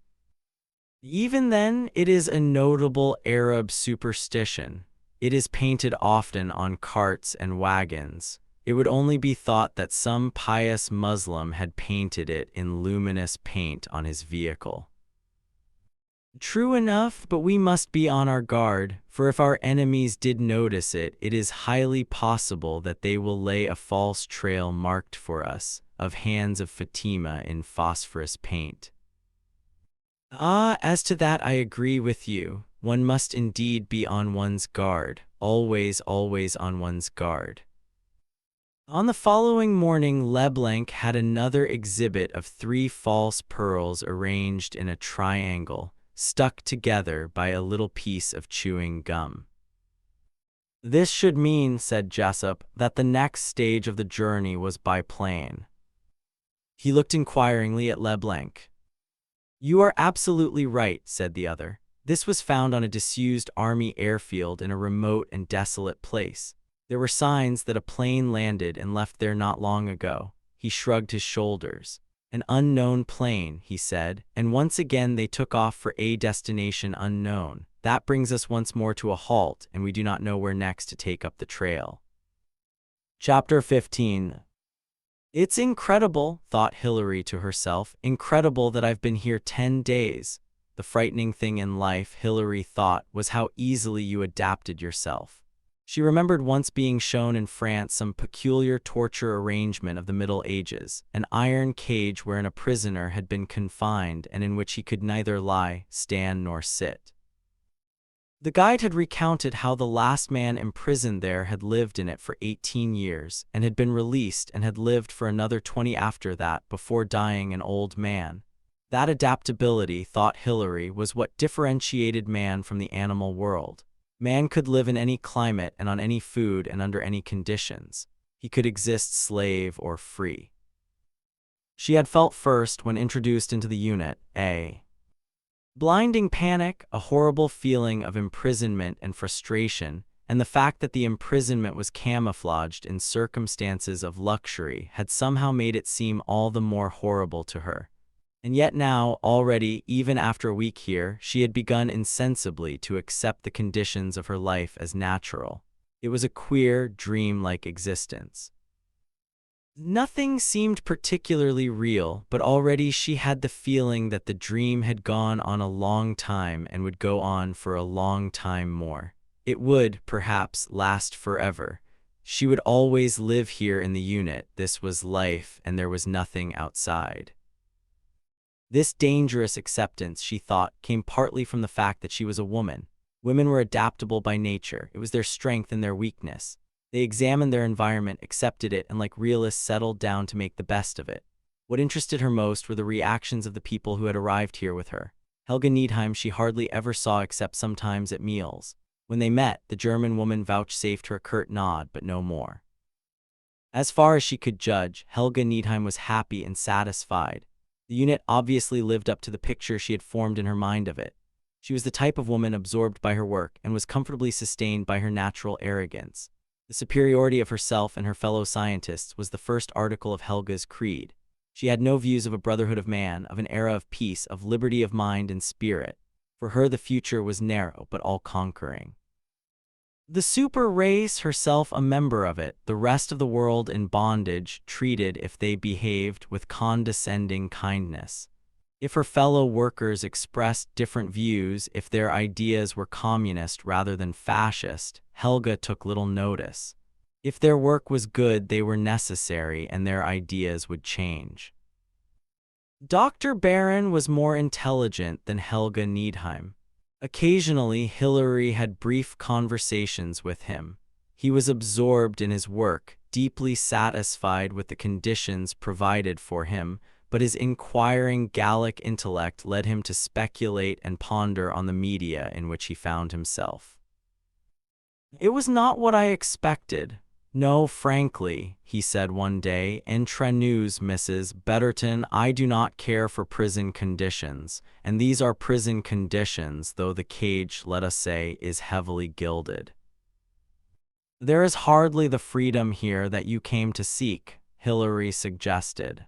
Even then, it is a notable Arab superstition. It is painted often on carts and wagons. It would only be thought that some pious Muslim had painted it in luminous paint on his vehicle." True enough, but we must be on our guard, for if our enemies did notice it, it is highly possible that they will lay a false trail marked for us, of hands of Fatima in phosphorus paint. Ah, as to that I agree with you. One must indeed be on one's guard, always, always on one's guard. On the following morning, Leblanc had another exhibit of 3 false pearls arranged in a triangle, stuck together by a little piece of chewing gum. This should mean, said Jessup, that the next stage of the journey was by plane. He looked inquiringly at Leblanc. You are absolutely right, said the other. This was found on a disused army airfield in a remote and desolate place. There were signs that a plane landed and left there not long ago. He shrugged his shoulders. An unknown plane, he said, and once again they took off for a destination unknown. That brings us once more to a halt, and we do not know where next to take up the trail. Chapter 15. It's incredible, thought Hilary to herself, incredible that I've been here 10 days. The frightening thing in life, Hilary thought, was how easily you adapted yourself. She remembered once being shown in France some peculiar torture arrangement of the Middle Ages, an iron cage wherein a prisoner had been confined and in which he could neither lie, stand, nor sit. The guide had recounted how the last man imprisoned there had lived in it for 18 years, and had been released and had lived for another 20 after that before dying an old man. That adaptability, thought Hilary, was what differentiated man from the animal world. Man could live in any climate and on any food and under any conditions. He could exist slave or free. She had felt first, when introduced into the unit, a blinding panic, a horrible feeling of imprisonment and frustration, and the fact that the imprisonment was camouflaged in circumstances of luxury had somehow made it seem all the more horrible to her. And yet now, already, even after a week here, she had begun insensibly to accept the conditions of her life as natural. It was a queer, dream-like existence. Nothing seemed particularly real, but already she had the feeling that the dream had gone on a long time and would go on for a long time more. It would, perhaps, last forever. She would always live here in the unit. This was life, and there was nothing outside. This dangerous acceptance, she thought, came partly from the fact that she was a woman. Women were adaptable by nature. It was their strength and their weakness. They examined their environment, accepted it, and like realists settled down to make the best of it. What interested her most were the reactions of the people who had arrived here with her. Helga Needheim she hardly ever saw except sometimes at meals. When they met, the German woman vouchsafed her a curt nod, but no more. As far as she could judge, Helga Needheim was happy and satisfied. The unit obviously lived up to the picture she had formed in her mind of it. She was the type of woman absorbed by her work and was comfortably sustained by her natural arrogance. The superiority of herself and her fellow scientists was the first article of Helga's creed. She had no views of a brotherhood of man, of an era of peace, of liberty of mind and spirit. For her the future was narrow but all-conquering. The super race, herself a member of it, the rest of the world in bondage, treated, if they behaved, with condescending kindness. If her fellow workers expressed different views, if their ideas were communist rather than fascist, Helga took little notice. If their work was good, they were necessary, and their ideas would change. Dr. Barron was more intelligent than Helga Needheim. Occasionally, Hilary had brief conversations with him. He was absorbed in his work, deeply satisfied with the conditions provided for him, but his inquiring Gallic intellect led him to speculate and ponder on the media in which he found himself. It was not what I expected. No, frankly, he said one day, entre nous, Mrs. Betterton, I do not care for prison conditions, and these are prison conditions, though the cage, let us say, is heavily gilded. There is hardly the freedom here that you came to seek, Hilary suggested.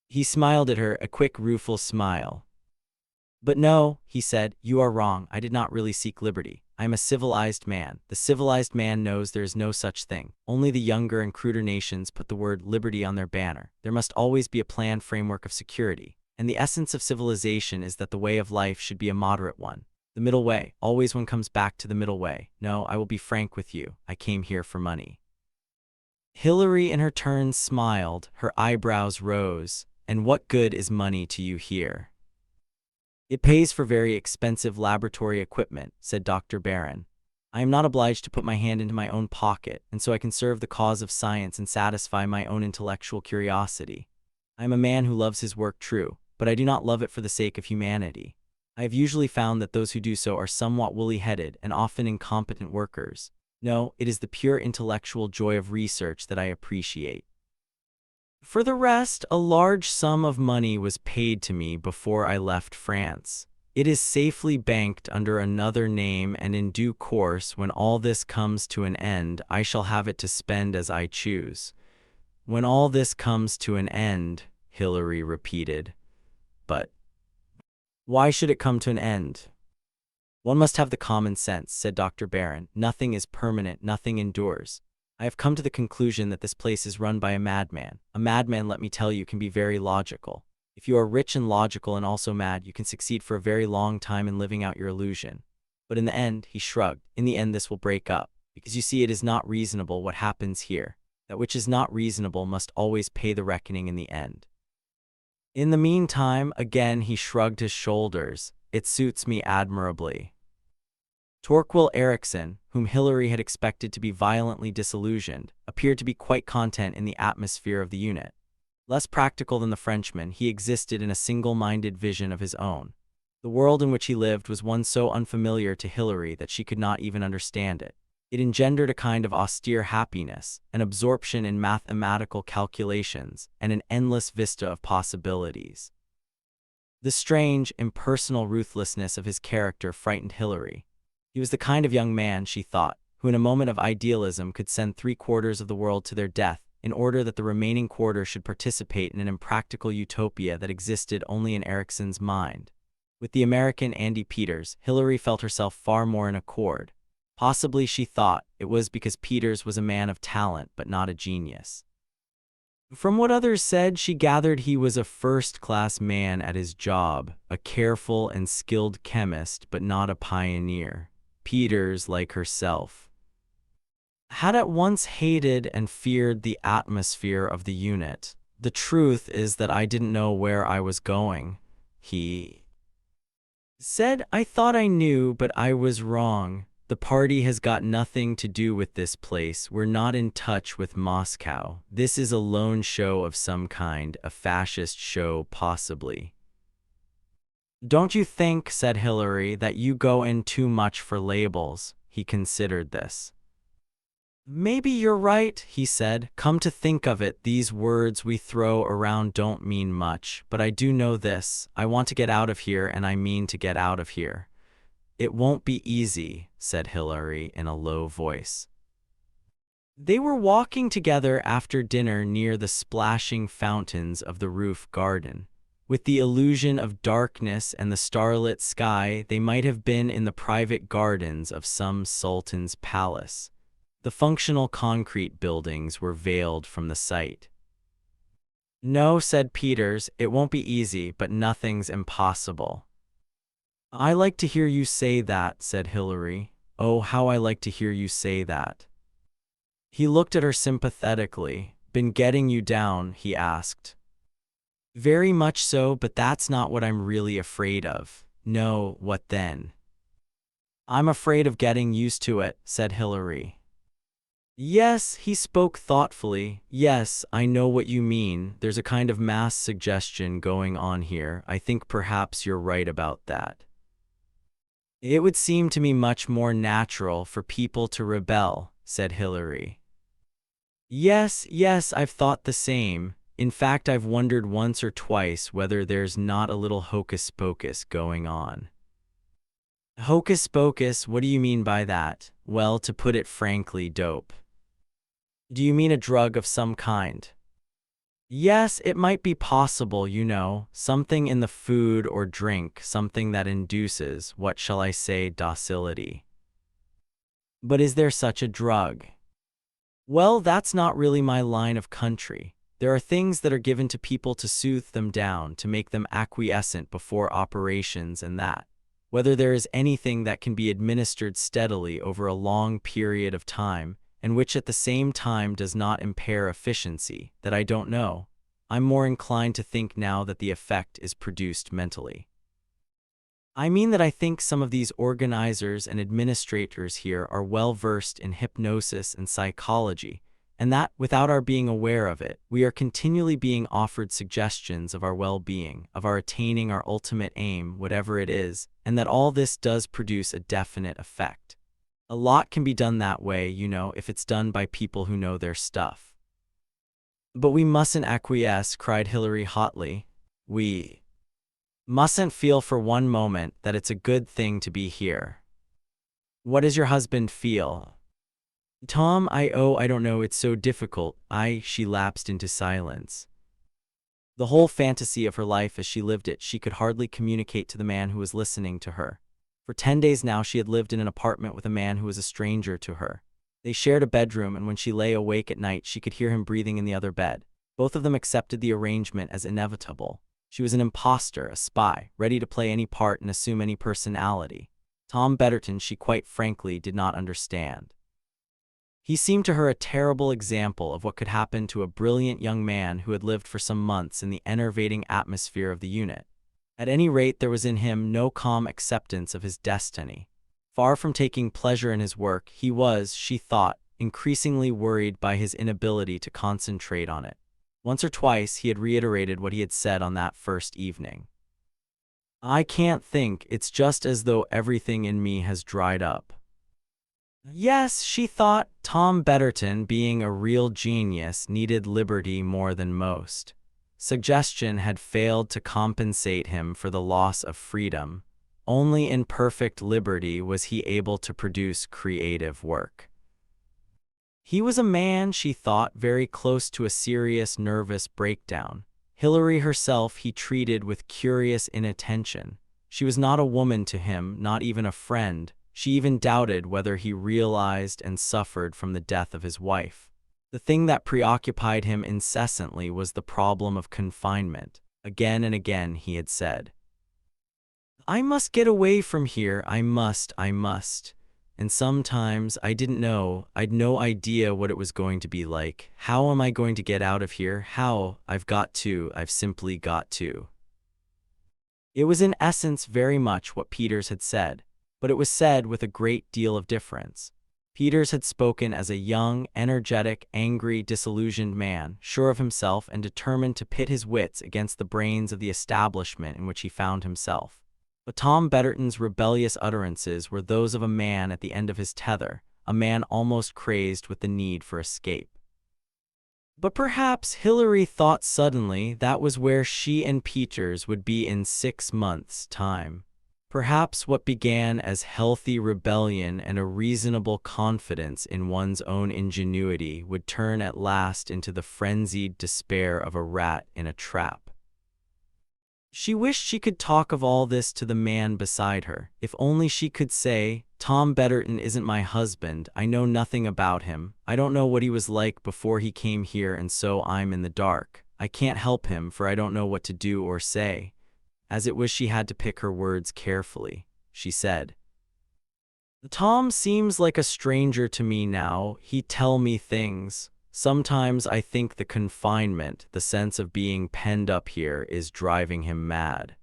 He smiled at her, a quick, rueful smile. But no, he said, you are wrong. I did not really seek liberty. I am a civilized man. The civilized man knows there is no such thing. Only the younger and cruder nations put the word liberty on their banner. There must always be a planned framework of security. And the essence of civilization is that the way of life should be a moderate one. The middle way, always one comes back to the middle way. No, I will be frank with you. I came here for money. Hillary in her turn smiled, her eyebrows rose. And what good is money to you here? It pays for very expensive laboratory equipment, said Dr. Barron. I am not obliged to put my hand into my own pocket, and so I can serve the cause of science and satisfy my own intellectual curiosity. I am a man who loves his work, true, but I do not love it for the sake of humanity. I have usually found that those who do so are somewhat woolly-headed and often incompetent workers. No, it is the pure intellectual joy of research that I appreciate. For the rest, a large sum of money was paid to me before I left France. It is safely banked under another name, and in due course, when all this comes to an end, I shall have it to spend as I choose. When all this comes to an end, Hillary repeated. But why should it come to an end? One must have the common sense, said Dr. Barron. Nothing is permanent, nothing endures. I have come to the conclusion that this place is run by a madman. A madman, let me tell you, can be very logical. If you are rich and logical and also mad, you can succeed for a very long time in living out your illusion. But in the end, he shrugged, in the end this will break up. Because you see, it is not reasonable what happens here. That which is not reasonable must always pay the reckoning in the end. In the meantime, again he shrugged his shoulders. It suits me admirably. Torquil Erickson, whom Hillary had expected to be violently disillusioned, appeared to be quite content in the atmosphere of the unit. Less practical than the Frenchman, he existed in a single-minded vision of his own. The world in which he lived was one so unfamiliar to Hillary that she could not even understand it. It engendered a kind of austere happiness, an absorption in mathematical calculations, and an endless vista of possibilities. The strange, impersonal ruthlessness of his character frightened Hillary. He was the kind of young man, she thought, who in a moment of idealism could send 3/4 of the world to their death in order that the remaining quarter should participate in an impractical utopia that existed only in Erickson's mind. With the American Andy Peters, Hillary felt herself far more in accord. Possibly, she thought, it was because Peters was a man of talent but not a genius. From what others said, she gathered he was a first-class man at his job, a careful and skilled chemist but not a pioneer. Peters, like herself, had at once hated and feared the atmosphere of the unit. The truth is that I didn't know where I was going, he said. I thought I knew, but I was wrong. The party has got nothing to do with this place. We're not in touch with Moscow. This is a lone show of some kind, a fascist show possibly. Don't you think, said Hillary, that you go in too much for labels? He considered this. Maybe you're right, he said. Come to think of it, these words we throw around don't mean much, but I do know this. I want to get out of here, and I mean to get out of here. It won't be easy, said Hillary in a low voice. They were walking together after dinner near the splashing fountains of the roof garden. With the illusion of darkness and the starlit sky, they might have been in the private gardens of some sultan's palace. The functional concrete buildings were veiled from the sight. No, said Peters, it won't be easy, but nothing's impossible. I like to hear you say that, said Hillary. Oh, how I like to hear you say that. He looked at her sympathetically. Been getting you down, he asked. Very much so, but that's not what I'm really afraid of. No, what then? I'm afraid of getting used to it, said Hillary. Yes, he spoke thoughtfully. Yes, I know what you mean. There's a kind of mass suggestion going on here. I think perhaps you're right about that. It would seem to me much more natural for people to rebel, said Hillary. Yes, I've thought the same. In fact, I've wondered once or twice whether there's not a little hocus-pocus going on. Hocus-pocus, what do you mean by that? Well, to put it frankly, dope. Do you mean a drug of some kind? Yes, it might be possible, you know, something in the food or drink, something that induces, what shall I say, docility. But is there such a drug? Well, that's not really my line of country. There are things that are given to people to soothe them down, to make them acquiescent before operations, and that, whether there is anything that can be administered steadily over a long period of time, and which at the same time does not impair efficiency, that I don't know. I'm more inclined to think now that the effect is produced mentally. I mean that I think some of these organizers and administrators here are well versed in hypnosis and psychology, and that, without our being aware of it, we are continually being offered suggestions of our well-being, of our attaining our ultimate aim, whatever it is, and that all this does produce a definite effect. A lot can be done that way, if it's done by people who know their stuff. But we mustn't acquiesce, cried Hilary hotly. We mustn't feel for one moment that it's a good thing to be here. What does your husband feel? Tom, I don't know, it's so difficult. She lapsed into silence. The whole fantasy of her life as she lived it, she could hardly communicate to the man who was listening to her. For 10 days now she had lived in an apartment with a man who was a stranger to her. They shared a bedroom, and when she lay awake at night she could hear him breathing in the other bed. Both of them accepted the arrangement as inevitable. She was an imposter, a spy, ready to play any part and assume any personality. Tom Betterton she quite frankly did not understand. He seemed to her a terrible example of what could happen to a brilliant young man who had lived for some months in the enervating atmosphere of the unit. At any rate, there was in him no calm acceptance of his destiny. Far from taking pleasure in his work, he was, she thought, increasingly worried by his inability to concentrate on it. Once or twice he had reiterated what he had said on that first evening. I can't think, it's just as though everything in me has dried up. Yes, she thought, Tom Betterton, being a real genius, needed liberty more than most. Suggestion had failed to compensate him for the loss of freedom. Only in perfect liberty was he able to produce creative work. He was a man, she thought, very close to a serious nervous breakdown. Hilary herself he treated with curious inattention. She was not a woman to him, not even a friend. She even doubted whether he realized and suffered from the death of his wife. The thing that preoccupied him incessantly was the problem of confinement. Again and again he had said, I must get away from here, I must. And sometimes I didn't know, I'd no idea what it was going to be like. How am I going to get out of here? How? I've simply got to. It was in essence very much what Peters had said, but it was said with a great deal of difference. Peters had spoken as a young, energetic, angry, disillusioned man, sure of himself and determined to pit his wits against the brains of the establishment in which he found himself. But Tom Betterton's rebellious utterances were those of a man at the end of his tether, a man almost crazed with the need for escape. But perhaps, Hilary thought suddenly, that was where she and Peters would be in 6 months' time. Perhaps what began as healthy rebellion and a reasonable confidence in one's own ingenuity would turn at last into the frenzied despair of a rat in a trap. She wished she could talk of all this to the man beside her. If only she could say, Tom Betterton isn't my husband, I know nothing about him, I don't know what he was like before he came here, and so I'm in the dark. I can't help him, for I don't know what to do or say. As it was, she had to pick her words carefully. She said, Tom seems like a stranger to me now. He'd tell me things. Sometimes I think the confinement, the sense of being penned up here, is driving him mad.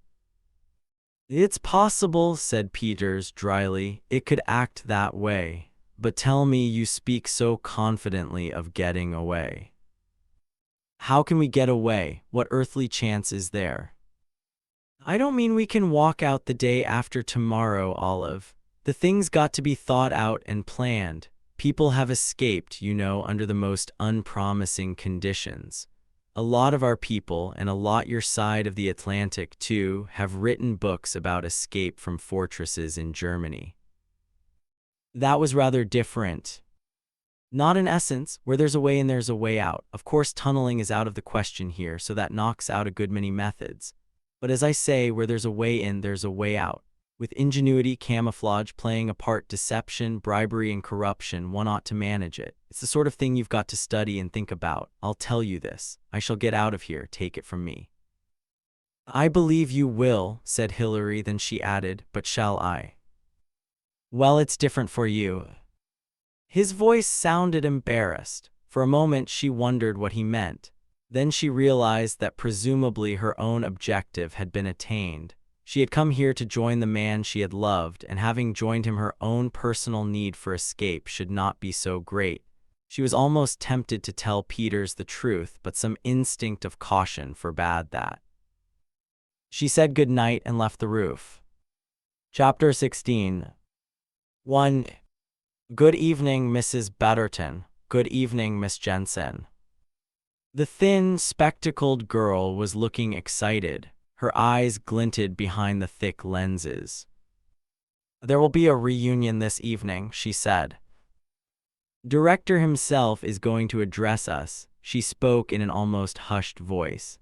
It's possible, said Peters dryly, it could act that way. But tell me, you speak so confidently of getting away. How can we get away? What earthly chance is there? I don't mean we can walk out the day after tomorrow, Olive. The thing's got to be thought out and planned. People have escaped, under the most unpromising conditions. A lot of our people, and a lot your side of the Atlantic too, have written books about escape from fortresses in Germany. That was rather different. Not in essence, where there's a way in there's a way out. Of course tunneling is out of the question here, so that knocks out a good many methods. But as I say, where there's a way in, there's a way out. With ingenuity, camouflage playing a part, deception, bribery, and corruption, one ought to manage it. It's the sort of thing you've got to study and think about. I'll tell you this. I shall get out of here, take it from me. I believe you will, said Hilary, then she added, but shall I? Well, it's different for you. His voice sounded embarrassed. For a moment she wondered what he meant. Then she realized that presumably her own objective had been attained. She had come here to join the man she had loved, and having joined him, her own personal need for escape should not be so great. She was almost tempted to tell Peters the truth, but some instinct of caution forbade that. She said good night and left the roof. Chapter 16. 1. Good evening, Mrs. Betterton. Good evening, Miss Jensen. The thin, spectacled girl was looking excited. Her eyes glinted behind the thick lenses. There will be a reunion this evening, she said. Director himself is going to address us. She spoke in an almost hushed voice.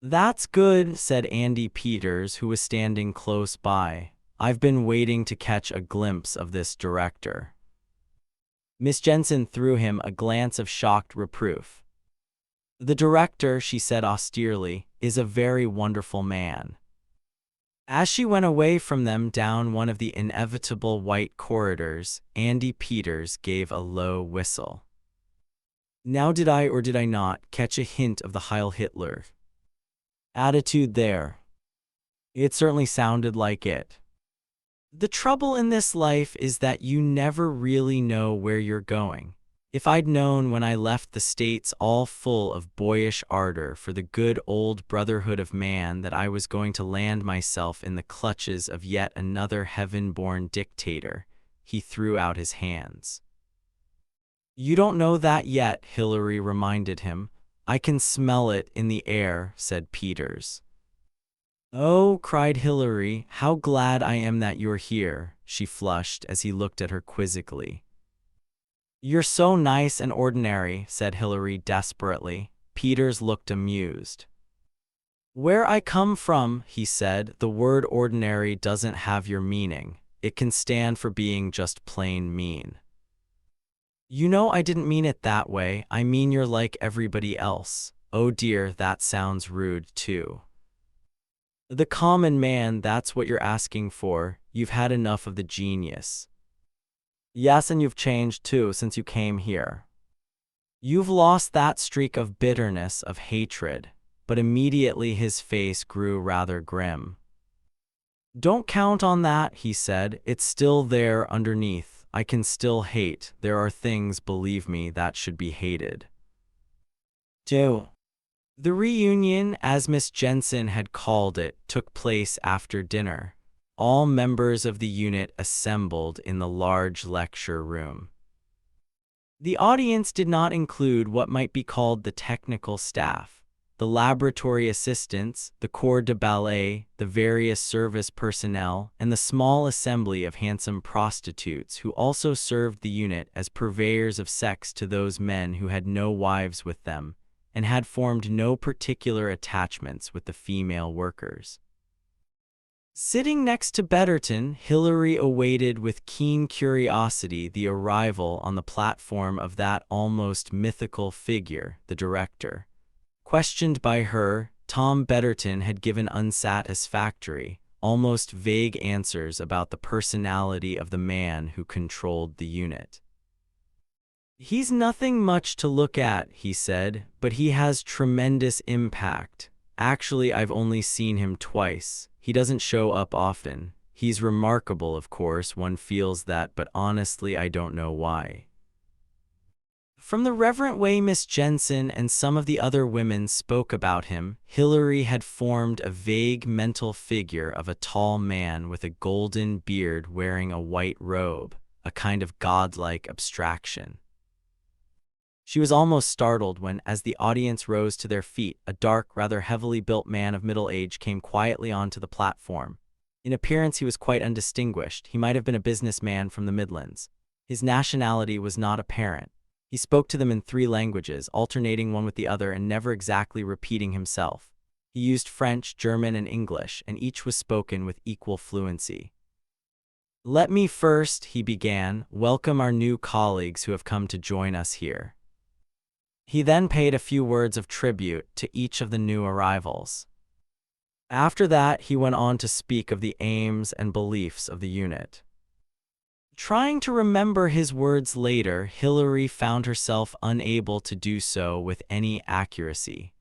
That's good, said Andy Peters, who was standing close by. I've been waiting to catch a glimpse of this director. Miss Jensen threw him a glance of shocked reproof. The director, she said austerely, is a very wonderful man. As she went away from them down one of the inevitable white corridors, Andy Peters gave a low whistle. Now did I or did I not catch a hint of the Heil Hitler attitude there? It certainly sounded like it. The trouble in this life is that you never really know where you're going. If I'd known when I left the States, all full of boyish ardor for the good old brotherhood of man, that I was going to land myself in the clutches of yet another heaven-born dictator, he threw out his hands. You don't know that yet, Hilary reminded him. I can smell it in the air, said Peters. Oh, cried Hilary, how glad I am that you're here, she flushed as he looked at her quizzically. You're so nice and ordinary, said Hilary desperately. Peters looked amused. Where I come from, he said, the word ordinary doesn't have your meaning. It can stand for being just plain mean. You know I didn't mean it that way. I mean you're like everybody else. Oh dear, that sounds rude too. The common man, that's what you're asking for. You've had enough of the genius. Yes, and you've changed too since you came here. You've lost that streak of bitterness, of hatred. But immediately his face grew rather grim. Don't count on that, he said. It's still there underneath. I can still hate. There are things, believe me, that should be hated. 2. The reunion, as Miss Jensen had called it, took place after dinner. All members of the unit assembled in the large lecture room. The audience did not include what might be called the technical staff, the laboratory assistants, the corps de ballet, the various service personnel, and the small assembly of handsome prostitutes who also served the unit as purveyors of sex to those men who had no wives with them and had formed no particular attachments with the female workers. Sitting next to Betterton, Hilary awaited with keen curiosity the arrival on the platform of that almost mythical figure, the director. Questioned by her, Tom Betterton had given unsatisfactory, almost vague answers about the personality of the man who controlled the unit. He's nothing much to look at, he said, but he has tremendous impact. Actually, I've only seen him twice. He doesn't show up often. He's remarkable, of course, one feels that, but honestly, I don't know why. From the reverent way Miss Jensen and some of the other women spoke about him, Hilary had formed a vague mental figure of a tall man with a golden beard wearing a white robe, a kind of godlike abstraction. She was almost startled when, as the audience rose to their feet, a dark, rather heavily built man of middle age came quietly onto the platform. In appearance he was quite undistinguished. He might have been a businessman from the Midlands. His nationality was not apparent. He spoke to them in 3 languages, alternating one with the other and never exactly repeating himself. He used French, German, and English, and each was spoken with equal fluency. "Let me first," he began, "welcome our new colleagues who have come to join us here." He then paid a few words of tribute to each of the new arrivals. After that, he went on to speak of the aims and beliefs of the unit. Trying to remember his words later, Hillary found herself unable to do so with any accuracy.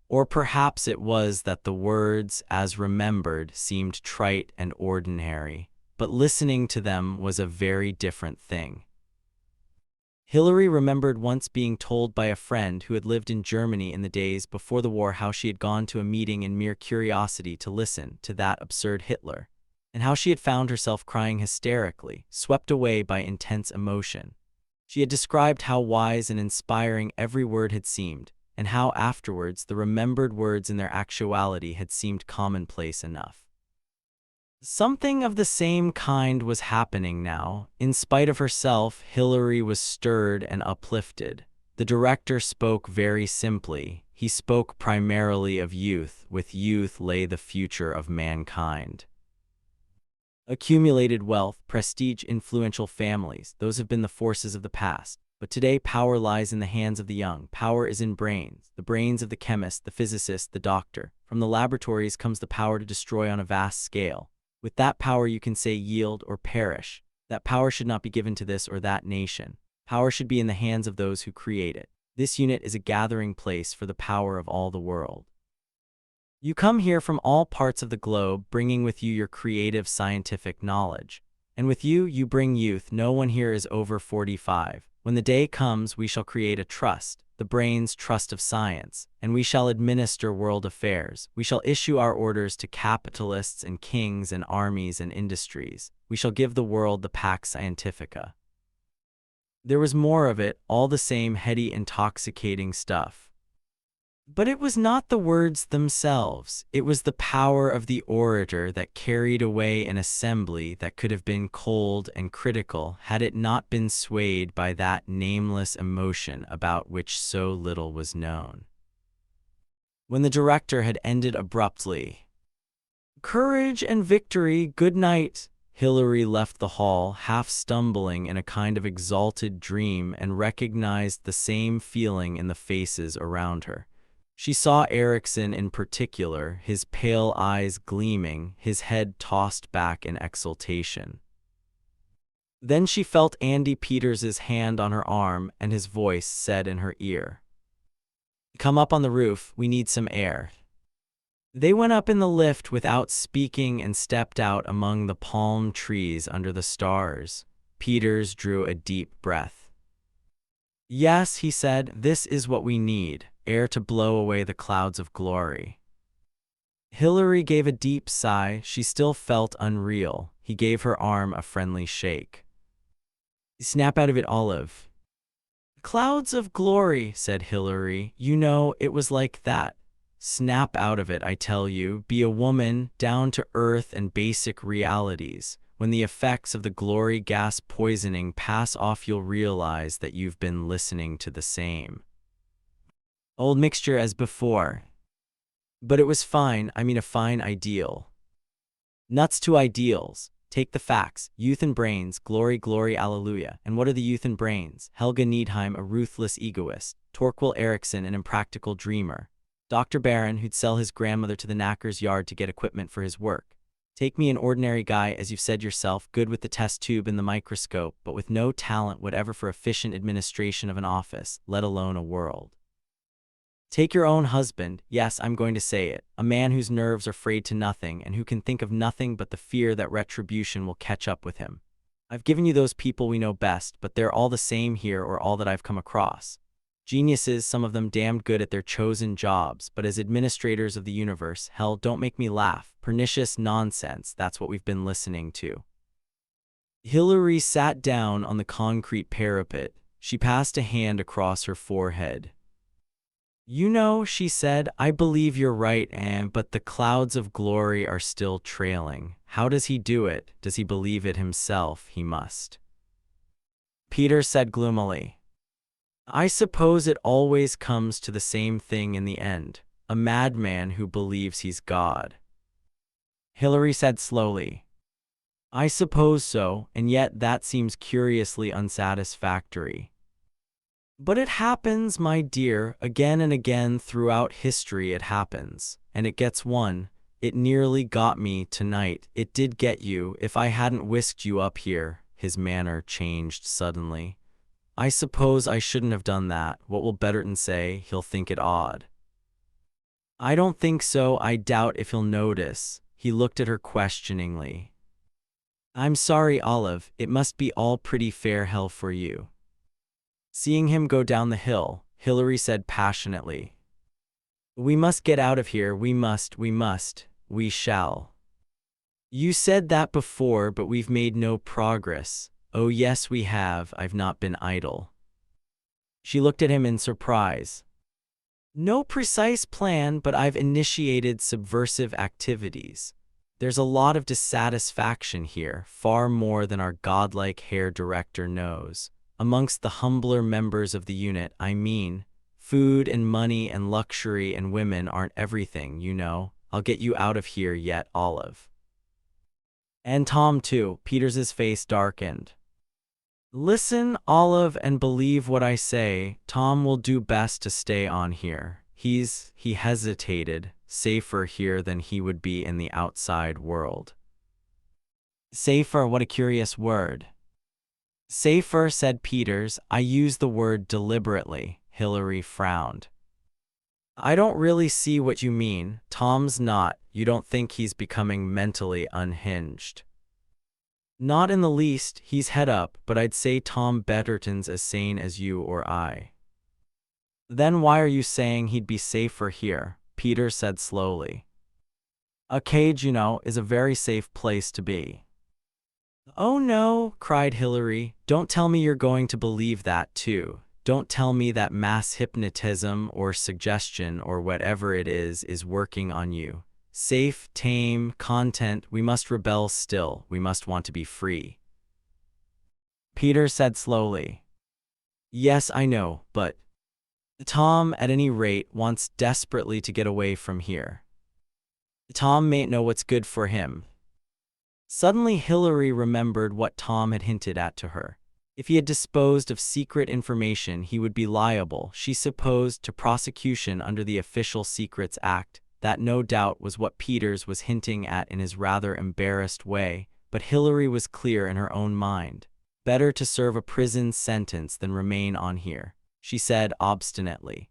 Or perhaps it was that the words, as remembered, seemed trite and ordinary, but listening to them was a very different thing. Hillary remembered once being told by a friend who had lived in Germany in the days before the war how she had gone to a meeting in mere curiosity to listen to that absurd Hitler, and how she had found herself crying hysterically, swept away by intense emotion. She had described how wise and inspiring every word had seemed, and how afterwards the remembered words in their actuality had seemed commonplace enough. Something of the same kind was happening now. In spite of herself, Hillary was stirred and uplifted. The director spoke very simply. He spoke primarily of youth. With youth lay the future of mankind. Accumulated wealth, prestige, influential families, those have been the forces of the past. But today power lies in the hands of the young. Power is in brains, the brains of the chemist, the physicist, the doctor. From the laboratories comes the power to destroy on a vast scale. With that power you can say yield or perish. That power should not be given to this or that nation. Power should be in the hands of those who create it. This unit is a gathering place for the power of all the world. You come here from all parts of the globe, bringing with you your creative scientific knowledge. And with you, you bring youth. No one here is over 45. When the day comes, we shall create a trust, the brain's trust of science, and we shall administer world affairs. We shall issue our orders to capitalists and kings and armies and industries. We shall give the world the Pax Scientifica. There was more of it, all the same heady, intoxicating stuff. But it was not the words themselves. It was the power of the orator that carried away an assembly that could have been cold and critical had it not been swayed by that nameless emotion about which so little was known. When the director had ended abruptly, "Courage and victory, good night," Hillary left the hall, half stumbling in a kind of exalted dream, and recognized the same feeling in the faces around her. She saw Erickson in particular, his pale eyes gleaming, his head tossed back in exultation. Then she felt Andy Peters's hand on her arm, and his voice said in her ear, "Come up on the roof, we need some air." They went up in the lift without speaking and stepped out among the palm trees under the stars. Peters drew a deep breath. "Yes," he said, "this is what we need. Air to blow away the clouds of glory." Hillary gave a deep sigh. She still felt unreal. He gave her arm a friendly shake. "Snap out of it, Olive." "Clouds of glory," said Hillary. "You know, it was like that. Snap out of it, I tell you. Be a woman, down to earth and basic realities. When the effects of the glory gas poisoning pass off, you'll realize that you've been listening to the same old mixture as before." But it was fine, a fine ideal. Nuts to ideals. Take the facts. Youth and brains, glory, glory, alleluia. And what are the youth and brains? Helga Needheim, a ruthless egoist. Torquil Erickson, an impractical dreamer. Dr. Barron, who'd sell his grandmother to the knacker's yard to get equipment for his work. Take me, an ordinary guy, as you've said yourself, good with the test tube and the microscope, but with no talent whatever for efficient administration of an office, let alone a world. Take your own husband, yes, I'm going to say it, a man whose nerves are frayed to nothing and who can think of nothing but the fear that retribution will catch up with him. I've given you those people we know best, but they're all the same here, or all that I've come across. Geniuses, some of them damned good at their chosen jobs, but as administrators of the universe, hell, don't make me laugh. Pernicious nonsense, that's what we've been listening to. Hillary sat down on the concrete parapet. She passed a hand across her forehead. "You know," she said, "I believe you're right, but the clouds of glory are still trailing. How does he do it? Does he believe it himself? He must." Peter said gloomily, "I suppose it always comes to the same thing in the end." a madman who believes he's God. Hillary said slowly. I suppose so, and yet that seems curiously unsatisfactory. But it happens, my dear, again and again throughout history it happens, and it gets one. It nearly got me tonight. It did get you if I hadn't whisked you up here. His manner changed suddenly. I suppose I shouldn't have done that. What will Betterton say? He'll think it odd. I don't think so. I doubt if he'll notice. He looked at her questioningly. I'm sorry, Olive. It must be all pretty fair hell for you. Seeing him go down the hill, Hillary said passionately. We must get out of here. We must. We shall. You said that before, but we've made no progress. Oh yes, we have. I've not been idle. She looked at him in surprise. No precise plan, but I've initiated subversive activities. There's a lot of dissatisfaction here, far more than our godlike hair director knows. Amongst the humbler members of the unit, I mean, food and money and luxury and women aren't everything, you know. I'll get you out of here yet, Olive. And Tom too. Peters's face darkened. Listen, Olive, and believe what I say. Tom will do best to stay on here. He hesitated, safer here than he would be in the outside world. Safer, what a curious word. Safer, said Peters. I use the word deliberately. Hillary frowned. I don't really see what you mean. Tom's not. You don't think he's becoming mentally unhinged? Not in the least. He's head up, but I'd say Tom Betterton's as sane as you or I. Then why are you saying he'd be safer here? Peters said slowly. A cage, you know, is a very safe place to be. Oh no, cried Hillary. Don't tell me you're going to believe that too. Don't tell me that mass hypnotism or suggestion or whatever it is working on you. Safe, tame, content, we must rebel still. We must want to be free. Peter said slowly. Yes, I know, but Tom, at any rate, wants desperately to get away from here. Tom mayn't know what's good for him. Suddenly Hillary remembered what Tom had hinted at to her. If he had disposed of secret information, he would be liable, she supposed, to prosecution under the Official Secrets Act. That no doubt was what Peters was hinting at in his rather embarrassed way, but Hillary was clear in her own mind. Better to serve a prison sentence than remain on here, she said obstinately.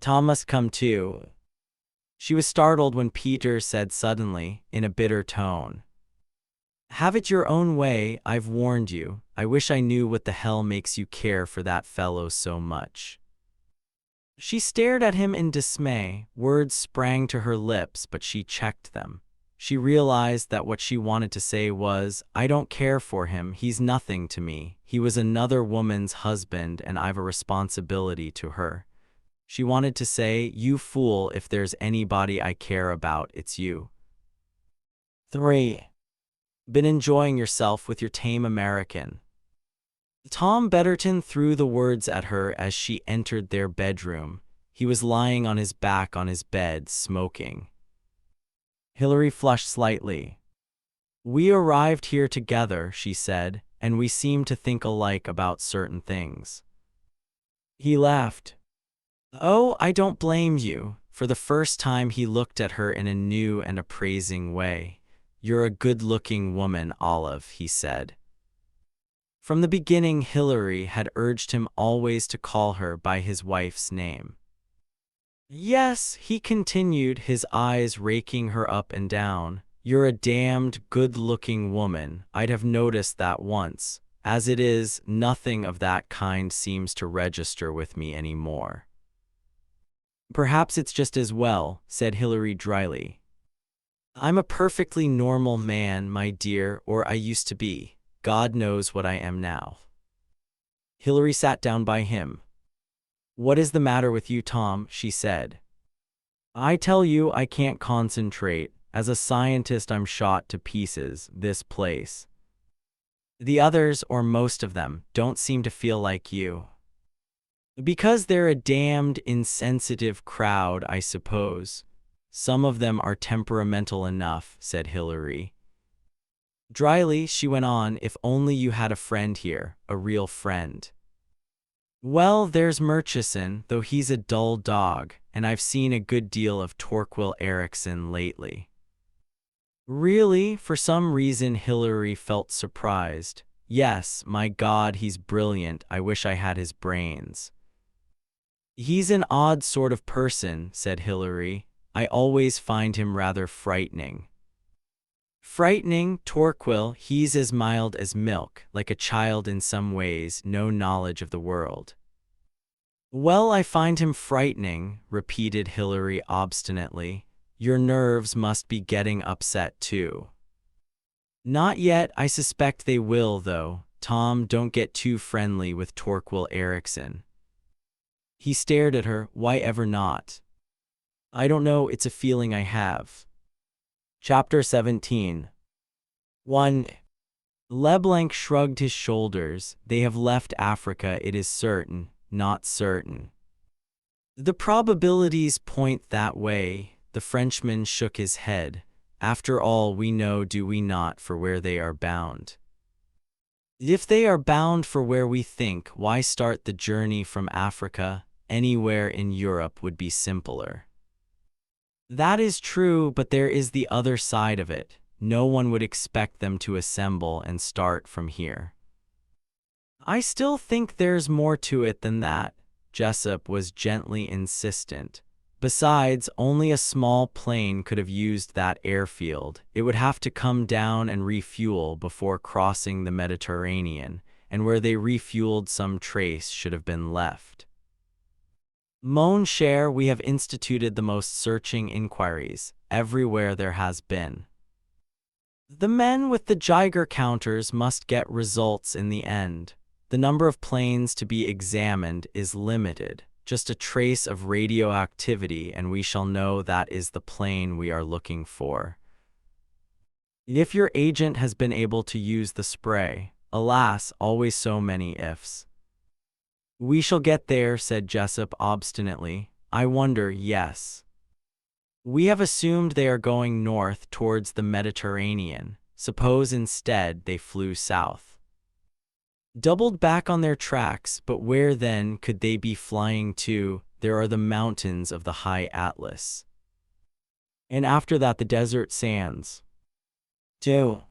Tom must come too. She was startled when Peters said suddenly, in a bitter tone. Have it your own way, I've warned you. I wish I knew what the hell makes you care for that fellow so much. She stared at him in dismay. Words sprang to her lips, but she checked them. She realized that what she wanted to say was, I don't care for him, he's nothing to me. He was another woman's husband, and I've a responsibility to her. She wanted to say, you fool, if there's anybody I care about, it's you. 3. Been enjoying yourself with your tame American. Tom Betterton threw the words at her as she entered their bedroom. He was lying on his back on his bed, smoking. Hillary flushed slightly. We arrived here together, she said, and we seem to think alike about certain things. He laughed. Oh, I don't blame you. For the first time he looked at her in a new and appraising way. You're a good-looking woman, Olive, he said. From the beginning, Hillary had urged him always to call her by his wife's name. Yes, he continued, his eyes raking her up and down. You're a damned good-looking woman. I'd have noticed that once. As it is, nothing of that kind seems to register with me anymore. Perhaps it's just as well, said Hillary dryly. I'm a perfectly normal man, my dear, or I used to be. God knows what I am now. Hillary sat down by him. What is the matter with you, Tom? She said. I tell you, I can't concentrate. As a scientist, I'm shot to pieces, this place. The others, or most of them, don't seem to feel like you. Because they're a damned insensitive crowd, I suppose. Some of them are temperamental enough, said Hilary. Dryly, she went on, if only you had a friend here, a real friend. Well, there's Murchison, though he's a dull dog, and I've seen a good deal of Torquil Erickson lately. Really? For some reason Hilary felt surprised. Yes, my God, he's brilliant. I wish I had his brains. He's an odd sort of person, said Hilary. I always find him rather frightening. Frightening, Torquil, he's as mild as milk, like a child in some ways, no knowledge of the world. Well, I find him frightening, repeated Hilary obstinately. Your nerves must be getting upset too. Not yet, I suspect they will, though. Tom, don't get too friendly with Torquil Erickson. He stared at her. Why ever not? I don't know, it's a feeling I have. Chapter 17. 1. Leblanc shrugged his shoulders. They have left Africa, it is certain, not certain. The probabilities point that way. The Frenchman shook his head. After all, we know, do we not, for where they are bound? If they are bound for where we think, why start the journey from Africa? Anywhere in Europe would be simpler. That is true, but there is the other side of it. No one would expect them to assemble and start from here. I still think there's more to it than that, Jessup was gently insistent. Besides, only a small plane could have used that airfield. It would have to come down and refuel before crossing the Mediterranean, and where they refueled some trace should have been left. Mon cher, we have instituted the most searching inquiries. Everywhere there has been. The men with the Geiger counters must get results in the end. The number of planes to be examined is limited. Just a trace of radioactivity, and we shall know that is the plane we are looking for. If your agent has been able to use the spray, alas, always so many ifs. We shall get there, said Jessup obstinately. I wonder, yes. We have assumed they are going north towards the Mediterranean. Suppose instead they flew south. Doubled back on their tracks, but where then could they be flying to? There are the mountains of the high Atlas. And after that the desert sands. 2.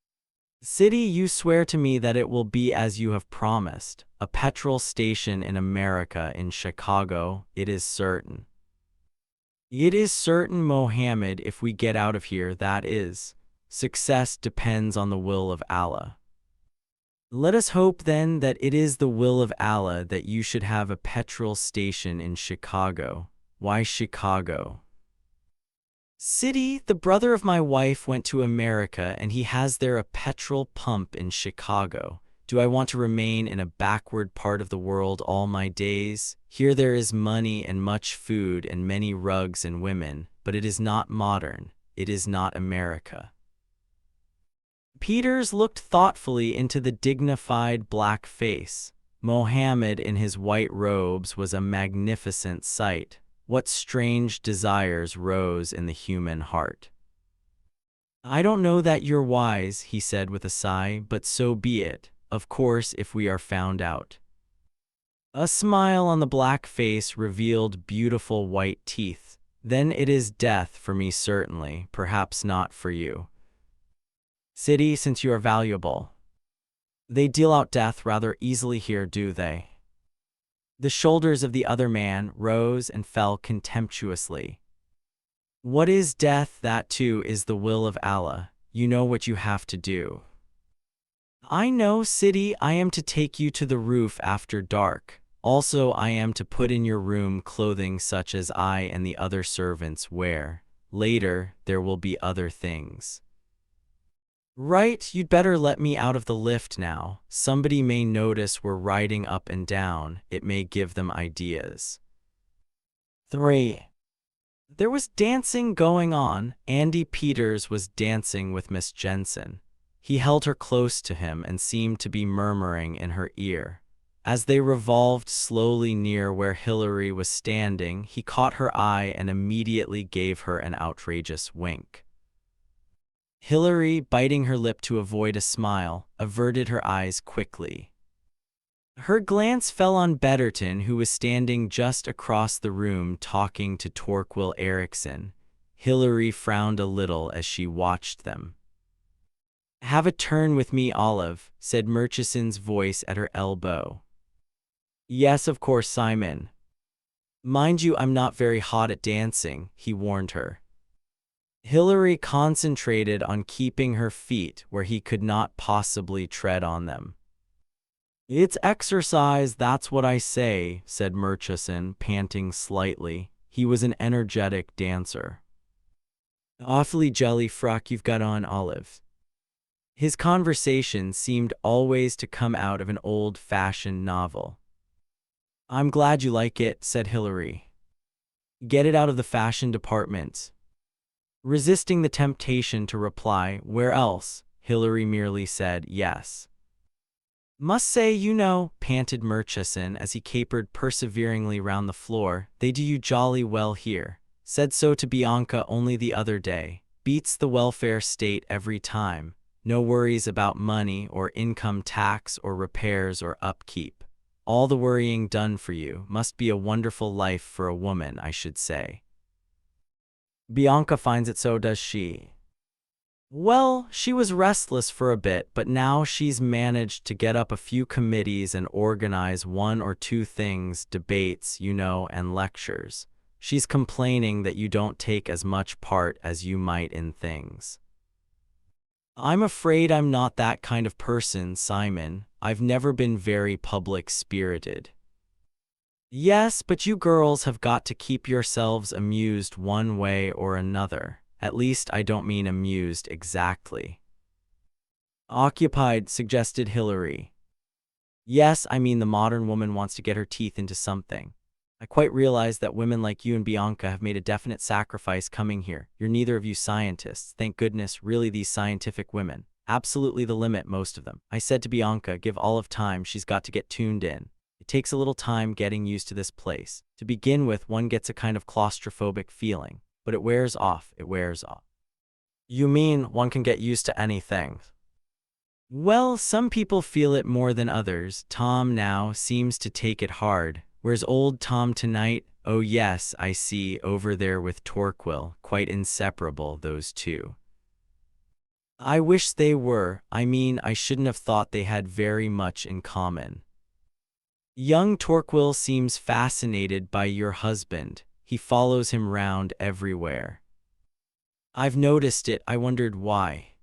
City, you swear to me that it will be as you have promised, a petrol station in America, in Chicago, it is certain. It is certain, Mohammed, if we get out of here, that is. Success depends on the will of Allah. Let us hope then that it is the will of Allah that you should have a petrol station in Chicago. Why Chicago? City, the brother of my wife went to America and he has there a petrol pump in Chicago. Do I want to remain in a backward part of the world all my days? Here there is money and much food and many rugs and women, but it is not modern. It is not America. Peters looked thoughtfully into the dignified black face. Mohammed in his white robes was a magnificent sight. What strange desires rose in the human heart. I don't know that you're wise, he said with a sigh, but so be it, of course, if we are found out. A smile on the black face revealed beautiful white teeth. Then it is death for me certainly, perhaps not for you. City, since you are valuable. They deal out death rather easily here, do they? The shoulders of the other man rose and fell contemptuously. What is death? That too is the will of Allah. You know what you have to do. I know, City, I am to take you to the roof after dark. Also, I am to put in your room clothing such as I and the other servants wear. Later, there will be other things. Right, you'd better let me out of the lift now. Somebody may notice we're riding up and down. It may give them ideas. 3. There was dancing going on. Andy Peters was dancing with Miss Jensen. He held her close to him and seemed to be murmuring in her ear. As they revolved slowly near where Hillary was standing, he caught her eye and immediately gave her an outrageous wink. Hillary, biting her lip to avoid a smile, averted her eyes quickly. Her glance fell on Betterton, who was standing just across the room talking to Torquil Erickson. Hillary frowned a little as she watched them. "Have a turn with me, Olive," said Murchison's voice at her elbow. "Yes, of course, Simon." "Mind you, I'm not very hot at dancing," he warned her. Hillary concentrated on keeping her feet where he could not possibly tread on them. "It's exercise, that's what I say," said Murchison, panting slightly. He was an energetic dancer. "Awfully jelly frock you've got on, Olive." His conversation seemed always to come out of an old-fashioned novel. "I'm glad you like it," said Hillary. "Get it out of the fashion department." Resisting the temptation to reply, "Where else?" Hillary merely said, "Yes." "Must say, you know," panted Murchison as he capered perseveringly round the floor, "they do you jolly well here. Said so to Bianca only the other day. Beats the welfare state every time. No worries about money or income tax or repairs or upkeep. All the worrying done for you. Must be a wonderful life for a woman, I should say." "Bianca finds it so, does she?" "Well, she was restless for a bit, but now she's managed to get up a few committees and organize one or two things, debates, you know, and lectures. She's complaining that you don't take as much part as you might in things." "I'm afraid I'm not that kind of person, Simon. I've never been very public-spirited." "Yes, but you girls have got to keep yourselves amused one way or another. At least I don't mean amused exactly." "Occupied," suggested Hillary. "Yes, I mean the modern woman wants to get her teeth into something. I quite realize that women like you and Bianca have made a definite sacrifice coming here. You're neither of you scientists. Thank goodness, really, these scientific women. Absolutely the limit, most of them. I said to Bianca, give Olive time, she's got to get tuned in. It takes a little time getting used to this place. To begin with, one gets a kind of claustrophobic feeling, but it wears off, it wears off." "You mean one can get used to anything?" "Well, some people feel it more than others. Tom now seems to take it hard. Where's old Tom tonight? Oh yes, I see, over there with Torquil. Quite inseparable, those two." "I wish they were. I mean, I shouldn't have thought they had very much in common." "Young Torquil seems fascinated by your husband. He follows him round everywhere." "I've noticed it. I wondered why."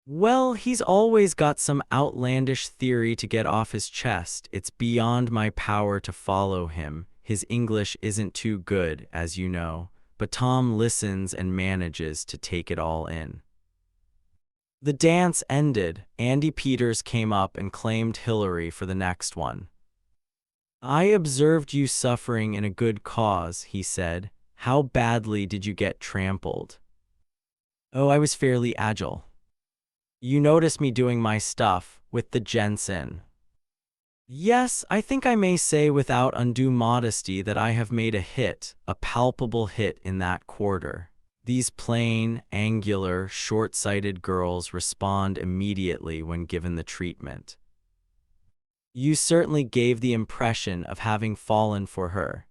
"Well, he's always got some outlandish theory to get off his chest. It's beyond my power to follow him. His English isn't too good, as you know, but Tom listens and manages to take it all in." The dance ended. Andy Peters came up and claimed Hillary for the next one. "I observed you suffering in a good cause," he said. "How badly did you get trampled?" "Oh, I was fairly agile. You noticed me doing my stuff with the Jensen." "Yes, I think I may say without undue modesty that I have made a hit, a palpable hit in that quarter. These plain, angular, short-sighted girls respond immediately when given the treatment." "You certainly gave the impression of having fallen for her."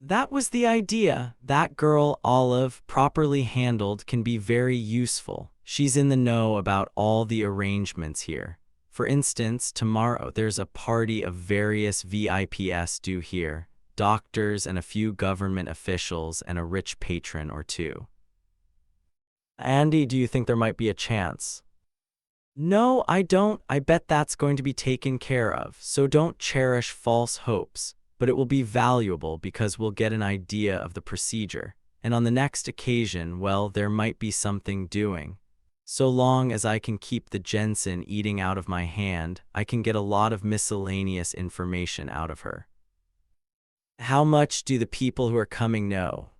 "That was the idea. That girl, Olive, properly handled, can be very useful. She's in the know about all the arrangements here. For instance, tomorrow there's a party of various VIPs due here, doctors and a few government officials and a rich patron or two." "Andy, do you think there might be a chance?" "No, I don't. I bet that's going to be taken care of, so don't cherish false hopes. But it will be valuable because we'll get an idea of the procedure, and on the next occasion, well, there might be something doing. So long as I can keep the Jensen eating out of my hand, I can get a lot of miscellaneous information out of her." "How much do the people who are coming know?"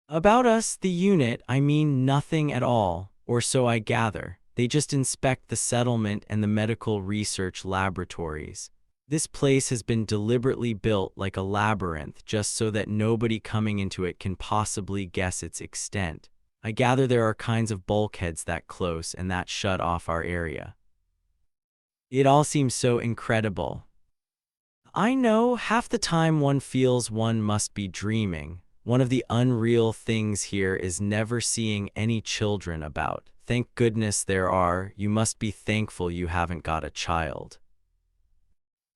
"About us, the unit, I mean nothing at all, or so I gather. They just inspect the settlement and the medical research laboratories. This place has been deliberately built like a labyrinth just so that nobody coming into it can possibly guess its extent. I gather there are kinds of bulkheads that close and that shut off our area. It all seems so incredible. I know, half the time one feels one must be dreaming. One of the unreal things here is never seeing any children about. Thank goodness there are. You must be thankful you haven't got a child.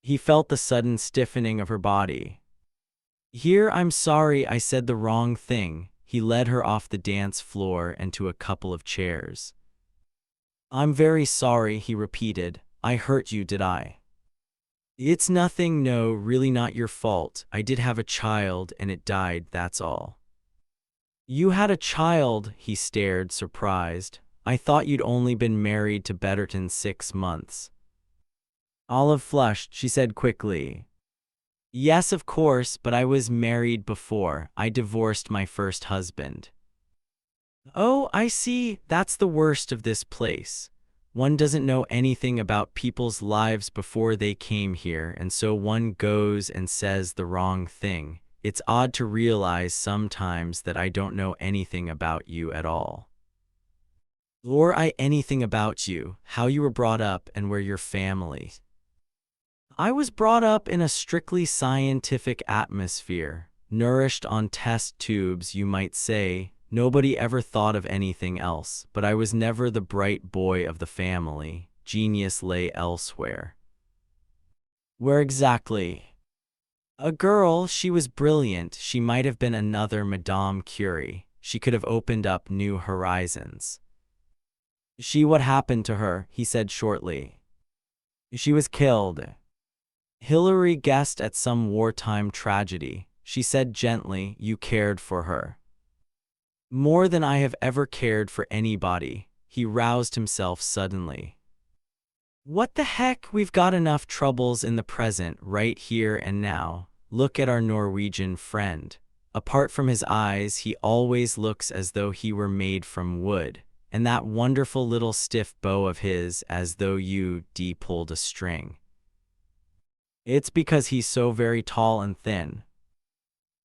He felt the sudden stiffening of her body. Here, I'm sorry I said the wrong thing. He led her off the dance floor and to a couple of chairs. I'm very sorry, he repeated. I hurt you, did I? It's nothing, no, really not your fault. I did have a child and it died, that's all. You had a child, he stared, surprised. I thought you'd only been married to Betterton 6 months. Olive flushed, she said quickly. Yes, of course, but I was married before. I divorced my first husband. Oh, I see, that's the worst of this place. One doesn't know anything about people's lives before they came here, and so one goes and says the wrong thing. It's odd to realize sometimes that I don't know anything about you at all. Or I anything about you, how you were brought up and where your family. I was brought up in a strictly scientific atmosphere, nourished on test tubes, you might say. Nobody ever thought of anything else, but I was never the bright boy of the family. Genius lay elsewhere. Where exactly? A girl, she was brilliant. She might have been another Madame Curie. She could have opened up new horizons. What happened to her? He said shortly. She was killed. Hilary guessed at some wartime tragedy. She said gently, you cared for her. More than I have ever cared for anybody. He roused himself suddenly. What the heck? We've got enough troubles in the present, right here and now. Look at our Norwegian friend. Apart from his eyes, he always looks as though he were made from wood. And that wonderful little stiff bow of his, as though you pulled a string. It's because he's so very tall and thin.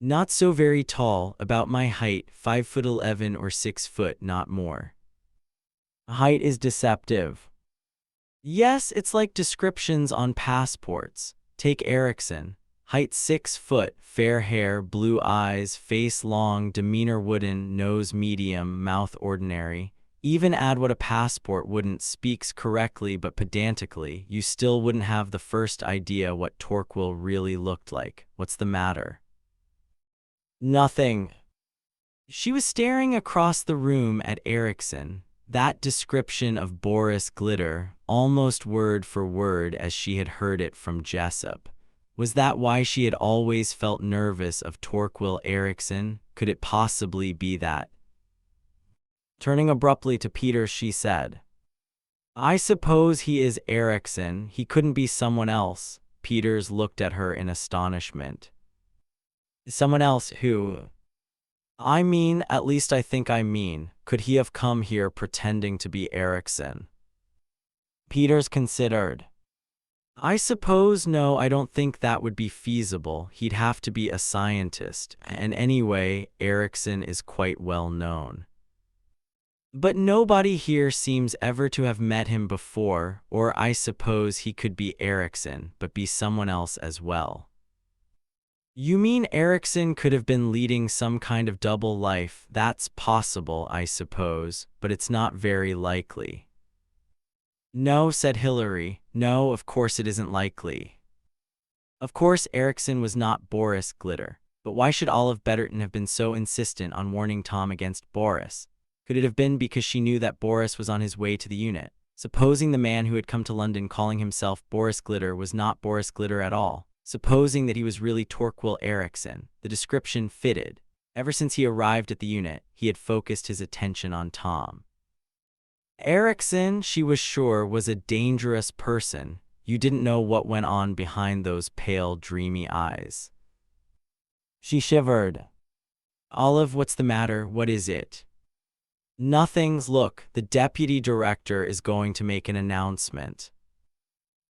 Not so very tall, about my height, 5'11" or 6 foot, not more. Height is deceptive. Yes, it's like descriptions on passports. Take Erickson. Height 6 foot, fair hair, blue eyes, face long, demeanor wooden, nose medium, mouth ordinary. Even add what a passport wouldn't, speaks correctly but pedantically, you still wouldn't have the first idea what Torquil really looked like. What's the matter? Nothing. She was staring across the room at Erickson. That description of Boris Glitter, almost word for word as she had heard it from Jessup. Was that why she had always felt nervous of Torquil Erickson? Could it possibly be that? Turning abruptly to Peters, she said, I suppose he is Erickson. He couldn't be someone else. Peters looked at her in astonishment. Someone else who? I mean, at least I think I mean, could he have come here pretending to be Erickson? Peters considered. I suppose no, I don't think that would be feasible. He'd have to be a scientist, and anyway, Erickson is quite well known. But nobody here seems ever to have met him before, or I suppose he could be Erickson, but be someone else as well. You mean Erickson could have been leading some kind of double life? That's possible, I suppose, but it's not very likely. No, said Hilary. No, of course it isn't likely. Of course Erickson was not Boris Glitter, but why should Olive Betterton have been so insistent on warning Tom against Boris? Could it have been because she knew that Boris was on his way to the unit? Supposing the man who had come to London calling himself Boris Glitter was not Boris Glitter at all? Supposing that he was really Torquil Erickson, the description fitted. Ever since he arrived at the unit, he had focused his attention on Tom. Erickson, she was sure, was a dangerous person. You didn't know what went on behind those pale, dreamy eyes. She shivered. Olive, what's the matter? What is it? Nothing's. Look, the deputy director is going to make an announcement.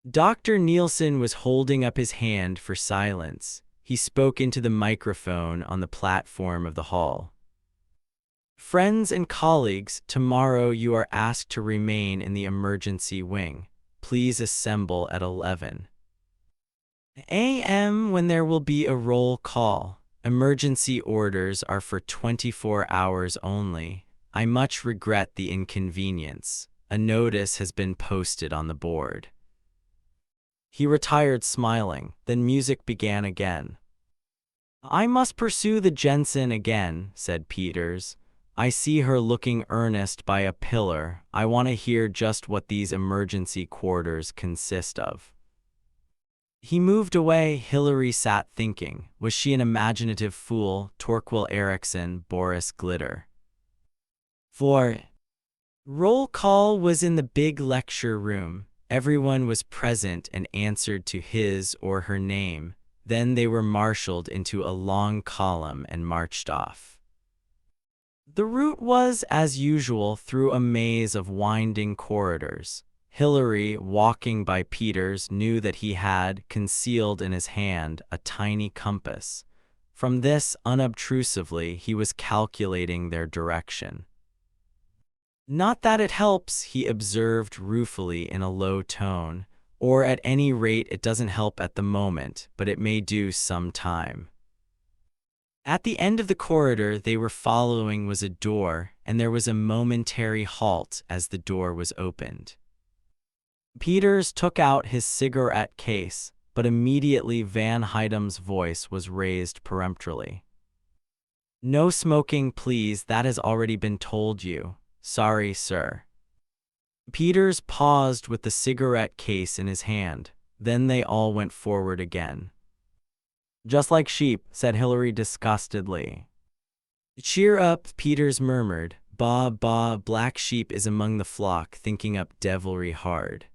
Dr. Nielsen was holding up his hand for silence. He spoke into the microphone on the platform of the hall. Friends and colleagues, tomorrow you are asked to remain in the emergency wing. Please assemble at 11 a.m. when there will be a roll call. Emergency orders are for 24 hours only. I much regret the inconvenience. A notice has been posted on the board. He retired smiling. Then music began again. I must pursue the Jensen again, said Peters. I see her looking earnest by a pillar. I want to hear just what these emergency quarters consist of. He moved away. Hillary sat thinking. Was she an imaginative fool? Torquil Erickson, Boris Glitter. For roll call was in the big lecture room. Everyone was present and answered to his or her name. Then they were marshaled into a long column and marched off. The route was, as usual, through a maze of winding corridors. Hillary, walking by Peters, knew that he had, concealed in his hand, a tiny compass. From this, unobtrusively, he was calculating their direction. Not that it helps, he observed ruefully in a low tone, or at any rate it doesn't help at the moment, but it may do some time. At the end of the corridor they were following was a door, and there was a momentary halt as the door was opened. Peters took out his cigarette case, but immediately Van Hydem's voice was raised peremptorily. No smoking, please, that has already been told you. Sorry, sir. Peters paused with the cigarette case in his hand. Then they all went forward again. Just like sheep, said Hillary disgustedly. Cheer up, Peters murmured. Bah, bah, black sheep is among the flock, thinking up devilry hard.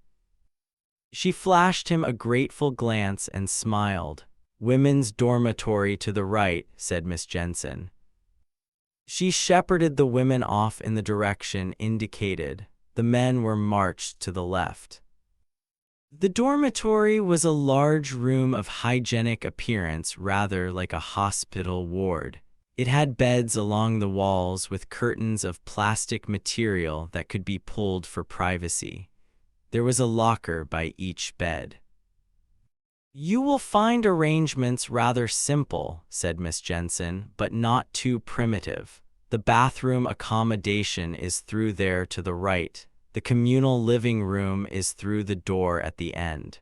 She flashed him a grateful glance and smiled. Women's dormitory to the right, said Miss Jensen. She shepherded the women off in the direction indicated. The men were marched to the left. The dormitory was a large room of hygienic appearance, rather like a hospital ward. It had beds along the walls with curtains of plastic material that could be pulled for privacy. There was a locker by each bed. You will find arrangements rather simple, said Miss Jensen, but not too primitive. The bathroom accommodation is through there to the right. The communal living room is through the door at the end.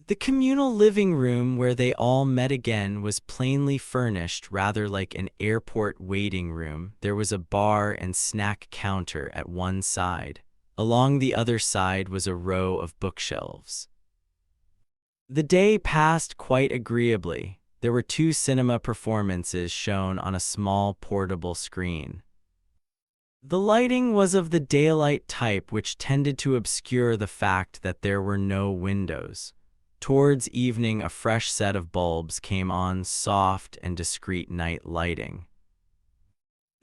The communal living room where they all met again was plainly furnished, rather like an airport waiting room. There was a bar and snack counter at one side. Along the other side was a row of bookshelves. The day passed quite agreeably. There were 2 cinema performances shown on a small portable screen. The lighting was of the daylight type, which tended to obscure the fact that there were no windows. Towards evening, a fresh set of bulbs came on, soft and discreet night lighting.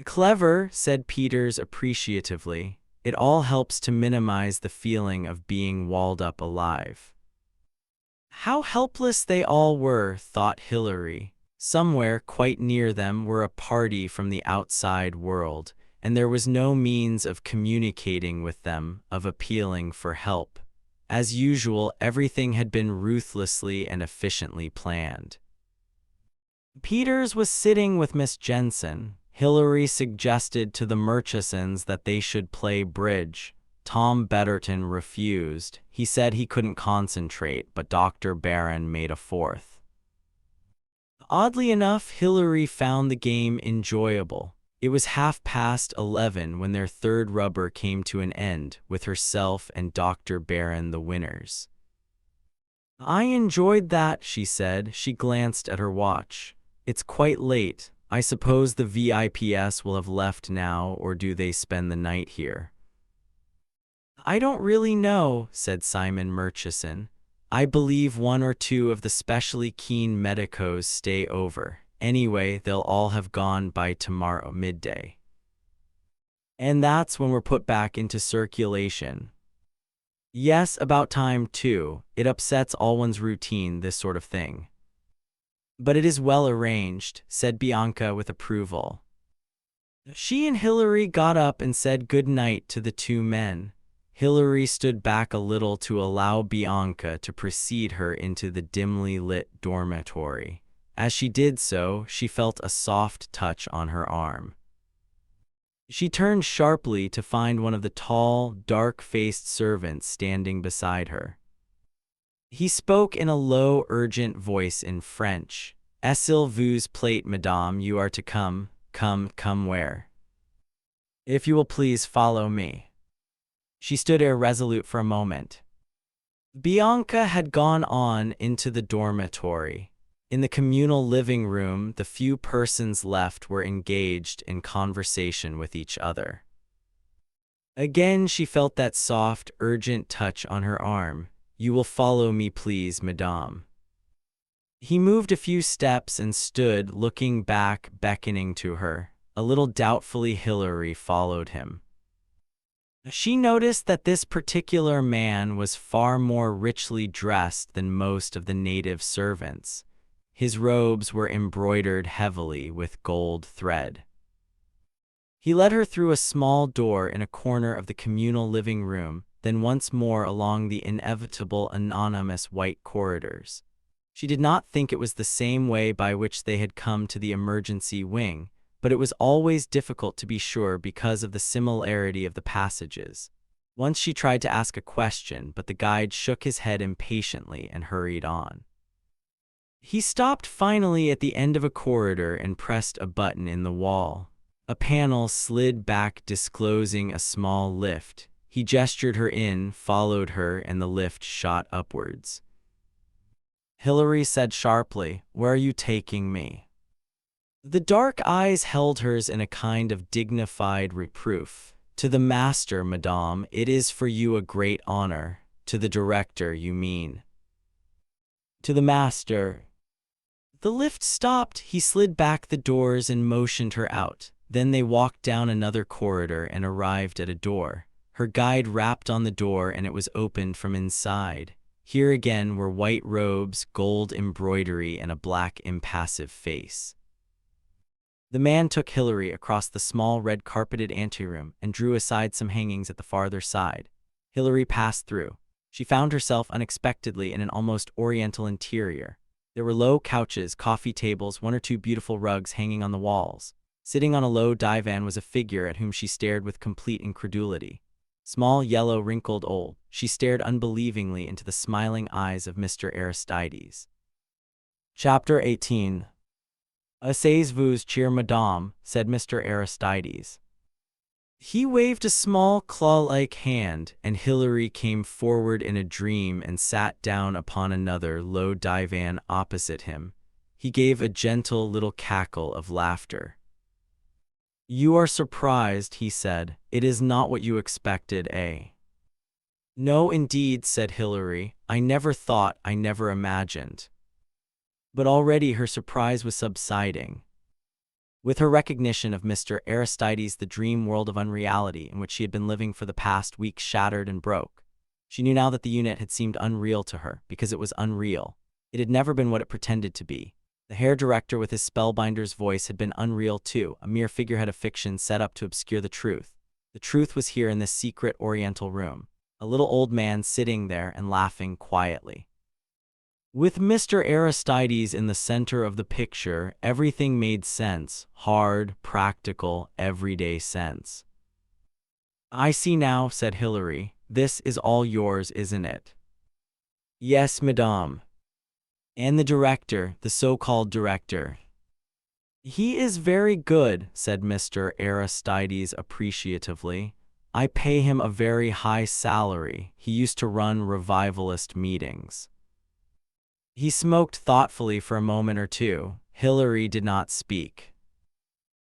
Clever, said Peters appreciatively. It all helps to minimize the feeling of being walled up alive. How helpless they all were, thought Hillary. Somewhere quite near them were a party from the outside world, and there was no means of communicating with them, of appealing for help. As usual, everything had been ruthlessly and efficiently planned. Peters was sitting with Miss Jensen. Hillary suggested to the Murchisons that they should play bridge. Tom Betterton refused. He said he couldn't concentrate, but Dr. Barron made a fourth. Oddly enough, Hillary found the game enjoyable. It was 11:30 when their third rubber came to an end, with herself and Dr. Barron the winners. I enjoyed that, she said. She glanced at her watch. It's quite late. I suppose the VIPs will have left now, or do they spend the night here? I don't really know, said Simon Murchison. I believe 1 or 2 of the specially keen medicos stay over. Anyway, they'll all have gone by tomorrow midday. And that's when we're put back into circulation. Yes, about time too. It upsets all one's routine, this sort of thing. But it is well arranged, said Bianca with approval. She and Hilary got up and said good night to the two men. Hilary stood back a little to allow Bianca to precede her into the dimly lit dormitory. As she did so, she felt a soft touch on her arm. She turned sharply to find one of the tall, dark-faced servants standing beside her. He spoke in a low, urgent voice in French. "S'il vous plaît, madame, you are to come where? If you will please follow me." She stood irresolute for a moment. Bianca had gone on into the dormitory. In the communal living room, the few persons left were engaged in conversation with each other. Again she felt that soft, urgent touch on her arm. "You will follow me, please, madame." He moved a few steps and stood, looking back, beckoning to her. A little doubtfully, Hilary followed him. She noticed that this particular man was far more richly dressed than most of the native servants. His robes were embroidered heavily with gold thread. He led her through a small door in a corner of the communal living room, then once more along the inevitable anonymous white corridors. She did not think it was the same way by which they had come to the emergency wing, but it was always difficult to be sure because of the similarity of the passages. Once she tried to ask a question, but the guide shook his head impatiently and hurried on. He stopped finally at the end of a corridor and pressed a button in the wall. A panel slid back, disclosing a small lift. He gestured her in, followed her, and the lift shot upwards. Hilary said sharply, "Where are you taking me?" The dark eyes held hers in a kind of dignified reproof. "To the master, madame. It is for you a great honor. To the director, you mean." "To the master." The lift stopped. He slid back the doors and motioned her out. Then they walked down another corridor and arrived at a door. Her guide rapped on the door and it was opened from inside. Here again were white robes, gold embroidery, and a black, impassive face. The man took Hilary across the small red-carpeted anteroom and drew aside some hangings at the farther side. Hilary passed through. She found herself unexpectedly in an almost oriental interior. There were low couches, coffee tables, one or two beautiful rugs hanging on the walls. Sitting on a low divan was a figure at whom she stared with complete incredulity. Small, yellow, wrinkled old, she stared unbelievingly into the smiling eyes of Mr. Aristides. Chapter 18. "Asseyez-vous, chère madame," said Mr. Aristides. He waved a small claw-like hand, and Hilary came forward in a dream and sat down upon another low divan opposite him. He gave a gentle little cackle of laughter. "You are surprised," he said. "It is not what you expected, eh?" "No, indeed," said Hilary. "I never thought, I never imagined." But already her surprise was subsiding. With her recognition of Mr. Aristides, the dream world of unreality in which she had been living for the past week shattered and broke. She knew now that the unit had seemed unreal to her, because it was unreal. It had never been what it pretended to be. The Herr Director with his spellbinder's voice had been unreal too, a mere figurehead of fiction set up to obscure the truth. The truth was here in this secret oriental room, a little old man sitting there and laughing quietly. With Mr. Aristides in the center of the picture, everything made sense, hard, practical, everyday sense. "I see now," said Hilary. "This is all yours, isn't it?" "Yes, madame." "And the director, the so-called director?" "He is very good," said Mr. Aristides appreciatively. "I pay him a very high salary. He used to run revivalist meetings." He smoked thoughtfully for a moment or two. Hilary did not speak.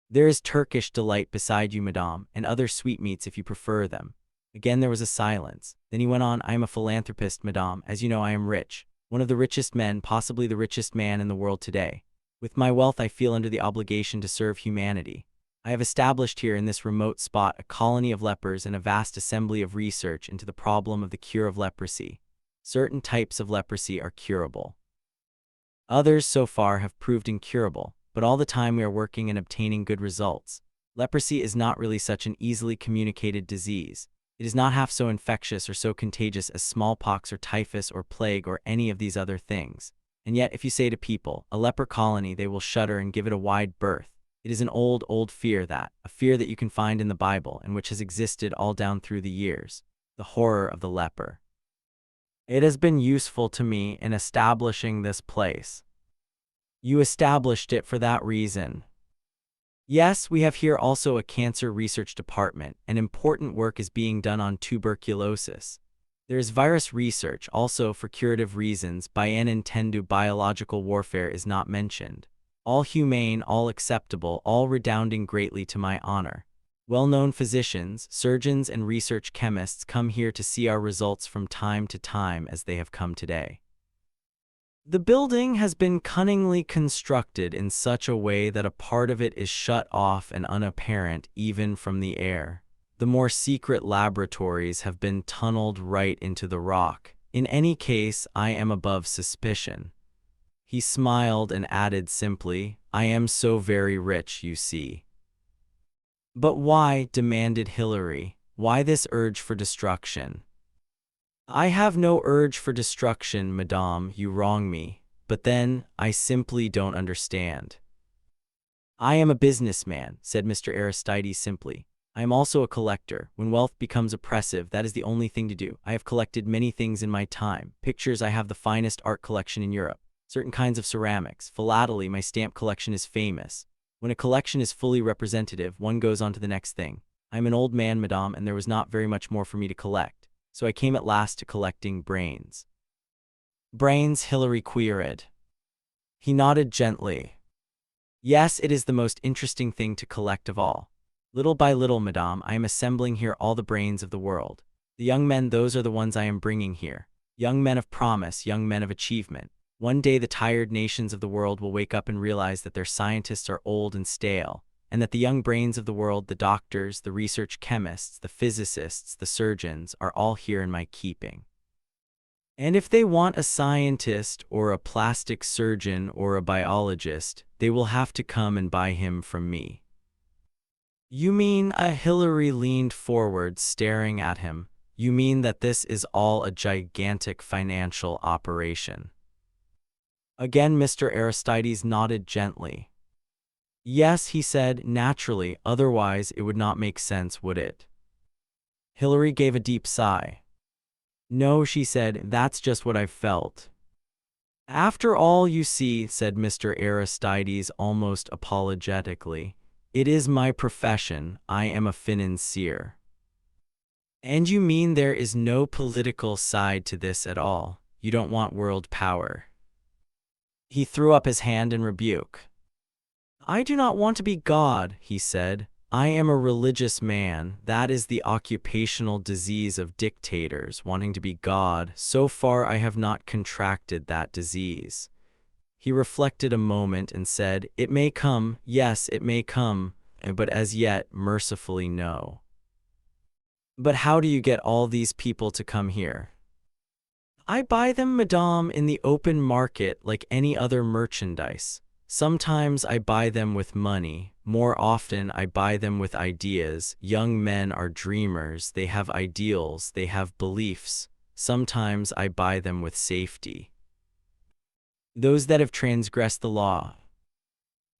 "There is Turkish delight beside you, madame, and other sweetmeats if you prefer them." Again there was a silence. Then he went on, "I am a philanthropist, madame. As you know, I am rich. One of the richest men, possibly the richest man in the world today. With my wealth I feel under the obligation to serve humanity. I have established here in this remote spot a colony of lepers and a vast assembly of research into the problem of the cure of leprosy. Certain types of leprosy are curable. Others so far have proved incurable, but all the time we are working and obtaining good results. Leprosy is not really such an easily communicated disease. It is not half so infectious or so contagious as smallpox or typhus or plague or any of these other things. And yet if you say to people, a leper colony, they will shudder and give it a wide berth. It is an old, old fear a fear that you can find in the Bible and which has existed all down through the years, the horror of the leper. It has been useful to me in establishing this place. You established it for that reason. Yes, we have here also a cancer research department, and important work is being done on tuberculosis. There is virus research also for curative reasons. Bien entendu, biological warfare is not mentioned. All humane, all acceptable, all redounding greatly to my honor. Well-known physicians, surgeons, and research chemists come here to see our results from time to time as they have come today. The building has been cunningly constructed in such a way that a part of it is shut off and unapparent even from the air. The more secret laboratories have been tunneled right into the rock. In any case, I am above suspicion. He smiled and added simply, I am so very rich, you see. But why, demanded Hilary, why this urge for destruction? I have no urge for destruction, madame, you wrong me, but then, I simply don't understand. I am a businessman, said Mr. Aristides simply. I am also a collector. When wealth becomes oppressive, that is the only thing to do. I have collected many things in my time. Pictures, I have the finest art collection in Europe. Certain kinds of ceramics. Philately, my stamp collection is famous. When a collection is fully representative, one goes on to the next thing. I am an old man, madame, and there was not very much more for me to collect. So I came at last to collecting brains. Brains, Hilary queried. He nodded gently. Yes, it is the most interesting thing to collect of all. Little by little, madame, I am assembling here all the brains of the world. The young men, those are the ones I am bringing here. Young men of promise, young men of achievement. One day the tired nations of the world will wake up and realize that their scientists are old and stale, and that the young brains of the world, the doctors, the research chemists, the physicists, the surgeons, are all here in my keeping. And if they want a scientist or a plastic surgeon or a biologist, they will have to come and buy him from me. You mean, Hilary leaned forward, staring at him, you mean that this is all a gigantic financial operation? Again Mr. Aristides nodded gently. Yes, he said, naturally, otherwise it would not make sense, would it? Hilary gave a deep sigh. No, she said, that's just what I've felt. After all, you see, said Mr. Aristides almost apologetically, it is my profession, I am a financier. And you mean there is no political side to this at all? You don't want world power? He threw up his hand in rebuke. I do not want to be God, he said. I am a religious man. That is the occupational disease of dictators, wanting to be God. So far I have not contracted that disease. He reflected a moment and said, it may come, yes, it may come, but as yet, mercifully, no. But how do you get all these people to come here? I buy them, madame, in the open market like any other merchandise. Sometimes I buy them with money. More often I buy them with ideas. Young men are dreamers. They have ideals. They have beliefs. Sometimes I buy them with safety. Those that have transgressed the law.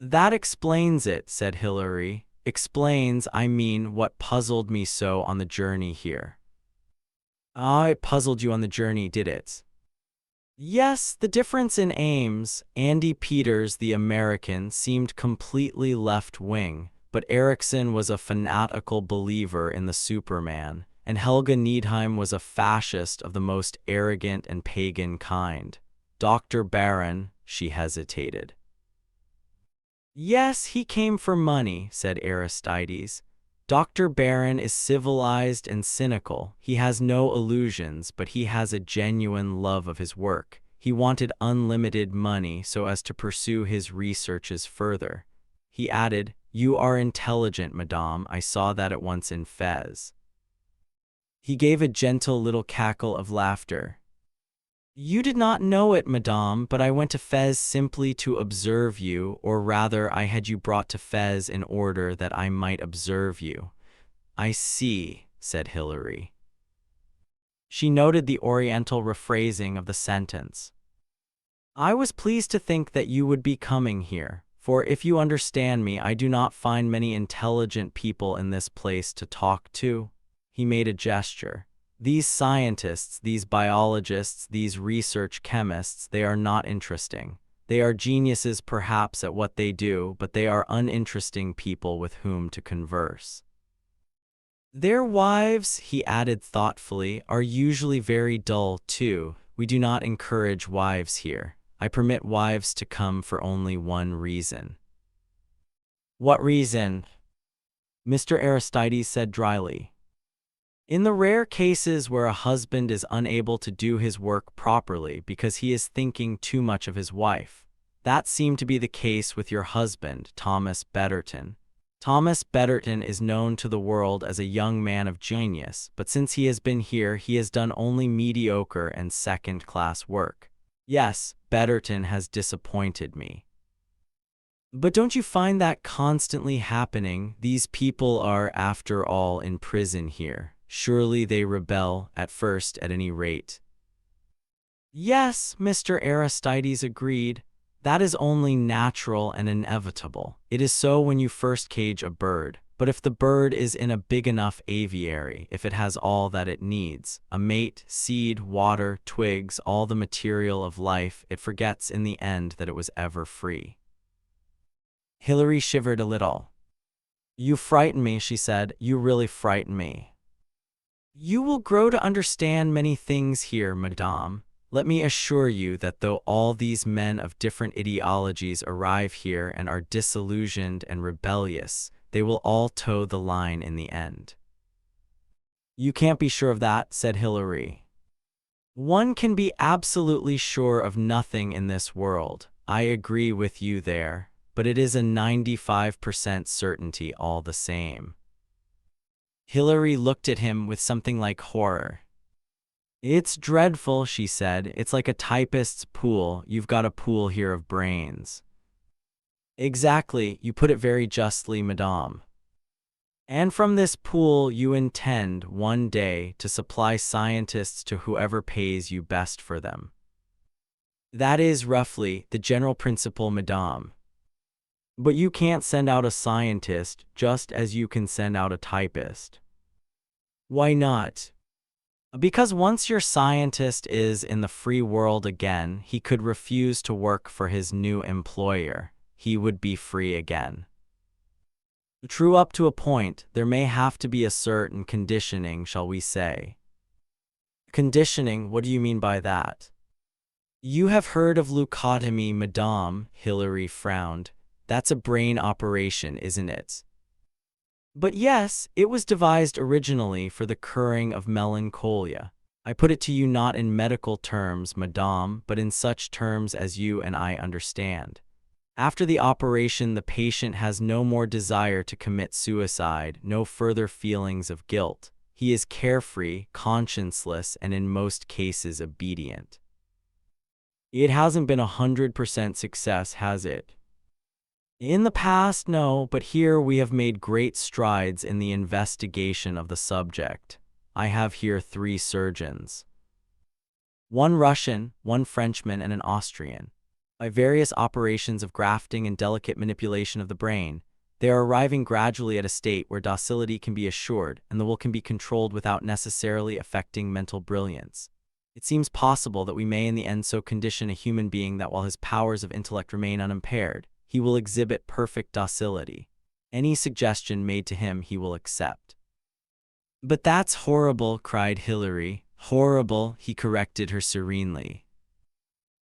That explains it, said Hilary. Explains, I mean, what puzzled me so on the journey here. Ah, it puzzled you on the journey, did it? Yes, the difference in aims. Andy Peters, the American, seemed completely left-wing, but Erickson was a fanatical believer in the Superman, and Helga Needheim was a fascist of the most arrogant and pagan kind. Dr. Barron, she hesitated. Yes, he came for money, said Aristides. Dr. Barron is civilized and cynical. He has no illusions, but he has a genuine love of his work. He wanted unlimited money so as to pursue his researches further. He added, You are intelligent, madame. I saw that at once in Fez. He gave a gentle little cackle of laughter. You did not know it, madame, but I went to Fez simply to observe you, or rather I had you brought to Fez in order that I might observe you. I see, said Hilary. She noted the oriental rephrasing of the sentence. I was pleased to think that you would be coming here, for if you understand me, I do not find many intelligent people in this place to talk to. He made a gesture. These scientists, these biologists, these research chemists, they are not interesting. They are geniuses perhaps at what they do, but they are uninteresting people with whom to converse. Their wives, he added thoughtfully, are usually very dull too. We do not encourage wives here. I permit wives to come for only one reason. What reason? Mr. Aristides said dryly. In the rare cases where a husband is unable to do his work properly because he is thinking too much of his wife. That seemed to be the case with your husband, Thomas Betterton. Thomas Betterton is known to the world as a young man of genius, but since he has been here, he has done only mediocre and second-class work. Yes, Betterton has disappointed me. But don't you find that constantly happening? These people are, after all, in prison here. Surely they rebel, at first at any rate. Yes, Mr. Aristides agreed. That is only natural and inevitable. It is so when you first cage a bird. But if the bird is in a big enough aviary, if it has all that it needs, a mate, seed, water, twigs, all the material of life, it forgets in the end that it was ever free. Hilary shivered a little. You frighten me, she said. You really frighten me. You will grow to understand many things here, madame. Let me assure you that though all these men of different ideologies arrive here and are disillusioned and rebellious, they will all toe the line in the end. You can't be sure of that, said Hilary. One can be absolutely sure of nothing in this world. I agree with you there, but it is a 95% certainty all the same. Hilary looked at him with something like horror. It's dreadful, she said. It's like a typist's pool. You've got a pool here of brains. Exactly, you put it very justly, madame. And from this pool you intend, one day, to supply scientists to whoever pays you best for them. That is, roughly, the general principle, madame. But you can't send out a scientist just as you can send out a typist. Why not? Because once your scientist is in the free world again, he could refuse to work for his new employer. He would be free again. True up to a point, there may have to be a certain conditioning, shall we say. Conditioning, what do you mean by that? You have heard of leucotomy, madame, Hilary frowned. That's a brain operation, isn't it? But yes, it was devised originally for the curing of melancholia. I put it to you not in medical terms, madame, but in such terms as you and I understand. After the operation, the patient has no more desire to commit suicide, no further feelings of guilt. He is carefree, conscienceless, and in most cases obedient. It hasn't been 100% success, has it? In the past, no, but here we have made great strides in the investigation of the subject. I have here 3 surgeons. 1 Russian, 1 Frenchman, and an Austrian. By various operations of grafting and delicate manipulation of the brain, they are arriving gradually at a state where docility can be assured and the will can be controlled without necessarily affecting mental brilliance. It seems possible that we may in the end so condition a human being that while his powers of intellect remain unimpaired, he will exhibit perfect docility. Any suggestion made to him he will accept. But that's horrible, cried Hilary. Horrible, he corrected her serenely.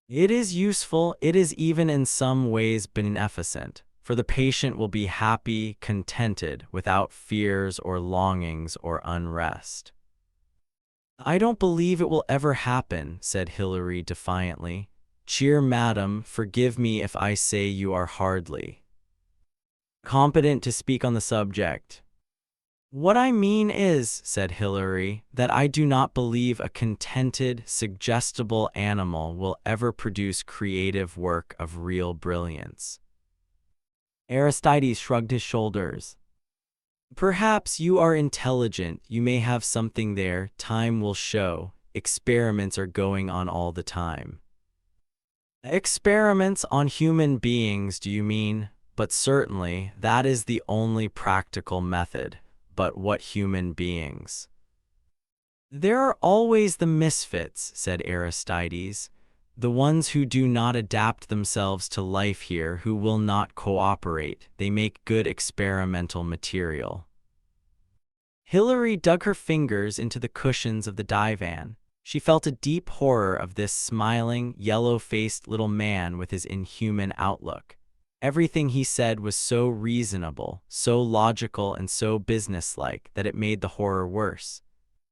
It is useful, it is even in some ways beneficent, for the patient will be happy, contented, without fears or longings or unrest. I don't believe it will ever happen, said Hilary defiantly. Cheer, madam, forgive me if I say you are hardly. competent to speak on the subject. What I mean is, said Hilary, that I do not believe a contented, suggestible animal will ever produce creative work of real brilliance. Aristides shrugged his shoulders. Perhaps you are intelligent, you may have something there, time will show. Experiments are going on all the time. Experiments on human beings, do you mean? But certainly, that is the only practical method. But what human beings? There are always the misfits, said Aristides, the ones who do not adapt themselves to life here, who will not cooperate. They make good experimental material. Hilary dug her fingers into the cushions of the divan. She felt a deep horror of this smiling, yellow-faced little man with his inhuman outlook. Everything he said was so reasonable, so logical, and so businesslike that it made the horror worse.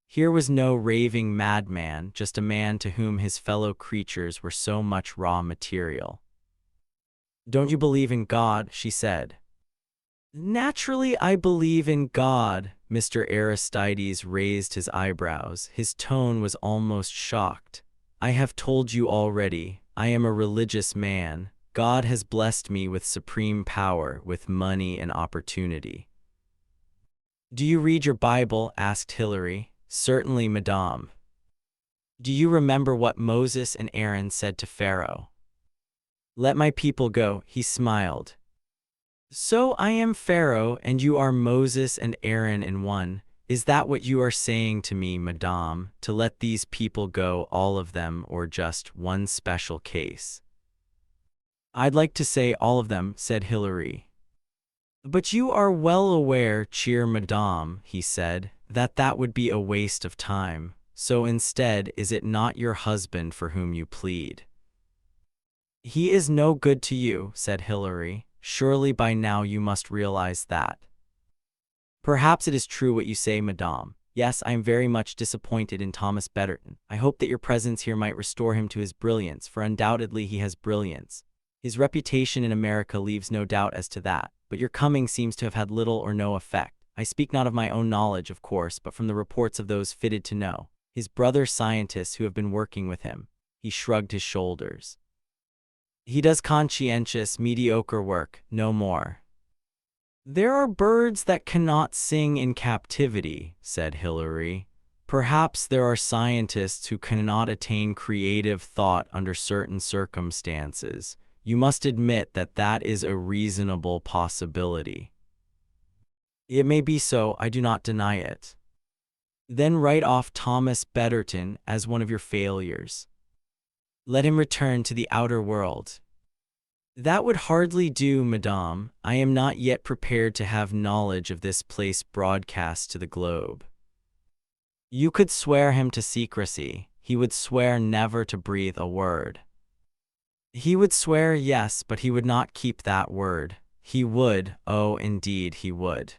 Here was no raving madman, just a man to whom his fellow creatures were so much raw material. "Don't you believe in God?" she said. "Naturally I believe in God." Mr. Aristides raised his eyebrows. His tone was almost shocked. "I have told you already, I am a religious man. God has blessed me with supreme power, with money and opportunity." "Do you read your Bible?" asked Hilary. "Certainly, madame." "Do you remember what Moses and Aaron said to Pharaoh?" "Let my people go," he smiled. "So I am Pharaoh, and you are Moses and Aaron in one. Is that what you are saying to me, madame, to let these people go, all of them, or just one special case?" "I'd like to say all of them," said Hilary. "But you are well aware, chère madame," he said, that would be a waste of time. So instead, is it not your husband for whom you plead?" "He is no good to you," said Hilary. "Surely by now you must realize that." "Perhaps it is true what you say, madame. Yes, I am very much disappointed in Thomas Betterton. I hope that your presence here might restore him to his brilliance, for undoubtedly he has brilliance. His reputation in America leaves no doubt as to that, but your coming seems to have had little or no effect. I speak not of my own knowledge, of course, but from the reports of those fitted to know, his brother scientists who have been working with him." He shrugged his shoulders. "He does conscientious, mediocre work, no more." "There are birds that cannot sing in captivity," said Hilary. "Perhaps there are scientists who cannot attain creative thought under certain circumstances. You must admit that that is a reasonable possibility." "It may be so, I do not deny it." "Then write off Thomas Betterton as one of your failures. Let him return to the outer world." "That would hardly do, madame. I am not yet prepared to have knowledge of this place broadcast to the globe." "You could swear him to secrecy. He would swear never to breathe a word." "He would swear, yes, but he would not keep that word. He would, oh, indeed he would."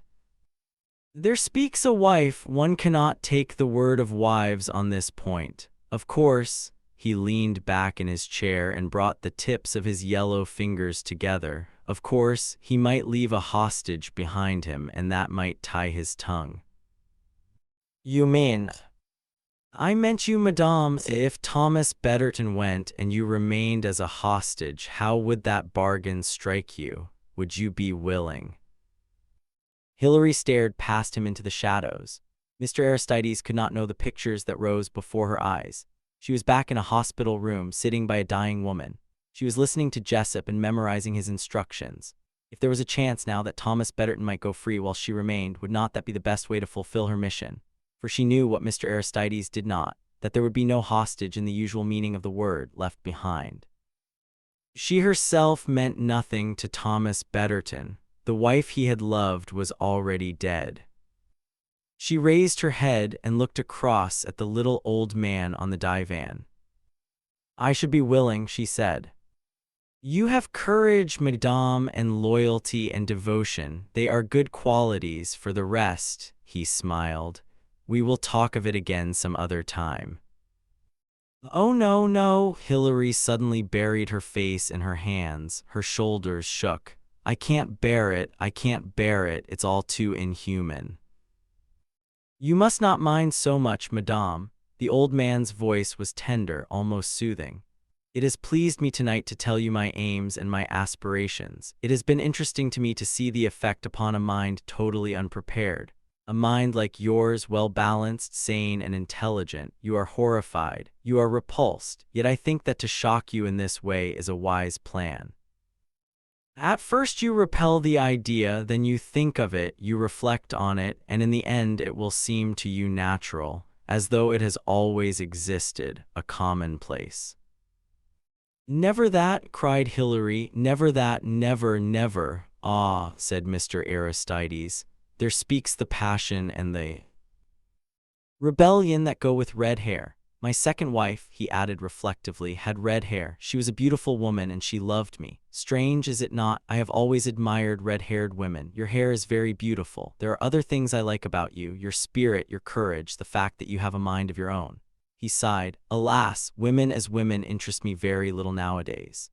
"There speaks a wife. One cannot take the word of wives on this point. Of course," he leaned back in his chair and brought the tips of his yellow fingers together, "of course, he might leave a hostage behind him, and that might tie his tongue." "You mean—" "I meant you, madame. If Thomas Betterton went and you remained as a hostage, how would that bargain strike you? Would you be willing?" Hilary stared past him into the shadows. Mr. Aristides could not know the pictures that rose before her eyes. She was back in a hospital room, sitting by a dying woman. She was listening to Jessup and memorizing his instructions. If there was a chance now that Thomas Betterton might go free while she remained, would not that be the best way to fulfill her mission? For she knew what Mr. Aristides did not, that there would be no hostage in the usual meaning of the word left behind. She herself meant nothing to Thomas Betterton. The wife he had loved was already dead. She raised her head and looked across at the little old man on the divan. "I should be willing," she said. "You have courage, madame, and loyalty and devotion. They are good qualities. For the rest," he smiled, "we will talk of it again some other time." "Oh, no, no." Hilary suddenly buried her face in her hands. Her shoulders shook. I can't bear it, I can't bear it, it's all too inhuman. You must not mind so much, madame. The old man's voice was tender, almost soothing. It has pleased me tonight to tell you my aims and my aspirations. It has been interesting to me to see the effect upon a mind totally unprepared. A mind like yours, well-balanced, sane, and intelligent. You are horrified. You are repulsed. Yet I think that to shock you in this way is a wise plan. At first you repel the idea, then you think of it, you reflect on it, and in the end it will seem to you natural, as though it has always existed, a commonplace. Never that, cried Hilary, never that, never, never. Ah, said Mr. Aristides, there speaks the passion and the rebellion that go with red hair. My second wife, he added reflectively, had red hair. She was a beautiful woman and she loved me. Strange, is it not? I have always admired red-haired women. Your hair is very beautiful. There are other things I like about you, your spirit, your courage, the fact that you have a mind of your own. He sighed. Alas, women as women interest me very little nowadays.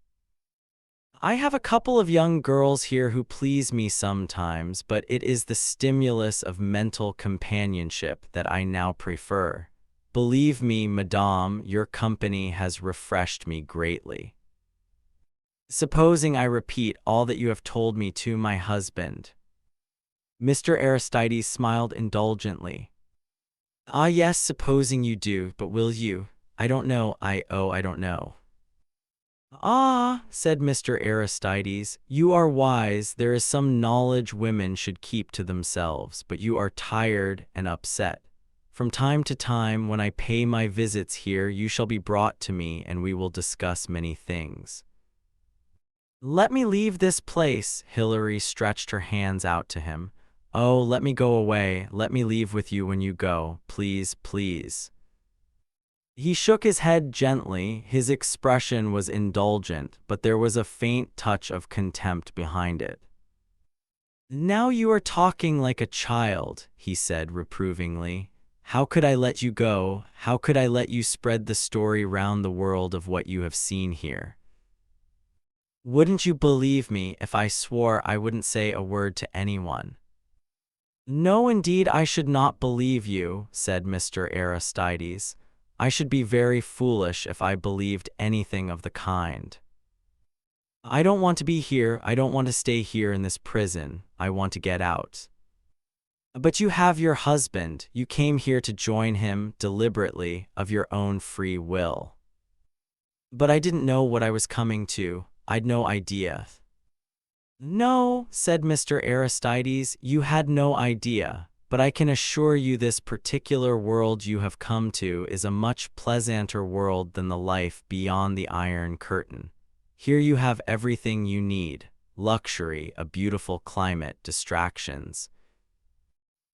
I have a couple of young girls here who please me sometimes, but it is the stimulus of mental companionship that I now prefer. Believe me, madame, your company has refreshed me greatly. Supposing I repeat all that you have told me to my husband. Mr. Aristides smiled indulgently. Ah, yes, supposing you do, but will you? I don't know, I don't know. Ah, said Mr. Aristides, you are wise. There is some knowledge women should keep to themselves, but you are tired and upset. From time to time, when I pay my visits here, you shall be brought to me, and we will discuss many things. Let me leave this place. Hilary stretched her hands out to him. Oh, let me go away. Let me leave with you when you go. Please, please. He shook his head gently. His expression was indulgent, but there was a faint touch of contempt behind it. Now you are talking like a child, he said reprovingly. How could I let you go? How could I let you spread the story round the world of what you have seen here? Wouldn't you believe me if I swore I wouldn't say a word to anyone? No, indeed, I should not believe you, said Mr. Aristides. I should be very foolish if I believed anything of the kind. I don't want to be here. I don't want to stay here in this prison. I want to get out. But you have your husband. You came here to join him deliberately, of your own free will. But I didn't know what I was coming to. I'd no idea. No, said Mr. Aristides, you had no idea. But I can assure you this particular world you have come to is a much pleasanter world than the life beyond the Iron Curtain. Here you have everything you need: luxury, a beautiful climate, distractions.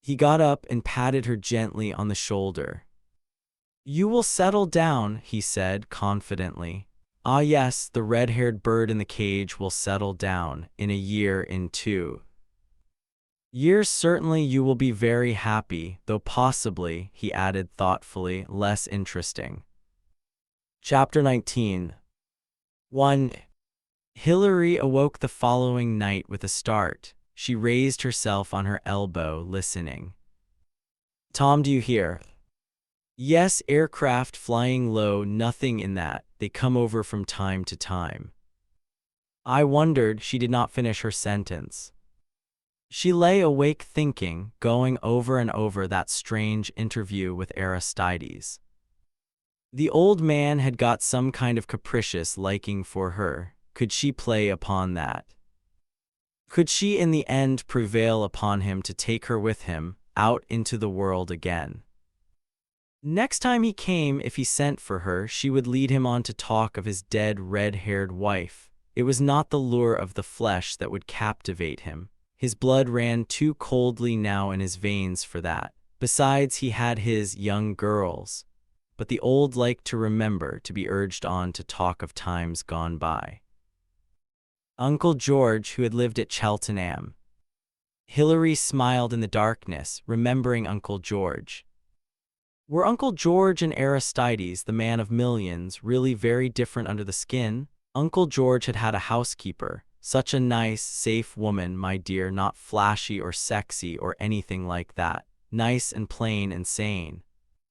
He got up and patted her gently on the shoulder. You will settle down, he said confidently. Ah yes, the red-haired bird in the cage will settle down, in a year, in 2 years certainly you will be very happy, though possibly, he added thoughtfully, less interesting. Chapter 19. 1. Hilary awoke the following night with a start. She raised herself on her elbow, listening. Tom, do you hear? Yes, aircraft flying low, nothing in that. They come over from time to time. I wondered. She did not finish her sentence. She lay awake thinking, going over and over that strange interview with Aristides. The old man had got some kind of capricious liking for her. Could she play upon that? Could she in the end prevail upon him to take her with him, out into the world again? Next time he came, if he sent for her, she would lead him on to talk of his dead red-haired wife. It was not the lure of the flesh that would captivate him. His blood ran too coldly now in his veins for that. Besides, he had his young girls. But the old liked to remember, to be urged on to talk of times gone by. Uncle George, who had lived at Cheltenham. Hilary smiled in the darkness, remembering Uncle George. Were Uncle George and Aristides, the man of millions, really very different under the skin? Uncle George had had a housekeeper, Such a nice, safe woman, my dear, not flashy or sexy or anything like that. Nice and plain and sane.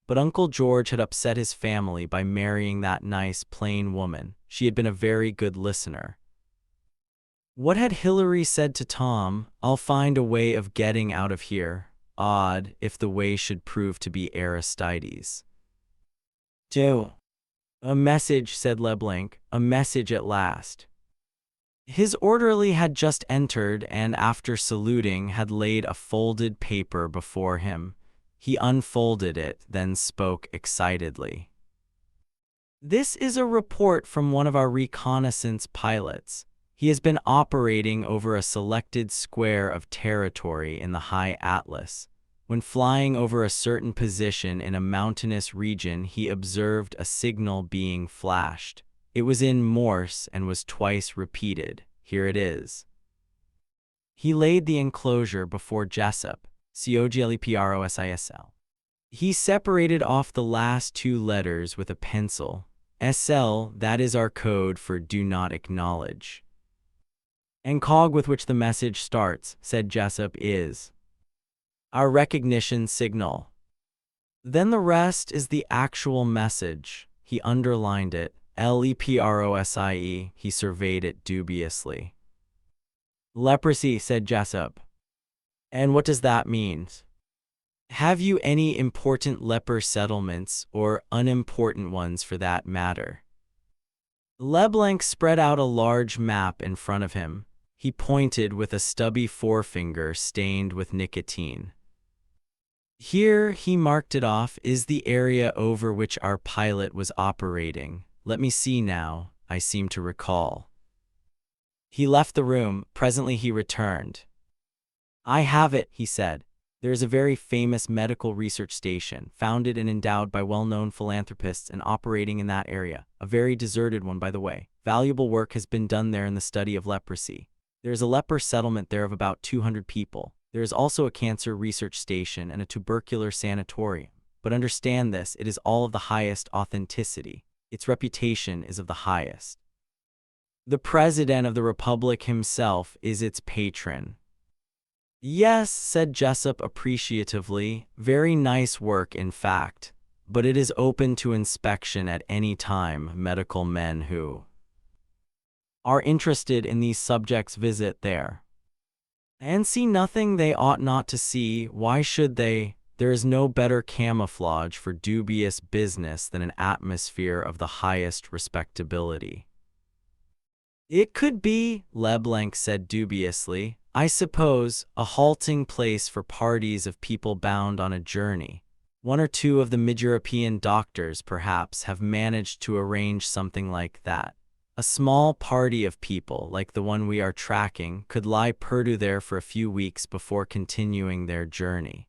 But Uncle George had upset his family by marrying that nice, plain woman. She had been a very good listener. What had Hillary said to Tom? I'll find a way of getting out of here. Odd, if the way should prove to be Aristides. Do. A message, said Leblanc. A message at last. His orderly had just entered and, after saluting, had laid a folded paper before him. He unfolded it, then spoke excitedly. This is a report from one of our reconnaissance pilots. He has been operating over a selected square of territory in the high Atlas. When flying over a certain position in a mountainous region, he observed a signal being flashed. It was in Morse and was twice repeated. Here it is. He laid the enclosure before Jessup. Cogleprosisl. He separated off the last two letters with a pencil. SL, that is our code for do not acknowledge. And cog with which the message starts, said Jessup, is our recognition signal. Then the rest is the actual message. He underlined it. LEPROSIE. He surveyed it dubiously. Leprosy, said Jessup. And what does that mean? Have you any important leper settlements, or unimportant ones for that matter? Leblanc spread out a large map in front of him. He pointed with a stubby forefinger stained with nicotine. Here, he marked it off, is the area over which our pilot was operating. Let me see now, I seem to recall. He left the room. Presently he returned. I have it, he said. There is a very famous medical research station, founded and endowed by well-known philanthropists and operating in that area. A very deserted one, by the way. Valuable work has been done there in the study of leprosy. There is a leper settlement there of about 200 people. There is also a cancer research station and a tubercular sanatorium. But understand this, it is all of the highest authenticity. Its reputation is of the highest. The President of the Republic himself is its patron. Yes, said Jessup appreciatively, very nice work in fact, but it is open to inspection at any time. Medical men who are interested in these subjects visit there and see nothing they ought not to see. Why should they? There is no better camouflage for dubious business than an atmosphere of the highest respectability. It could be, Leblanc said dubiously, I suppose, a halting place for parties of people bound on a journey. One or two of the mid-European doctors, perhaps, have managed to arrange something like that. A small party of people, like the one we are tracking, could lie perdu there for a few weeks before continuing their journey.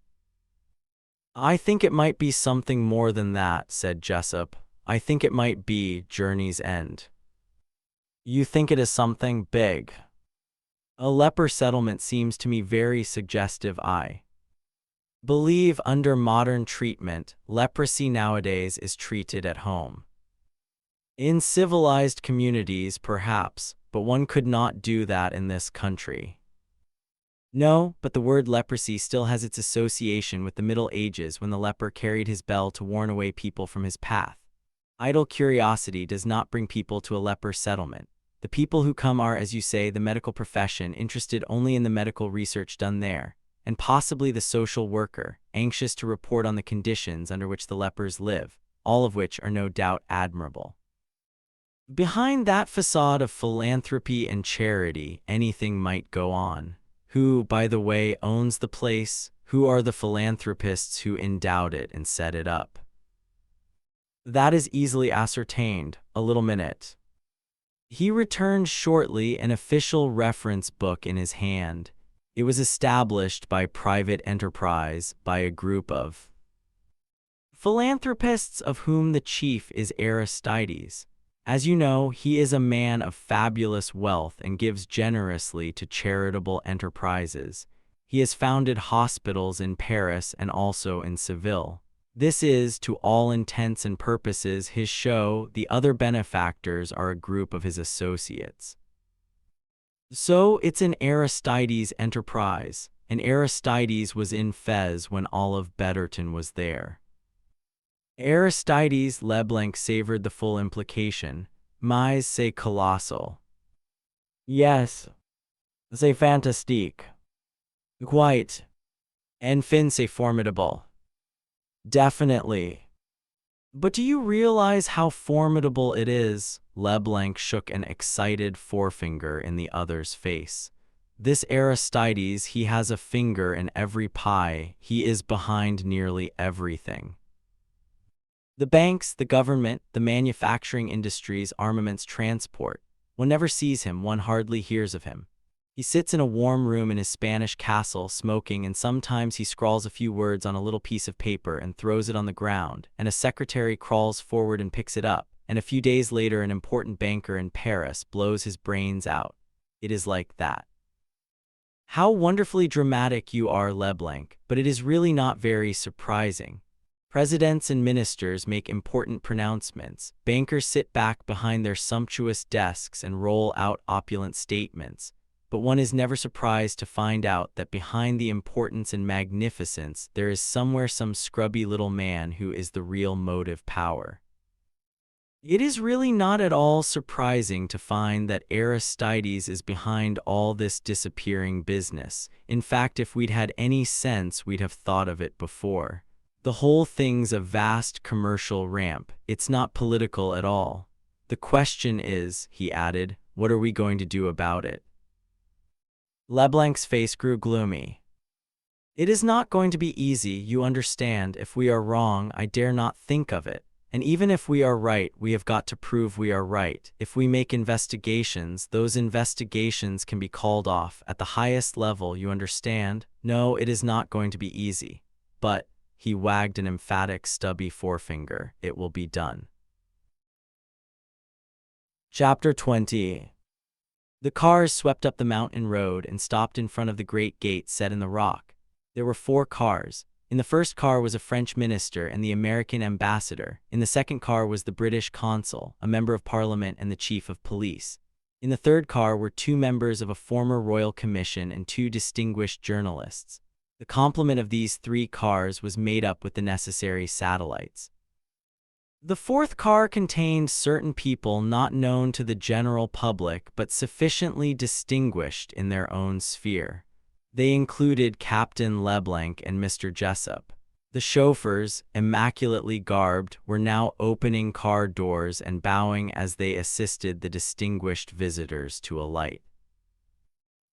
I think it might be something more than that, said Jessup. I think it might be journey's end. You think it is something big? A leper settlement seems to me very suggestive. I believe under modern treatment, leprosy nowadays is treated at home. In civilized communities, perhaps, but one could not do that in this country. No, but the word leprosy still has its association with the Middle Ages when the leper carried his bell to warn away people from his path. Idle curiosity does not bring people to a leper settlement. The people who come are, as you say, the medical profession, interested only in the medical research done there, and possibly the social worker, anxious to report on the conditions under which the lepers live, all of which are no doubt admirable. Behind that facade of philanthropy and charity, anything might go on. Who, by the way, owns the place? Who are the philanthropists who endowed it and set it up? That is easily ascertained. A little minute. He returned shortly, an official reference book in his hand. It was established by private enterprise, by a group of philanthropists of whom the chief is Aristides. As you know, he is a man of fabulous wealth and gives generously to charitable enterprises. He has founded hospitals in Paris and also in Seville. This is, to all intents and purposes, his show. The other benefactors are a group of his associates. So it's an Aristides enterprise, and Aristides was in Fez when all of Betterton was there. Aristides Leblanc savored the full implication. Mais c'est colossal. Yes, c'est fantastique. Quite. And fin c'est formidable. Definitely. But do you realize how formidable it is? Leblanc shook an excited forefinger in the other's face. This Aristides, he has a finger in every pie. He is behind nearly everything. The banks, the government, the manufacturing industries, armaments, transport. One never sees him, one hardly hears of him. He sits in a warm room in his Spanish castle, smoking, and sometimes he scrawls a few words on a little piece of paper and throws it on the ground, and a secretary crawls forward and picks it up, and a few days later an important banker in Paris blows his brains out. It is like that. How wonderfully dramatic you are, Leblanc, but it is really not very surprising. Presidents and ministers make important pronouncements. Bankers sit back behind their sumptuous desks and roll out opulent statements. But one is never surprised to find out that behind the importance and magnificence there is somewhere some scrubby little man who is the real motive power. It is really not at all surprising to find that Aristides is behind all this disappearing business. In fact, if we'd had any sense, we'd have thought of it before. The whole thing's a vast commercial ramp. It's not political at all. The question is, he added, what are we going to do about it? Leblanc's face grew gloomy. It is not going to be easy, you understand. If we are wrong, I dare not think of it. And even if we are right, we have got to prove we are right. If we make investigations, those investigations can be called off at the highest level, you understand? No, it is not going to be easy. But, he wagged an emphatic stubby forefinger, it will be done. Chapter 20. The cars swept up the mountain road and stopped in front of the great gate set in the rock. There were 4 cars. In the first car was a French minister and the American ambassador. In the second car was the British consul, a member of parliament, and the chief of police. In the third car were 2 members of a former royal commission and 2 distinguished journalists. The complement of these 3 cars was made up with the necessary satellites. The fourth car contained certain people not known to the general public but sufficiently distinguished in their own sphere. They included Captain Leblanc and Mr. Jessup. The chauffeurs, immaculately garbed, were now opening car doors and bowing as they assisted the distinguished visitors to alight.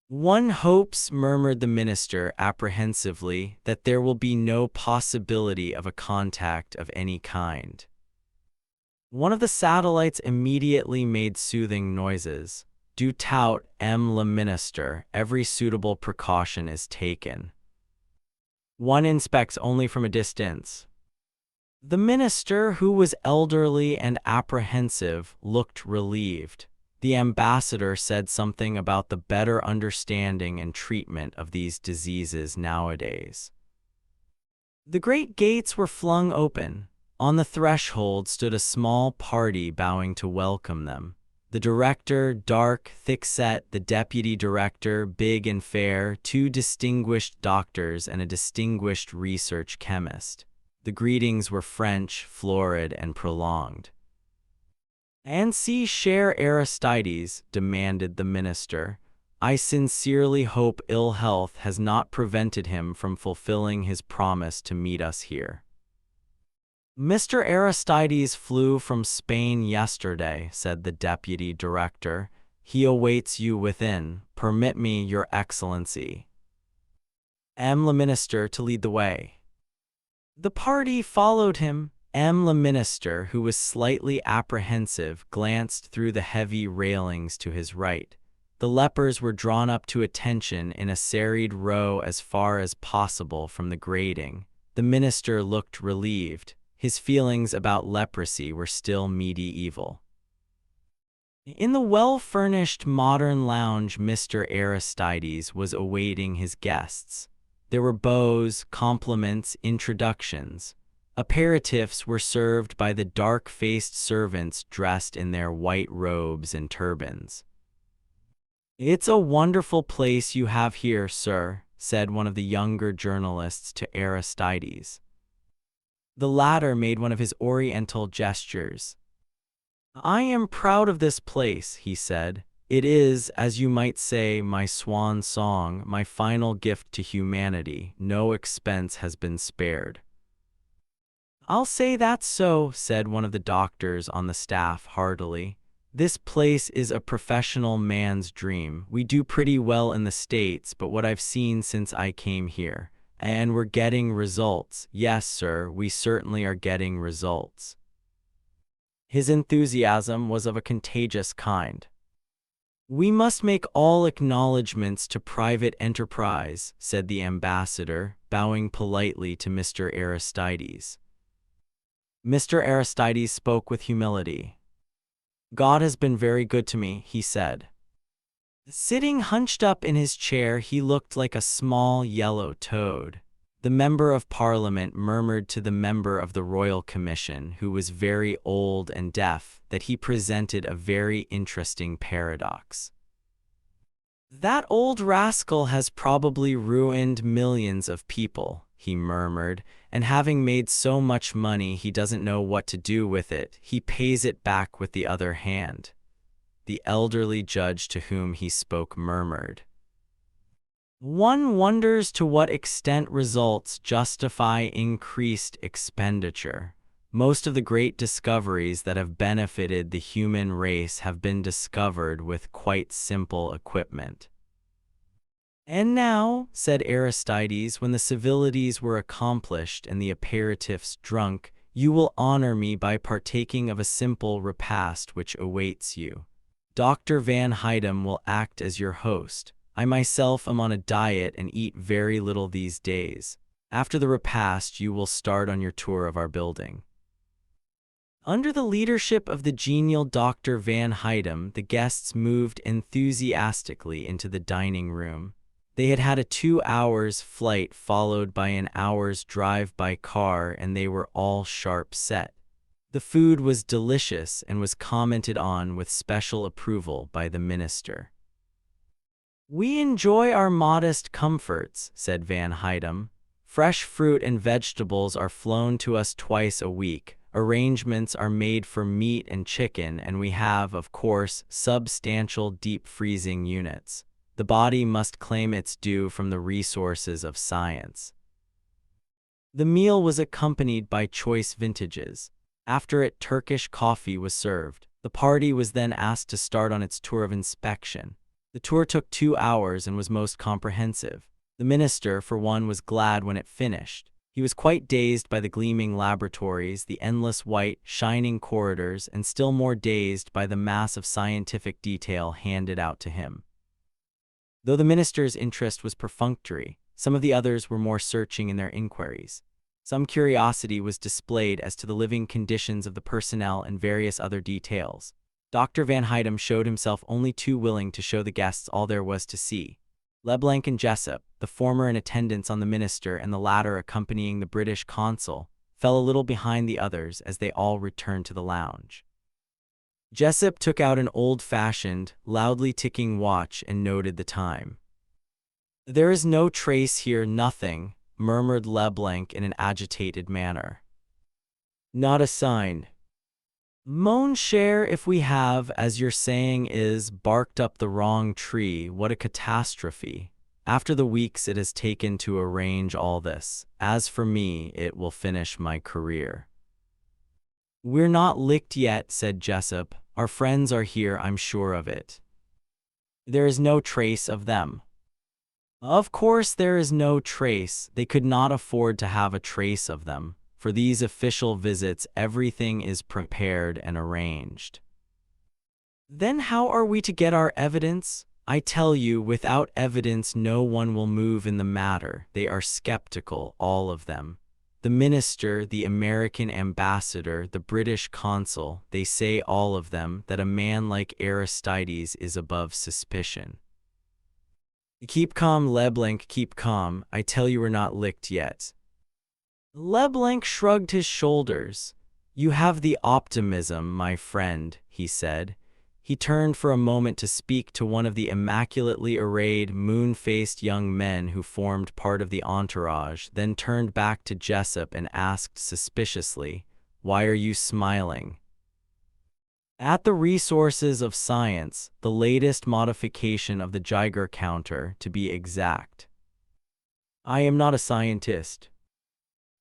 One hopes, murmured the minister apprehensively, that there will be no possibility of a contact of any kind. One of the satellites immediately made soothing noises. Du tout, le minister, every suitable precaution is taken. One inspects only from a distance. The minister, who was elderly and apprehensive, looked relieved. The ambassador said something about the better understanding and treatment of these diseases nowadays. The great gates were flung open. On the threshold stood a small party bowing to welcome them. The director, dark, thick-set, the deputy director, big and fair, 2 distinguished doctors, and a distinguished research chemist. The greetings were French, florid, and prolonged. "Ainsi, cher Aristides," demanded the minister, "I sincerely hope ill health has not prevented him from fulfilling his promise to meet us here." "Mr. Aristides flew from Spain yesterday," said the deputy director. "He awaits you within. Permit me, your excellency." Le minister to lead the way. The party followed him. Le minister, who was slightly apprehensive, glanced through the heavy railings to his right. The lepers were drawn up to attention in a serried row as far as possible from the grating. The minister looked relieved. His feelings about leprosy were still medieval. In the well-furnished modern lounge, Mr. Aristides was awaiting his guests. There were bows, compliments, introductions. Aperitifs were served by the dark-faced servants dressed in their white robes and turbans. It's a wonderful place you have here, sir, said one of the younger journalists to Aristides. The latter made one of his oriental gestures. I am proud of this place, he said. It is, as you might say, my swan song, my final gift to humanity. No expense has been spared. I'll say that's so, said one of the doctors on the staff heartily. This place is a professional man's dream. We do pretty well in the States, but what I've seen since I came here. And we're getting results. Yes, sir, we certainly are getting results. His enthusiasm was of a contagious kind. We must make all acknowledgments to private enterprise, said the ambassador, bowing politely to Mr. Aristides. Mr. Aristides spoke with humility. God has been very good to me, he said. Sitting hunched up in his chair, he looked like a small yellow toad. The member of Parliament murmured to the member of the Royal Commission, who was very old and deaf, that he presented a very interesting paradox. That old rascal has probably ruined millions of people, he murmured, and having made so much money he doesn't know what to do with it. He pays it back with the other hand. The elderly judge to whom he spoke murmured. One wonders to what extent results justify increased expenditure. Most of the great discoveries that have benefited the human race have been discovered with quite simple equipment. And now, said Aristides, when the civilities were accomplished and the aperitifs drunk, you will honor me by partaking of a simple repast which awaits you. Dr. Van Hydem will act as your host. I myself am on a diet and eat very little these days. After the repast, you will start on your tour of our building. Under the leadership of the genial Dr. Van Hydem, the guests moved enthusiastically into the dining room. They had had a 2 hours flight followed by an hour's drive by car, and they were all sharp set. The food was delicious and was commented on with special approval by the minister. We enjoy our modest comforts, said Van Hydem. Fresh fruit and vegetables are flown to us twice a week. Arrangements are made for meat and chicken, and we have, of course, substantial deep freezing units. The body must claim its due from the resources of science. The meal was accompanied by choice vintages. After it, Turkish coffee was served. The party was then asked to start on its tour of inspection. The tour took 2 hours and was most comprehensive. The minister, for one, was glad when it finished. He was quite dazed by the gleaming laboratories, the endless white, shining corridors, and still more dazed by the mass of scientific detail handed out to him. Though the minister's interest was perfunctory, some of the others were more searching in their inquiries. Some curiosity was displayed as to the living conditions of the personnel and various other details. Dr. Van Hydem showed himself only too willing to show the guests all there was to see. Leblanc and Jessup, the former in attendance on the minister and the latter accompanying the British consul, fell a little behind the others as they all returned to the lounge. Jessup took out an old-fashioned, loudly ticking watch and noted the time. There is no trace here, nothing, murmured Leblanc in an agitated manner. Not a sign. Mon cher, if we have, as your saying is, barked up the wrong tree, what a catastrophe. After the weeks it has taken to arrange all this, as for me, it will finish my career. We're not licked yet, said Jessup. Our friends are here, I'm sure of it. There is no trace of them. Of course there is no trace. They could not afford to have a trace of them. For these official visits, everything is prepared and arranged. Then how are we to get our evidence? I tell you, without evidence no one will move in the matter. They are skeptical, all of them. The minister, the American ambassador, the British consul, they say all of them that a man like Aristides is above suspicion. Keep calm, Leblanc, keep calm. I tell you we're not licked yet. Leblanc shrugged his shoulders. You have the optimism, my friend, he said. He turned for a moment to speak to one of the immaculately arrayed, moon-faced young men who formed part of the entourage, then turned back to Jessup and asked suspiciously, "Why are you smiling?" "At the resources of science, the latest modification of the Geiger counter, to be exact." "I am not a scientist."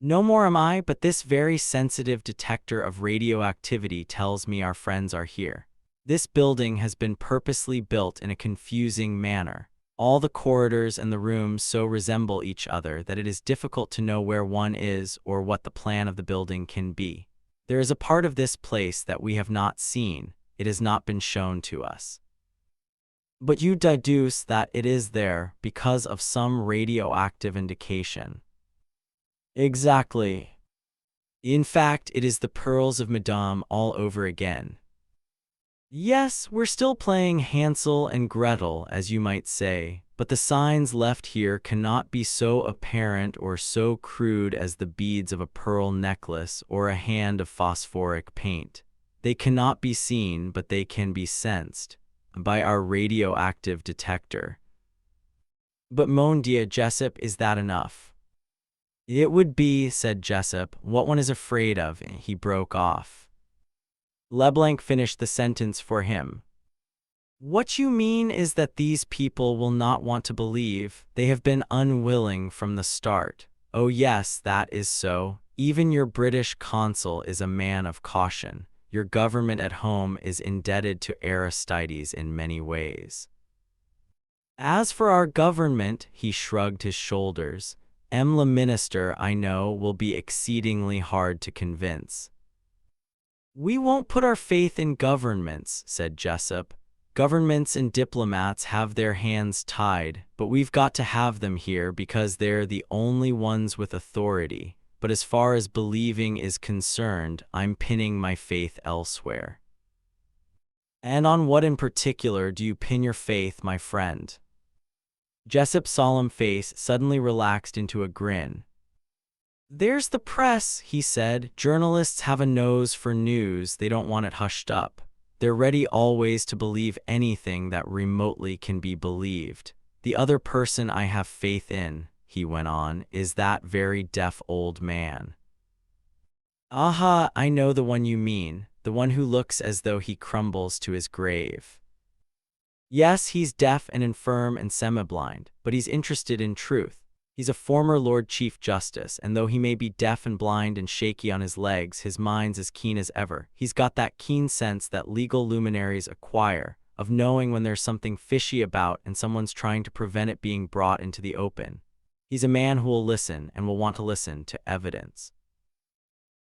"No more am I, but this very sensitive detector of radioactivity tells me our friends are here. This building has been purposely built in a confusing manner. All the corridors and the rooms so resemble each other that it is difficult to know where one is or what the plan of the building can be. There is a part of this place that we have not seen. It has not been shown to us." "But you deduce that it is there because of some radioactive indication." "Exactly. In fact, it is the pearls of Madame all over again." "Yes, we're still playing Hansel and Gretel, as you might say, but the signs left here cannot be so apparent or so crude as the beads of a pearl necklace or a hand of phosphoric paint. They cannot be seen, but they can be sensed by our radioactive detector." "But mon Dieu, Jessup, is that enough?" "It would be," said Jessup, "what one is afraid of." He broke off. Leblanc finished the sentence for him. "What you mean is that these people will not want to believe. They have been unwilling from the start." "Oh yes, that is so. Even your British consul is a man of caution. Your government at home is indebted to Aristides in many ways." "As for our government," he shrugged his shoulders, "le minister, I know, will be exceedingly hard to convince." "We won't put our faith in governments," said Jessup. "Governments and diplomats have their hands tied, but we've got to have them here because they're the only ones with authority. But as far as believing is concerned, I'm pinning my faith elsewhere." "And on what in particular do you pin your faith, my friend?" Jessup's solemn face suddenly relaxed into a grin. "There's the press," he said. "Journalists have a nose for news. They don't want it hushed up. They're ready always to believe anything that remotely can be believed. The other person I have faith in," he went on, "is that very deaf old man." "Aha, I know the one you mean, the one who looks as though he crumbles to his grave." "Yes, he's deaf and infirm and semi-blind, but he's interested in truth. He's a former Lord Chief Justice, and though he may be deaf and blind and shaky on his legs, his mind's as keen as ever. He's got that keen sense that legal luminaries acquire, of knowing when there's something fishy about and someone's trying to prevent it being brought into the open. He's a man who will listen and will want to listen to evidence."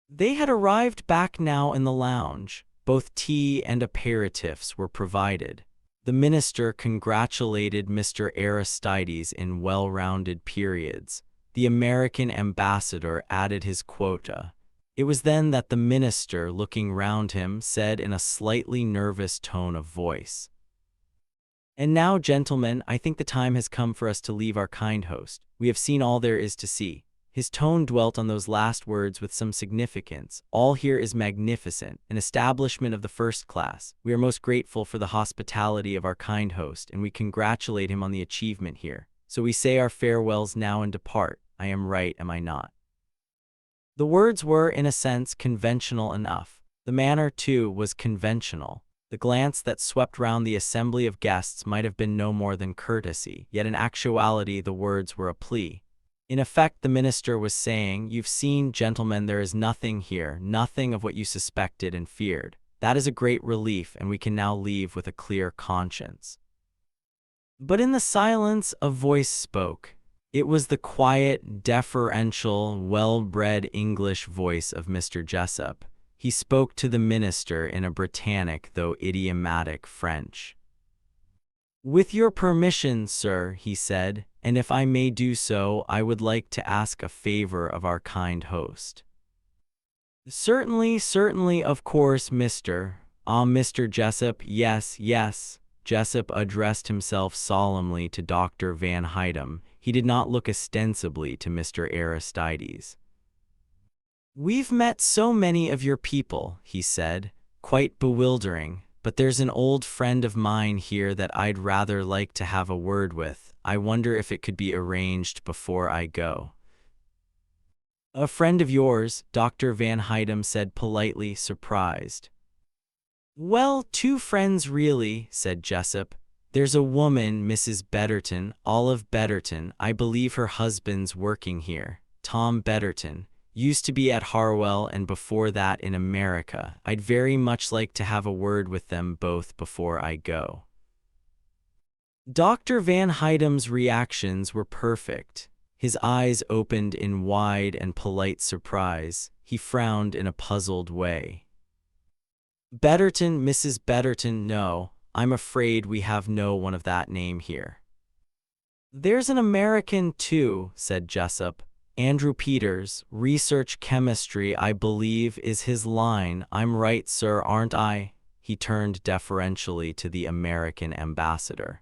They had arrived back now in the lounge. Both tea and aperitifs were provided. The minister congratulated Mr. Aristides in well-rounded periods. The American ambassador added his quota. It was then that the minister, looking round him, said in a slightly nervous tone of voice, "And now, gentlemen, I think the time has come for us to leave our kind host. We have seen all there is to see." His tone dwelt on those last words with some significance. "All here is magnificent, an establishment of the first class. We are most grateful for the hospitality of our kind host, and we congratulate him on the achievement here. So we say our farewells now and depart. I am right, am I not?" The words were, in a sense, conventional enough. The manner, too, was conventional. The glance that swept round the assembly of guests might have been no more than courtesy, yet in actuality the words were a plea. In effect, the minister was saying, "You've seen, gentlemen, there is nothing here, nothing of what you suspected and feared. That is a great relief, and we can now leave with a clear conscience." But in the silence a voice spoke. It was the quiet, deferential, well-bred English voice of Mr. Jessup. He spoke to the minister in a Britannic, though idiomatic, French. "With your permission, sir," he said, "and if I may do so, I would like to ask a favor of our kind host." "Certainly, certainly, of course, Mr. Jessup, yes, yes." Jessup addressed himself solemnly to Dr. Van Hydem. He did not look ostensibly to Mr. Aristides. "We've met so many of your people," he said. "Quite bewildering, but there's an old friend of mine here that I'd rather like to have a word with. I wonder if it could be arranged before I go." "A friend of yours," Dr. Van Hydem said politely, surprised. "Well, two friends really," said Jessup. "There's a woman, Mrs. Betterton, Olive Betterton. I believe her husband's working here. Tom Betterton. Used to be at Harwell and before that in America. I'd very much like to have a word with them both before I go." Dr. Van Hydem's reactions were perfect. His eyes opened in wide and polite surprise. He frowned in a puzzled way. "Betterton, Mrs. Betterton, no, I'm afraid we have no one of that name here." "There's an American, too," said Jessup. "Andrew Peters, research chemistry, I believe, is his line. I'm right, sir, aren't I?" He turned deferentially to the American ambassador.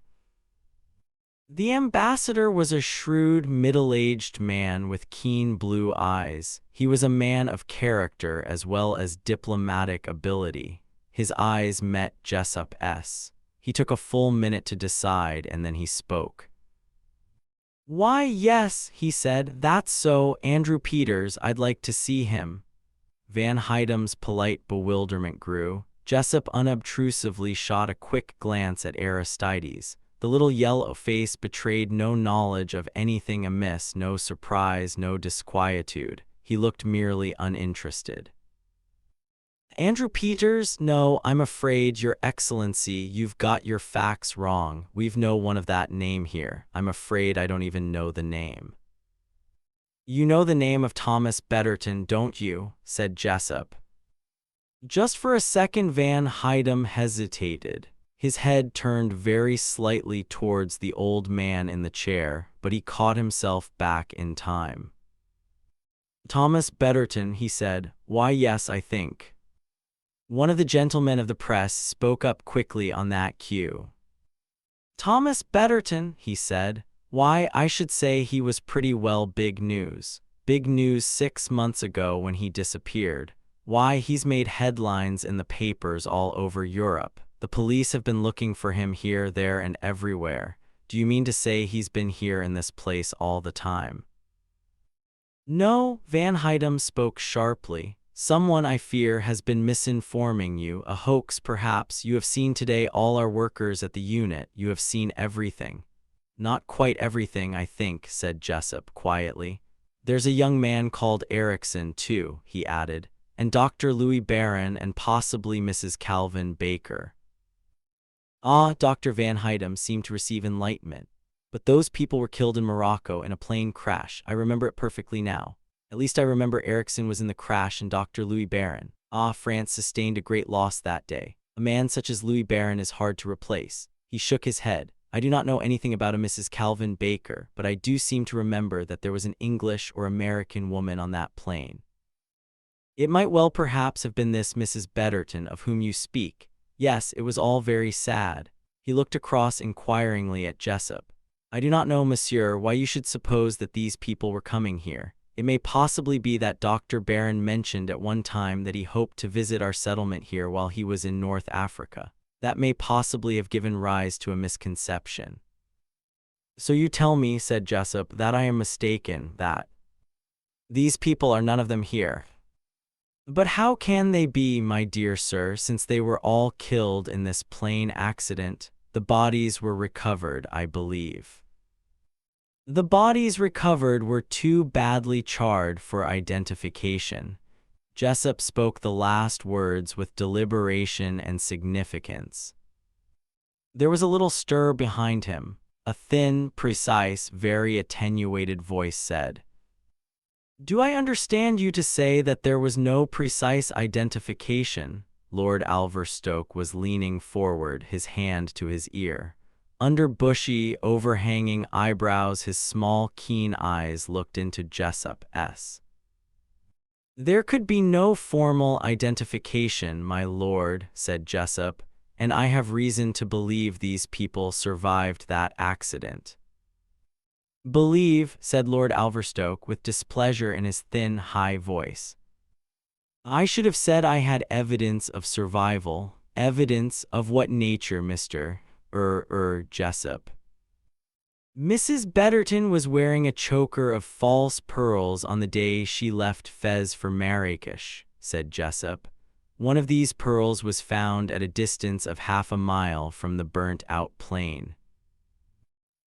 The ambassador was a shrewd, middle-aged man with keen blue eyes. He was a man of character as well as diplomatic ability. His eyes met Jessup's. He took a full minute to decide, and then he spoke. "Why, yes," he said, "that's so. Andrew Peters, I'd like to see him." Van Hydem's polite bewilderment grew. Jessup unobtrusively shot a quick glance at Aristides. The little yellow face betrayed no knowledge of anything amiss, no surprise, no disquietude. He looked merely uninterested. "Andrew Peters? No, I'm afraid, Your Excellency, you've got your facts wrong. We've no one of that name here. I'm afraid I don't even know the name." "You know the name of Thomas Betterton, don't you?" said Jessup. Just for a second Van Hydem hesitated. His head turned very slightly towards the old man in the chair, but he caught himself back in time. "Thomas Betterton," he said. "Why, yes, I think." One of the gentlemen of the press spoke up quickly on that cue. "Thomas Betterton," he said. "Why, I should say he was pretty well big news. Big news 6 months ago when he disappeared. Why, he's made headlines in the papers all over Europe. The police have been looking for him here, there, and everywhere. Do you mean to say he's been here in this place all the time?" "No," Van Hydem spoke sharply. "Someone, I fear, has been misinforming you. A hoax, perhaps. You have seen today all our workers at the unit. You have seen everything." "Not quite everything, I think," said Jessup quietly. "There's a young man called Erickson, too," he added, "and Dr. Louis Barron and possibly Mrs. Calvin Baker." Ah, Dr. Van Hydem seemed to receive enlightenment. "But those people were killed in Morocco in a plane crash. I remember it perfectly now. At least I remember Erickson was in the crash and Dr. Louis Barron. Ah, France sustained a great loss that day. A man such as Louis Barron is hard to replace." He shook his head. "I do not know anything about a Mrs. Calvin Baker, but I do seem to remember that there was an English or American woman on that plane. It might well perhaps have been this Mrs. Betterton of whom you speak. Yes, it was all very sad." He looked across inquiringly at Jessup. "I do not know, monsieur, why you should suppose that these people were coming here. It may possibly be that Dr. Barron mentioned at one time that he hoped to visit our settlement here while he was in North Africa. That may possibly have given rise to a misconception." "So you tell me," said Jessup, "that I am mistaken, that these people are none of them here." "But how can they be, my dear sir, since they were all killed in this plane accident? The bodies were recovered, I believe." "The bodies recovered were too badly charred for identification." Jessup spoke the last words with deliberation and significance. There was a little stir behind him. A thin, precise, very attenuated voice said, "Do I understand you to say that there was no precise identification?" Lord Alverstoke was leaning forward, his hand to his ear. Under bushy, overhanging eyebrows, his small, keen eyes looked into Jessup's. "There could be no formal identification, my lord," said Jessup, "and I have reason to believe these people survived that accident." "Believe," said Lord Alverstoke with displeasure in his thin, high voice. "I should have said I had evidence of survival. Evidence of what nature, Mr. Jessup? Mrs. Betterton was wearing a choker of false pearls on the day she left Fez for Marrakesh, said Jessup. One of these pearls was found at a distance of half a mile from the burnt-out plane.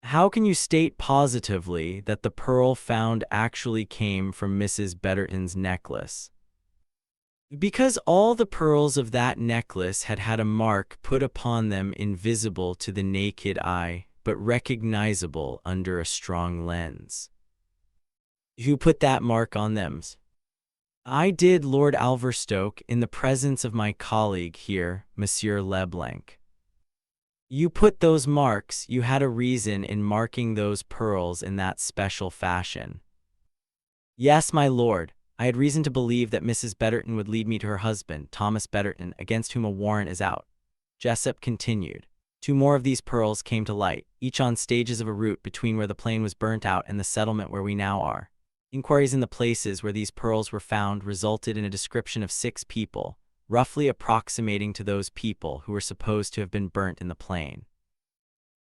How can you state positively that the pearl found actually came from Mrs. Betterton's necklace? Because all the pearls of that necklace had had a mark put upon them invisible to the naked eye, but recognizable under a strong lens. Who put that mark on them? I did, Lord Alverstoke, in the presence of my colleague here, Monsieur Leblanc. You put those marks, you had a reason in marking those pearls in that special fashion. Yes, my lord, I had reason to believe that Mrs. Betterton would lead me to her husband, Thomas Betterton, against whom a warrant is out. Jessup continued. 2 more of these pearls came to light, each on stages of a route between where the plane was burnt out and the settlement where we now are. Inquiries in the places where these pearls were found resulted in a description of 6 people, roughly approximating to those people who were supposed to have been burnt in the plane.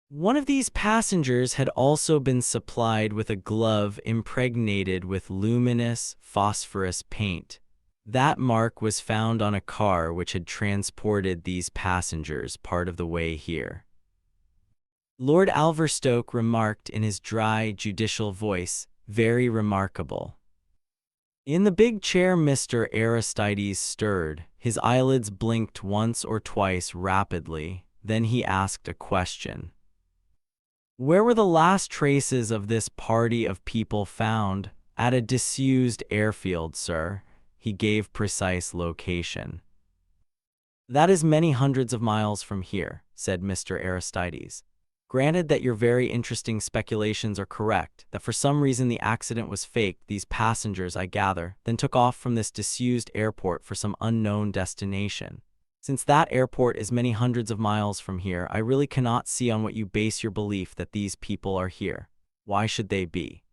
One of these passengers had also been supplied with a glove impregnated with luminous, phosphorus paint. That mark was found on a car which had transported these passengers part of the way here. Lord Alverstoke remarked in his dry, judicial voice, "Very remarkable." In the big chair Mr. Aristides stirred. His eyelids blinked once or twice rapidly, then he asked a question. Where were the last traces of this party of people found? At a disused airfield, sir. He gave precise location. That is many hundreds of miles from here, said Mr. Aristides. Granted that your very interesting speculations are correct, that for some reason the accident was faked, these passengers, I gather, then took off from this disused airport for some unknown destination. Since that airport is many hundreds of miles from here, I really cannot see on what you base your belief that these people are here. Why should they be?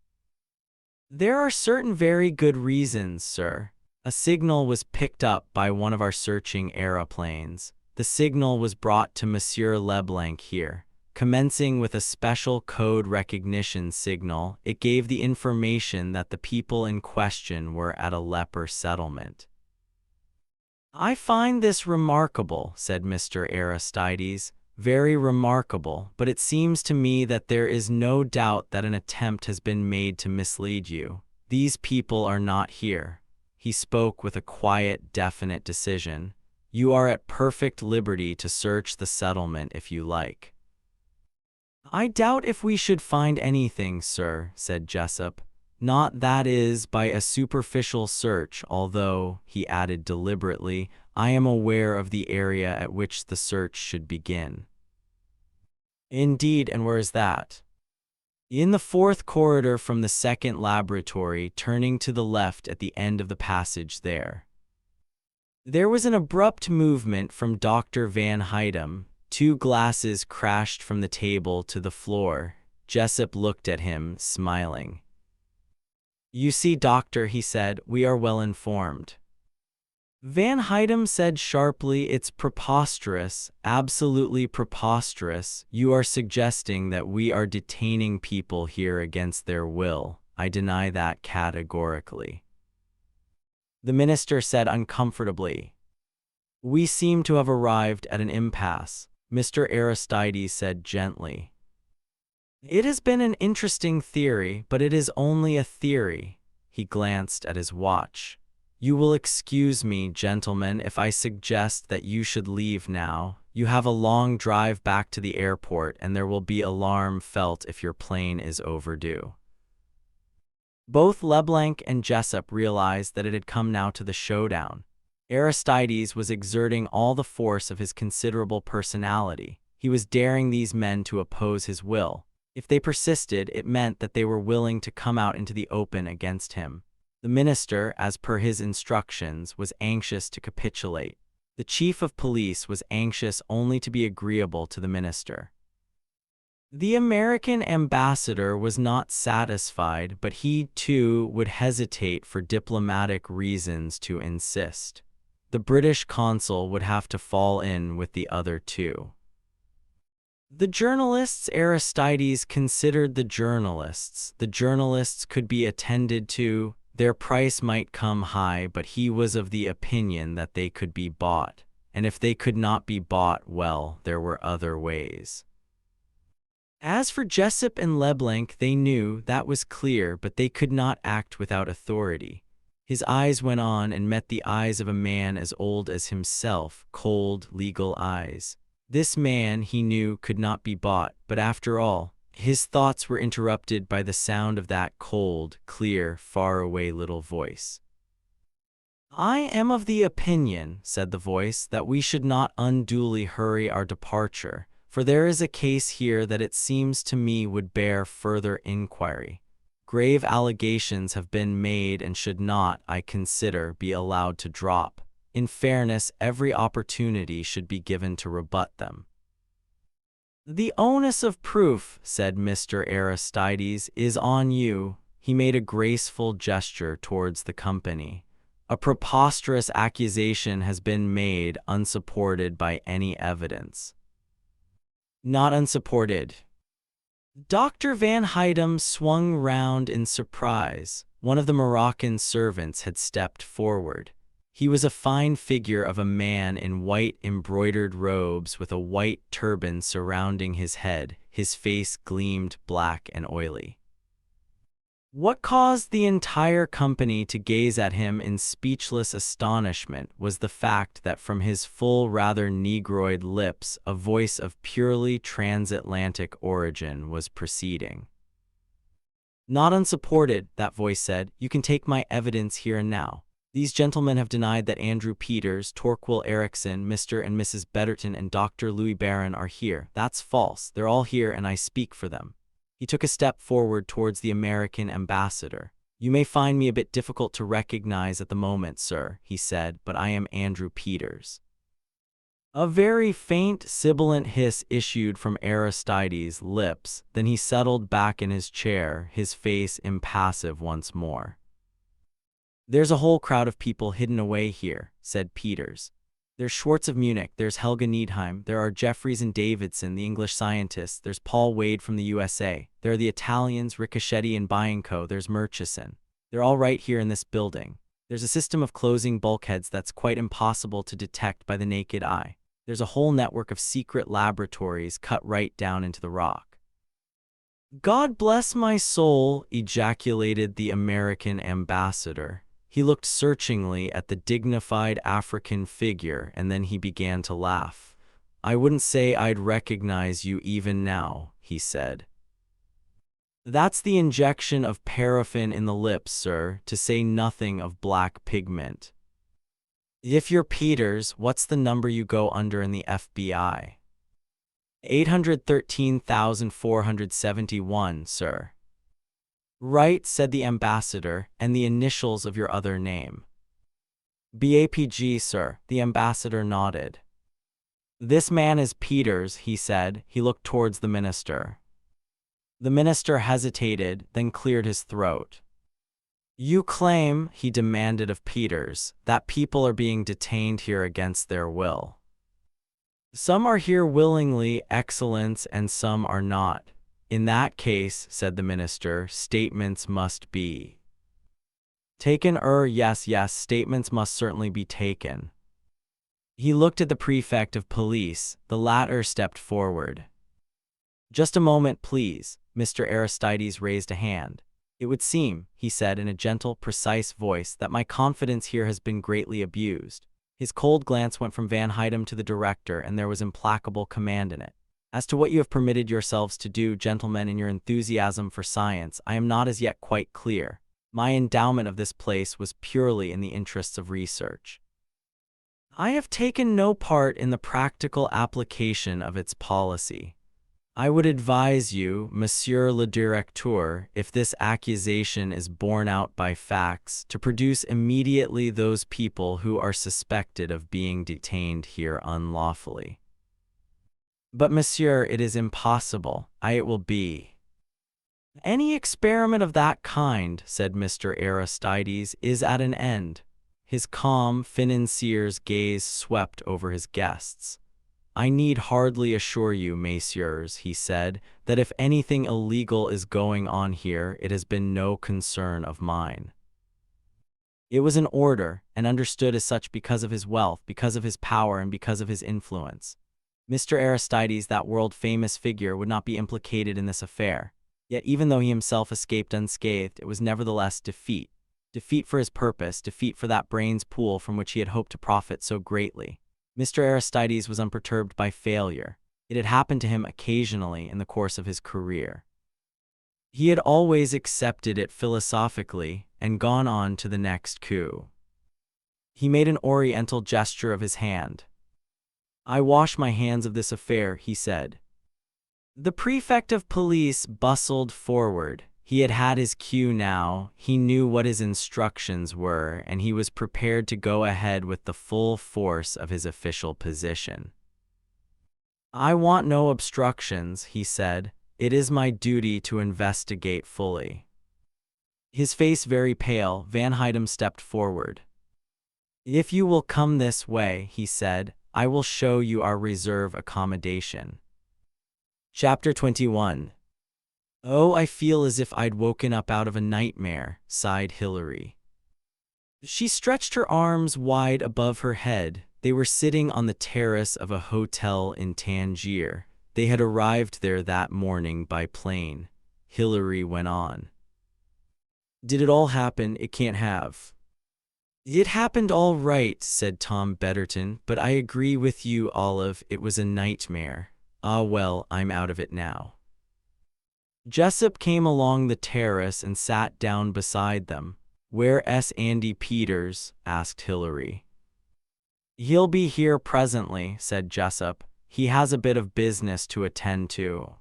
There are certain very good reasons, sir. A signal was picked up by one of our searching aeroplanes. The signal was brought to Monsieur Leblanc here. Commencing with a special code recognition signal, it gave the information that the people in question were at a leper settlement. I find this remarkable, said Mr. Aristides. Very remarkable, but it seems to me that there is no doubt that an attempt has been made to mislead you. These people are not here. He spoke with a quiet, definite decision. You are at perfect liberty to search the settlement if you like. I doubt if we should find anything, sir, said Jessup. Not, that is, by a superficial search, although, he added deliberately, I am aware of the area at which the search should begin. Indeed, and where is that? In the 4th corridor from the 2nd laboratory, turning to the left at the end of the passage there. There was an abrupt movement from Dr. Van Hydem. 2 glasses crashed from the table to the floor. Jessup looked at him, smiling. You see, doctor, he said, we are well informed. Van Hydem said sharply, it's preposterous, absolutely preposterous. You are suggesting that we are detaining people here against their will. I deny that categorically. The minister said uncomfortably. We seem to have arrived at an impasse, Mr. Aristides said gently. It has been an interesting theory, but it is only a theory. He glanced at his watch. You will excuse me, gentlemen, if I suggest that you should leave now. You have a long drive back to the airport, and there will be alarm felt if your plane is overdue. Both Leblanc and Jessup realized that it had come now to the showdown. Aristides was exerting all the force of his considerable personality. He was daring these men to oppose his will. If they persisted, it meant that they were willing to come out into the open against him. The minister, as per his instructions, was anxious to capitulate. The chief of police was anxious only to be agreeable to the minister. The American ambassador was not satisfied, but he, too, would hesitate for diplomatic reasons to insist. The British consul would have to fall in with the other two. The journalists Aristides considered the journalists could be attended to. Their price might come high, but he was of the opinion that they could be bought, and if they could not be bought, well, there were other ways. As for Jessup and Leblanc, they knew, that was clear, but they could not act without authority. His eyes went on and met the eyes of a man as old as himself, cold, legal eyes. This man, he knew, could not be bought, but after all, his thoughts were interrupted by the sound of that cold, clear, far-away little voice. "I am of the opinion," said the voice, "that we should not unduly hurry our departure, for there is a case here that it seems to me would bear further inquiry. Grave allegations have been made and should not, I consider, be allowed to drop. In fairness, every opportunity should be given to rebut them." "The onus of proof," said Mr. Aristides, "is on you." He made a graceful gesture towards the company. "A preposterous accusation has been made, unsupported by any evidence." "Not unsupported." Dr. Van Hydem swung round in surprise. One of the Moroccan servants had stepped forward. He was a fine figure of a man in white embroidered robes with a white turban surrounding his head. His face gleamed black and oily. What caused the entire company to gaze at him in speechless astonishment was the fact that from his full, rather negroid lips a voice of purely transatlantic origin was proceeding. "Not unsupported," that voice said. "You can take my evidence here and now. These gentlemen have denied that Andrew Peters, Torquil Erickson, Mr. and Mrs. Betterton, and Dr. Louis Barron are here. That's false. They're all here, and I speak for them." He took a step forward towards the American ambassador. "You may find me a bit difficult to recognize at the moment, sir," he said, "but I am Andrew Peters." A very faint, sibilant hiss issued from Aristides' lips, then he settled back in his chair, his face impassive once more. "There's a whole crowd of people hidden away here," said Peters. "There's Schwartz of Munich, there's Helga Needheim, there are Jeffries and Davidson, the English scientists, there's Paul Wade from the USA, there are the Italians, Riccoschetti and Bianco, there's Murchison. They're all right here in this building. There's a system of closing bulkheads that's quite impossible to detect by the naked eye. There's a whole network of secret laboratories cut right down into the rock." "God bless my soul," ejaculated the American ambassador. He looked searchingly at the dignified African figure, and then he began to laugh. "I wouldn't say I'd recognize you even now," he said. "That's the injection of paraffin in the lips, sir, to say nothing of black pigment. If you're Peters, what's the number you go under in the FBI?" 813,471, sir." "Right," said the ambassador, "and the initials of your other name?" "BAPG, sir." The ambassador nodded. "This man is Peters," he said. He looked towards the minister. The minister hesitated, then cleared his throat. "You claim," he demanded of Peters, "that people are being detained here against their will." "Some are here willingly, Excellence, and some are not. In that case," said the minister, "statements must be taken." Yes, statements must certainly be taken." He looked at the prefect of police. The latter stepped forward. "Just a moment, please." Mr. Aristides raised a hand. "It would seem," he said in a gentle, precise voice, "that my confidence here has been greatly abused." His cold glance went from Van Hydem to the director, and there was implacable command in it. "As to what you have permitted yourselves to do, gentlemen, in your enthusiasm for science, I am not as yet quite clear. My endowment of this place was purely in the interests of research. I have taken no part in the practical application of its policy. I would advise you, Monsieur le Directeur, if this accusation is borne out by facts, to produce immediately those people who are suspected of being detained here unlawfully." "But, monsieur, it is impossible. It will be." "Any experiment of that kind," said Mr. Aristides, "is at an end." His calm, financier's gaze swept over his guests. I need hardly assure you, messieurs, he said, that if anything illegal is going on here, it has been no concern of mine. It was an order, and understood as such because of his wealth, because of his power, and because of his influence. Mr. Aristides, that world-famous figure, would not be implicated in this affair. Yet even though he himself escaped unscathed, it was nevertheless defeat. Defeat for his purpose, defeat for that brains pool from which he had hoped to profit so greatly. Mr. Aristides was unperturbed by failure. It had happened to him occasionally in the course of his career. He had always accepted it philosophically and gone on to the next coup. He made an oriental gesture of his hand. I wash my hands of this affair, he said. The prefect of police bustled forward. He had had his cue now, he knew what his instructions were, and he was prepared to go ahead with the full force of his official position. I want no obstructions, he said. It is my duty to investigate fully. His face very pale, Van Hydem stepped forward. If you will come this way, he said, I will show you our reserve accommodation. Chapter 21. Oh, I feel as if I'd woken up out of a nightmare, sighed Hilary. She stretched her arms wide above her head. They were sitting on the terrace of a hotel in Tangier. They had arrived there that morning by plane. Hilary went on. Did it all happen? It can't have. It happened all right, said Tom Betterton, but I agree with you, Olive, it was a nightmare. Ah well, I'm out of it now. Jessup came along the terrace and sat down beside them. Where's Andy Peters? Asked Hilary. He'll be here presently, said Jessup. He has a bit of business to attend to.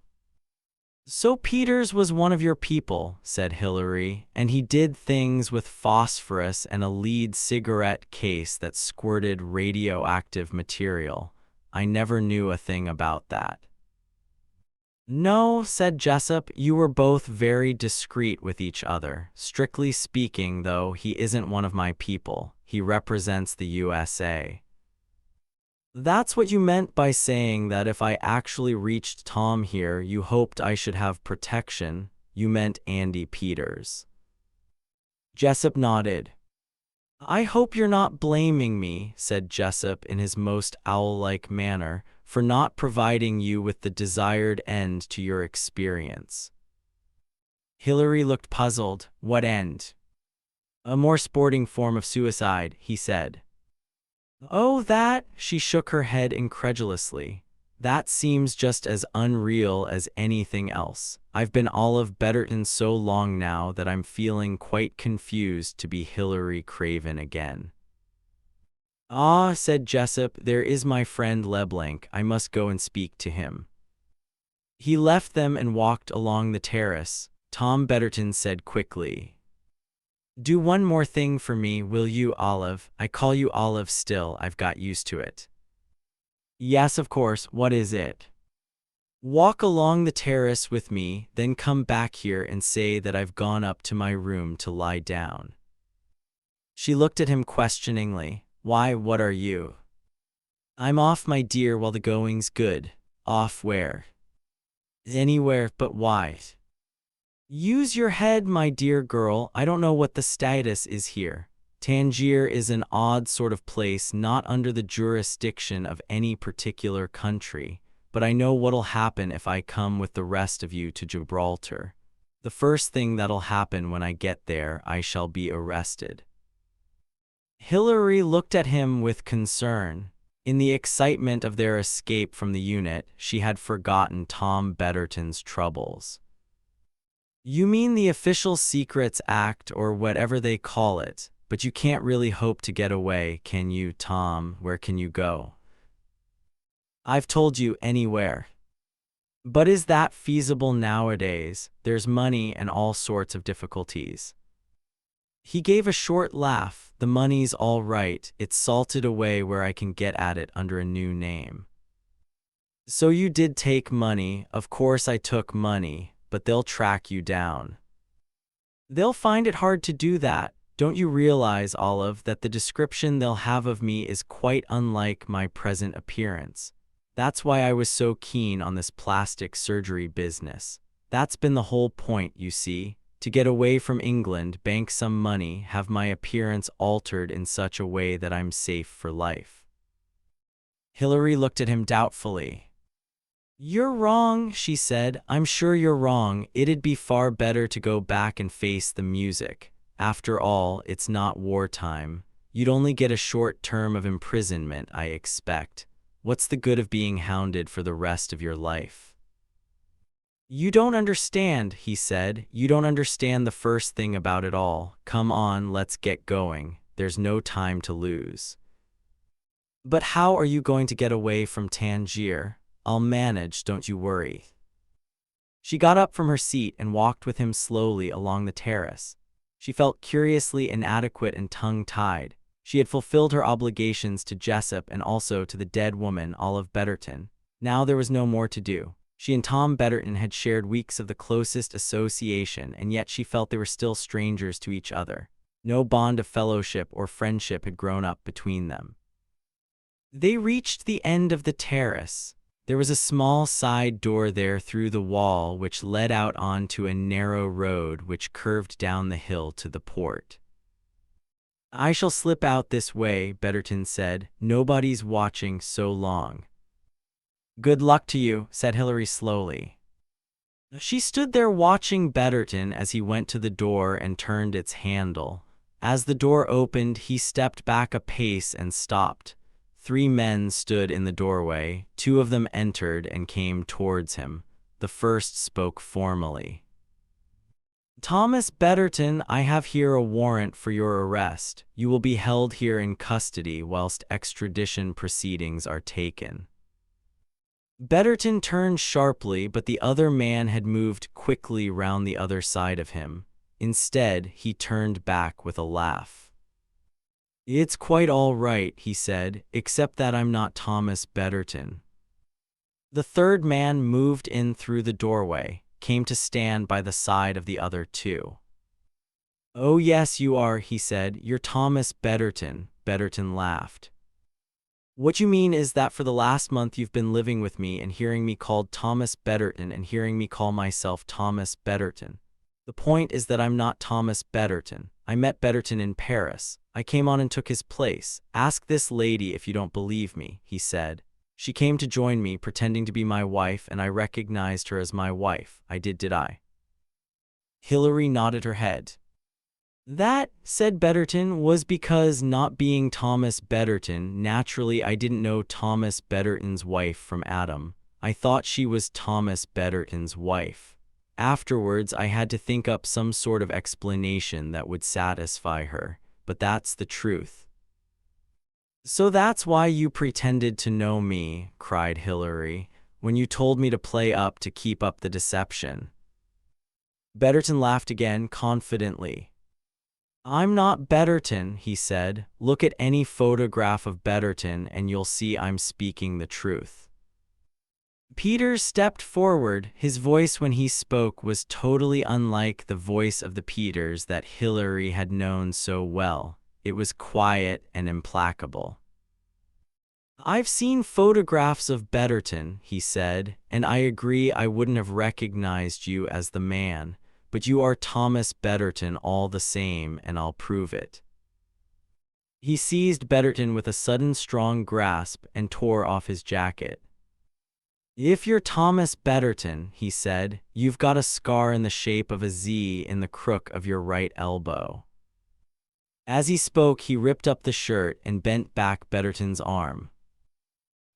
So Peters was one of your people, said Hilary, and he did things with phosphorus and a lead cigarette case that squirted radioactive material. I never knew a thing about that. No, said Jessup, you were both very discreet with each other. Strictly speaking, though, he isn't one of my people. He represents the USA. That's what you meant by saying that if I actually reached Tom here, you hoped I should have protection. You meant Andy Peters. Jessup nodded. I hope you're not blaming me, said Jessup in his most owl-like manner, for not providing you with the desired end to your experience. Hilary looked puzzled. What end? A more sporting form of suicide, he said. Oh, that? She shook her head incredulously. That seems just as unreal as anything else. I've been Olive Betterton so long now that I'm feeling quite confused to be Hilary Craven again. Ah, said Jessup, there is my friend Leblanc. I must go and speak to him. He left them and walked along the terrace. Tom Betterton said quickly, Do one more thing for me, will you, Olive? I call you Olive still, I've got used to it. Yes, of course, what is it? Walk along the terrace with me, then come back here and say that I've gone up to my room to lie down. She looked at him questioningly. Why, what are you? I'm off, my dear, while the going's good. Off where? Anywhere, but why? Use your head, my dear girl. I don't know what the status is here. Tangier is an odd sort of place, not under the jurisdiction of any particular country, but I know what'll happen if I come with the rest of you to Gibraltar. The first thing that'll happen when I get there, I shall be arrested. Hilary looked at him with concern. In the excitement of their escape from the unit, she had forgotten Tom Betterton's troubles. You mean the Official Secrets Act or whatever they call it, but you can't really hope to get away, can you, Tom? Where can you go? I've told you, anywhere. But is that feasible nowadays? There's money and all sorts of difficulties. He gave a short laugh. The money's all right. It's salted away where I can get at it under a new name. So you did take money. Of course I took money, but they'll track you down. They'll find it hard to do that. Don't you realize, Olive, that the description they'll have of me is quite unlike my present appearance? That's why I was so keen on this plastic surgery business. That's been the whole point, you see. To get away from England, bank some money, have my appearance altered in such a way that I'm safe for life. Hilary looked at him doubtfully. You're wrong, she said. I'm sure you're wrong. It'd be far better to go back and face the music. After all, it's not wartime. You'd only get a short term of imprisonment, I expect. What's the good of being hounded for the rest of your life? You don't understand, he said. You don't understand the first thing about it all. Come on, let's get going. There's no time to lose. But how are you going to get away from Tangier? I'll manage, don't you worry. She got up from her seat and walked with him slowly along the terrace. She felt curiously inadequate and tongue-tied. She had fulfilled her obligations to Jessup and also to the dead woman, Olive Betterton. Now there was no more to do. She and Tom Betterton had shared weeks of the closest association, and yet she felt they were still strangers to each other. No bond of fellowship or friendship had grown up between them. They reached the end of the terrace. There was a small side door there through the wall which led out onto a narrow road which curved down the hill to the port. I shall slip out this way, Betterton said. Nobody's watching so long. Good luck to you, said Hilary slowly. She stood there watching Betterton as he went to the door and turned its handle. As the door opened, he stepped back a pace and stopped. 3 men stood in the doorway. 2 of them entered and came towards him. The first spoke formally. Thomas Betterton, I have here a warrant for your arrest. You will be held here in custody whilst extradition proceedings are taken. Betterton turned sharply, but the other man had moved quickly round the other side of him. Instead, he turned back with a laugh. It's quite all right, he said, except that I'm not Thomas Betterton. The third man moved in through the doorway, came to stand by the side of the other 2. Oh yes, you are, he said. You're Thomas Betterton. Betterton laughed. What you mean is that for the last month you've been living with me and hearing me called Thomas Betterton and hearing me call myself Thomas Betterton. The point is that I'm not Thomas Betterton. I met Betterton in Paris. I came on and took his place. Ask this lady if you don't believe me, he said. She came to join me, pretending to be my wife, and I recognized her as my wife. I did I? Hilary nodded her head. That, said Betterton, was because, not being Thomas Betterton, naturally I didn't know Thomas Betterton's wife from Adam. I thought she was Thomas Betterton's wife. Afterwards, I had to think up some sort of explanation that would satisfy her, but that's the truth. So that's why you pretended to know me, cried Hilary, when you told me to play up to keep up the deception. Betterton laughed again, confidently. I'm not Betterton, he said. Look at any photograph of Betterton and you'll see I'm speaking the truth. Peter stepped forward. His voice when he spoke was totally unlike the voice of the Peters that Hilary had known so well. It was quiet and implacable. I've seen photographs of Betterton, he said, and I agree I wouldn't have recognized you as the man, but you are Thomas Betterton all the same, and I'll prove it. He seized Betterton with a sudden strong grasp and tore off his jacket. If you're Thomas Betterton, he said, you've got a scar in the shape of a Z in the crook of your right elbow. As he spoke, he ripped up the shirt and bent back Betterton's arm.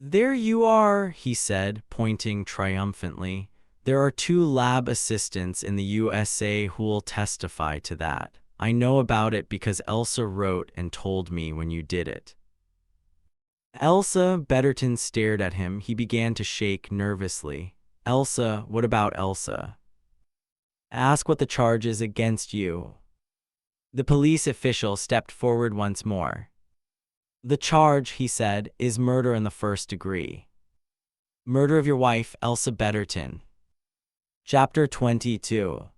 There you are, he said, pointing triumphantly. There are 2 lab assistants in the USA who'll testify to that. I know about it because Elsa wrote and told me when you did it. Elsa, Betterton stared at him. He began to shake nervously. Elsa, what about Elsa? Ask what the charge is against you. The police official stepped forward once more. The charge, he said, is murder in the 1st degree. Murder of your wife, Elsa Betterton. Chapter 22.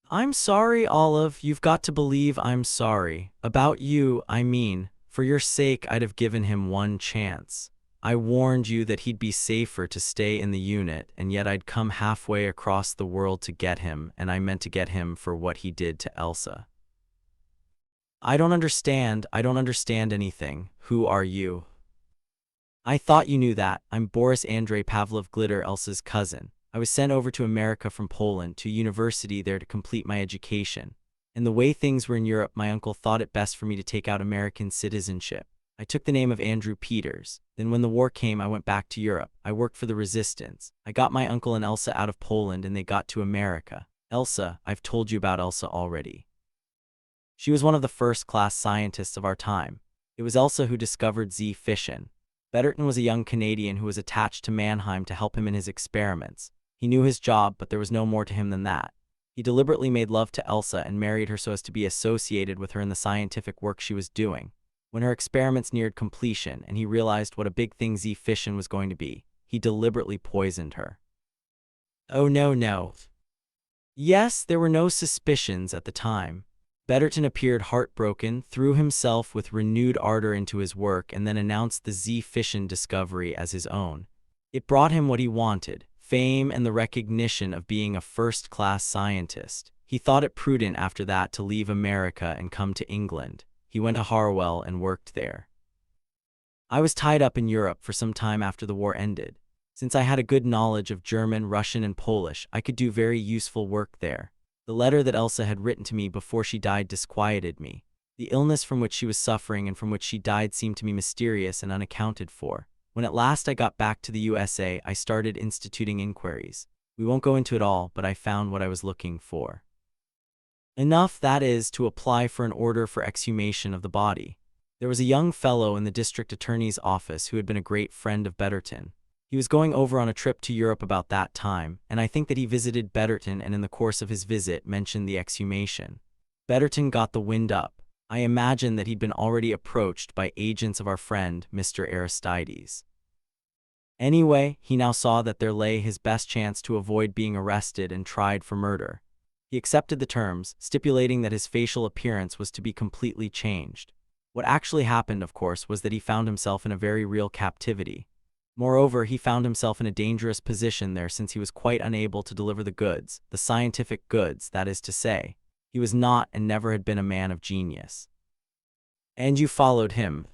I'm sorry, Olive. You've got to believe I'm sorry. About you, I mean. For your sake, I'd have given him one chance. I warned you that he'd be safer to stay in the unit, and yet I'd come halfway across the world to get him, and I meant to get him for what he did to Elsa. I don't understand. I don't understand anything. Who are you? I thought you knew that. I'm Boris Andrei Pavlov Glitter, Elsa's cousin. I was sent over to America from Poland to university there to complete my education. And the way things were in Europe, my uncle thought it best for me to take out American citizenship. I took the name of Andrew Peters. Then when the war came, I went back to Europe. I worked for the resistance. I got my uncle and Elsa out of Poland and they got to America. Elsa, I've told you about Elsa already. She was one of the first-class scientists of our time. It was Elsa who discovered Z fission. Betterton was a young Canadian who was attached to Mannheim to help him in his experiments. He knew his job, but there was no more to him than that. He deliberately made love to Elsa and married her so as to be associated with her in the scientific work she was doing. When her experiments neared completion and he realized what a big thing Z fission was going to be, he deliberately poisoned her. Oh no. Yes, there were no suspicions at the time. Betterton appeared heartbroken, threw himself with renewed ardor into his work, and then announced the Z fission discovery as his own. It brought him what he wanted, fame and the recognition of being a first-class scientist. He thought it prudent after that to leave America and come to England. He went to Harwell and worked there. I was tied up in Europe for some time after the war ended. Since I had a good knowledge of German, Russian, and Polish, I could do very useful work there. The letter that Elsa had written to me before she died disquieted me. The illness from which she was suffering and from which she died seemed to me mysterious and unaccounted for. When at last I got back to the USA, I started instituting inquiries. We won't go into it all, but I found what I was looking for. Enough, that is, to apply for an order for exhumation of the body. There was a young fellow in the district attorney's office who had been a great friend of Betterton. He was going over on a trip to Europe about that time, and I think that he visited Betterton and in the course of his visit mentioned the exhumation. Betterton got the wind up. I imagine that he'd been already approached by agents of our friend, Mr. Aristides. Anyway, he now saw that there lay his best chance to avoid being arrested and tried for murder. He accepted the terms, stipulating that his facial appearance was to be completely changed. What actually happened, of course, was that he found himself in a very real captivity. Moreover, he found himself in a dangerous position there since he was quite unable to deliver the goods, the scientific goods, that is to say. He was not and never had been a man of genius. And you followed him?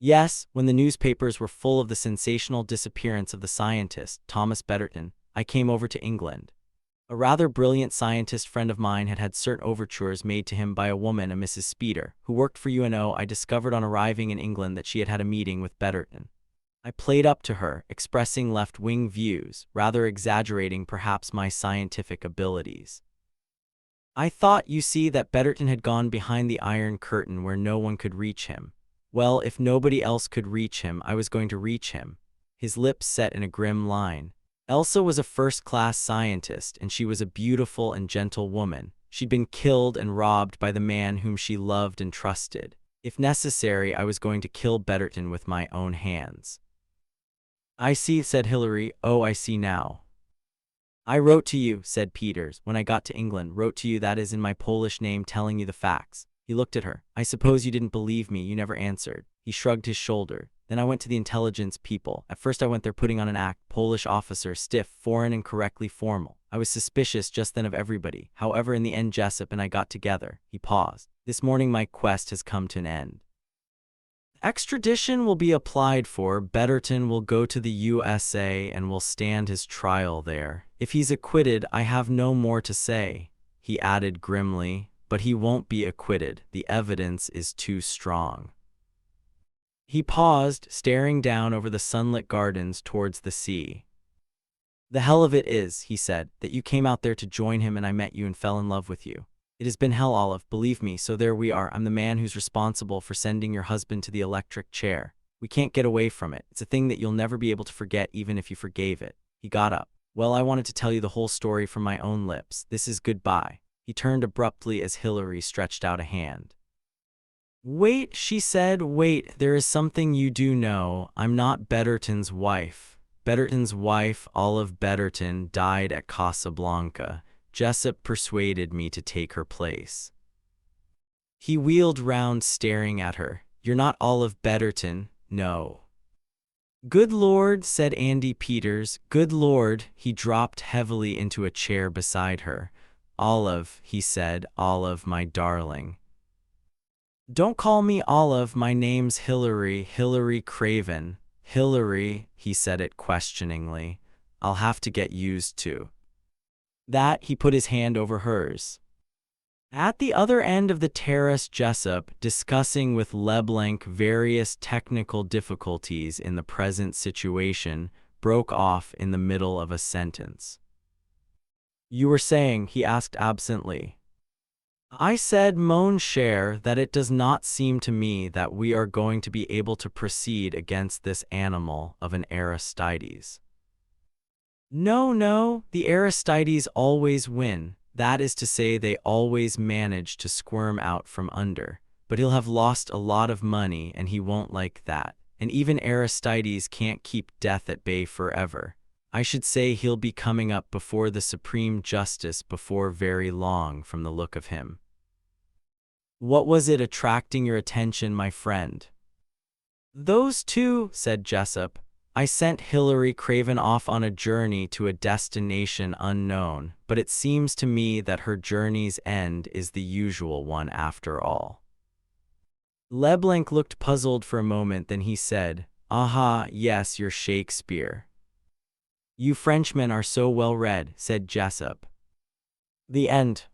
Yes, when the newspapers were full of the sensational disappearance of the scientist, Thomas Betterton, I came over to England. A rather brilliant scientist friend of mine had had certain overtures made to him by a woman, a Mrs. Speeder, who worked for UNO. I discovered on arriving in England that she had had a meeting with Betterton. I played up to her, expressing left-wing views, rather exaggerating perhaps my scientific abilities. I thought, you see, that Betterton had gone behind the Iron Curtain where no one could reach him. Well, if nobody else could reach him, I was going to reach him. His lips set in a grim line. Elsa was a first-class scientist, and she was a beautiful and gentle woman. She'd been killed and robbed by the man whom she loved and trusted. If necessary, I was going to kill Betterton with my own hands. I see, said Hilary. Oh, I see now. I wrote to you, said Peters, when I got to England, wrote to you, that is, in my Polish name, telling you the facts. He looked at her. I suppose you didn't believe me, you never answered. He shrugged his shoulder. Then I went to the intelligence people. At first I went there putting on an act, Polish officer, stiff, foreign and correctly formal. I was suspicious just then of everybody. However, in the end Jessup and I got together. He paused. This morning my quest has come to an end. Extradition will be applied for. Betterton will go to the USA and will stand his trial there. If he's acquitted, I have no more to say, he added grimly, but he won't be acquitted. The evidence is too strong. He paused, staring down over the sunlit gardens towards the sea. The hell of it is, he said, that you came out there to join him and I met you and fell in love with you. It has been hell, Olive, believe me, so there we are. I'm the man who's responsible for sending your husband to the electric chair. We can't get away from it. It's a thing that you'll never be able to forget even if you forgave it. He got up. Well, I wanted to tell you the whole story from my own lips. This is goodbye. He turned abruptly as Hilary stretched out a hand. Wait, she said, wait, there is something you do know. I'm not Betterton's wife. Betterton's wife, Olive Betterton, died at Casablanca. Jessup persuaded me to take her place. He wheeled round staring at her. You're not Olive Betterton, no. Good Lord, said Andy Peters. Good Lord. He dropped heavily into a chair beside her. Olive, he said, Olive, my darling. Don't call me Olive, my name's Hilary, Hilary Craven. Hilary, he said it questioningly. I'll have to get used to that. He put his hand over hers. At the other end of the terrace, Jessup, discussing with Leblanc various technical difficulties in the present situation, broke off in the middle of a sentence. You were saying, he asked absently. I said, mon cher, that it does not seem to me that we are going to be able to proceed against this animal of an Aristides. No, no, the Aristides always win. That is to say, they always manage to squirm out from under. But he'll have lost a lot of money, and he won't like that. And even Aristides can't keep death at bay forever. I should say he'll be coming up before the Supreme Justice before very long, from the look of him. What was it attracting your attention, my friend? Those two, said Jessup. I sent Hilary Craven off on a journey to a destination unknown, but it seems to me that her journey's end is the usual one after all. Leblanc looked puzzled for a moment, then he said, Aha, yes, you're Shakespeare. You Frenchmen are so well read, said Jessup. The end.